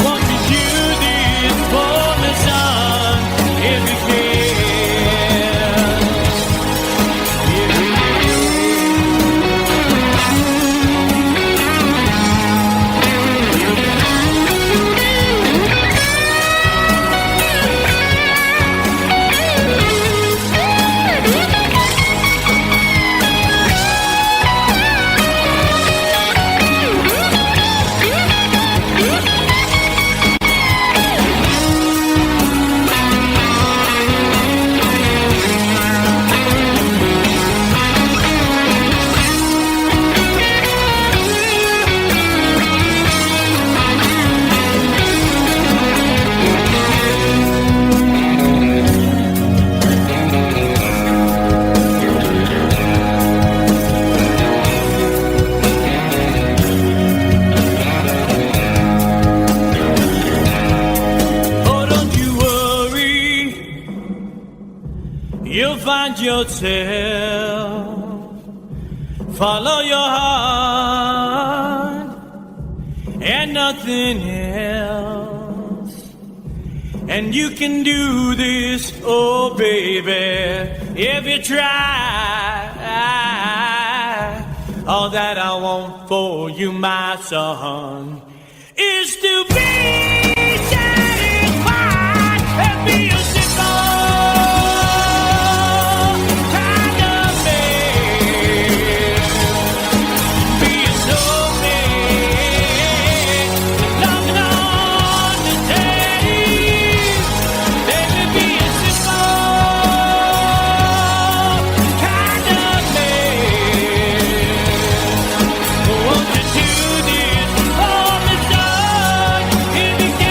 S1: Won't you do this for me, son, if you can? You'll find yourself, follow your heart and nothing else. And you can do this, oh baby, if you try. All that I want for you, my son, is to be satisfied and be a simple kind of man. Be so man, loving on the day. Baby, be a simple kind of man. Won't you do this for me, son, if you can?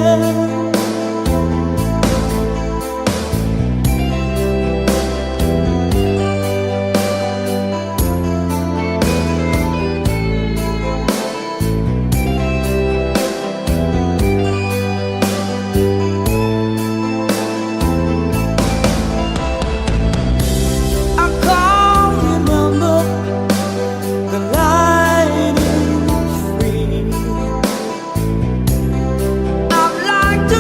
S4: I can't remember the line in free. I'd like to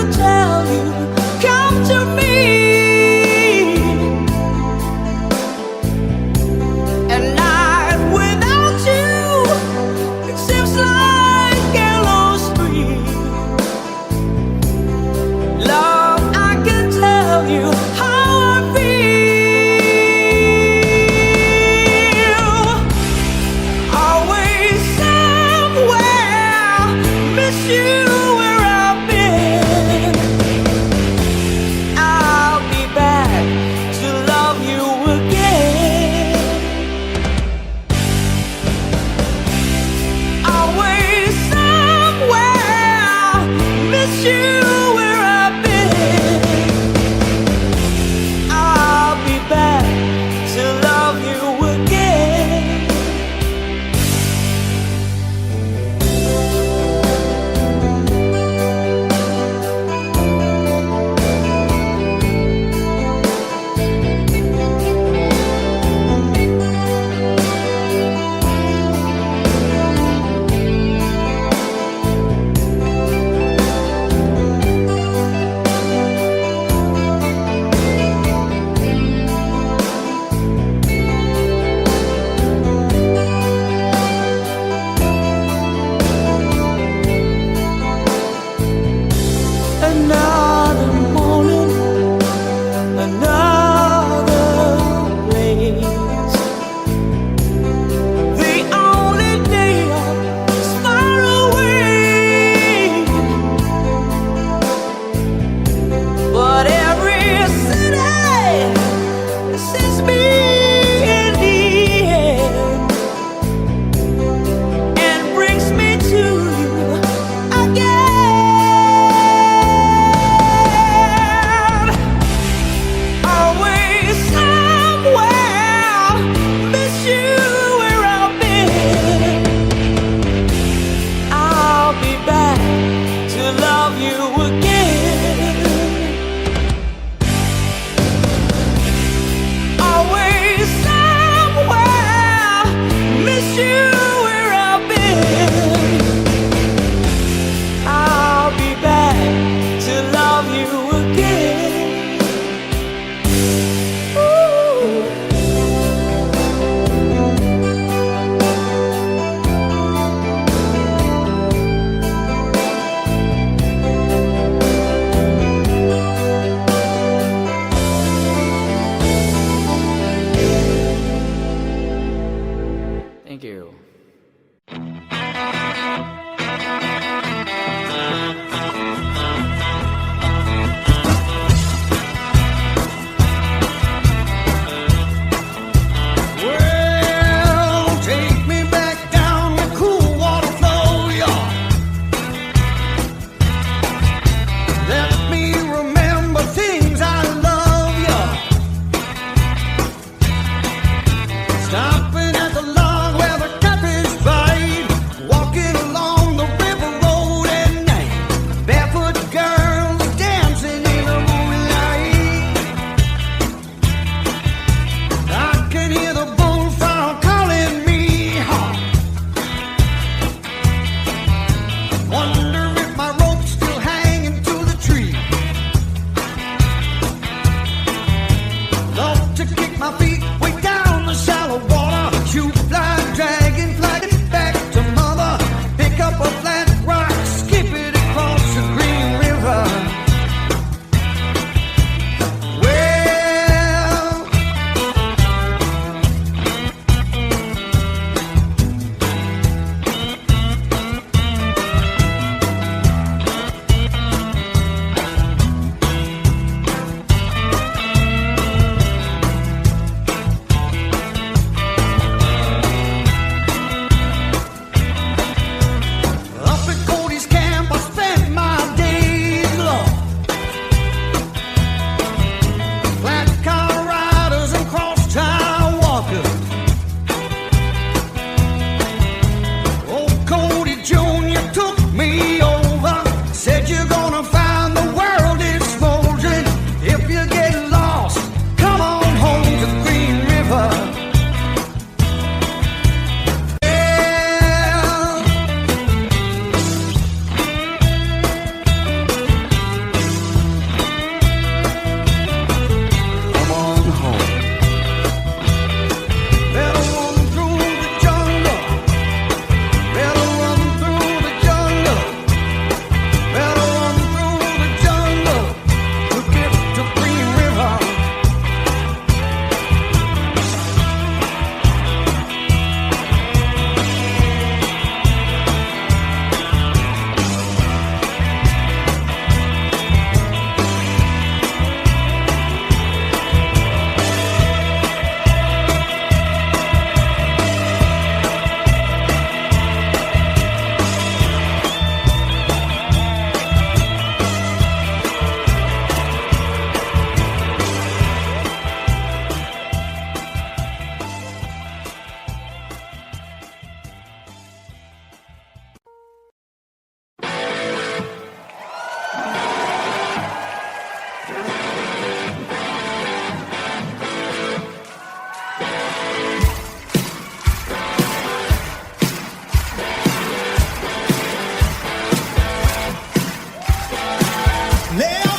S6: Going down,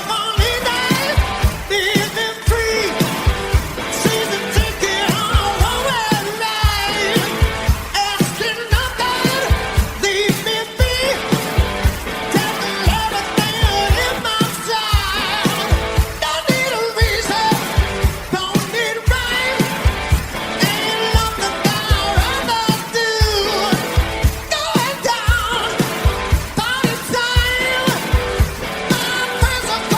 S6: party time. My friends are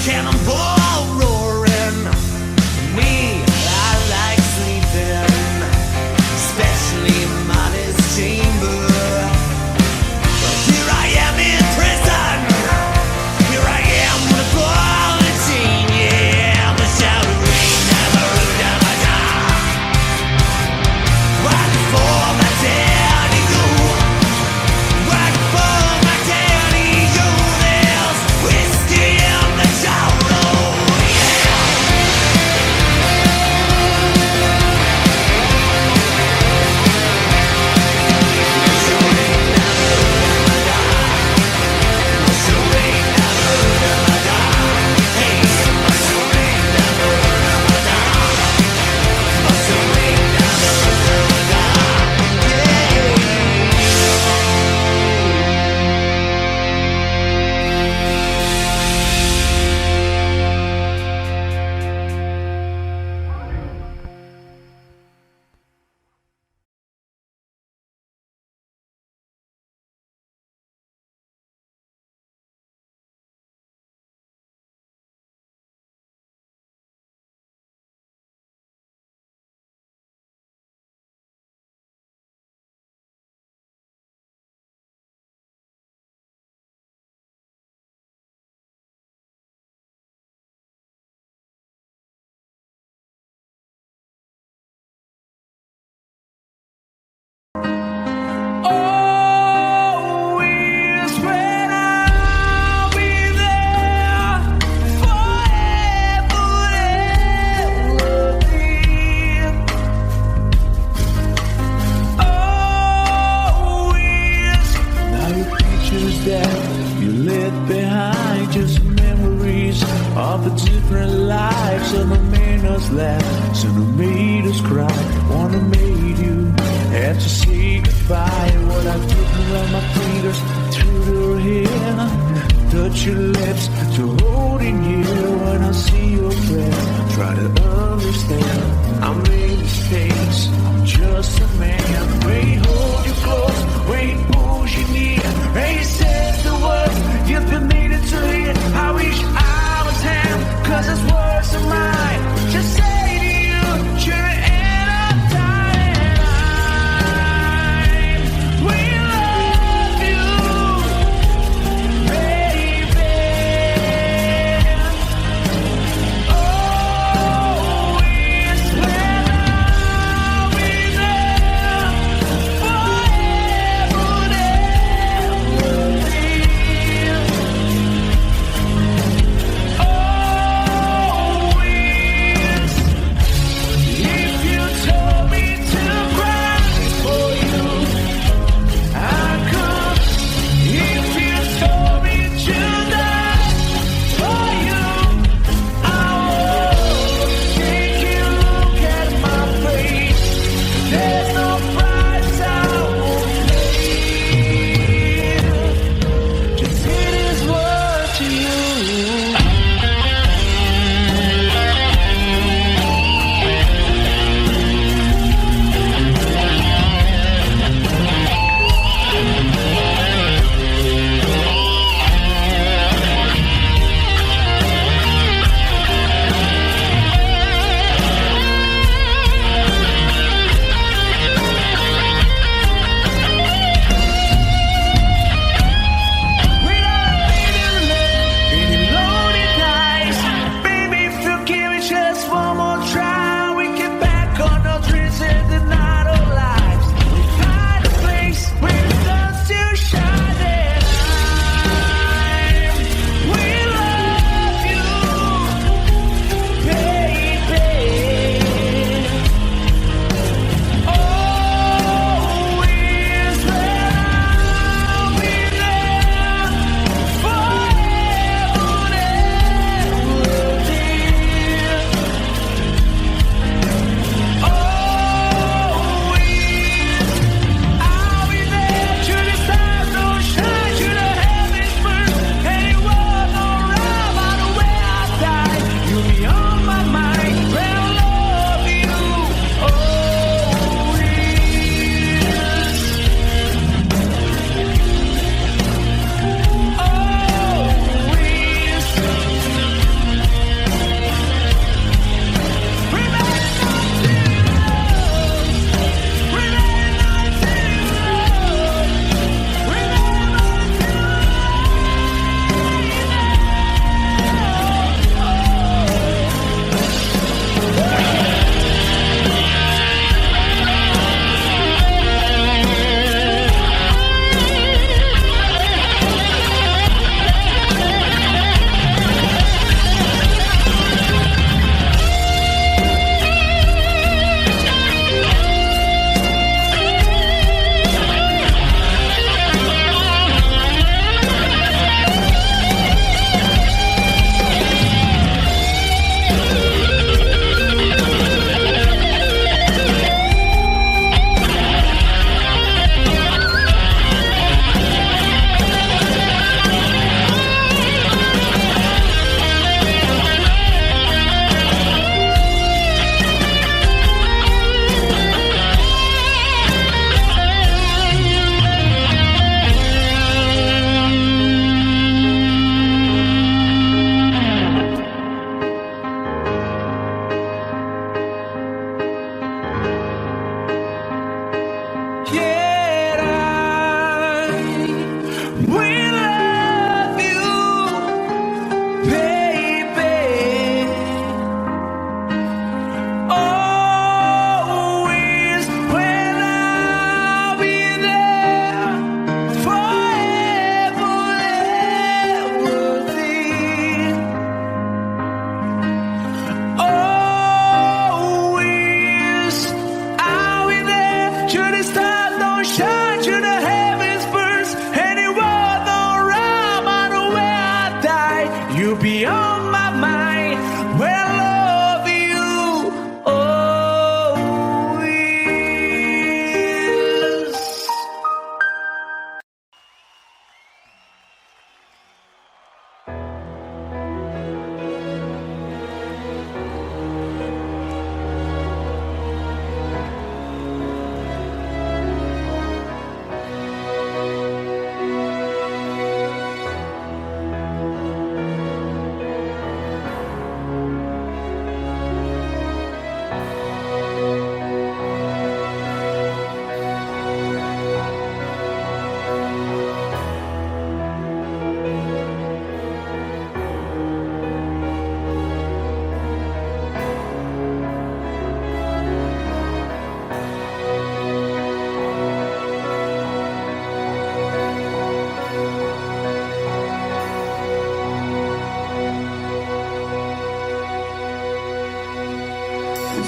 S3: cannonball roaring. Me, I like sleeping, especially in Molly's chamber. But here I am in prison. Here I am with a ball and chain. Yeah, I'm a shouting rain. Never die. Right before my daddy go. Right before my daddy go. There's whiskey in the tower. Always when I'll be there forever and always. Now your pictures that you left behind, just memories of the different lives of the made us laugh, some who made us cry, one who made you have to say goodbye. What I didn't run my fingers through your hair, touch your lips to holding you. When I see your face, try to understand. I made mistakes, I'm just a man. Wait, hold you close, wait, push you near. Hey, says the words you've been needed to hear. I wish I was him, 'cause his words are mine. Just say to you, you're in a time. We love you, baby.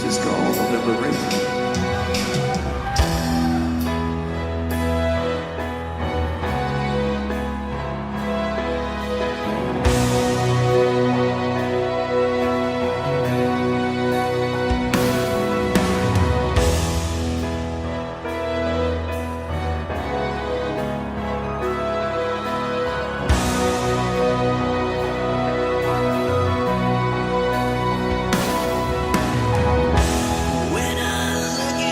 S7: is called liberation.
S4: When I look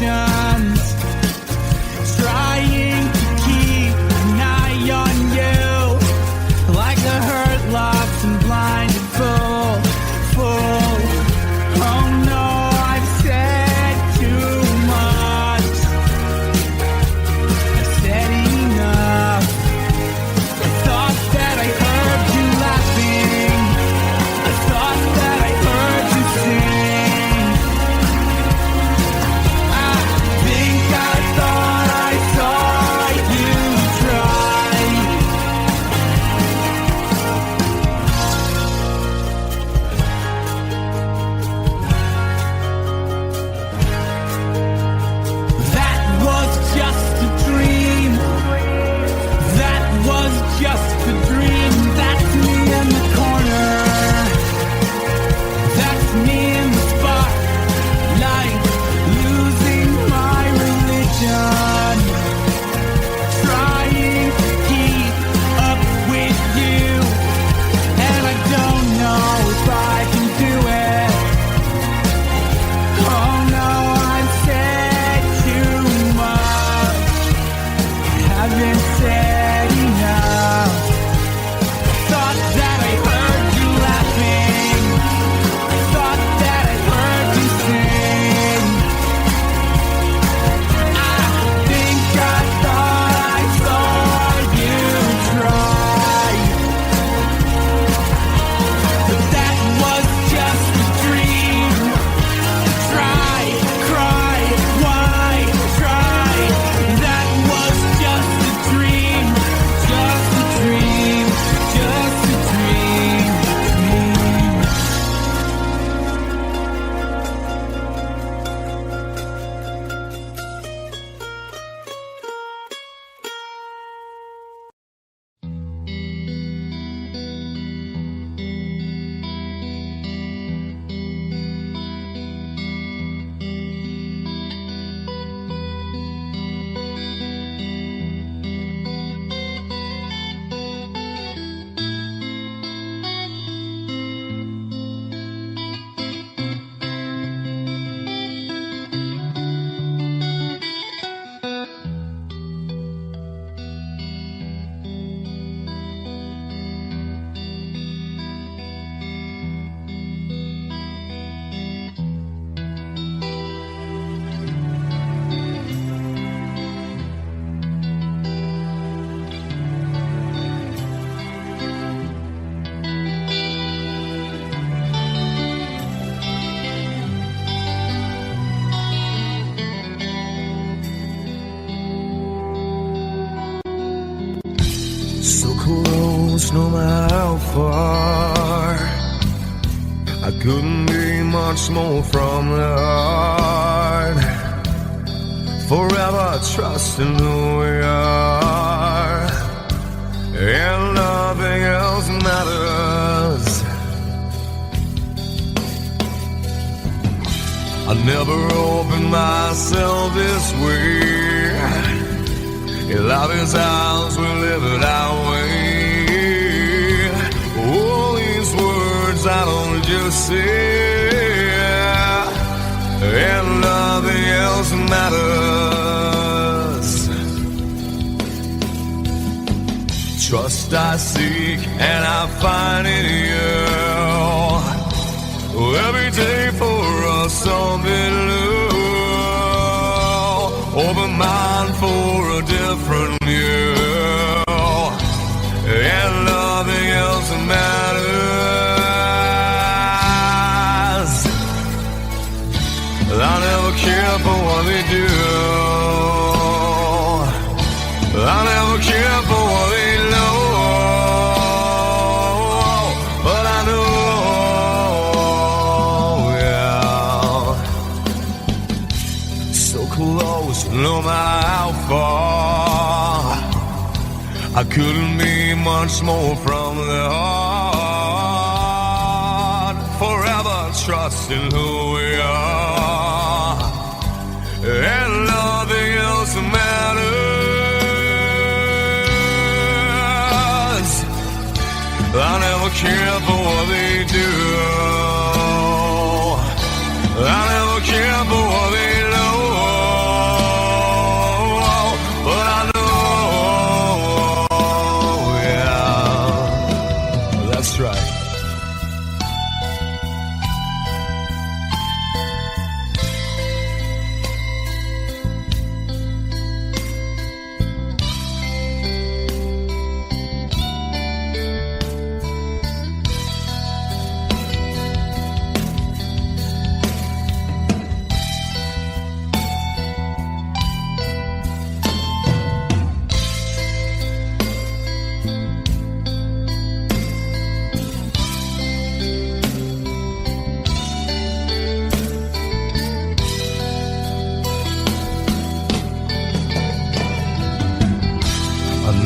S1: illusions, trying to keep an eye on you, like a hurt, lost and blinded fool. Oh no, I've said too much. I've said enough. I thought that I heard you laughing. I thought that I heard you sing. I think I thought I saw you try. That was just a dream. That was just a dream. That's me in the corner. That's me in the spotlight, losing my religion, trying to keep up with you, and I don't know if I can do it. Oh no, I've said too much. I haven't said enough. Thought that I heard you laughing. I thought that I heard you sing. I think I thought I saw you try. But that was just a dream. Try, cry, why try? That was just a dream. Just a dream. Just a dream.
S2: So close, no matter how far. I couldn't be much more from the heart. Forever trusting who we are, and nothing else matters. I never opened myself this way. In love is ours, we live it our way. All these words I don't just say, and nothing else matters. Trust I seek and I find in you. Every day for us something new. Open mind for a different view, and nothing else matters. I never care for what they do. I never care for what they know. But I know, yeah, so close, no matter how far. I couldn't be much more from the heart. Forever trusting who we are, and nothing else matters. I never care for what they do. I never care for what they know.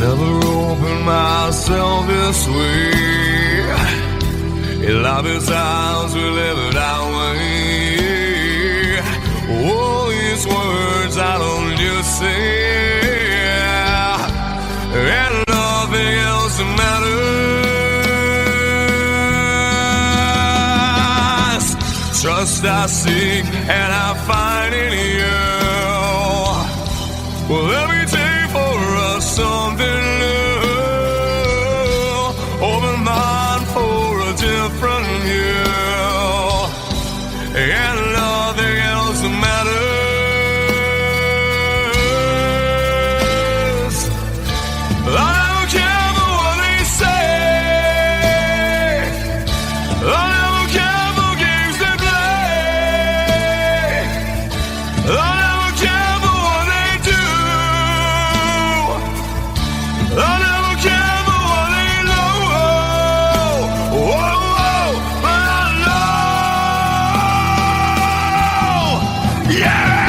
S2: never opened myself this way. Life is ours, we live it our way. All these words I don't just say, and nothing else matters. Trust I seek and I find in you. Well, let me take for us something new. Open mind for a different view, and nothing else matters. I don't care for what they say. I don't care for games they play. I don't care for what they do. I never care for what they know. Whoa, but I know. Yeah!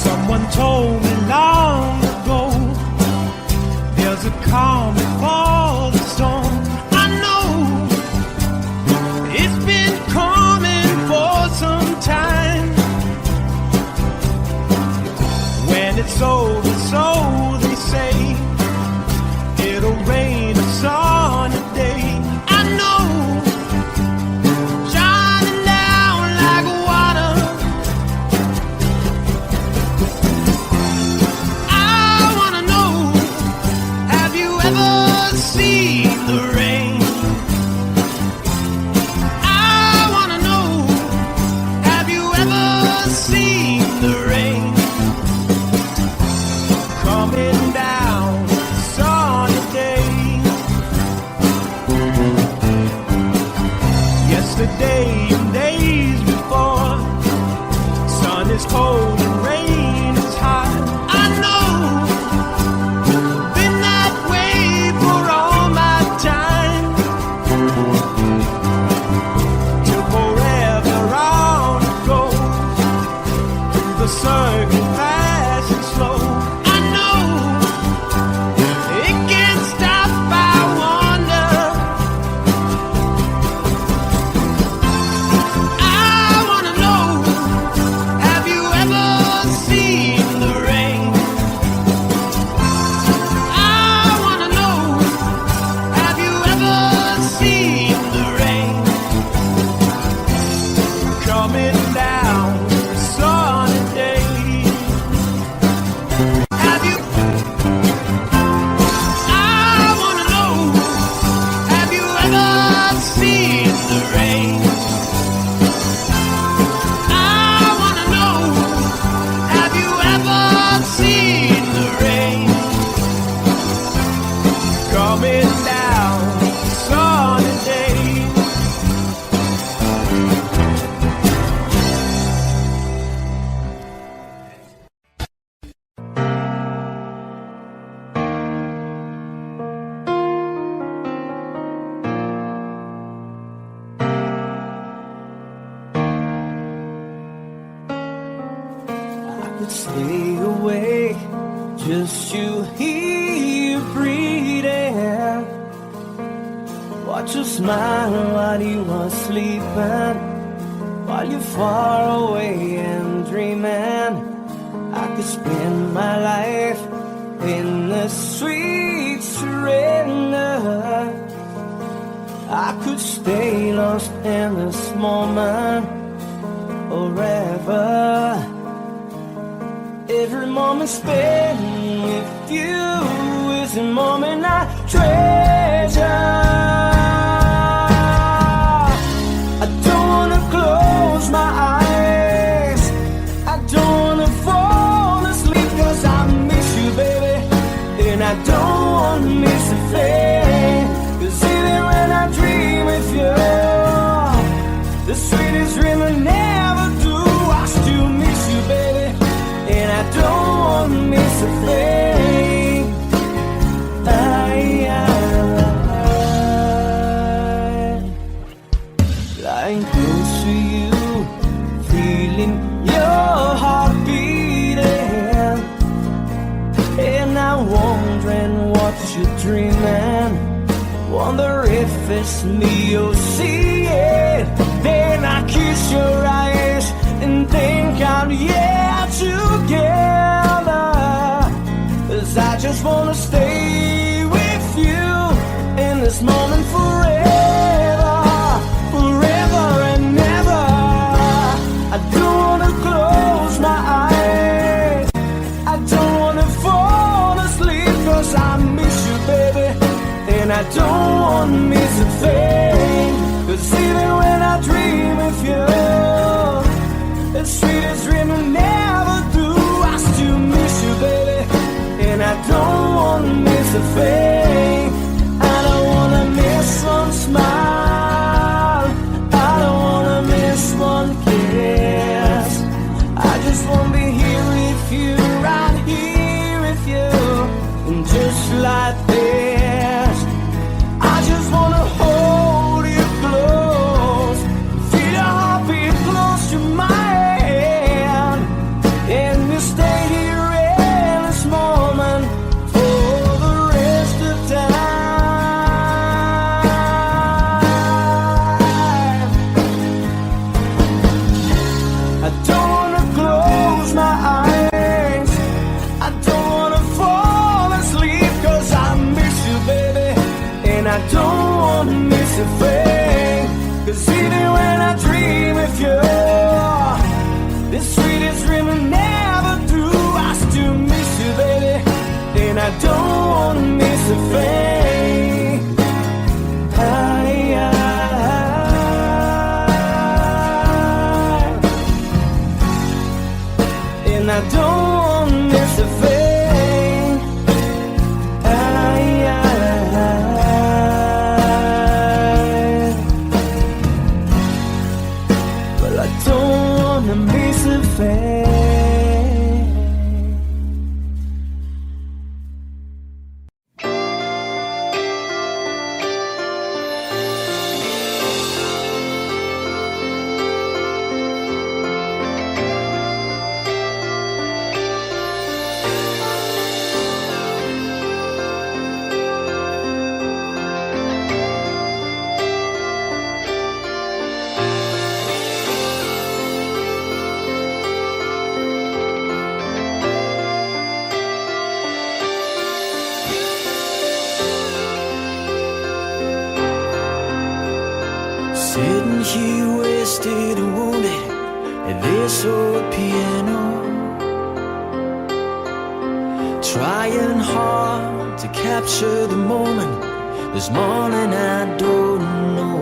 S1: Someone told me long ago, there's a calm before the storm. I know it's been coming for some time. When it's over, so they say, it'll rain a sunny day. I know, shining down like water. See the rain. I wanna know, have you ever seen the rain coming down sunny day? Yesterday and days before, sun is cold and rain is hot. I know. Circle fast and slow. I know it can't stop. I wonder. I wanna know, have you ever seen the rain? I wanna know, have you ever seen the rain coming down sunny day?
S4: could stay awake just to hear you breathing. Watch you smile while you are sleeping, while you're far away and dreaming. I could spend my life in the sweet surrender. I could stay lost in this moment forever. Every moment spent with you is a moment I treasure. I don't wanna close my eyes, I don't wanna fall asleep, 'cause I miss you, baby, and I don't wanna miss a thing. 'Cause even when I dream with you, the sweetest dream I never do, I still miss you, baby, and I don't wanna miss a thing. Lying close to you, feeling your heart beating, and I'm wondering what you're dreaming. Wonder if it's me you'll see it. Then I kiss your eyes and think I'm together. 'Cause I just wanna stay with you in this moment forever, forever and ever. I don't wanna close my eyes, I don't wanna fall asleep, 'cause I miss you, baby, and I don't wanna miss a thing. 'Cause even when I dream of you, the sweetest dream I never do, I still miss you, baby, and I don't wanna miss a thing. I don't wanna miss one smile, I don't wanna miss one kiss. I just wanna be here with you, right here with you, and just like this, I just wanna hold you close, feel your heartbeat close to mine, and you stay here in this moment for the rest of time. I don't wanna close my eyes, I don't wanna fall asleep, 'cause I miss you, baby, and I don't wanna miss a thing. 'Cause even when I dream of you, the sweetest dream I never do, I still miss you, baby, and I don't wanna miss a thing. And I don't wanna miss a thing. Well, I don't wanna miss a thing. Sitting here wasted and wounded at this old piano, trying hard to capture the moment. This morning I don't know,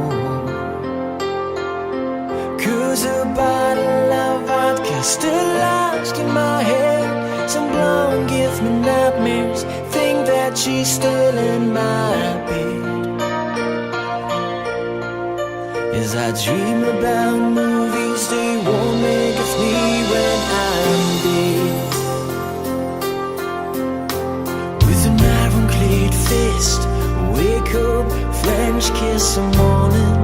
S4: 'cause a bottle of vodka still lodged in my head. Some blonde gives me nightmares, think that she's still in my bed. As I dream about movies they won't make of me when I'm dead. With an ironclad fist, wake up, French kiss some morning.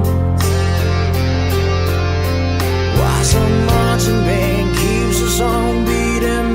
S4: Why some marching band keeps us on beating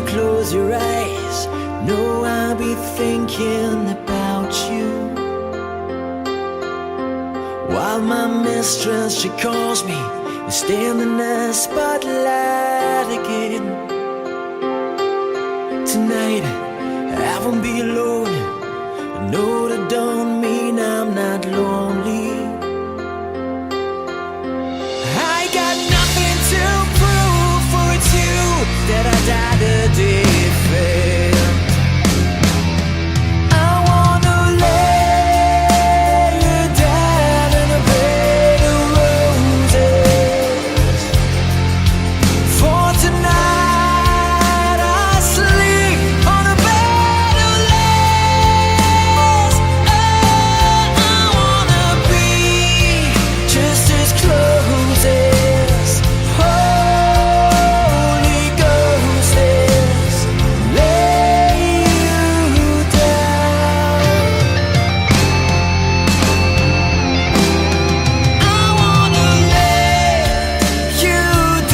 S4: close your eyes, know I'll be thinking about you. While my mistress, she calls me, we stand in the spotlight again. Tonight, I won't be alone. I know that don't mean I'm not lonely. I got nothing to prove, for it's you that I died a defend. I wanna lay you down in a bed of roses. For tonight I sleep on a bed of lace. Oh, I wanna be just as close as Holy Ghost is. Lay you down. I wanna lay you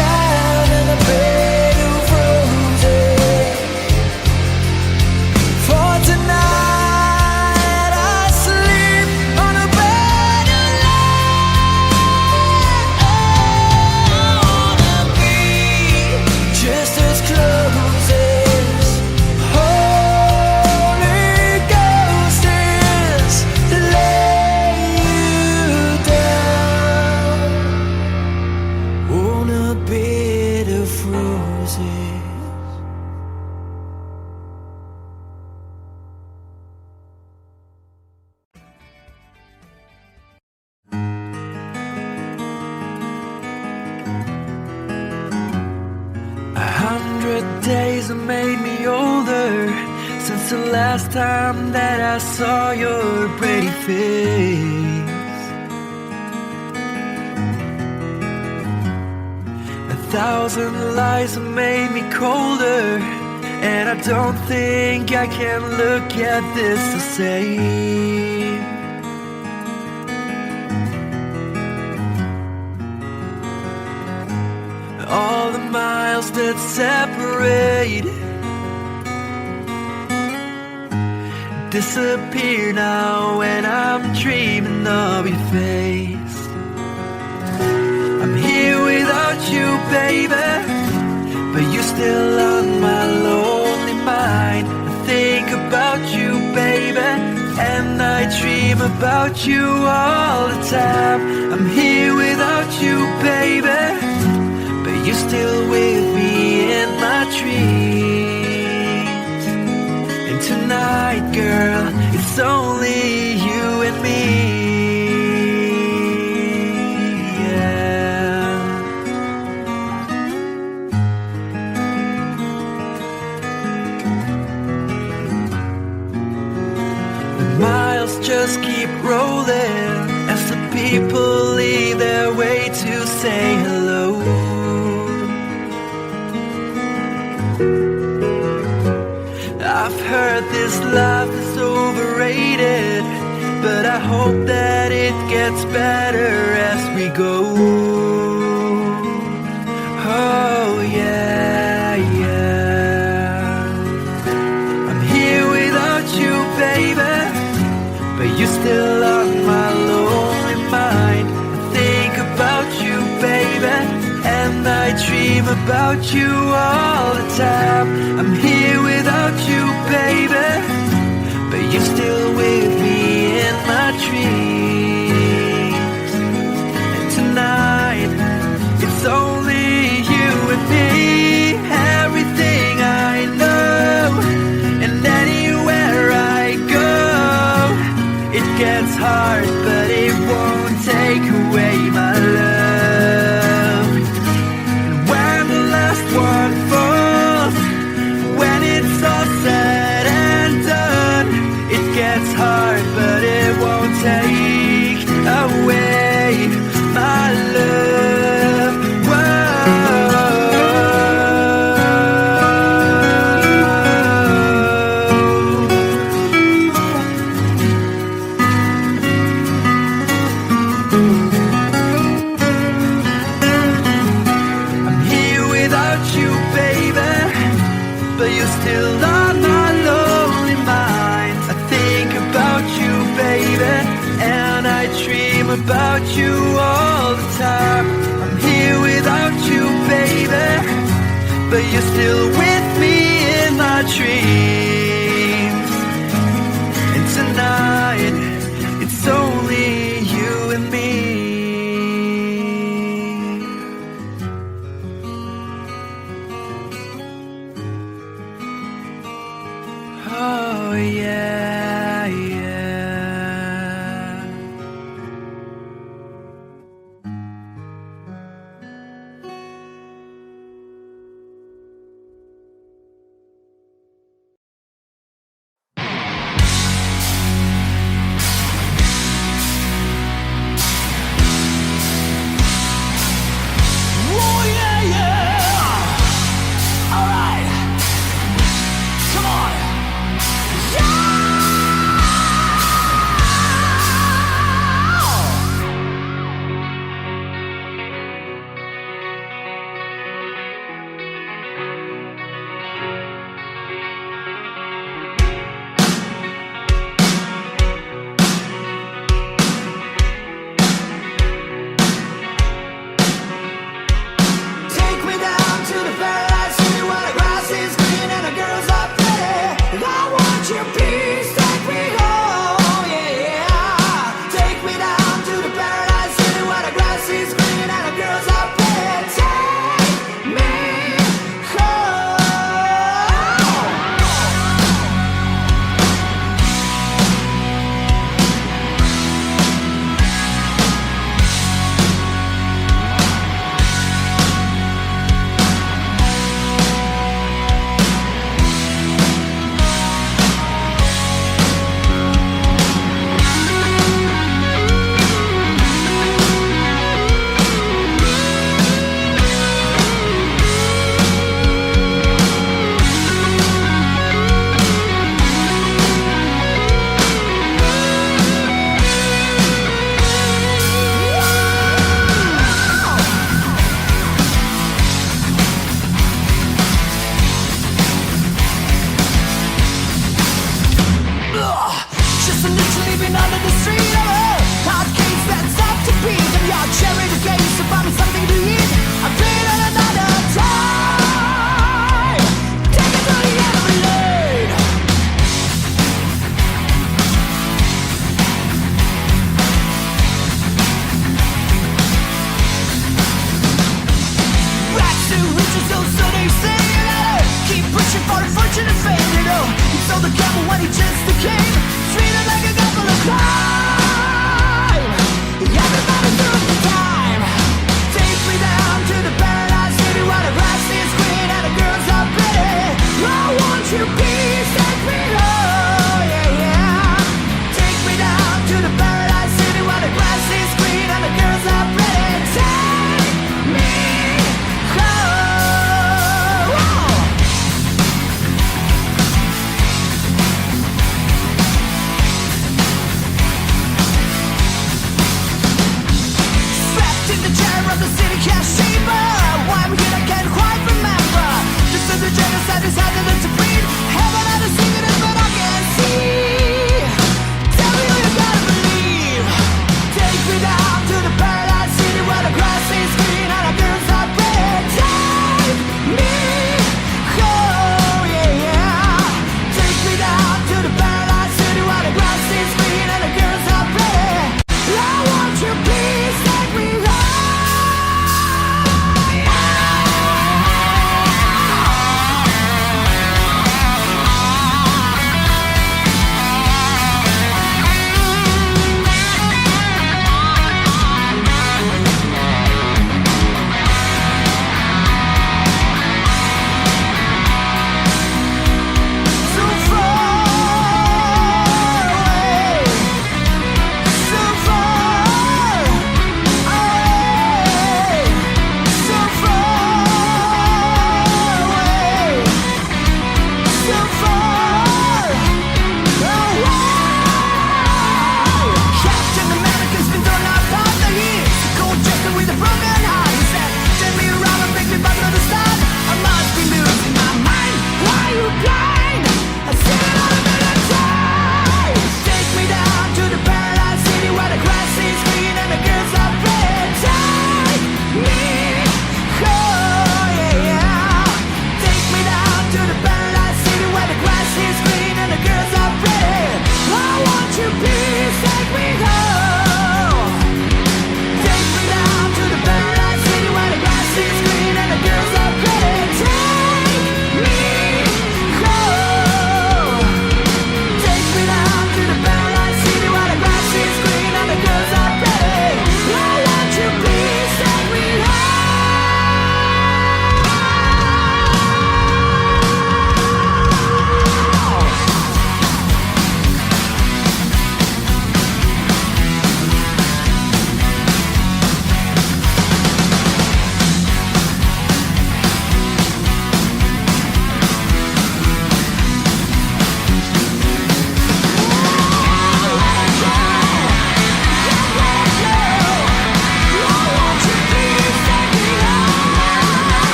S4: down in a bed of roses. For tonight I sleep on a bed of lace. I wanna be just as close as Holy Ghost is. Lay you down on a bed of roses.
S5: A 100 days have made me older since the last time that I saw your pretty face. 1,000 lies have made me colder, and I don't think I can look at this the same. All the miles that separate disappear now when I'm dreaming of your face. I'm here without you, baby, but you're still on my lonely mind. I think about you, baby, and I dream about you all the time. I'm here without you, baby, but you're still with me in my dreams. And tonight, girl, it's only you and me. Yeah. The miles just keep rolling as the people leave their way to say hello. I've heard this life is overrated, but I hope that it gets better as we go. Oh yeah, yeah. I'm here without you, baby, but you're still on my lonely mind. I think about you, baby, and I dream about you all the time. I'm here without you, baby, but you're still with me in my dreams. And tonight, it's only you and me. Everything I know, and anywhere I go, it gets hard, but it won't take away my love. And when the last one falls, when it's all said and done, it gets hard, but it won't take but you're still with me in my dreams. And tonight, it's only you and me. Oh yeah, yeah.
S6: Oh yeah, yeah. All right, come on. Take me down to the paradise city where the grass is green and the girls are pretty. I want your peace, take me home, yeah. Take me down to the paradise city where the grass is green and the girls are pretty. Take me home. Just literally been under the street of a hot case that's up to beat. And your cherry the case to find me something to eat. I've been on another time. Take it to the end of the lane. Rats to riches, so they say. Keep pushing for fortune and fame, you know. He sold the camel when he just came. Treated like a couple of time. Everybody through the time. Take me down to the paradise city where the grass is green and the girls are pretty. I want you peace, take me home, yeah, yeah. Take me down to the paradise city where the grass is green and the girls are pretty. Take me home.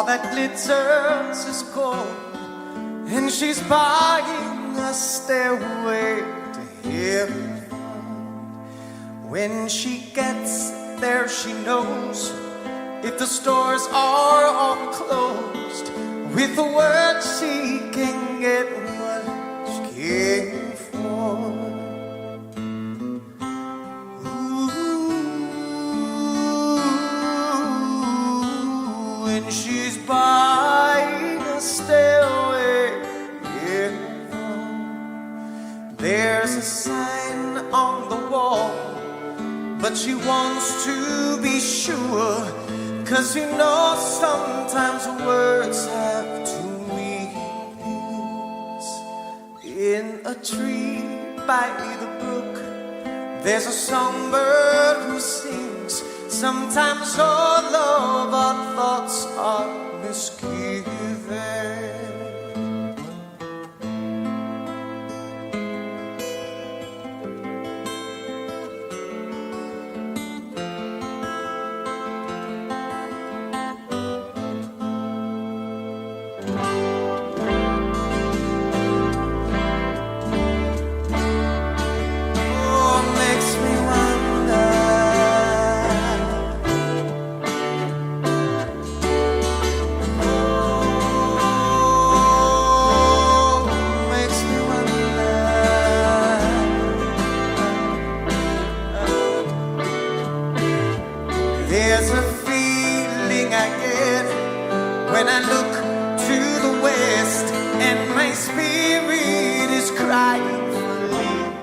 S3: that glitters is gold, and she's buying a stairway to heaven. When she gets there, she knows if the stores are all closed. With a word, she can get what she came for. Ooh, and she's buying a stairway. Yeah. There's a sign on the wall, but she wants to be sure, 'cause you know sometimes words have two meanings. In a tree by the brook, there's a songbird who sings. Sometimes all of our thoughts are misgiven. There's a feeling I get when I look to the west, and my spirit is crying for leaving.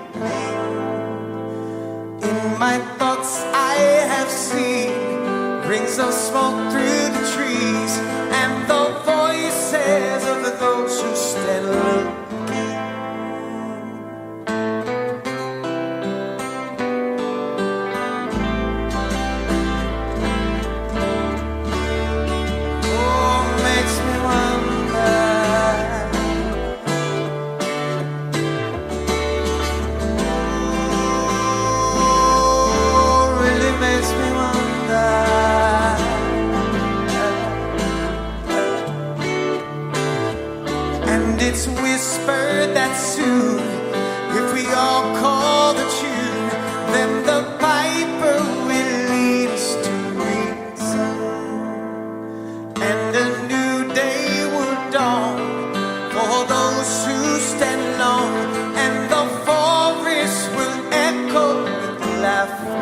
S3: In my thoughts I have seen rings of smoke through the trees, and the voices of those who stand looking. It's whispered that soon, if we all call the tune, then the piper will lead us to reason, and a new day will dawn for those who stand long, and the forest will echo with laughter.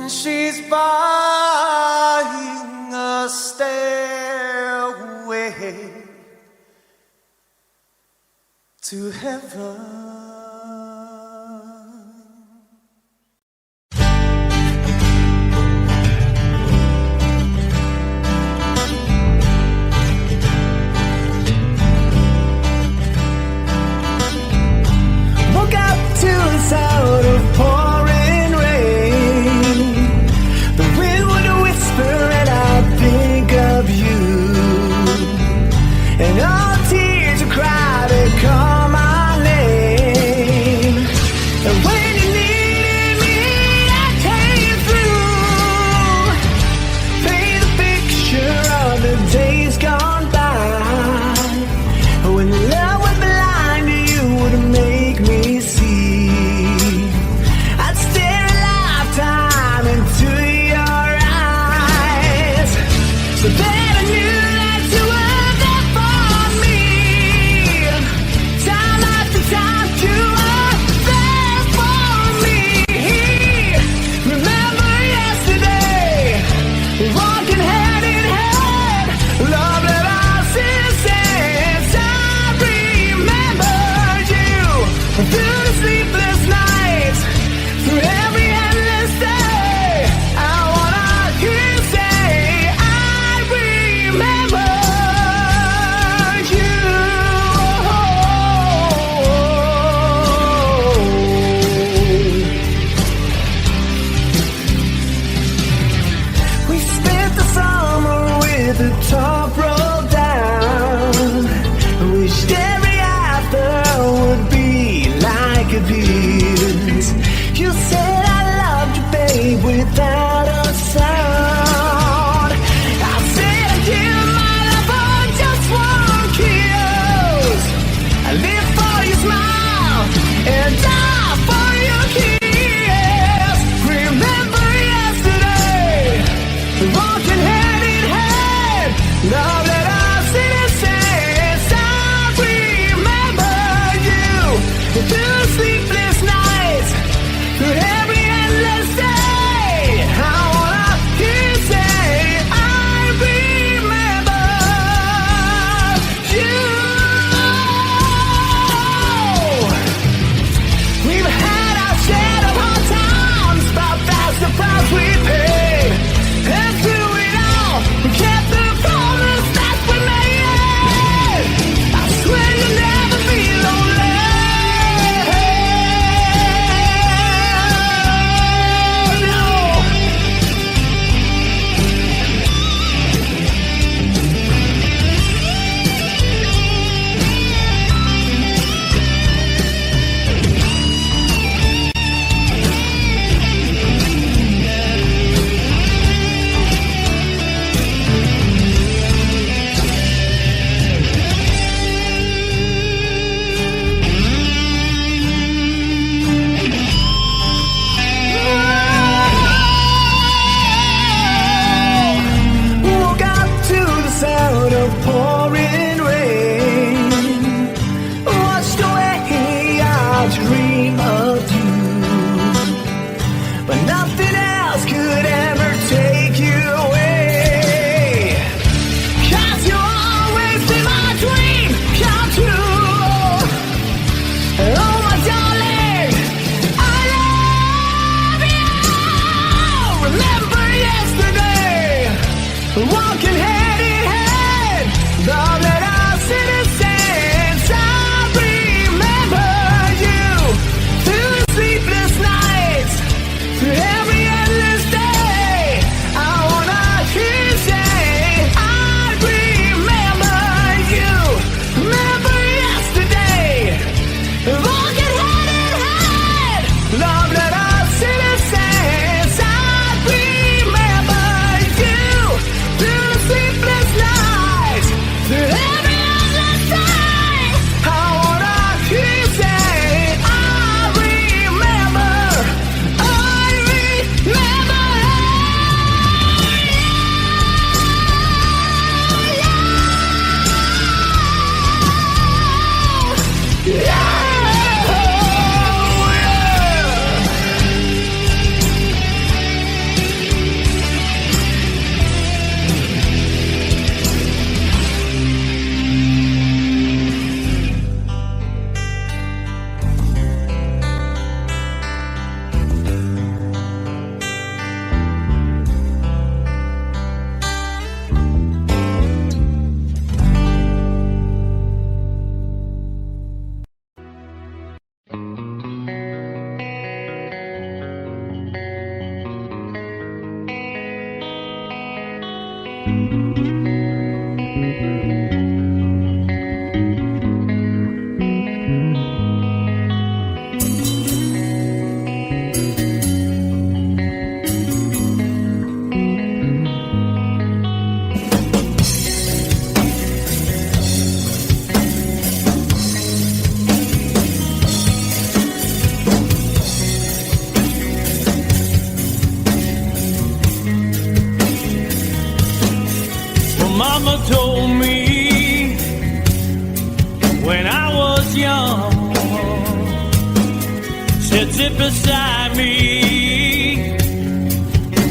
S3: She's buying a stairway to heaven.
S4: Woke up to the sound of pouring rain. The wind would whisper and I'd think of you. And all tears would cry to call my name.
S1: Mama told me when I was young, said sit beside me,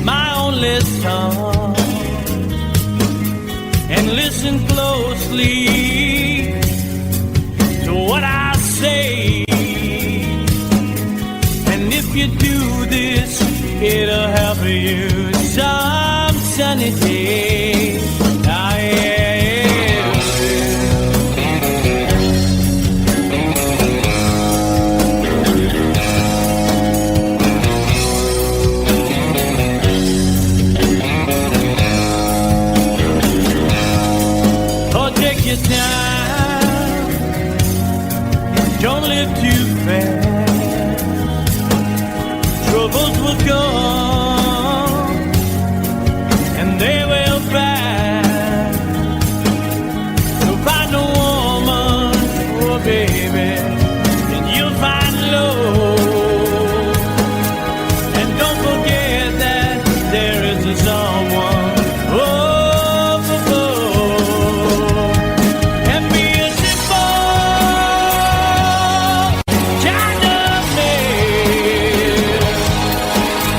S1: my only son, and listen closely to what I say. And if you do this, it'll help you some sunny day. Ah, yeah. Oh, take your time. Don't live too fast. Troubles will come and they will pass. So find a woman, oh baby, and you'll find love. And don't forget that there is a someone. Oh, and be a simple kind of man.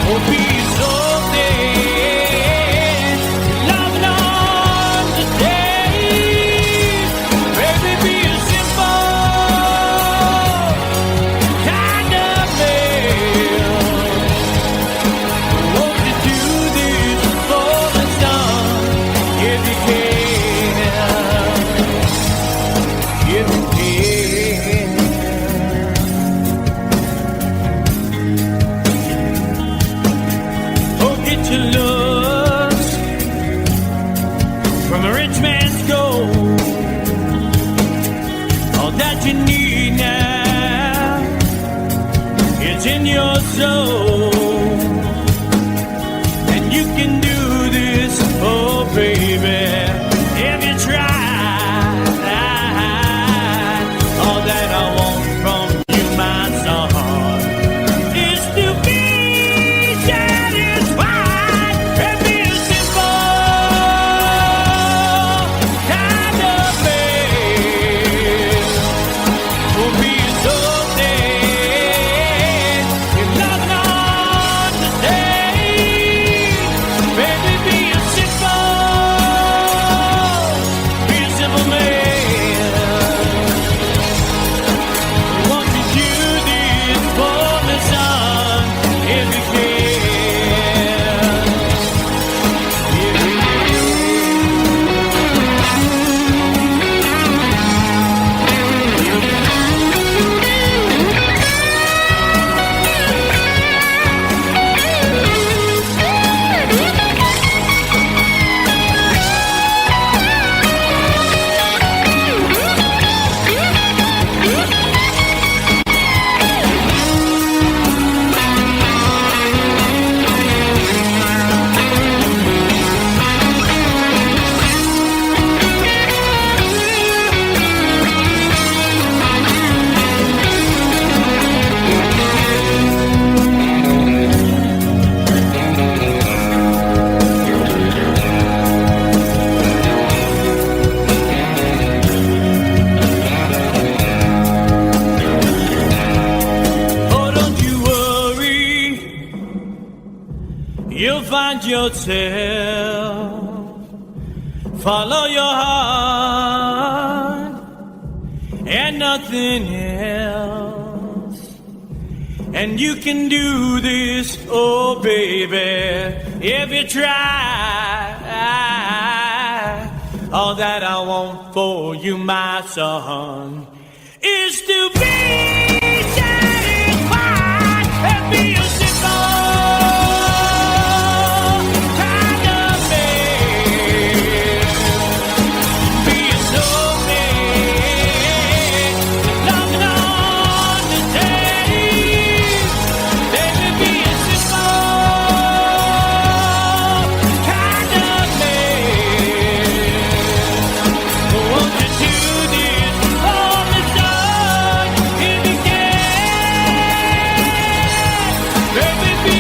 S1: Oh, be so dead, loving on the day. Baby, be a simple kind of man. Won't you do this for the sun if you can? If you can. Oh, get your looks from a rich man's gold. All that you need now is in your soul. And you can do this, oh baby, if you try. All that I want from you, my son, is to be satisfied and be a simple kind of man. Oh, be so dead, you're not on the day. Baby, be a simple man. Won't you do this for me, son, if you can? If you Oh, don't you worry, you'll find yourself. Follow your heart and nothing else. And you can do this, oh baby, if you try. All that I want for you, my son, is to be satisfied and be a simple kind of man. Be a soul man, loving on the day. Baby, be a simple kind of man. Won't you do this for me, son, if you can? Baby, be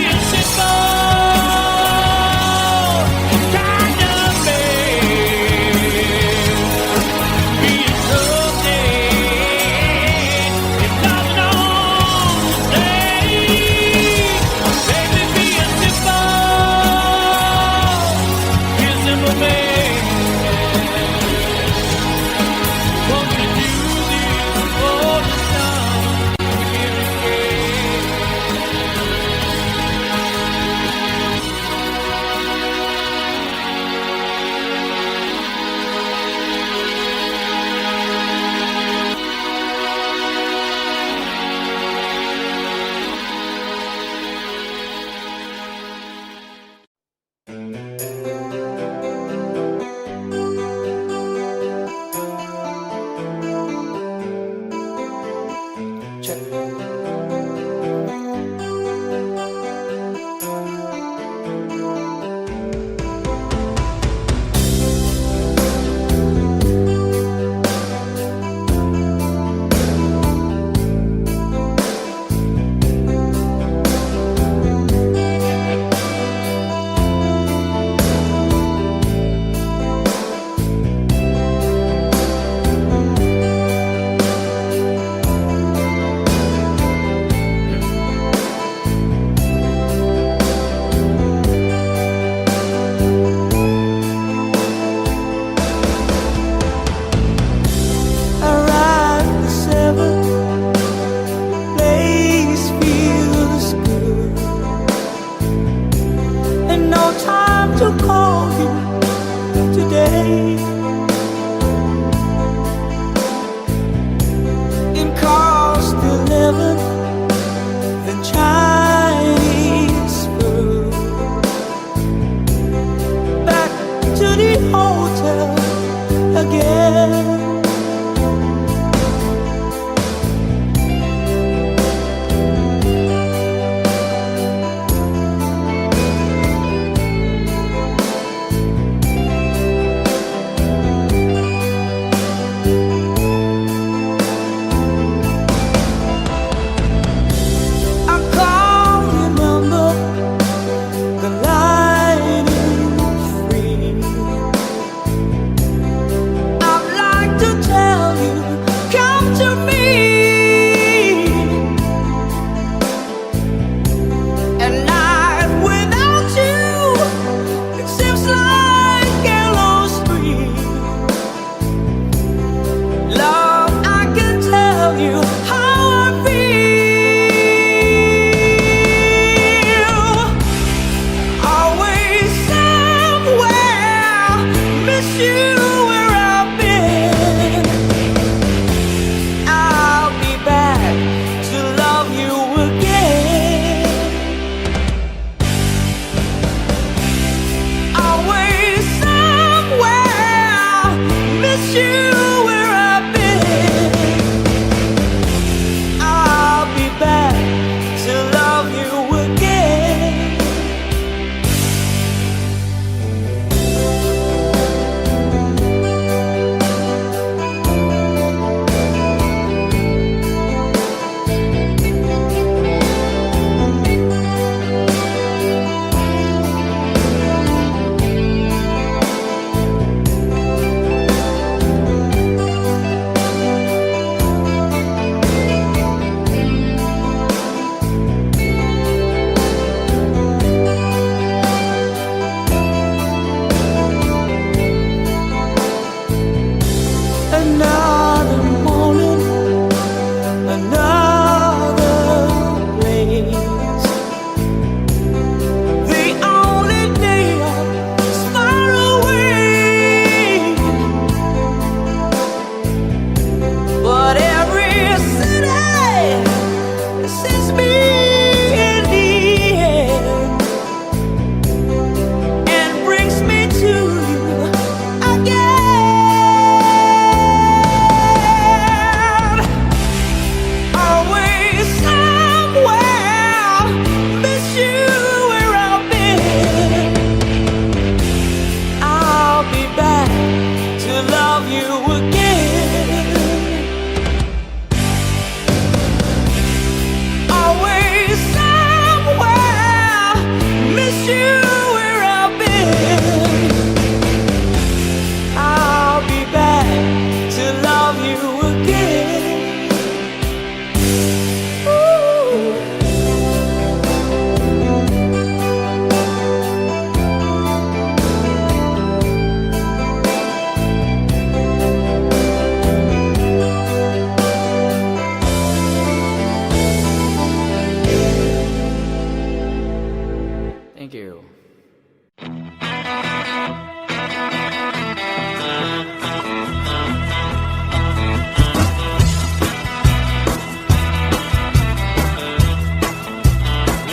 S8: do.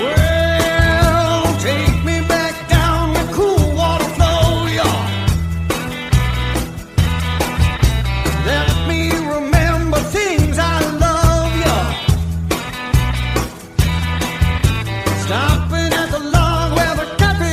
S3: Well, take me back down the cool water flow, y'all. Let me remember things I love, y'all. Stopping at the log where the captain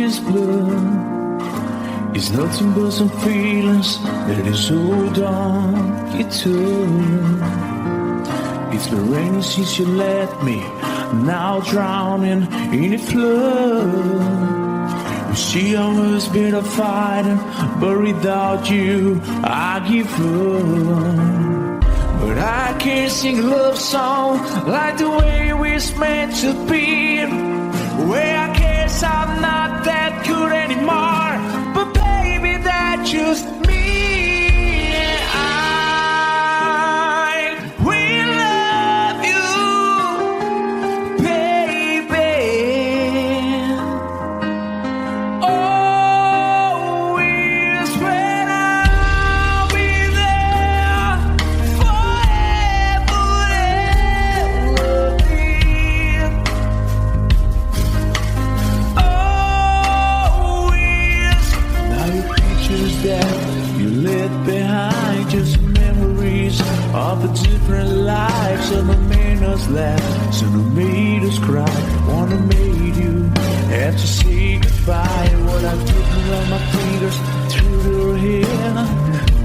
S1: this blood is nothing but some feelings that is hold on you to. It's been raining since you left me, now drowning in the flood. You see, I was better fighting, but without you, I give up. But I can't sing a love song like the way we're meant to be. Where I guess I'm not that good anymore, but baby, that's just me. Of the different lives of the made us laugh, some who made us cry, one who made you have to say goodbye. What I took around my fingers through your hair,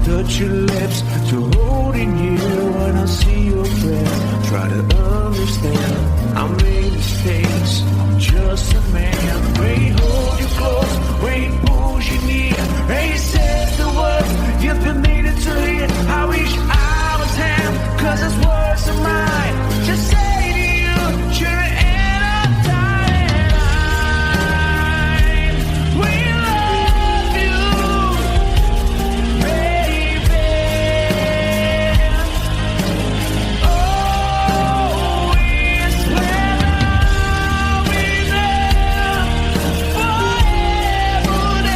S1: touch your lips to holding you. When I see your face, try to understand. I made mistakes, I'm just a man. When he hold you close, when he pulls you near, when he says the words you've been needed to hear. I wish I was him, 'cause his words are mine. Just say to you, you're in a time. We love you, baby. Always when I'll be there forever.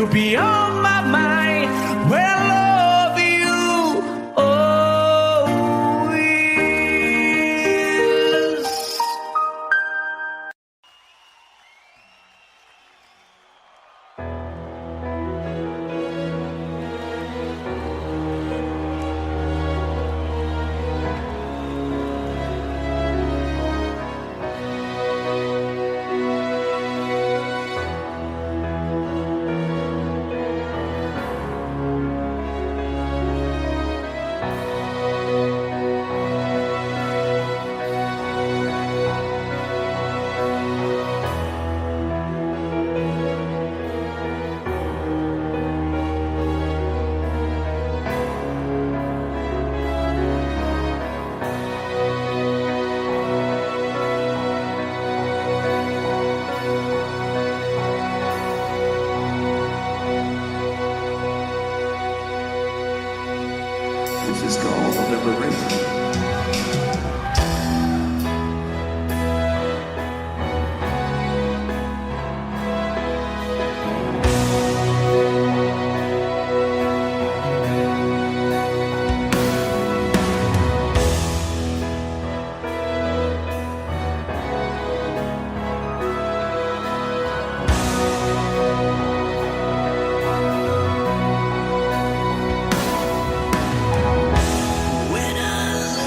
S1: You'll be on my mind. Well, I love you always.
S7: This is called liberation.
S4: When I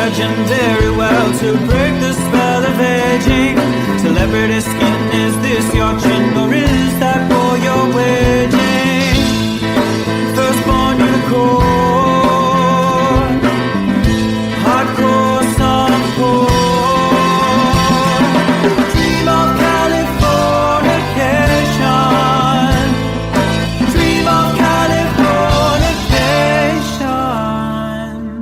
S5: virgin very well to break the spell of aging. Celebrity skin, is this your chin or is that for your waging? Firstborn unicorn, hardcore softcore. Dream of Californication, dream of Californication.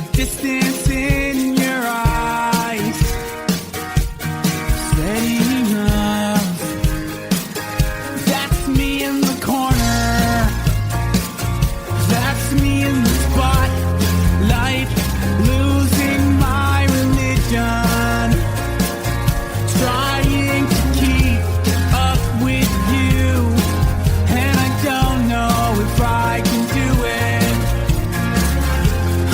S1: the distance in your eyes said enough. That's me in the corner, that's me in the spotlight, losing my religion, trying to keep up with you, and I don't know if I can do it.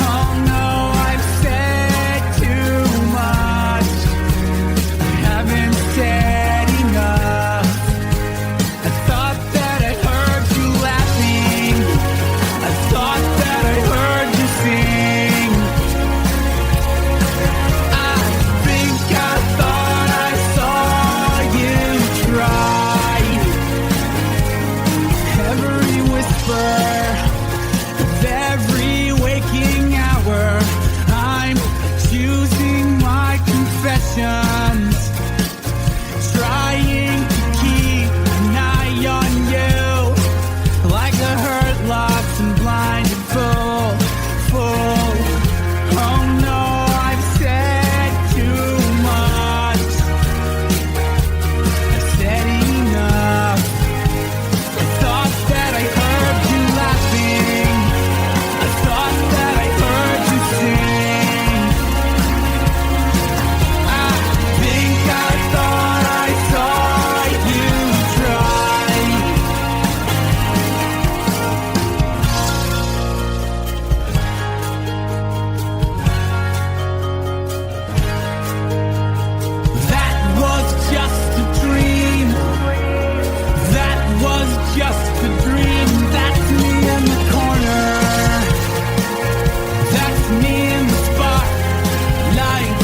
S1: Oh no, I've said too much, I haven't said enough. I thought that I heard you laughing, I thought that I heard you sing. I think I thought I saw you try. Every whisper of every waking hour, I'm choosing my confessions, trying to keep an eye on you, like a hurt, lost and blinded fool. Oh no, I've said too much, I've said enough. I thought that I heard you laughing, I thought that I heard you sing. I think I thought I saw you try. That was just a dream, that was just a dream. That's me in the corner, that's me in the spotlight,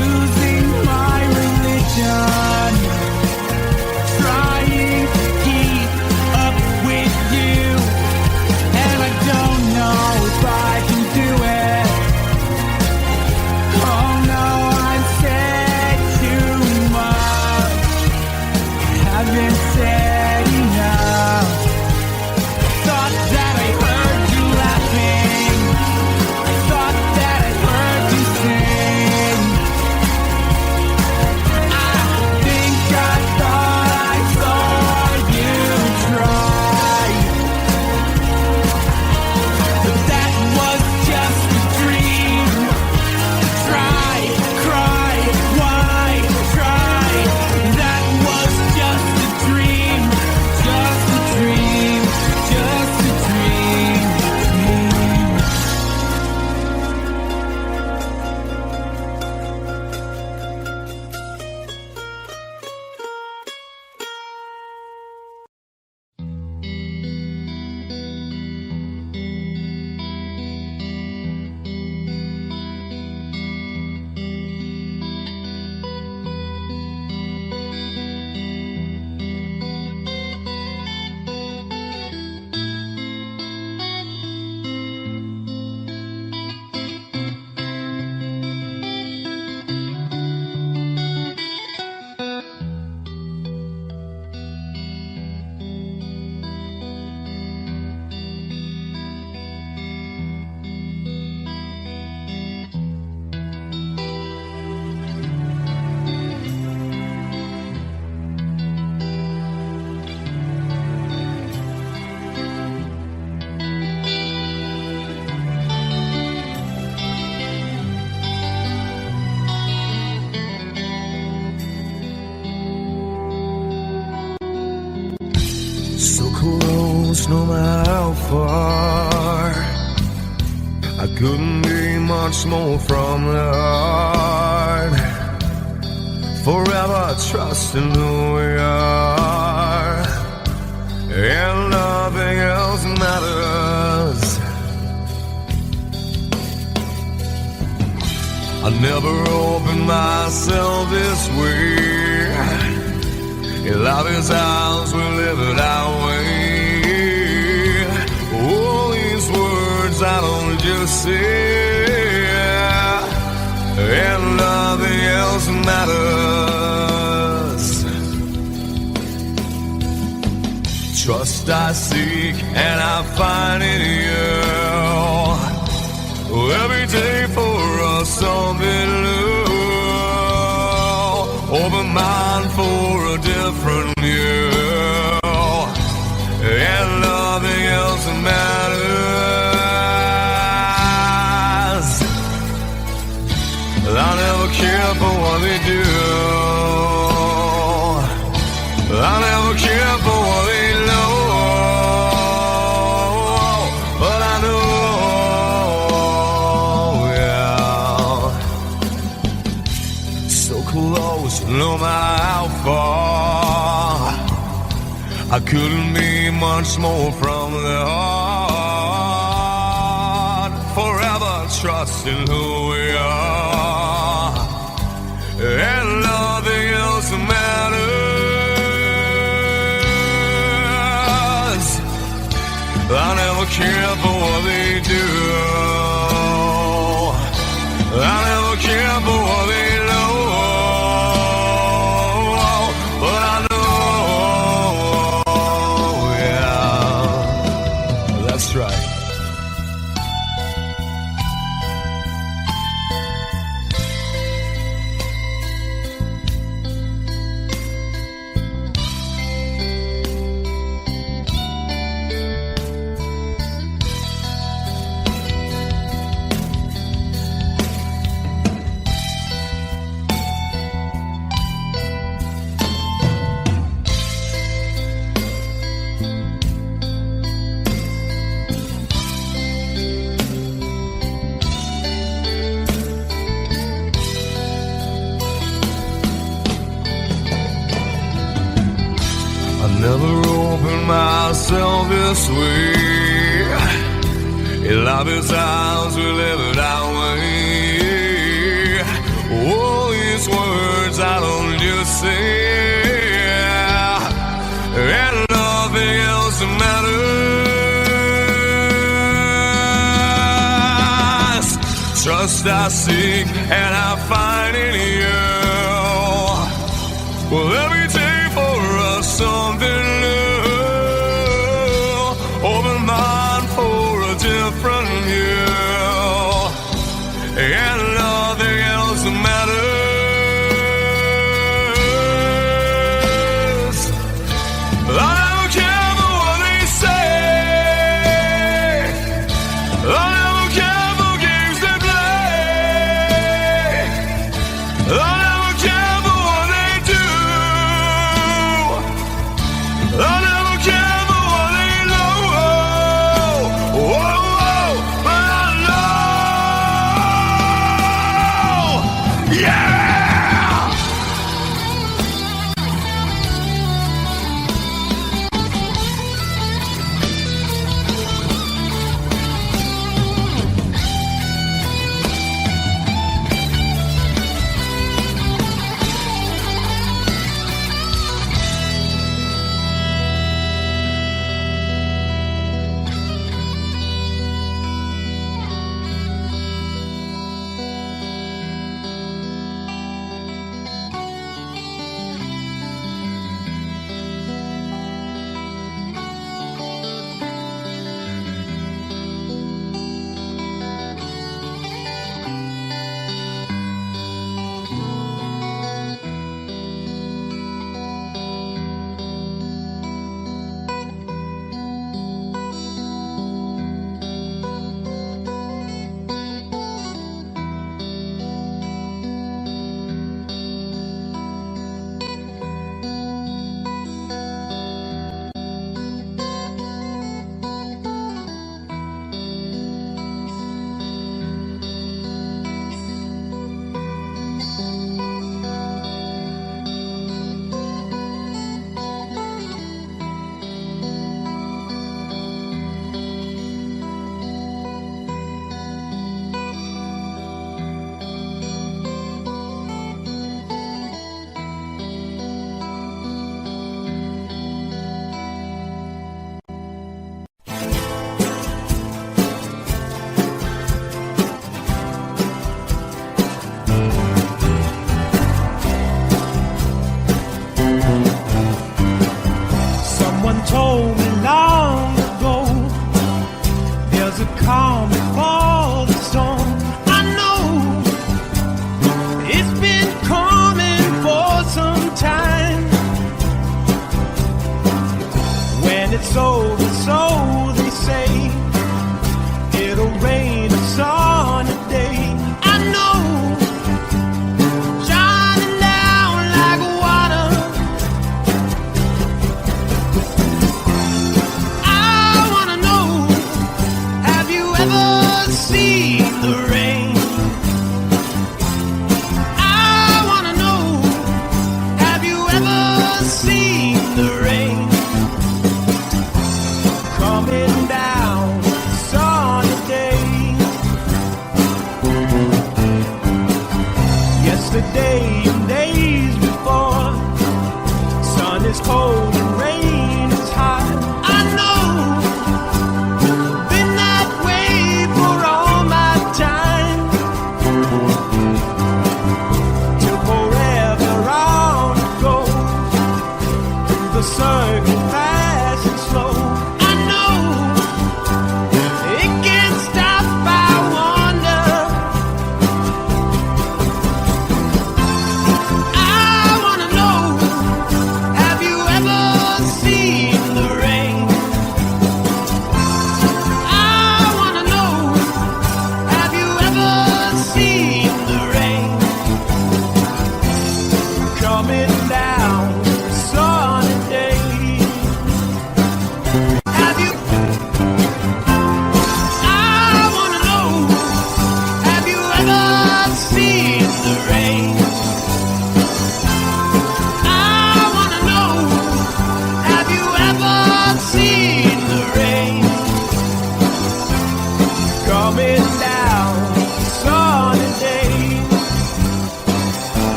S1: losing my religion, trying to keep up with you, and I don't know if I can do it. Oh no, I've said too much, haven't said enough. Thought that I heard you laughing, I thought that I heard you sing. I think I thought I saw you try, but that was just a dream. Try, cry, why try? That was just a dream, just a dream, just a dream.
S2: So close, no matter how far. I couldn't be much more from the heart. Forever trusting who we are, and nothing else matters. I never opened myself this way. In love is ours, we live it our way. All these words I don't just say, and nothing else matters. Trust I seek and I find in you. Every day for us something new. Open mind for a different view, and nothing else matters. I never care for what they do. I never care for what they know. But I know, yeah, so close, no matter how far. I couldn't be much more from the heart. Forever trusting who we are, and nothing else matters. I never care for what they do. I never care for what they know. But I know, yeah, that's right. Never opened myself this way. In life is ours, we live it our way. All these words I don't just say, and nothing else matters. Trust I seek and I find in you. Well, every day for us something new. Open mind for a different view, and nothing else matters. I don't care for what they say. I don't care for games they play. I never care for what they do. I never care for what they know. Whoa, whoa, but I know.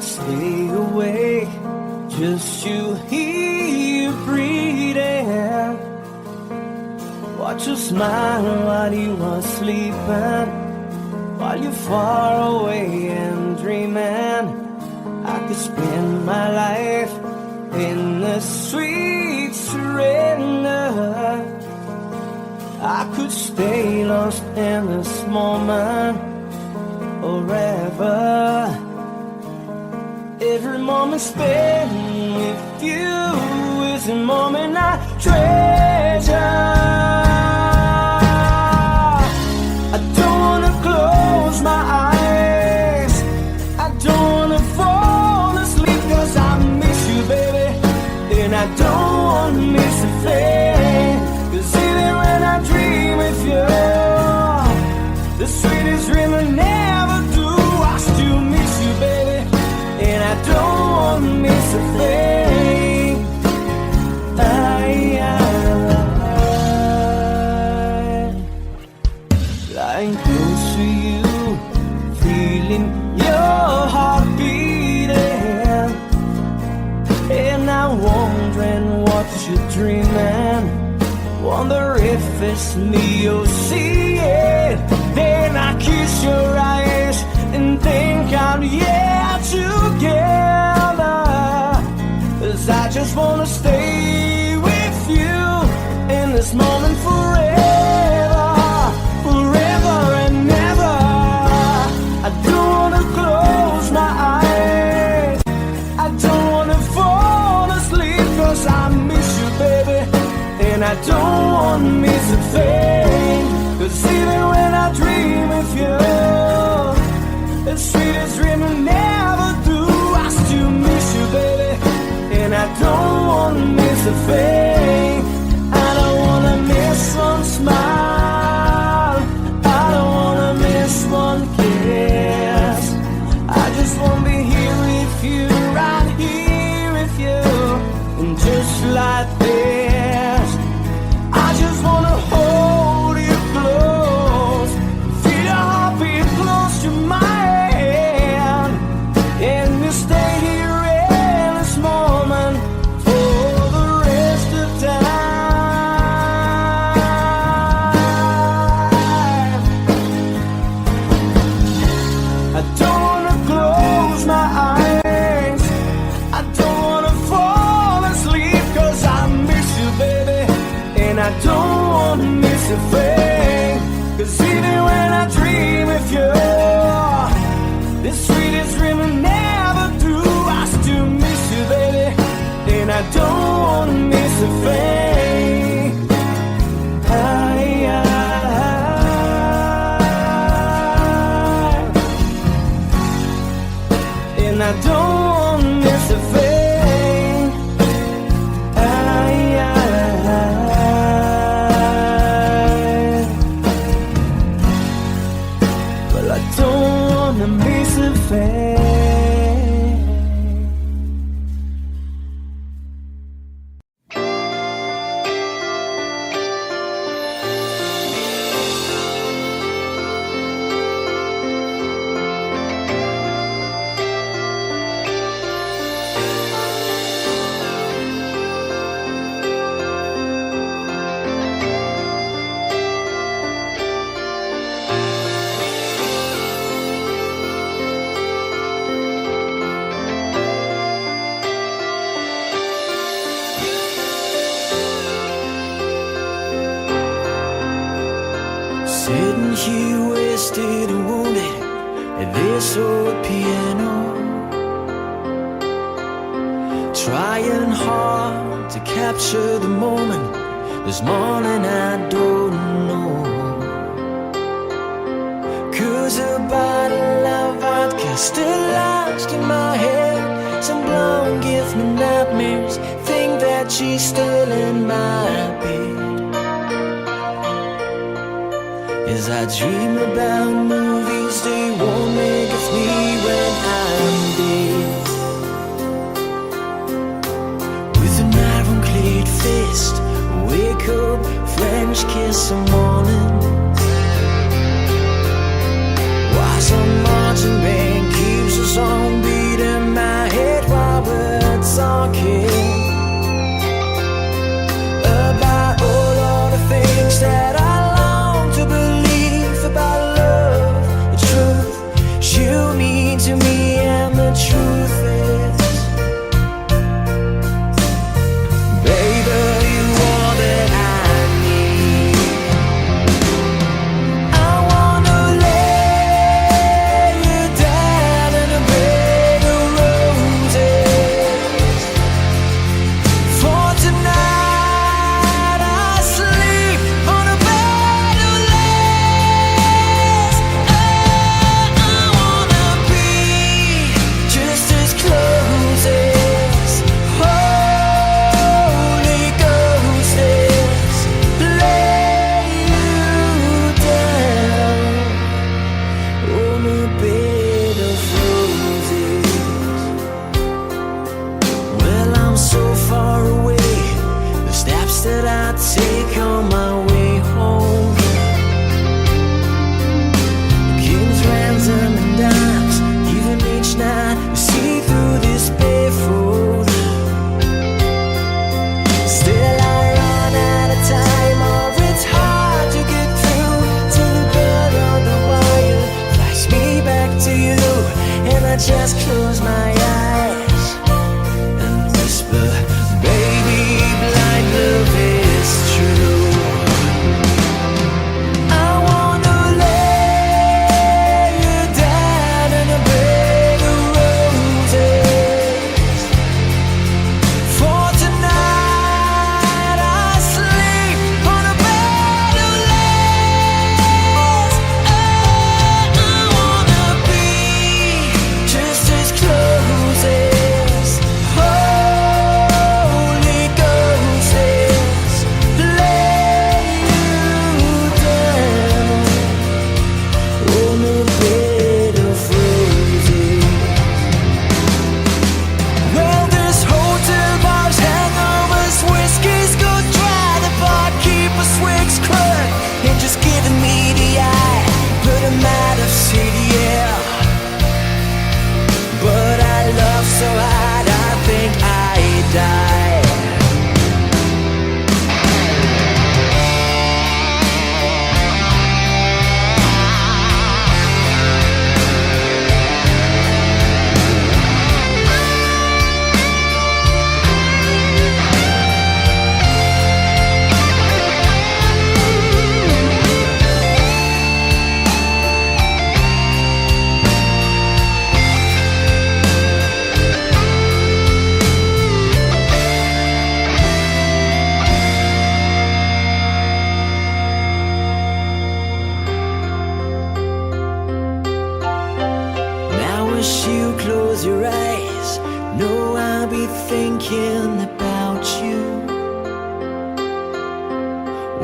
S4: stay awake just to hear you breathing. Watch you smile while you are sleeping, while you're far away and dreaming. I could spend my life in the sweet surrender. I could stay lost in this moment forever. Every moment spent with you is a moment I treasure. I don't wanna close my eyes, I don't wanna fall asleep, 'cause I miss you, baby, and I don't wanna miss a thing. 'Cause even when I dream of you, the sweetest dream I never do, I still miss you, baby, and I don't wanna miss a thing. Lying close to you, feeling your heart beating, and I'm wondering what you're dreaming. Wonder if it's me you're seeing. Then I kiss your eyes and think I'm together. 'Cause I just wanna stay with you in this moment forever, forever and ever. I don't wanna close my eyes, I don't wanna fall asleep, 'cause I miss you, baby, and I don't wanna miss a thing. 'Cause even when I dream of you, the sweetest dream I never do, I still miss you, baby, and I don't wanna miss a thing. I don't wanna miss one smile, I don't wanna miss one kiss. I just wanna be here with you, right here with you, and just like this, I just wanna hold you close, feel your heartbeat close to mine, and we stay here in this moment for the rest of time. I don't wanna close my eyes, I don't wanna fall asleep, 'cause I miss you, baby, and I don't wanna miss a thing. 'Cause even when I dream of you, the sweetest dream I never do, I still miss you, baby, and I don't wanna miss a thing. And I don't wanna miss a thing. Well, I don't wanna miss a thing. Sitting here wasted and wounded at this old piano, trying hard to capture the moment. This morning I don't know, 'cause a bottle of vodka still lodged in my head. Some blonde gives me nightmares, think that she's still in my bed. As I dream about movies, they won't make of me when I'm dead. With an ironclad fist, wake up, French kiss some morning. Why some marching band keeps us on beating. so hard I think I die. Close your eyes, know I'll be thinking about you.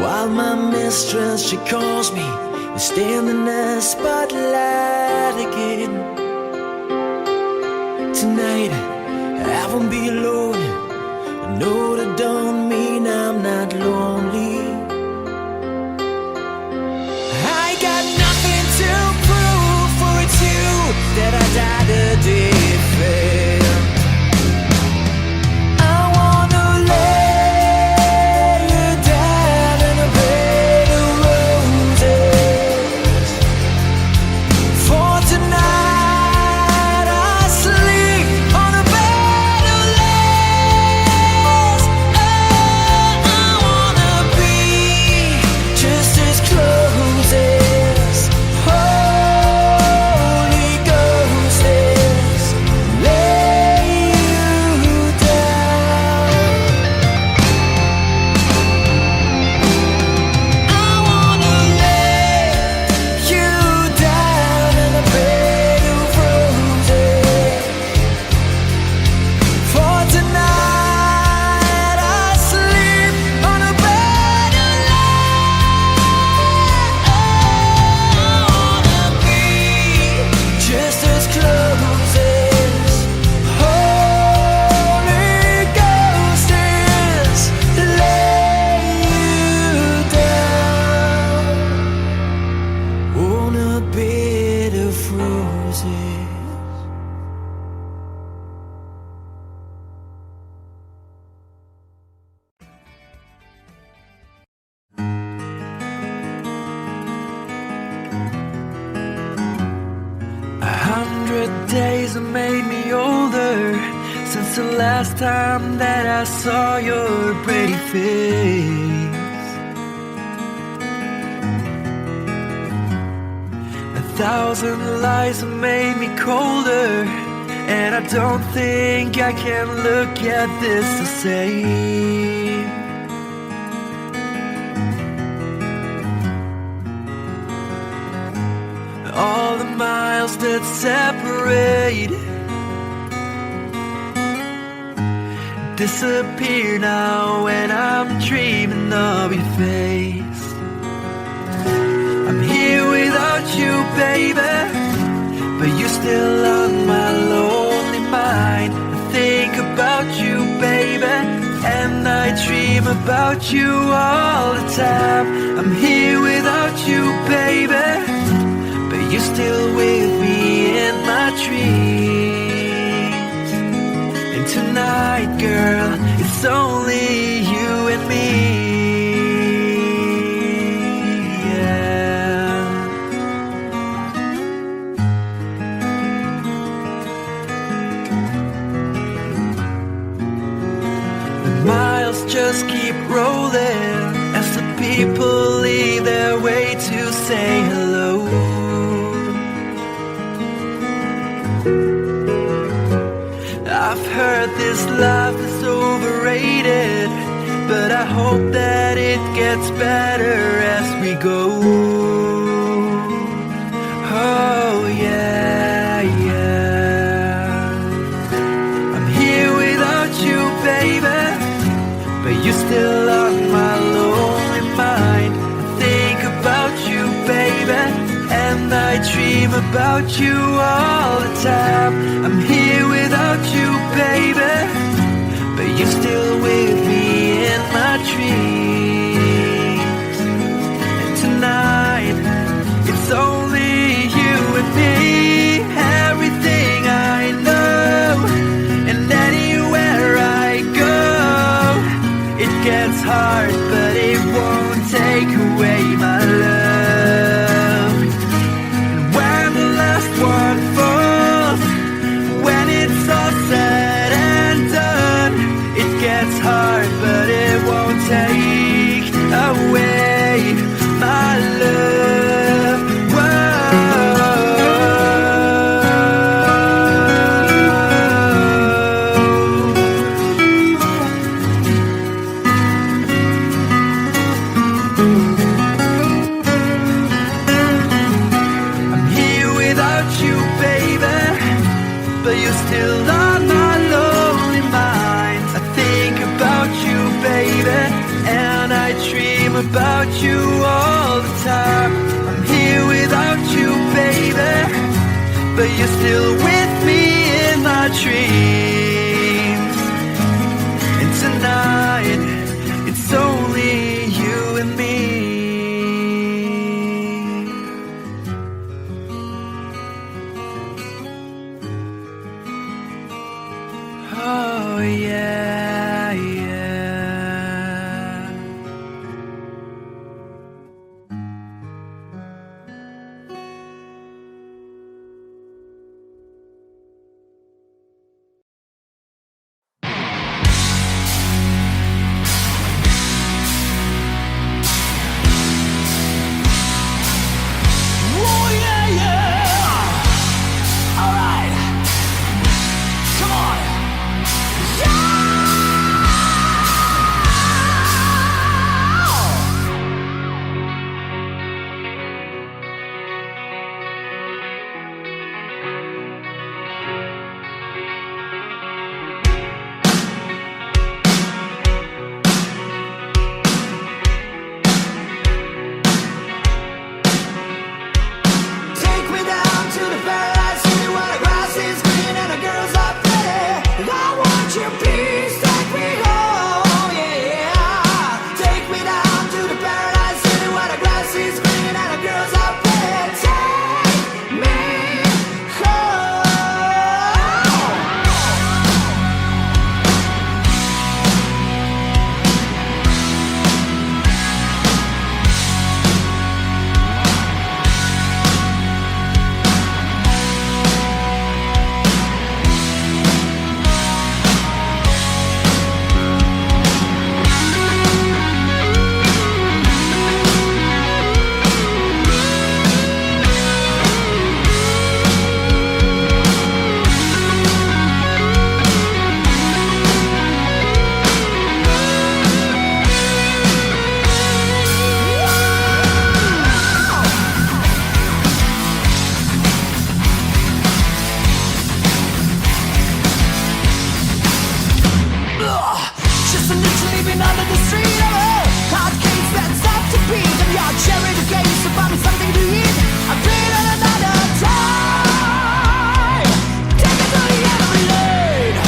S4: While my mistress, she calls me, you stand in the spotlight again. Tonight, I won't be alone. I know that don't mean I'm not lonely. I got nothing to prove, for it's you that I died a defend. I wanna lay you down in a bed of roses. For tonight I sleep on a bed of lace. Oh, I wanna be just as close as Holy Ghost is. Lay you down. I wanna lay you down in a bed of roses. For tonight I sleep on a bed of lace. I wanna be just as close as Holy Ghost is. Lay you down on a bed of roses.
S5: A 100 days have made me older since the last time that I saw your pretty face. 1,000 lies have made me colder, and I don't think I can look at this the same. All the miles that separate disappear now when I'm dreaming of your face. I'm here without you, baby, but you're still on my lonely mind. I think about you, baby, and I dream about you all the time. I'm here without you, baby, but you're still with me in my dreams. And tonight, girl, it's only you and me. Yeah. The miles just keep rolling as the people leave their way to say hello. I've heard this life is overrated, but I hope that it gets better as we go. Oh yeah, yeah. I'm here without you, baby, but you're still on my lonely mind. I think about you, baby, and I dream about you all the time. I'm here without you, baby, but you're still with me in my dreams. And tonight, it's only you and me. Everything I know all the time. I'm here without you, baby, but you're still with me in my dreams. And tonight, it's only you and me. Oh yeah, yeah.
S6: Oh yeah, yeah. All right, come on. Take me down to the paradise city where the grass is green and the girls are pretty. I want your peace, take me home, yeah. Take me down to the paradise city where the grass is green and the girls are pretty. Take me home. Just literally been under the street of a hot case that stopped to beat. And your cherry the games to buy me something to eat. I've been on another time. Take it to the enemy lane.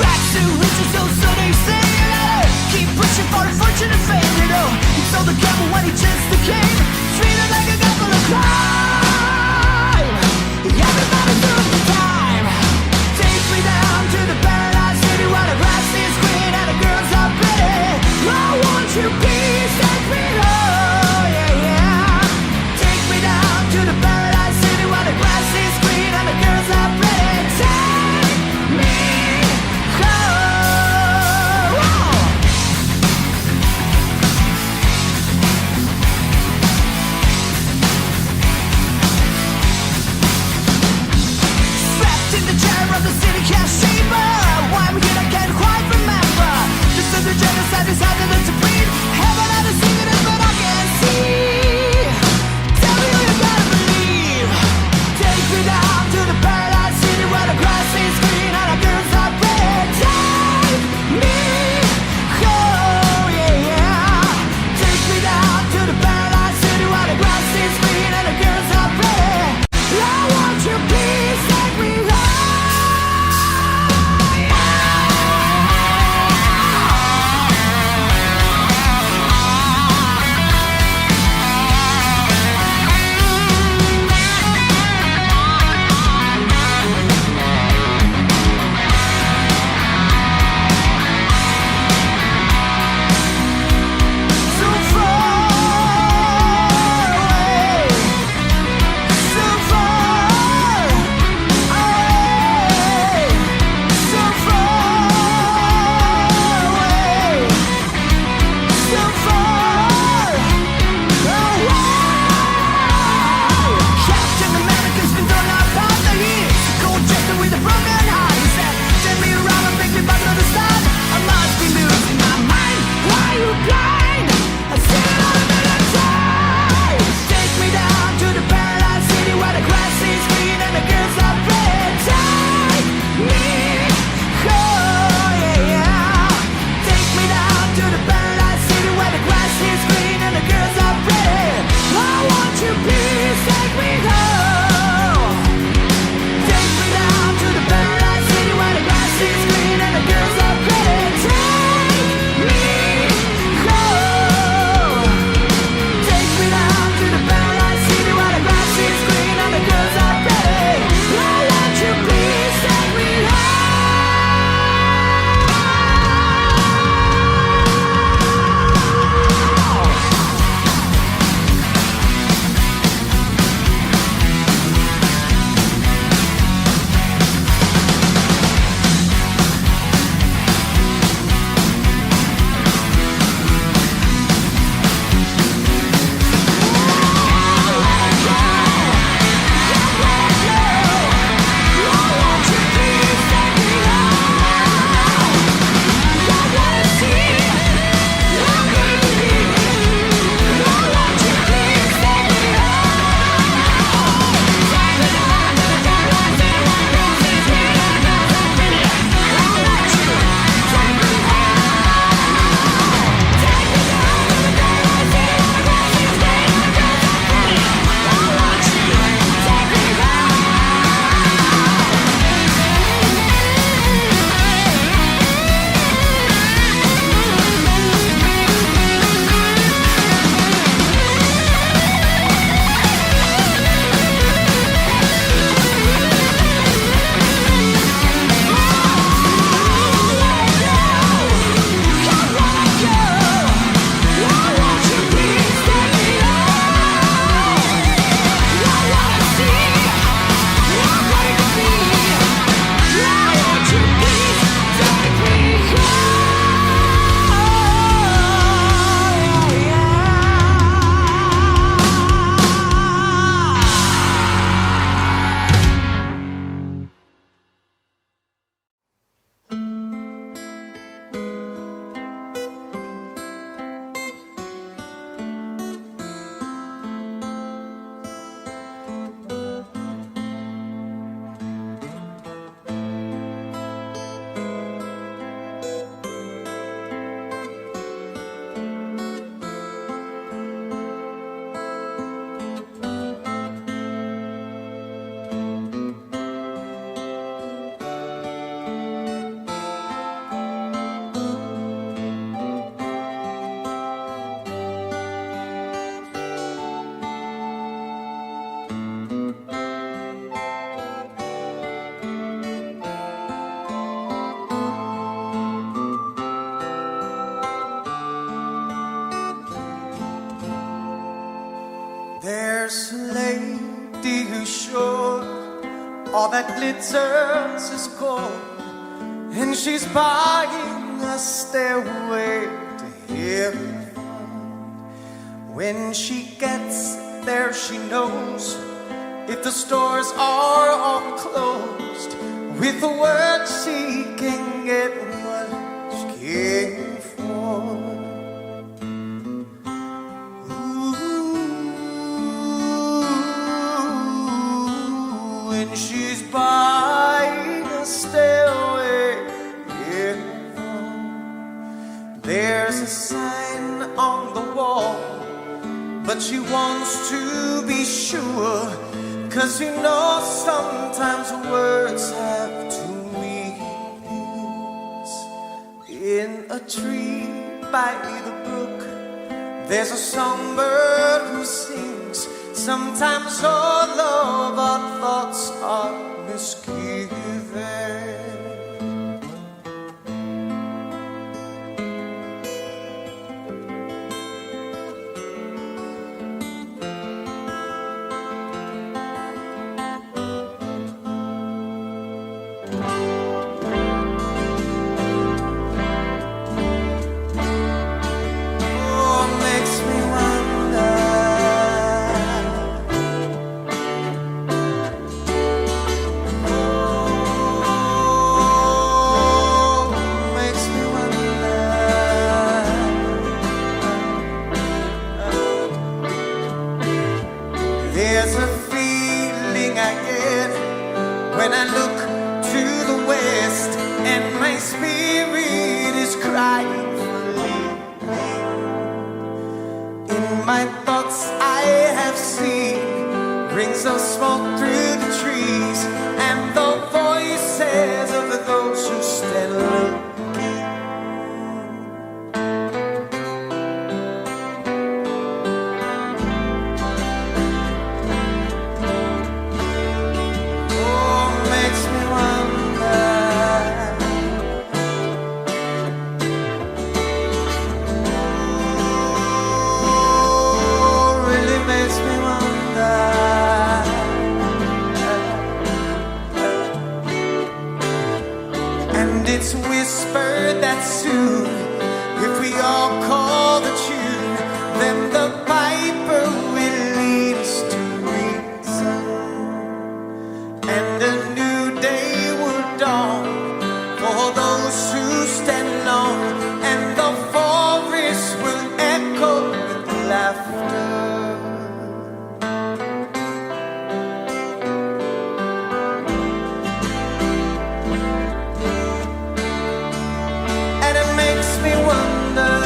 S6: Rags to riches, so they say, you know. Keep pushing for a fortune and fame, you know. He sold the gamble when he just became treated like a couple of crime. Everybody took the time. Take me down to the paradise city where the grass is green and the girls are pretty. I want your peace, take me home, yeah, yeah. Take me down to the paradise city where the grass is green and the girls are pretty. Take me home. Strapped in the chair of the city cash chamber. Why I'm here I can't quite remember. This is the genocide decided to breed. Heaven had to see it, but I can't see. Tell me who you gotta believe. Take me down to the paradise city where the grass is green and the girls are pretty. Take me home, yeah, yeah. Take me down to the paradise city where the grass is green and the girls are pretty. I want your peace, take me home. So far away, so far away, so far away, so far away. Captain America's been thrown out by the heat. Cold chested with a broken heart. He said, "Turn me around and make me back to the start. I must be losing my mind. Why are you blind? I see it all the time. Take me down to the paradise city where the grass is green and the girls are pretty.
S3: glitters is gold, and she's buying a stairway to heaven. When she gets there, she knows if the stores are all closed, with a word she can get what she came for. Ooh, and she's buying a stairway in heaven. There's a sign on the wall, but she wants to be sure, 'cause you know sometimes words have two meanings. In a tree by the brook, there's a songbird who sings. Sometimes all of our thoughts are misgiven. There's a feeling I get when I look to the west, and my spirit is crying for leaving. In my thoughts I have seen rings of smoke through the trees, and the voices of those who stand looking. It's whispered that soon, if we all call the tune, then the piper will lead us to reason, and a new day will dawn for those who stand alone, and the forest will echo with laughter. Makes me wonder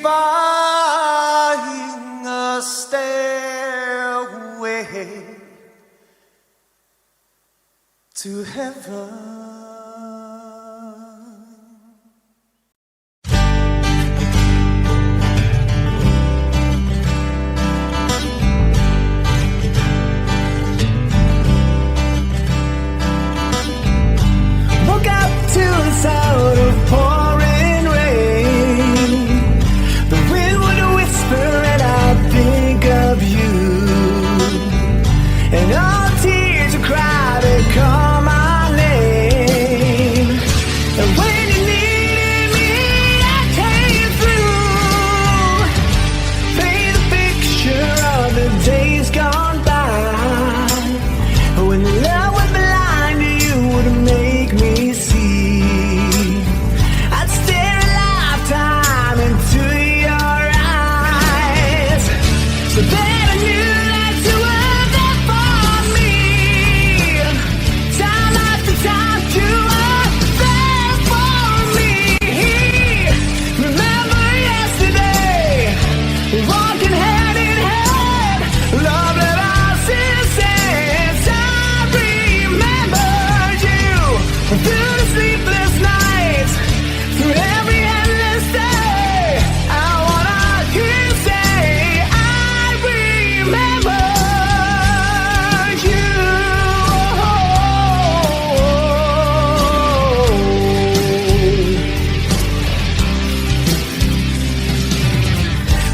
S3: buying a stairway to heaven.
S4: Woke up to the sound of pouring rain. The wind would whisper and I'd think of you. And all tears would cry to call my name. And when you needed me, I came through. Paint a picture of the days gone by. When the love was blind, you would make me see. I'd stare a lifetime into your eyes, so that I knew that you were there for me. Time after time, you were there for me. Remember yesterday, walking hand in hand, love that I still sense. I remembered you through the sleepless nights, through every endless day. I wanna hear you say, I remember you.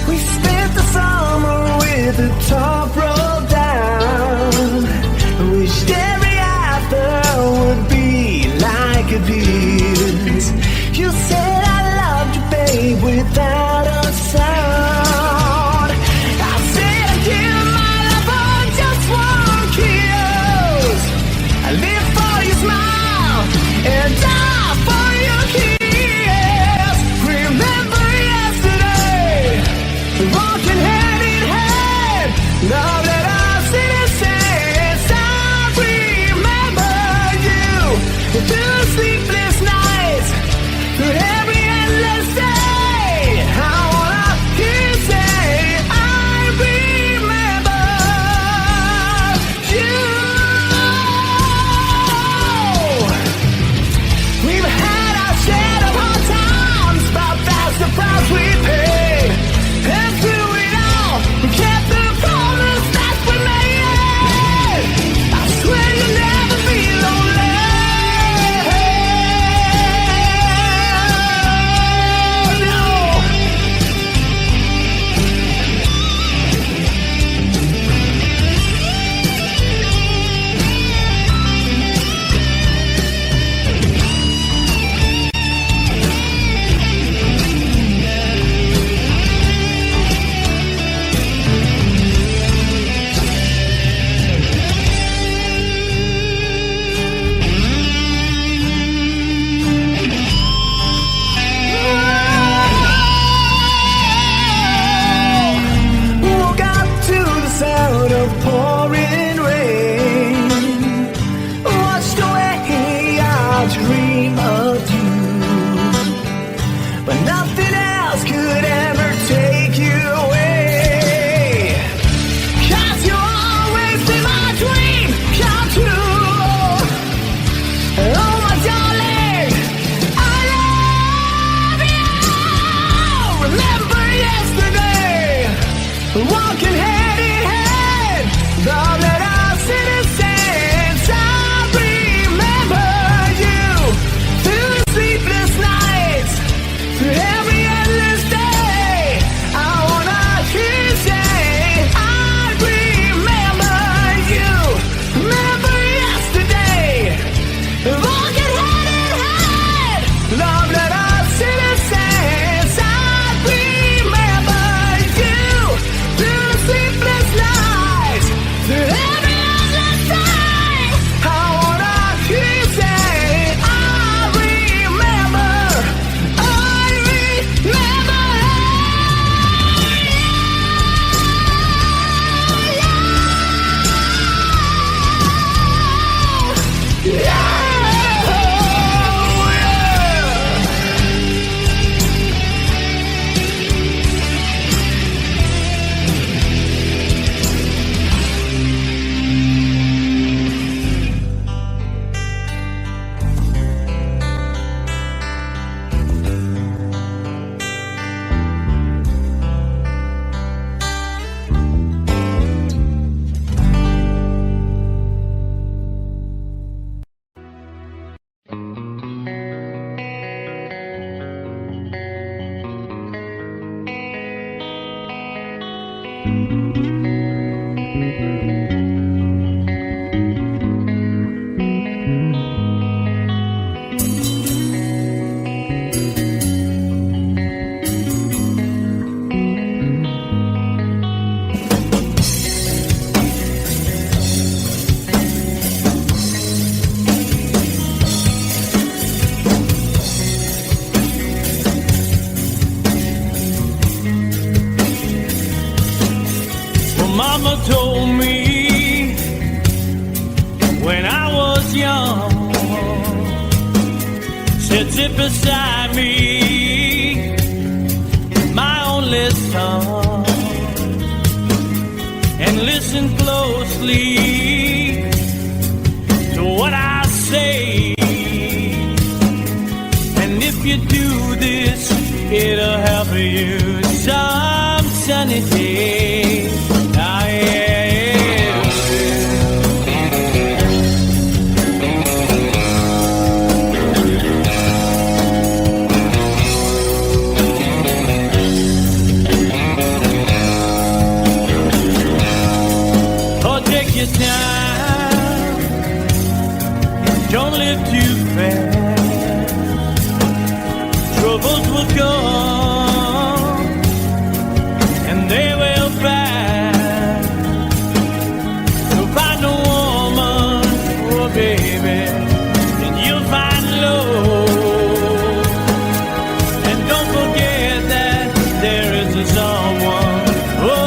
S4: We spent the summer with the top rolled down. Wished every after would be like it is. You said I loved you, babe, without a sound. I said I'd give my love for just one kiss. I live for your smile and die for your kiss. Remember yesterday, walking hand in hand, love that I still sense. I remember you through sleepless nights, through every endless day. I wanna hear you say, I remember you. We've had our share of hard times, but that's the price we paid. And through it all, we kept the promise that we made. I swear you'll never be lonely. No.
S1: Mama told me when I was young, said sit beside me, my only son, and listen closely to what I say. And if you do this, it'll help you some sunny day. Ah, yeah. Your time, don't live too fast. Troubles will come and they will pass. So find a woman, oh baby, and you'll find love. And don't forget that there is a someone. Oh,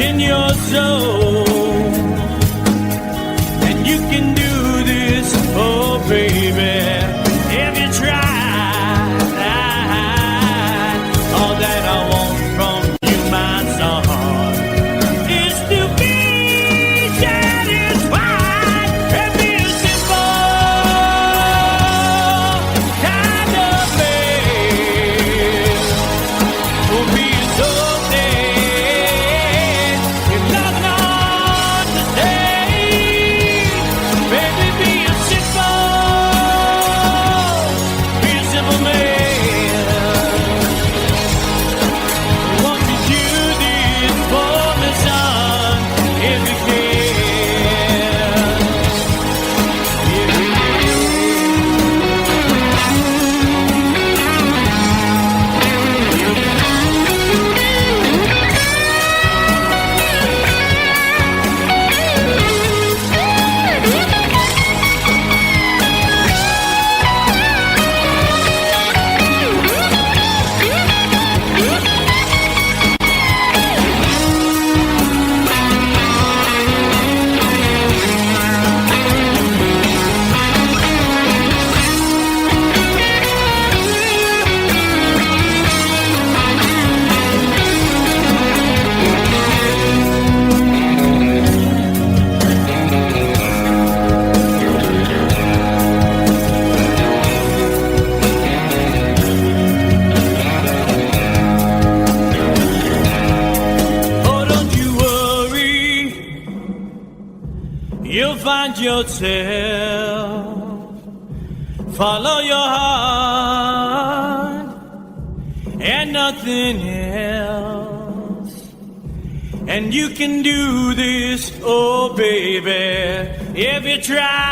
S1: in your soul, and you can do this, oh baby, if you try. All that I want from you, my son, is to be satisfied and be a simple kind of man. Oh, be so find yourself, follow your heart and nothing else, and you can do this, oh baby, if you try.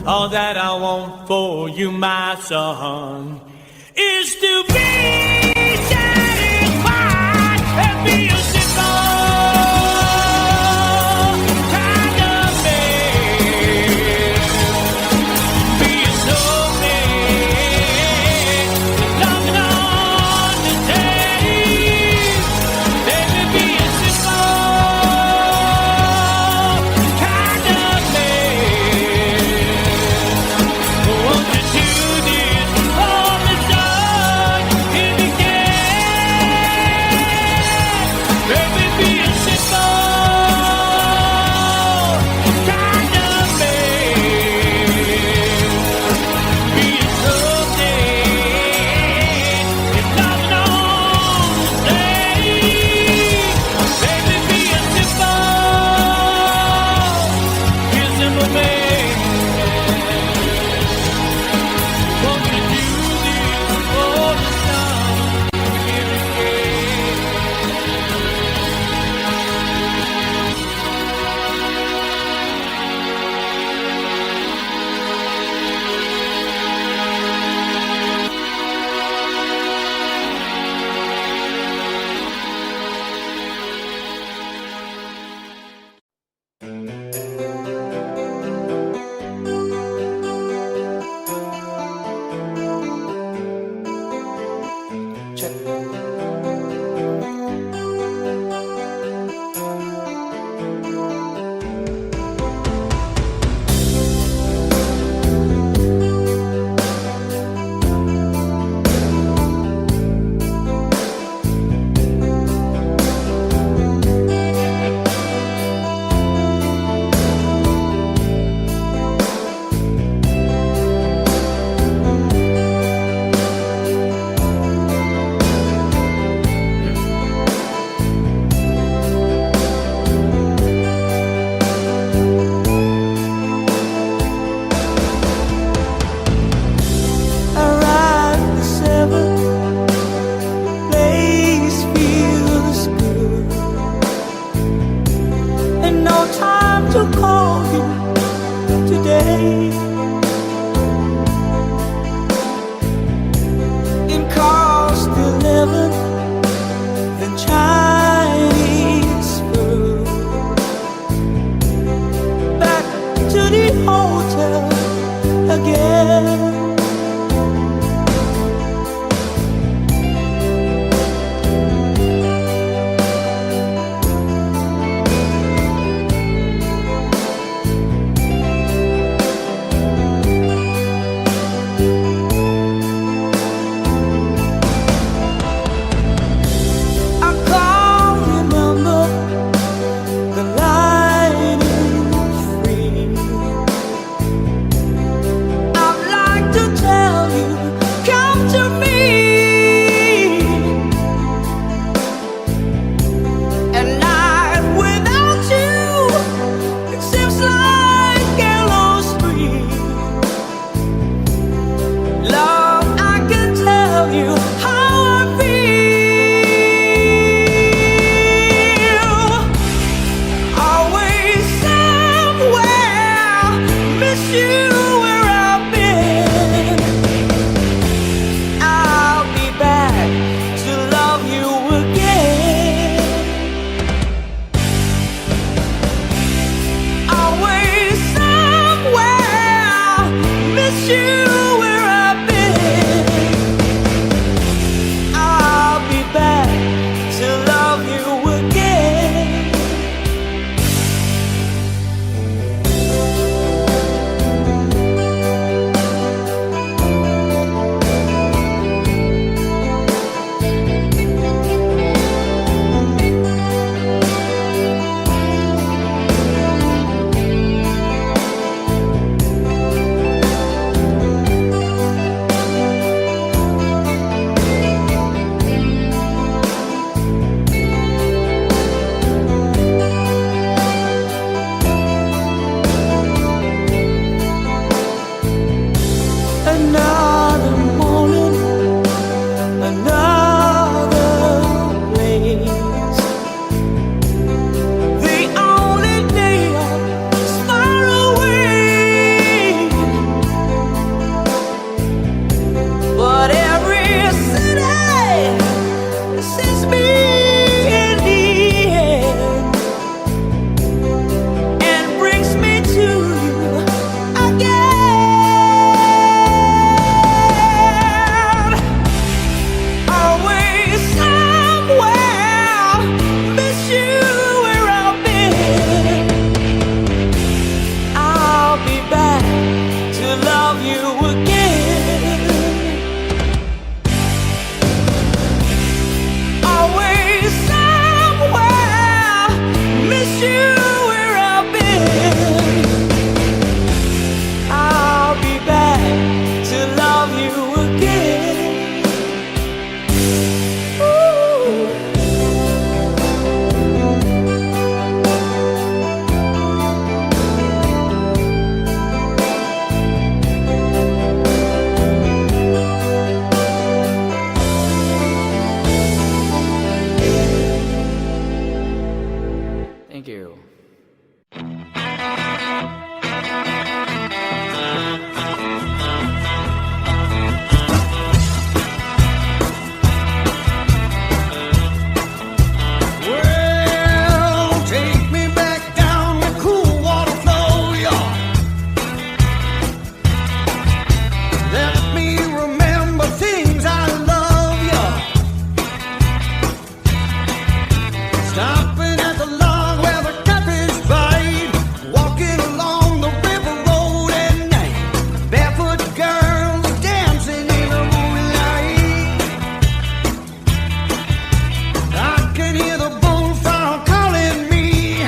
S1: All that I want for you, my son, is to be satisfied and be a simple in the
S6: Stopping at the log where the catfish bite. Walking along the river road at night. Barefoot girls dancing in the moonlight. I can hear the bullfrog calling me.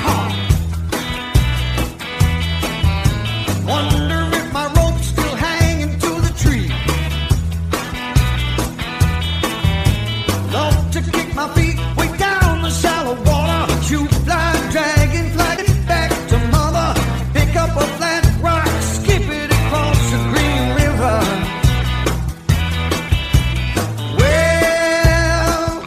S6: Wonder if my rope's still hanging to the tree. Love to kick my feet way down the shallow water. Shoot fly, dragonfly, back to mother. Pick up a flat rock, skip it across the green river. Well,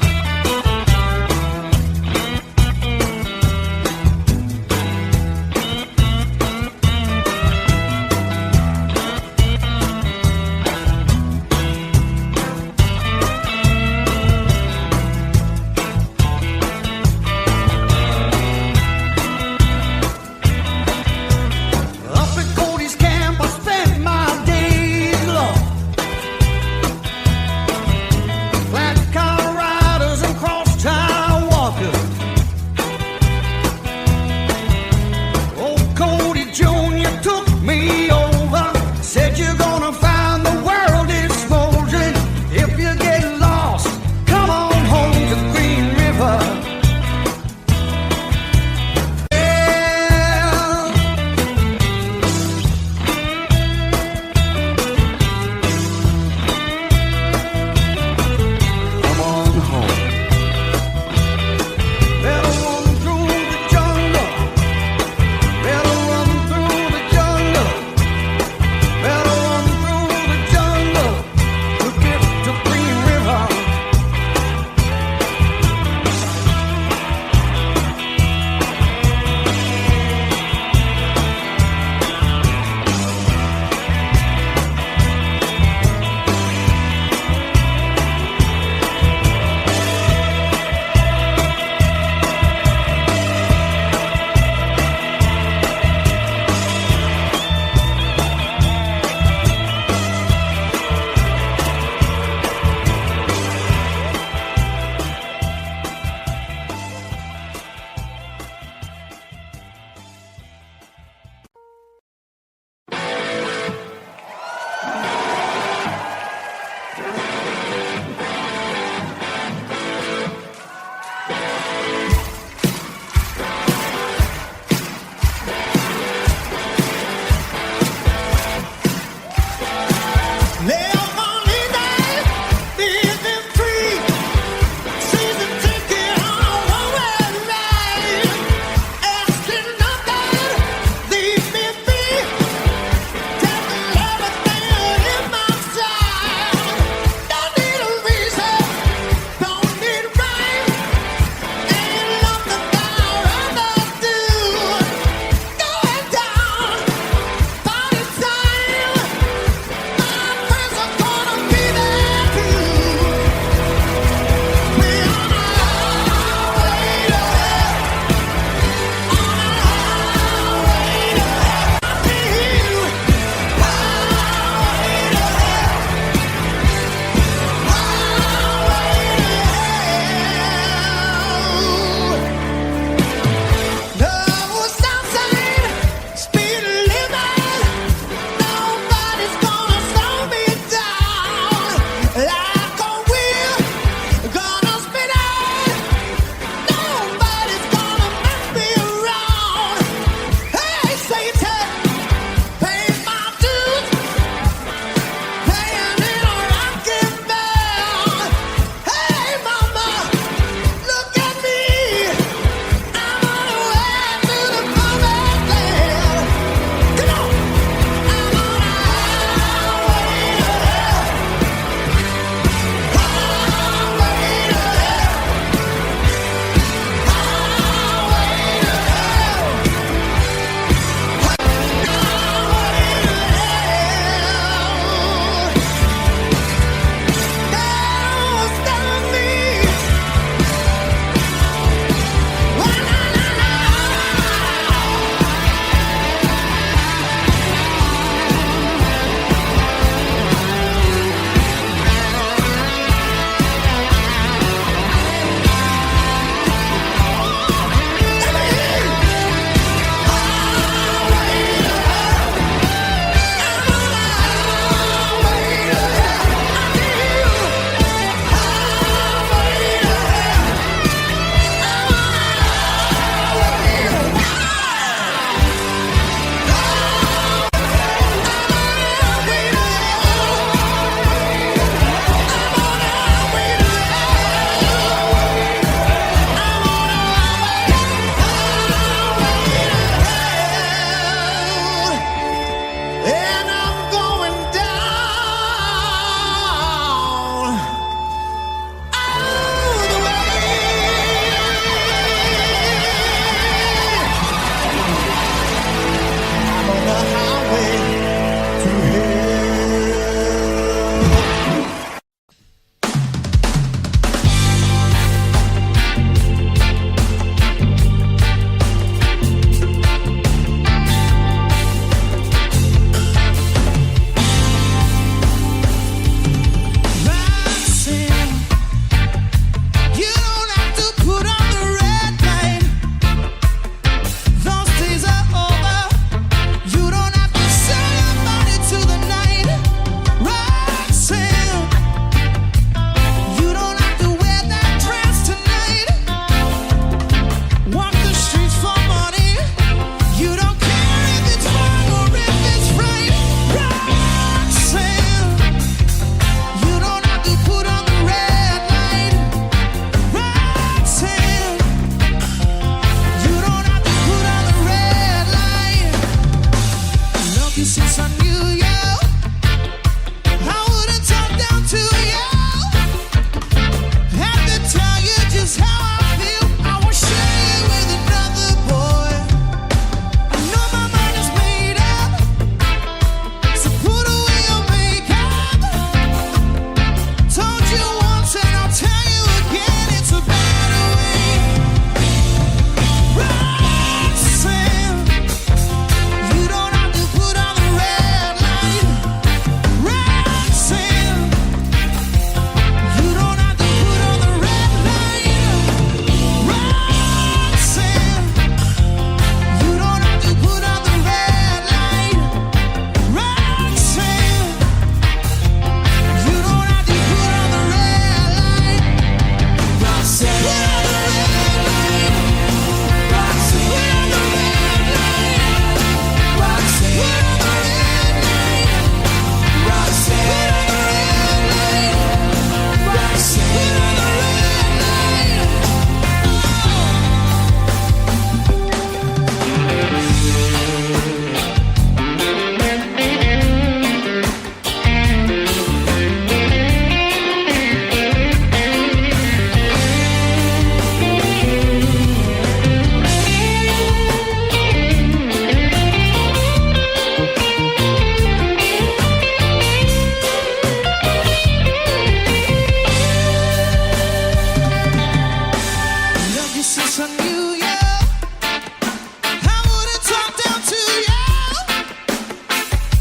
S6: tricks on you, yeah. I wouldn't talk down to you.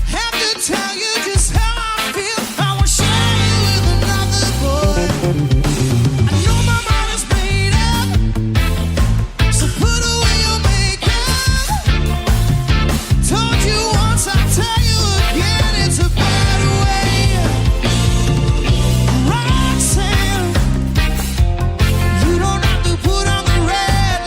S6: Have to tell you just how I feel. I won't share you with another boy. I know my mind is made up, so put away your makeup. Told you once, I'll tell you again, it's a better way. Roxanne, you don't have to put on the red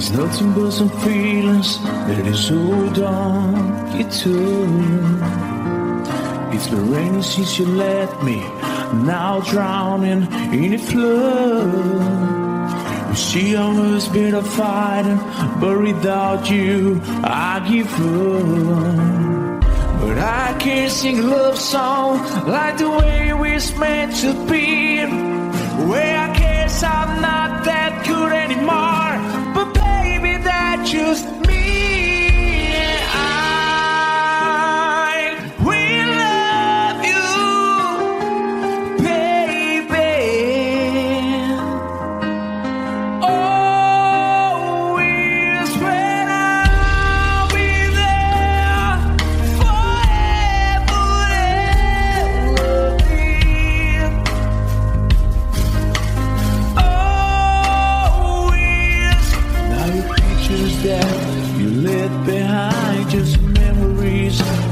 S1: It's nothing but some feelings that is hold on to. It's been raining since you left me, now drowning in a flood. You see, I was better fighting, but without you, I give up. But I can't sing a love song like the way we're meant to be. Where I guess I'm not that good anymore, but baby, that's just me.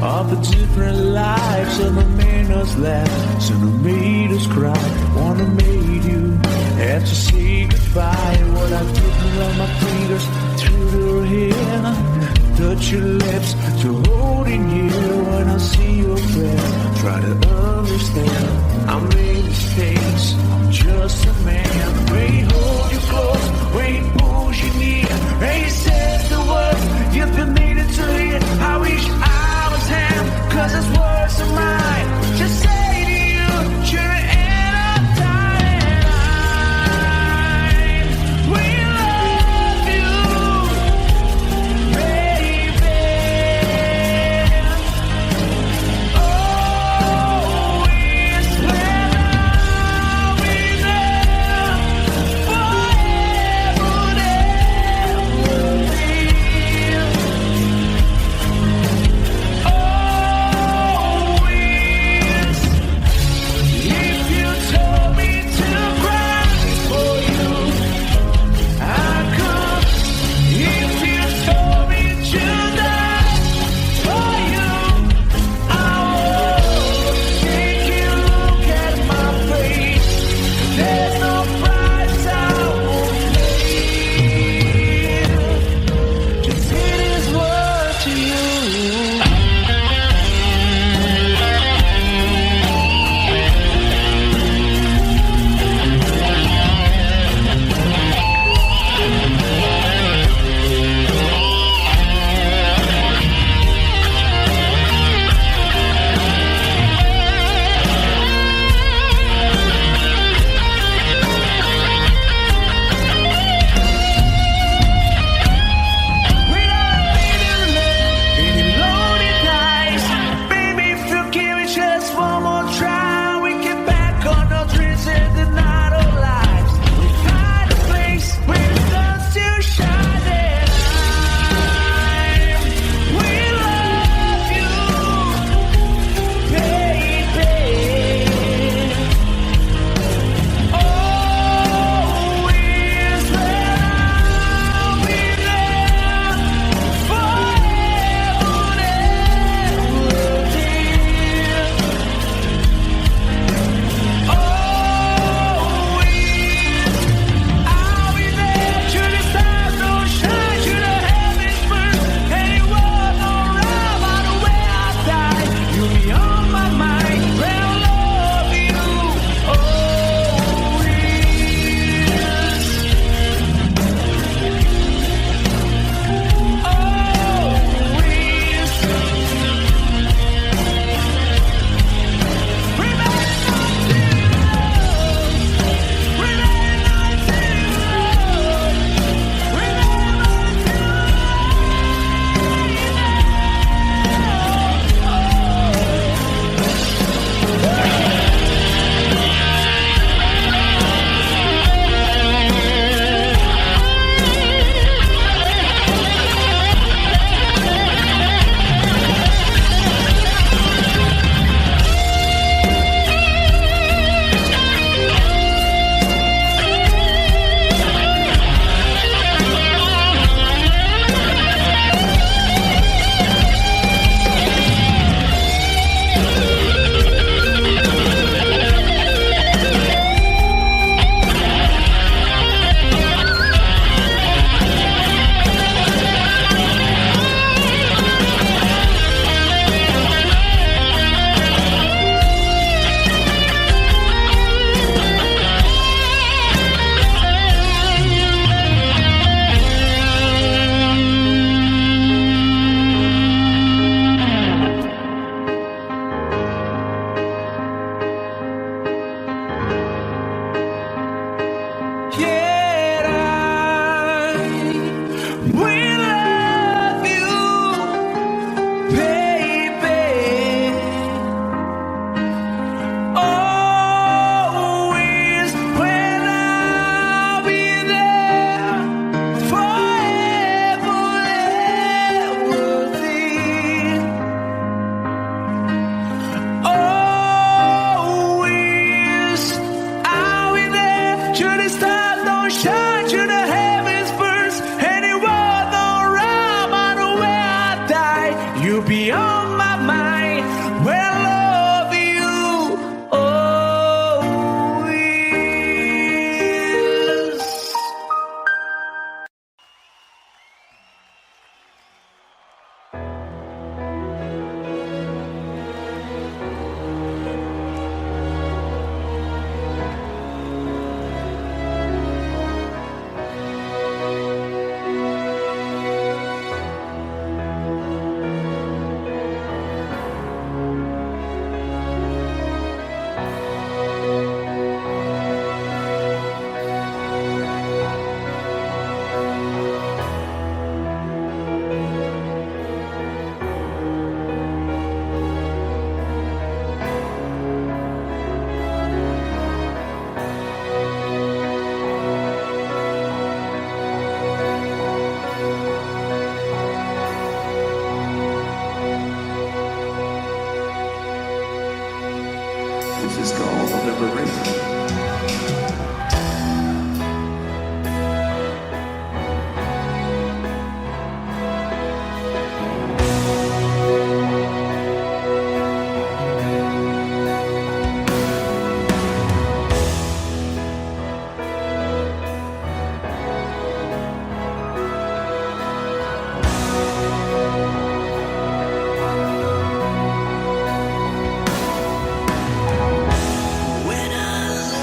S1: Of the different lives, some have made us laugh, some have made us cry. One have made you have to say goodbye. What I took around my fingers through your hair, touch your lips to holding you. When I see your face, try to understand. I made mistakes, I'm just a man. When he holds you close, when he pulls you near, and he says the words you've been needing to hear. I wish cause his words are mine. Just say to you, you're in a time. We love you, baby. Always when I'll be there
S7: This is called liberation.
S4: When I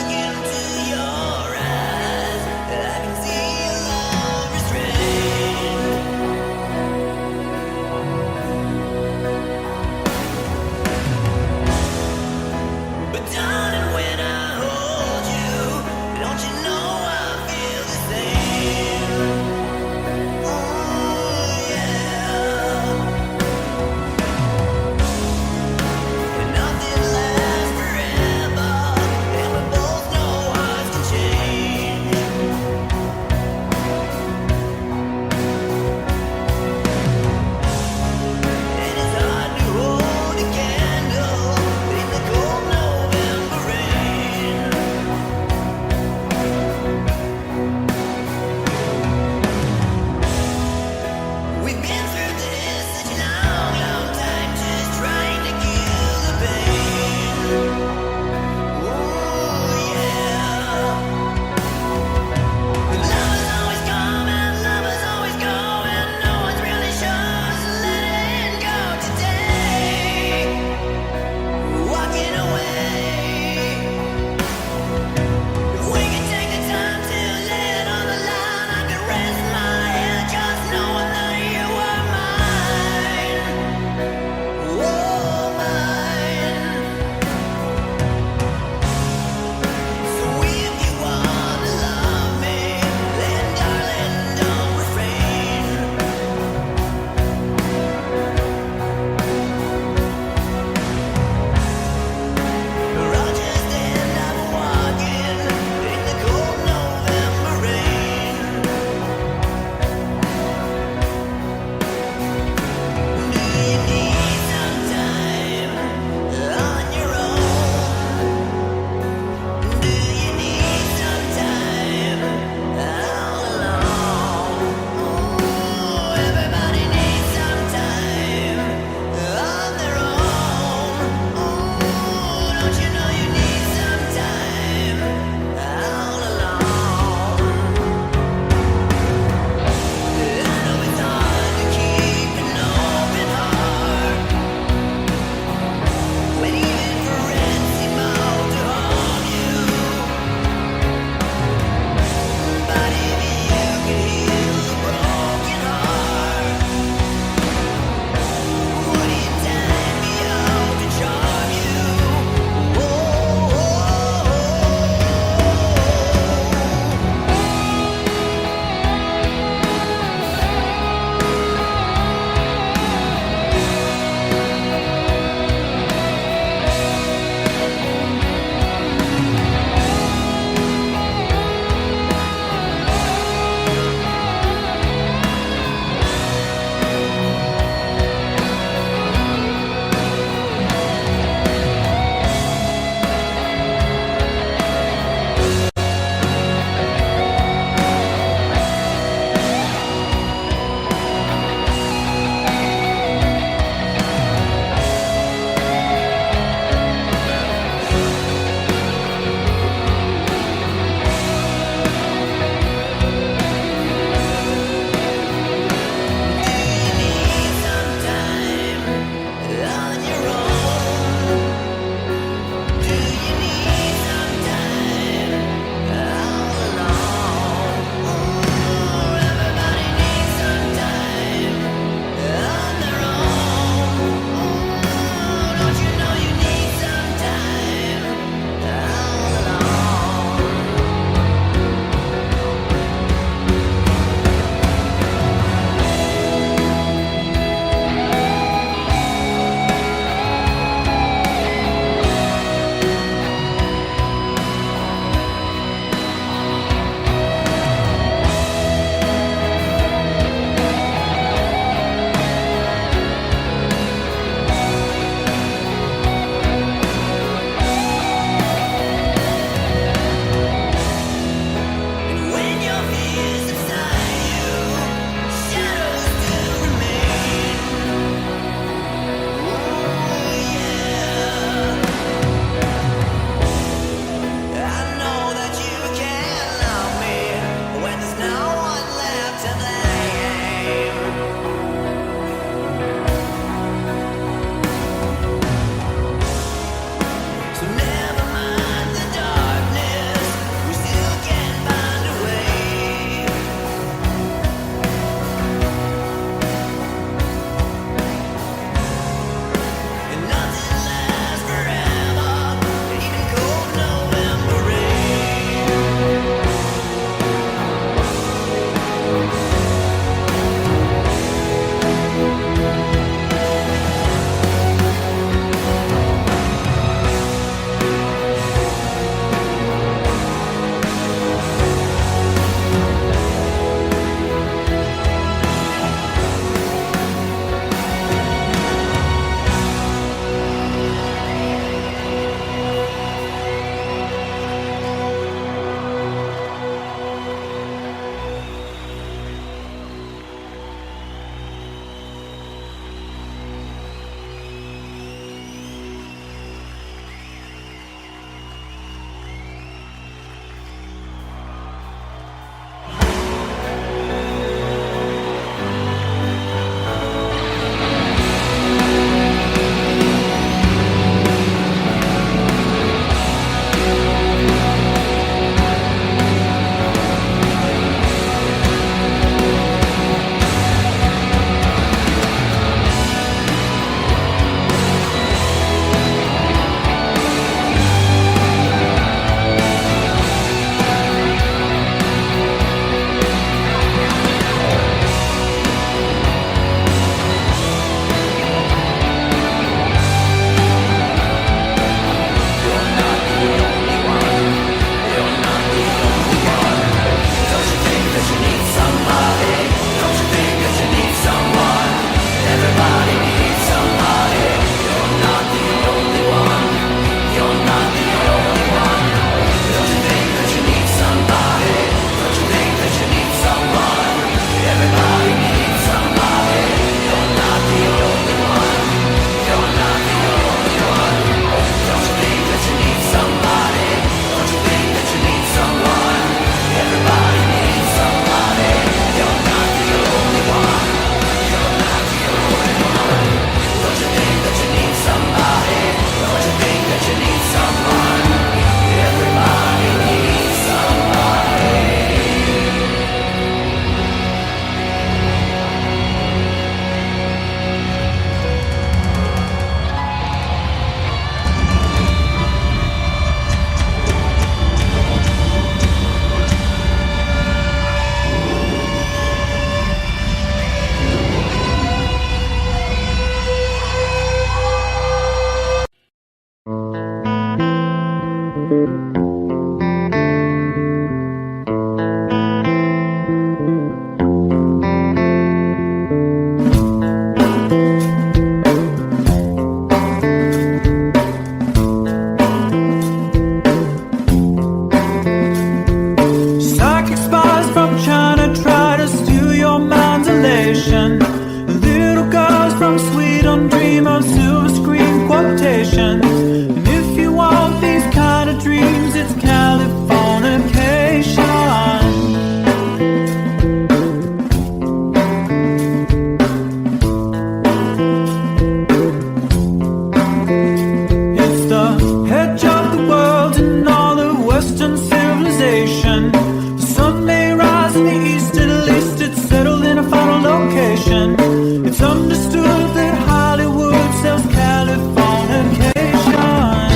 S1: It's understood that Hollywood sells Californication.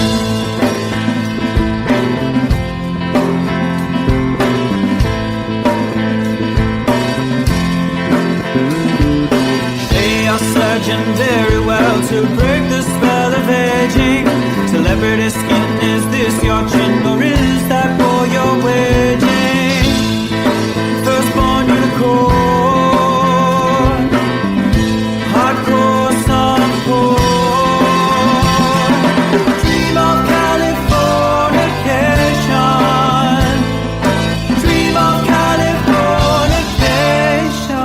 S1: They are surgeon very well to break the spell of aging. Celebrity skin, is this your chin or is that for your waging? Firstborn unicorn, hardcore softcore. Dream of Californication. Dream of Californication.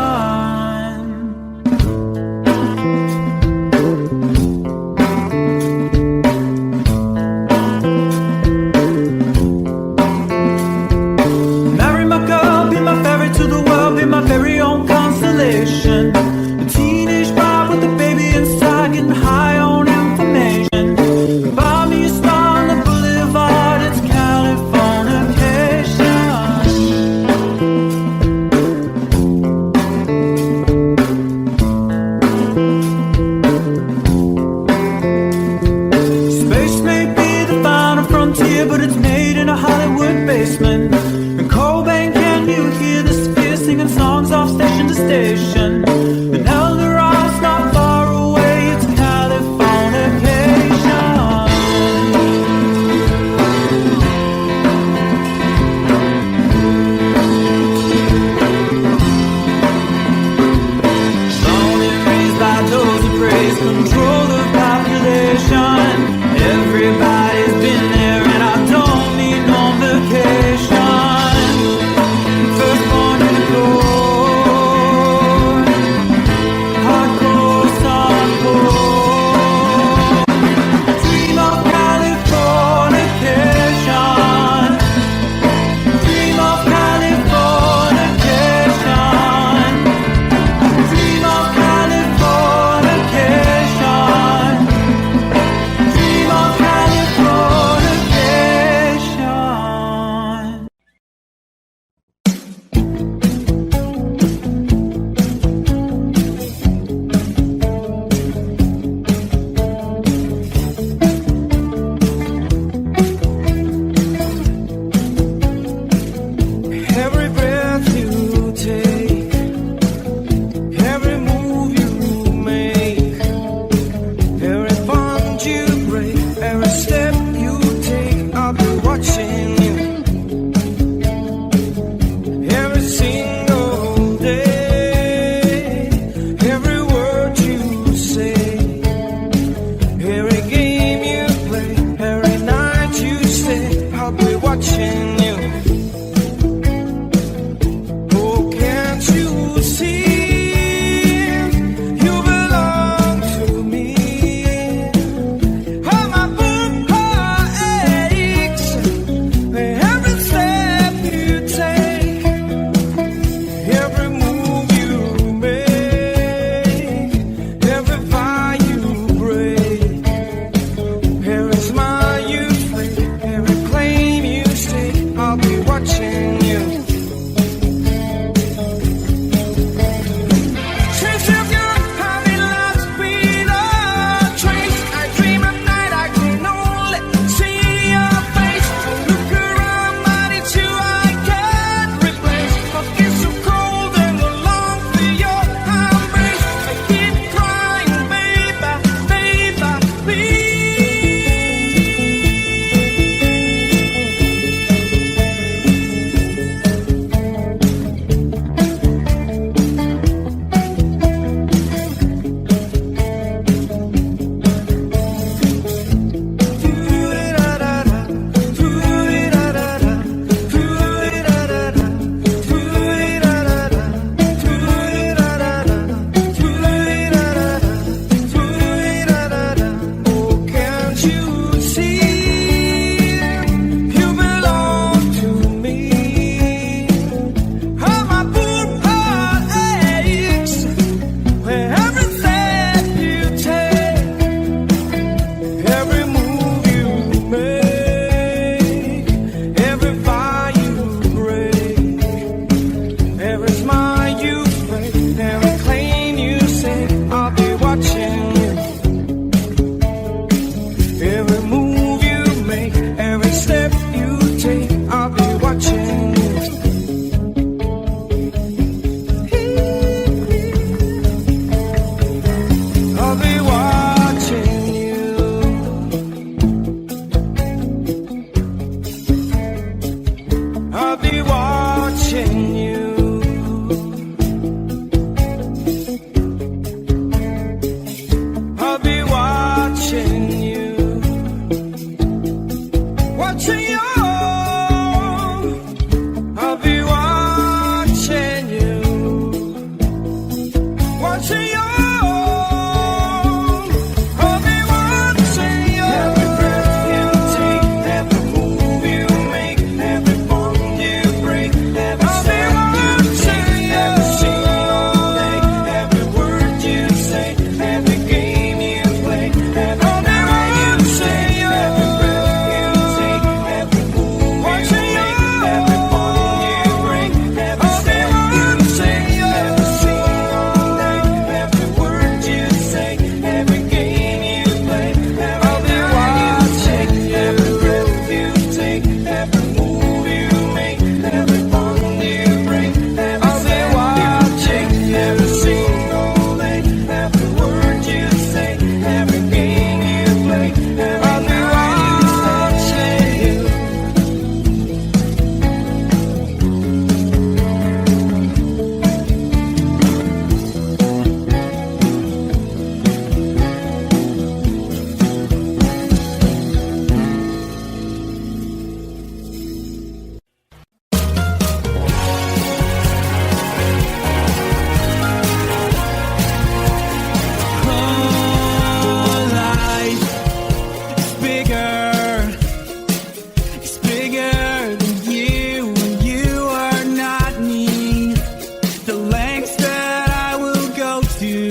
S1: to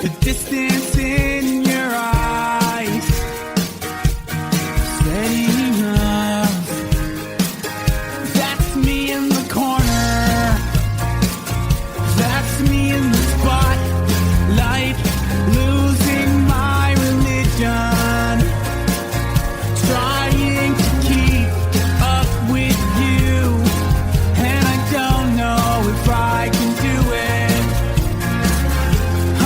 S1: the distance in your eyes. Steady enough. That's me in the corner. That's me in the spotlight, losing my religion, trying to keep up with you, and I don't know if I can do it.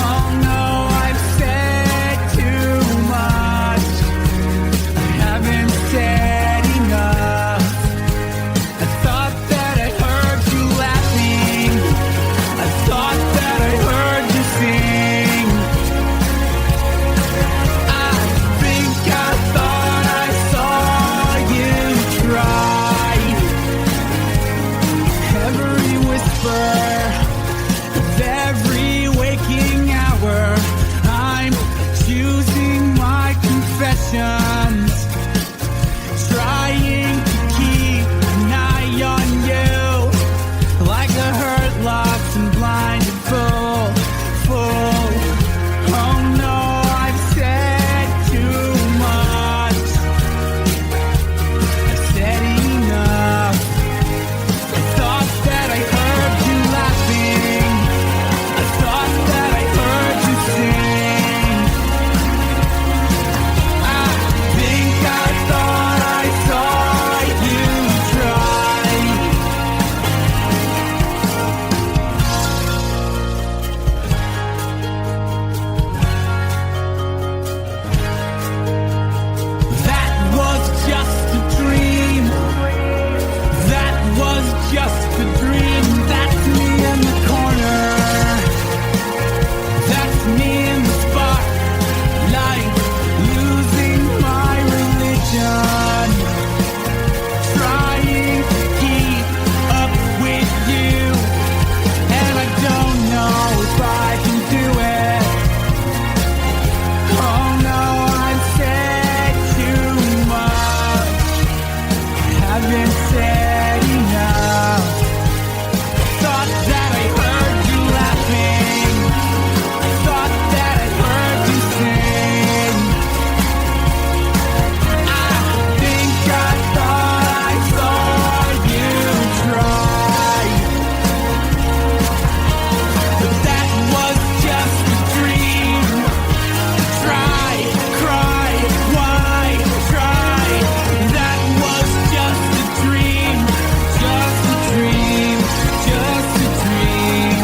S1: Oh no, I've said too much. I haven't said enough. I thought that I heard you laughing. I thought that I heard you sing. I think I thought I saw you try. Every whisper of every waking hour, I'm choosing my confessions, trying to keep an eye on you, like a hurt, lost, and blinded fool. Oh no, I've said too much. I said enough. I thought that I heard you laughing. I thought that I heard you sing. I think I thought I saw you try. That was just a dream. That was just a dream. That's me in the corner. That's me in the spotlight, losing my religion, trying to keep up with you, and I don't know if I can do it. Oh no, I've said too much. I haven't said enough. Thought that I heard you laughing. I thought that I heard you sing. I think I thought I saw you try. But that was just a dream. Try, cry, why try? That was just a dream, just a dream, just a dream.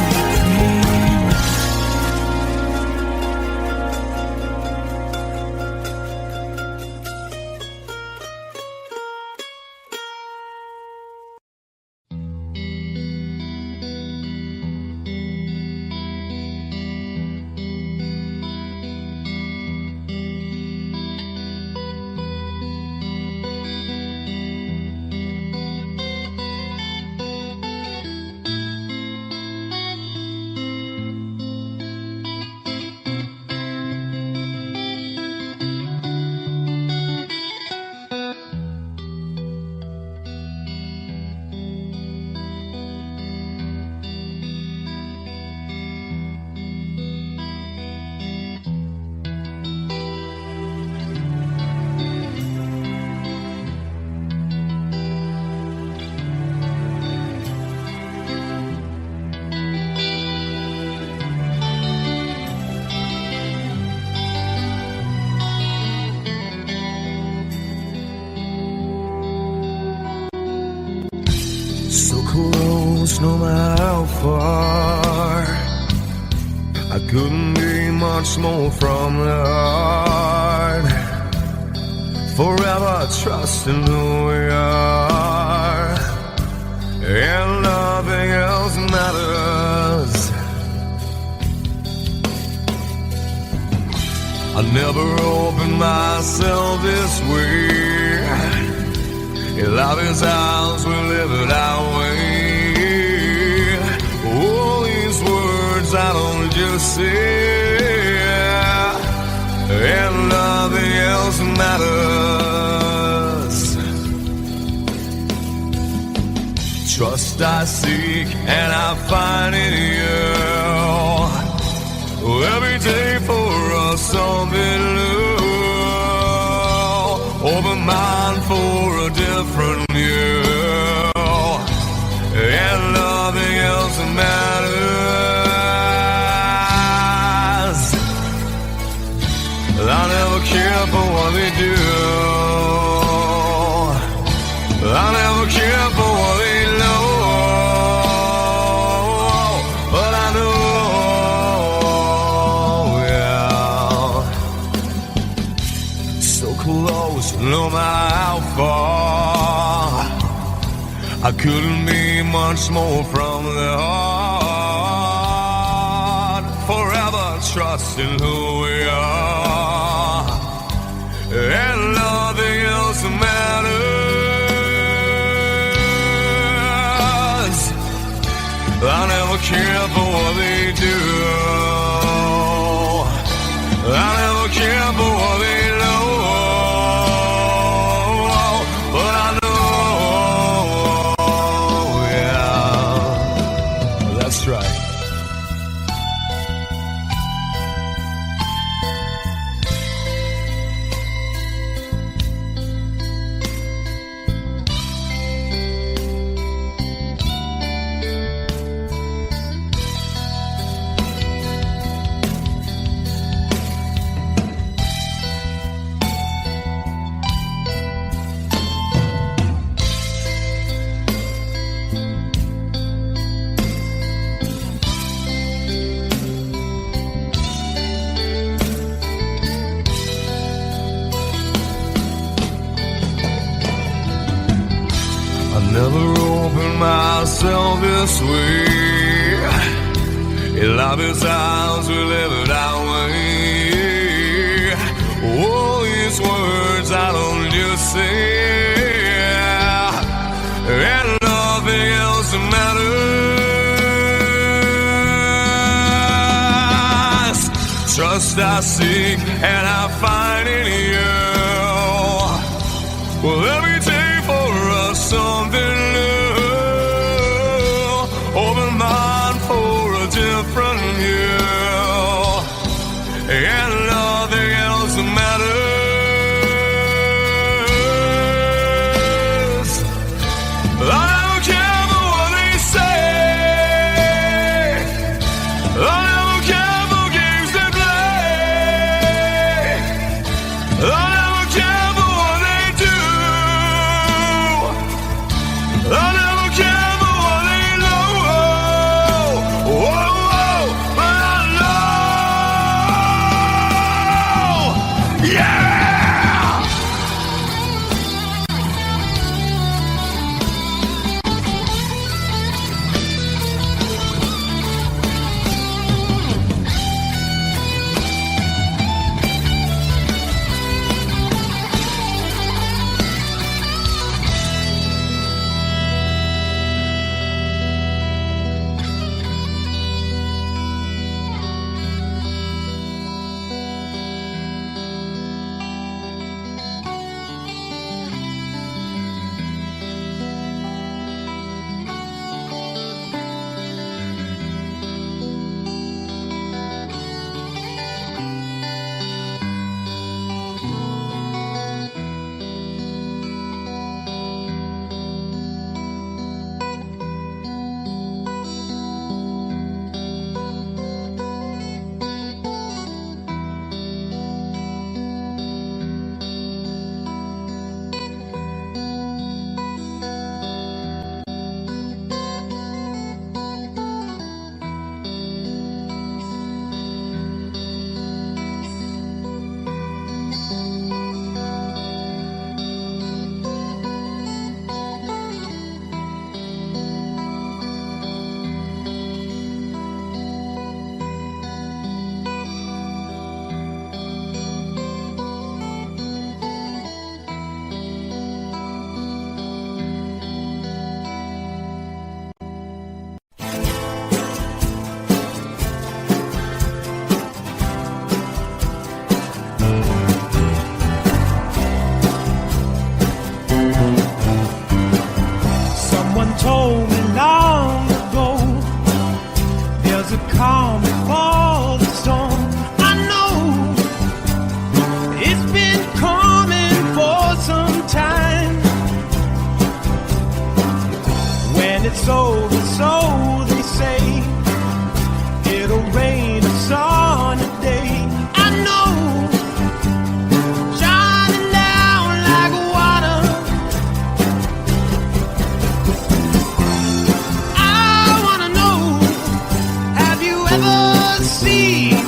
S2: So close, no matter how far. I couldn't be much more from the heart. Forever trusting who we are, and nothing else matters. I never opened myself this way. In love is ours, we live it our way. All these words I don't just say, and nothing else matters. Trust I seek and I find in you. open mind for a different view, and nothing else matters. I never care for what they do. I never care for what they know. But I know, yeah, so close, no matter how far. I couldn't be much more from the heart. Forever trusting who we are, and nothing else matters. I never care for what they do. I never care for what they know. But I know, yeah, that's right. I never opened myself this way. In life is ours, we live it our way. All these words I don't just say, and nothing else matters. Trust I seek and I find in you. Well, every day for us something new. Open mind for a different view, and nothing else matters. I don't care for what they say. I don't care for games they play. I don't care for what they do.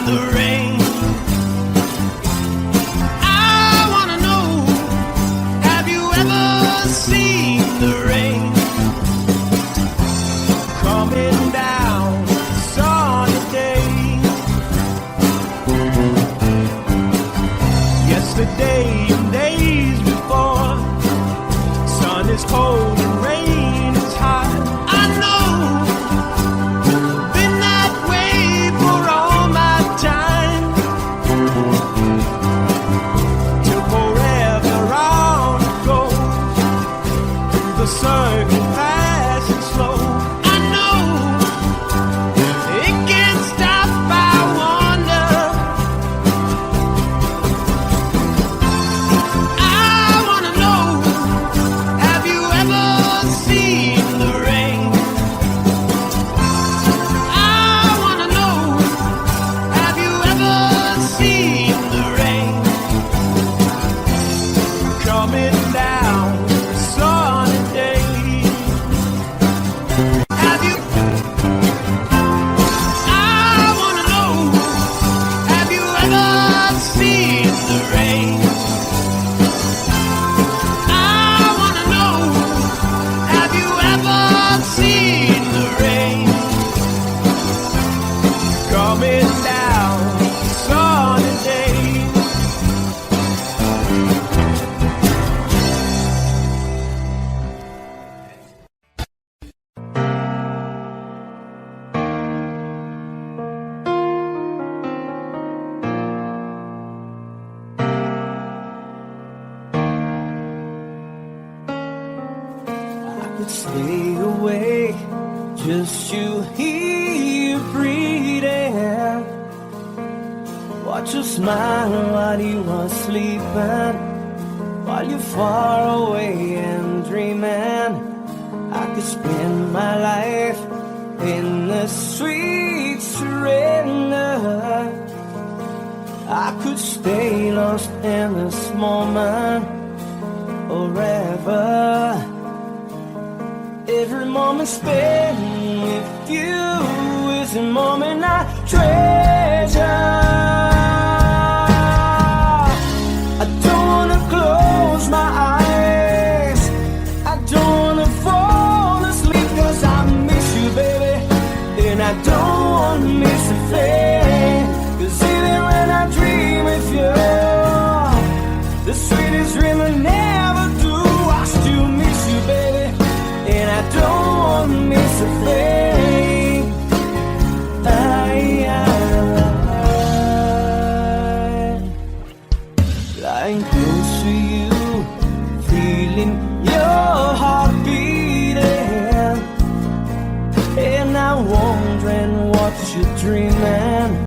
S6: the rain. I wanna know, have you ever seen the rain coming down sunny day? Yesterday and days before, sun is cold and rain is hot. I know, been that way for all my time. Till forever on it goes, through the circle passing slow. I know, it can't stop, I wonder. I wanna know, have you ever seen the rain? I wanna know, have you ever seen the rain coming down sunny day? Have you? I wanna know, have you ever seen the rain? I wanna know, have you ever seen the rain coming down sunny day?
S4: I could stay awake, just you here breathing. Watch you smile while you are sleeping, while you're far away and dreaming. I could spend my life in the sweet surrender. I could stay lost in this moment forever. Every moment spent with you is a moment I treasure.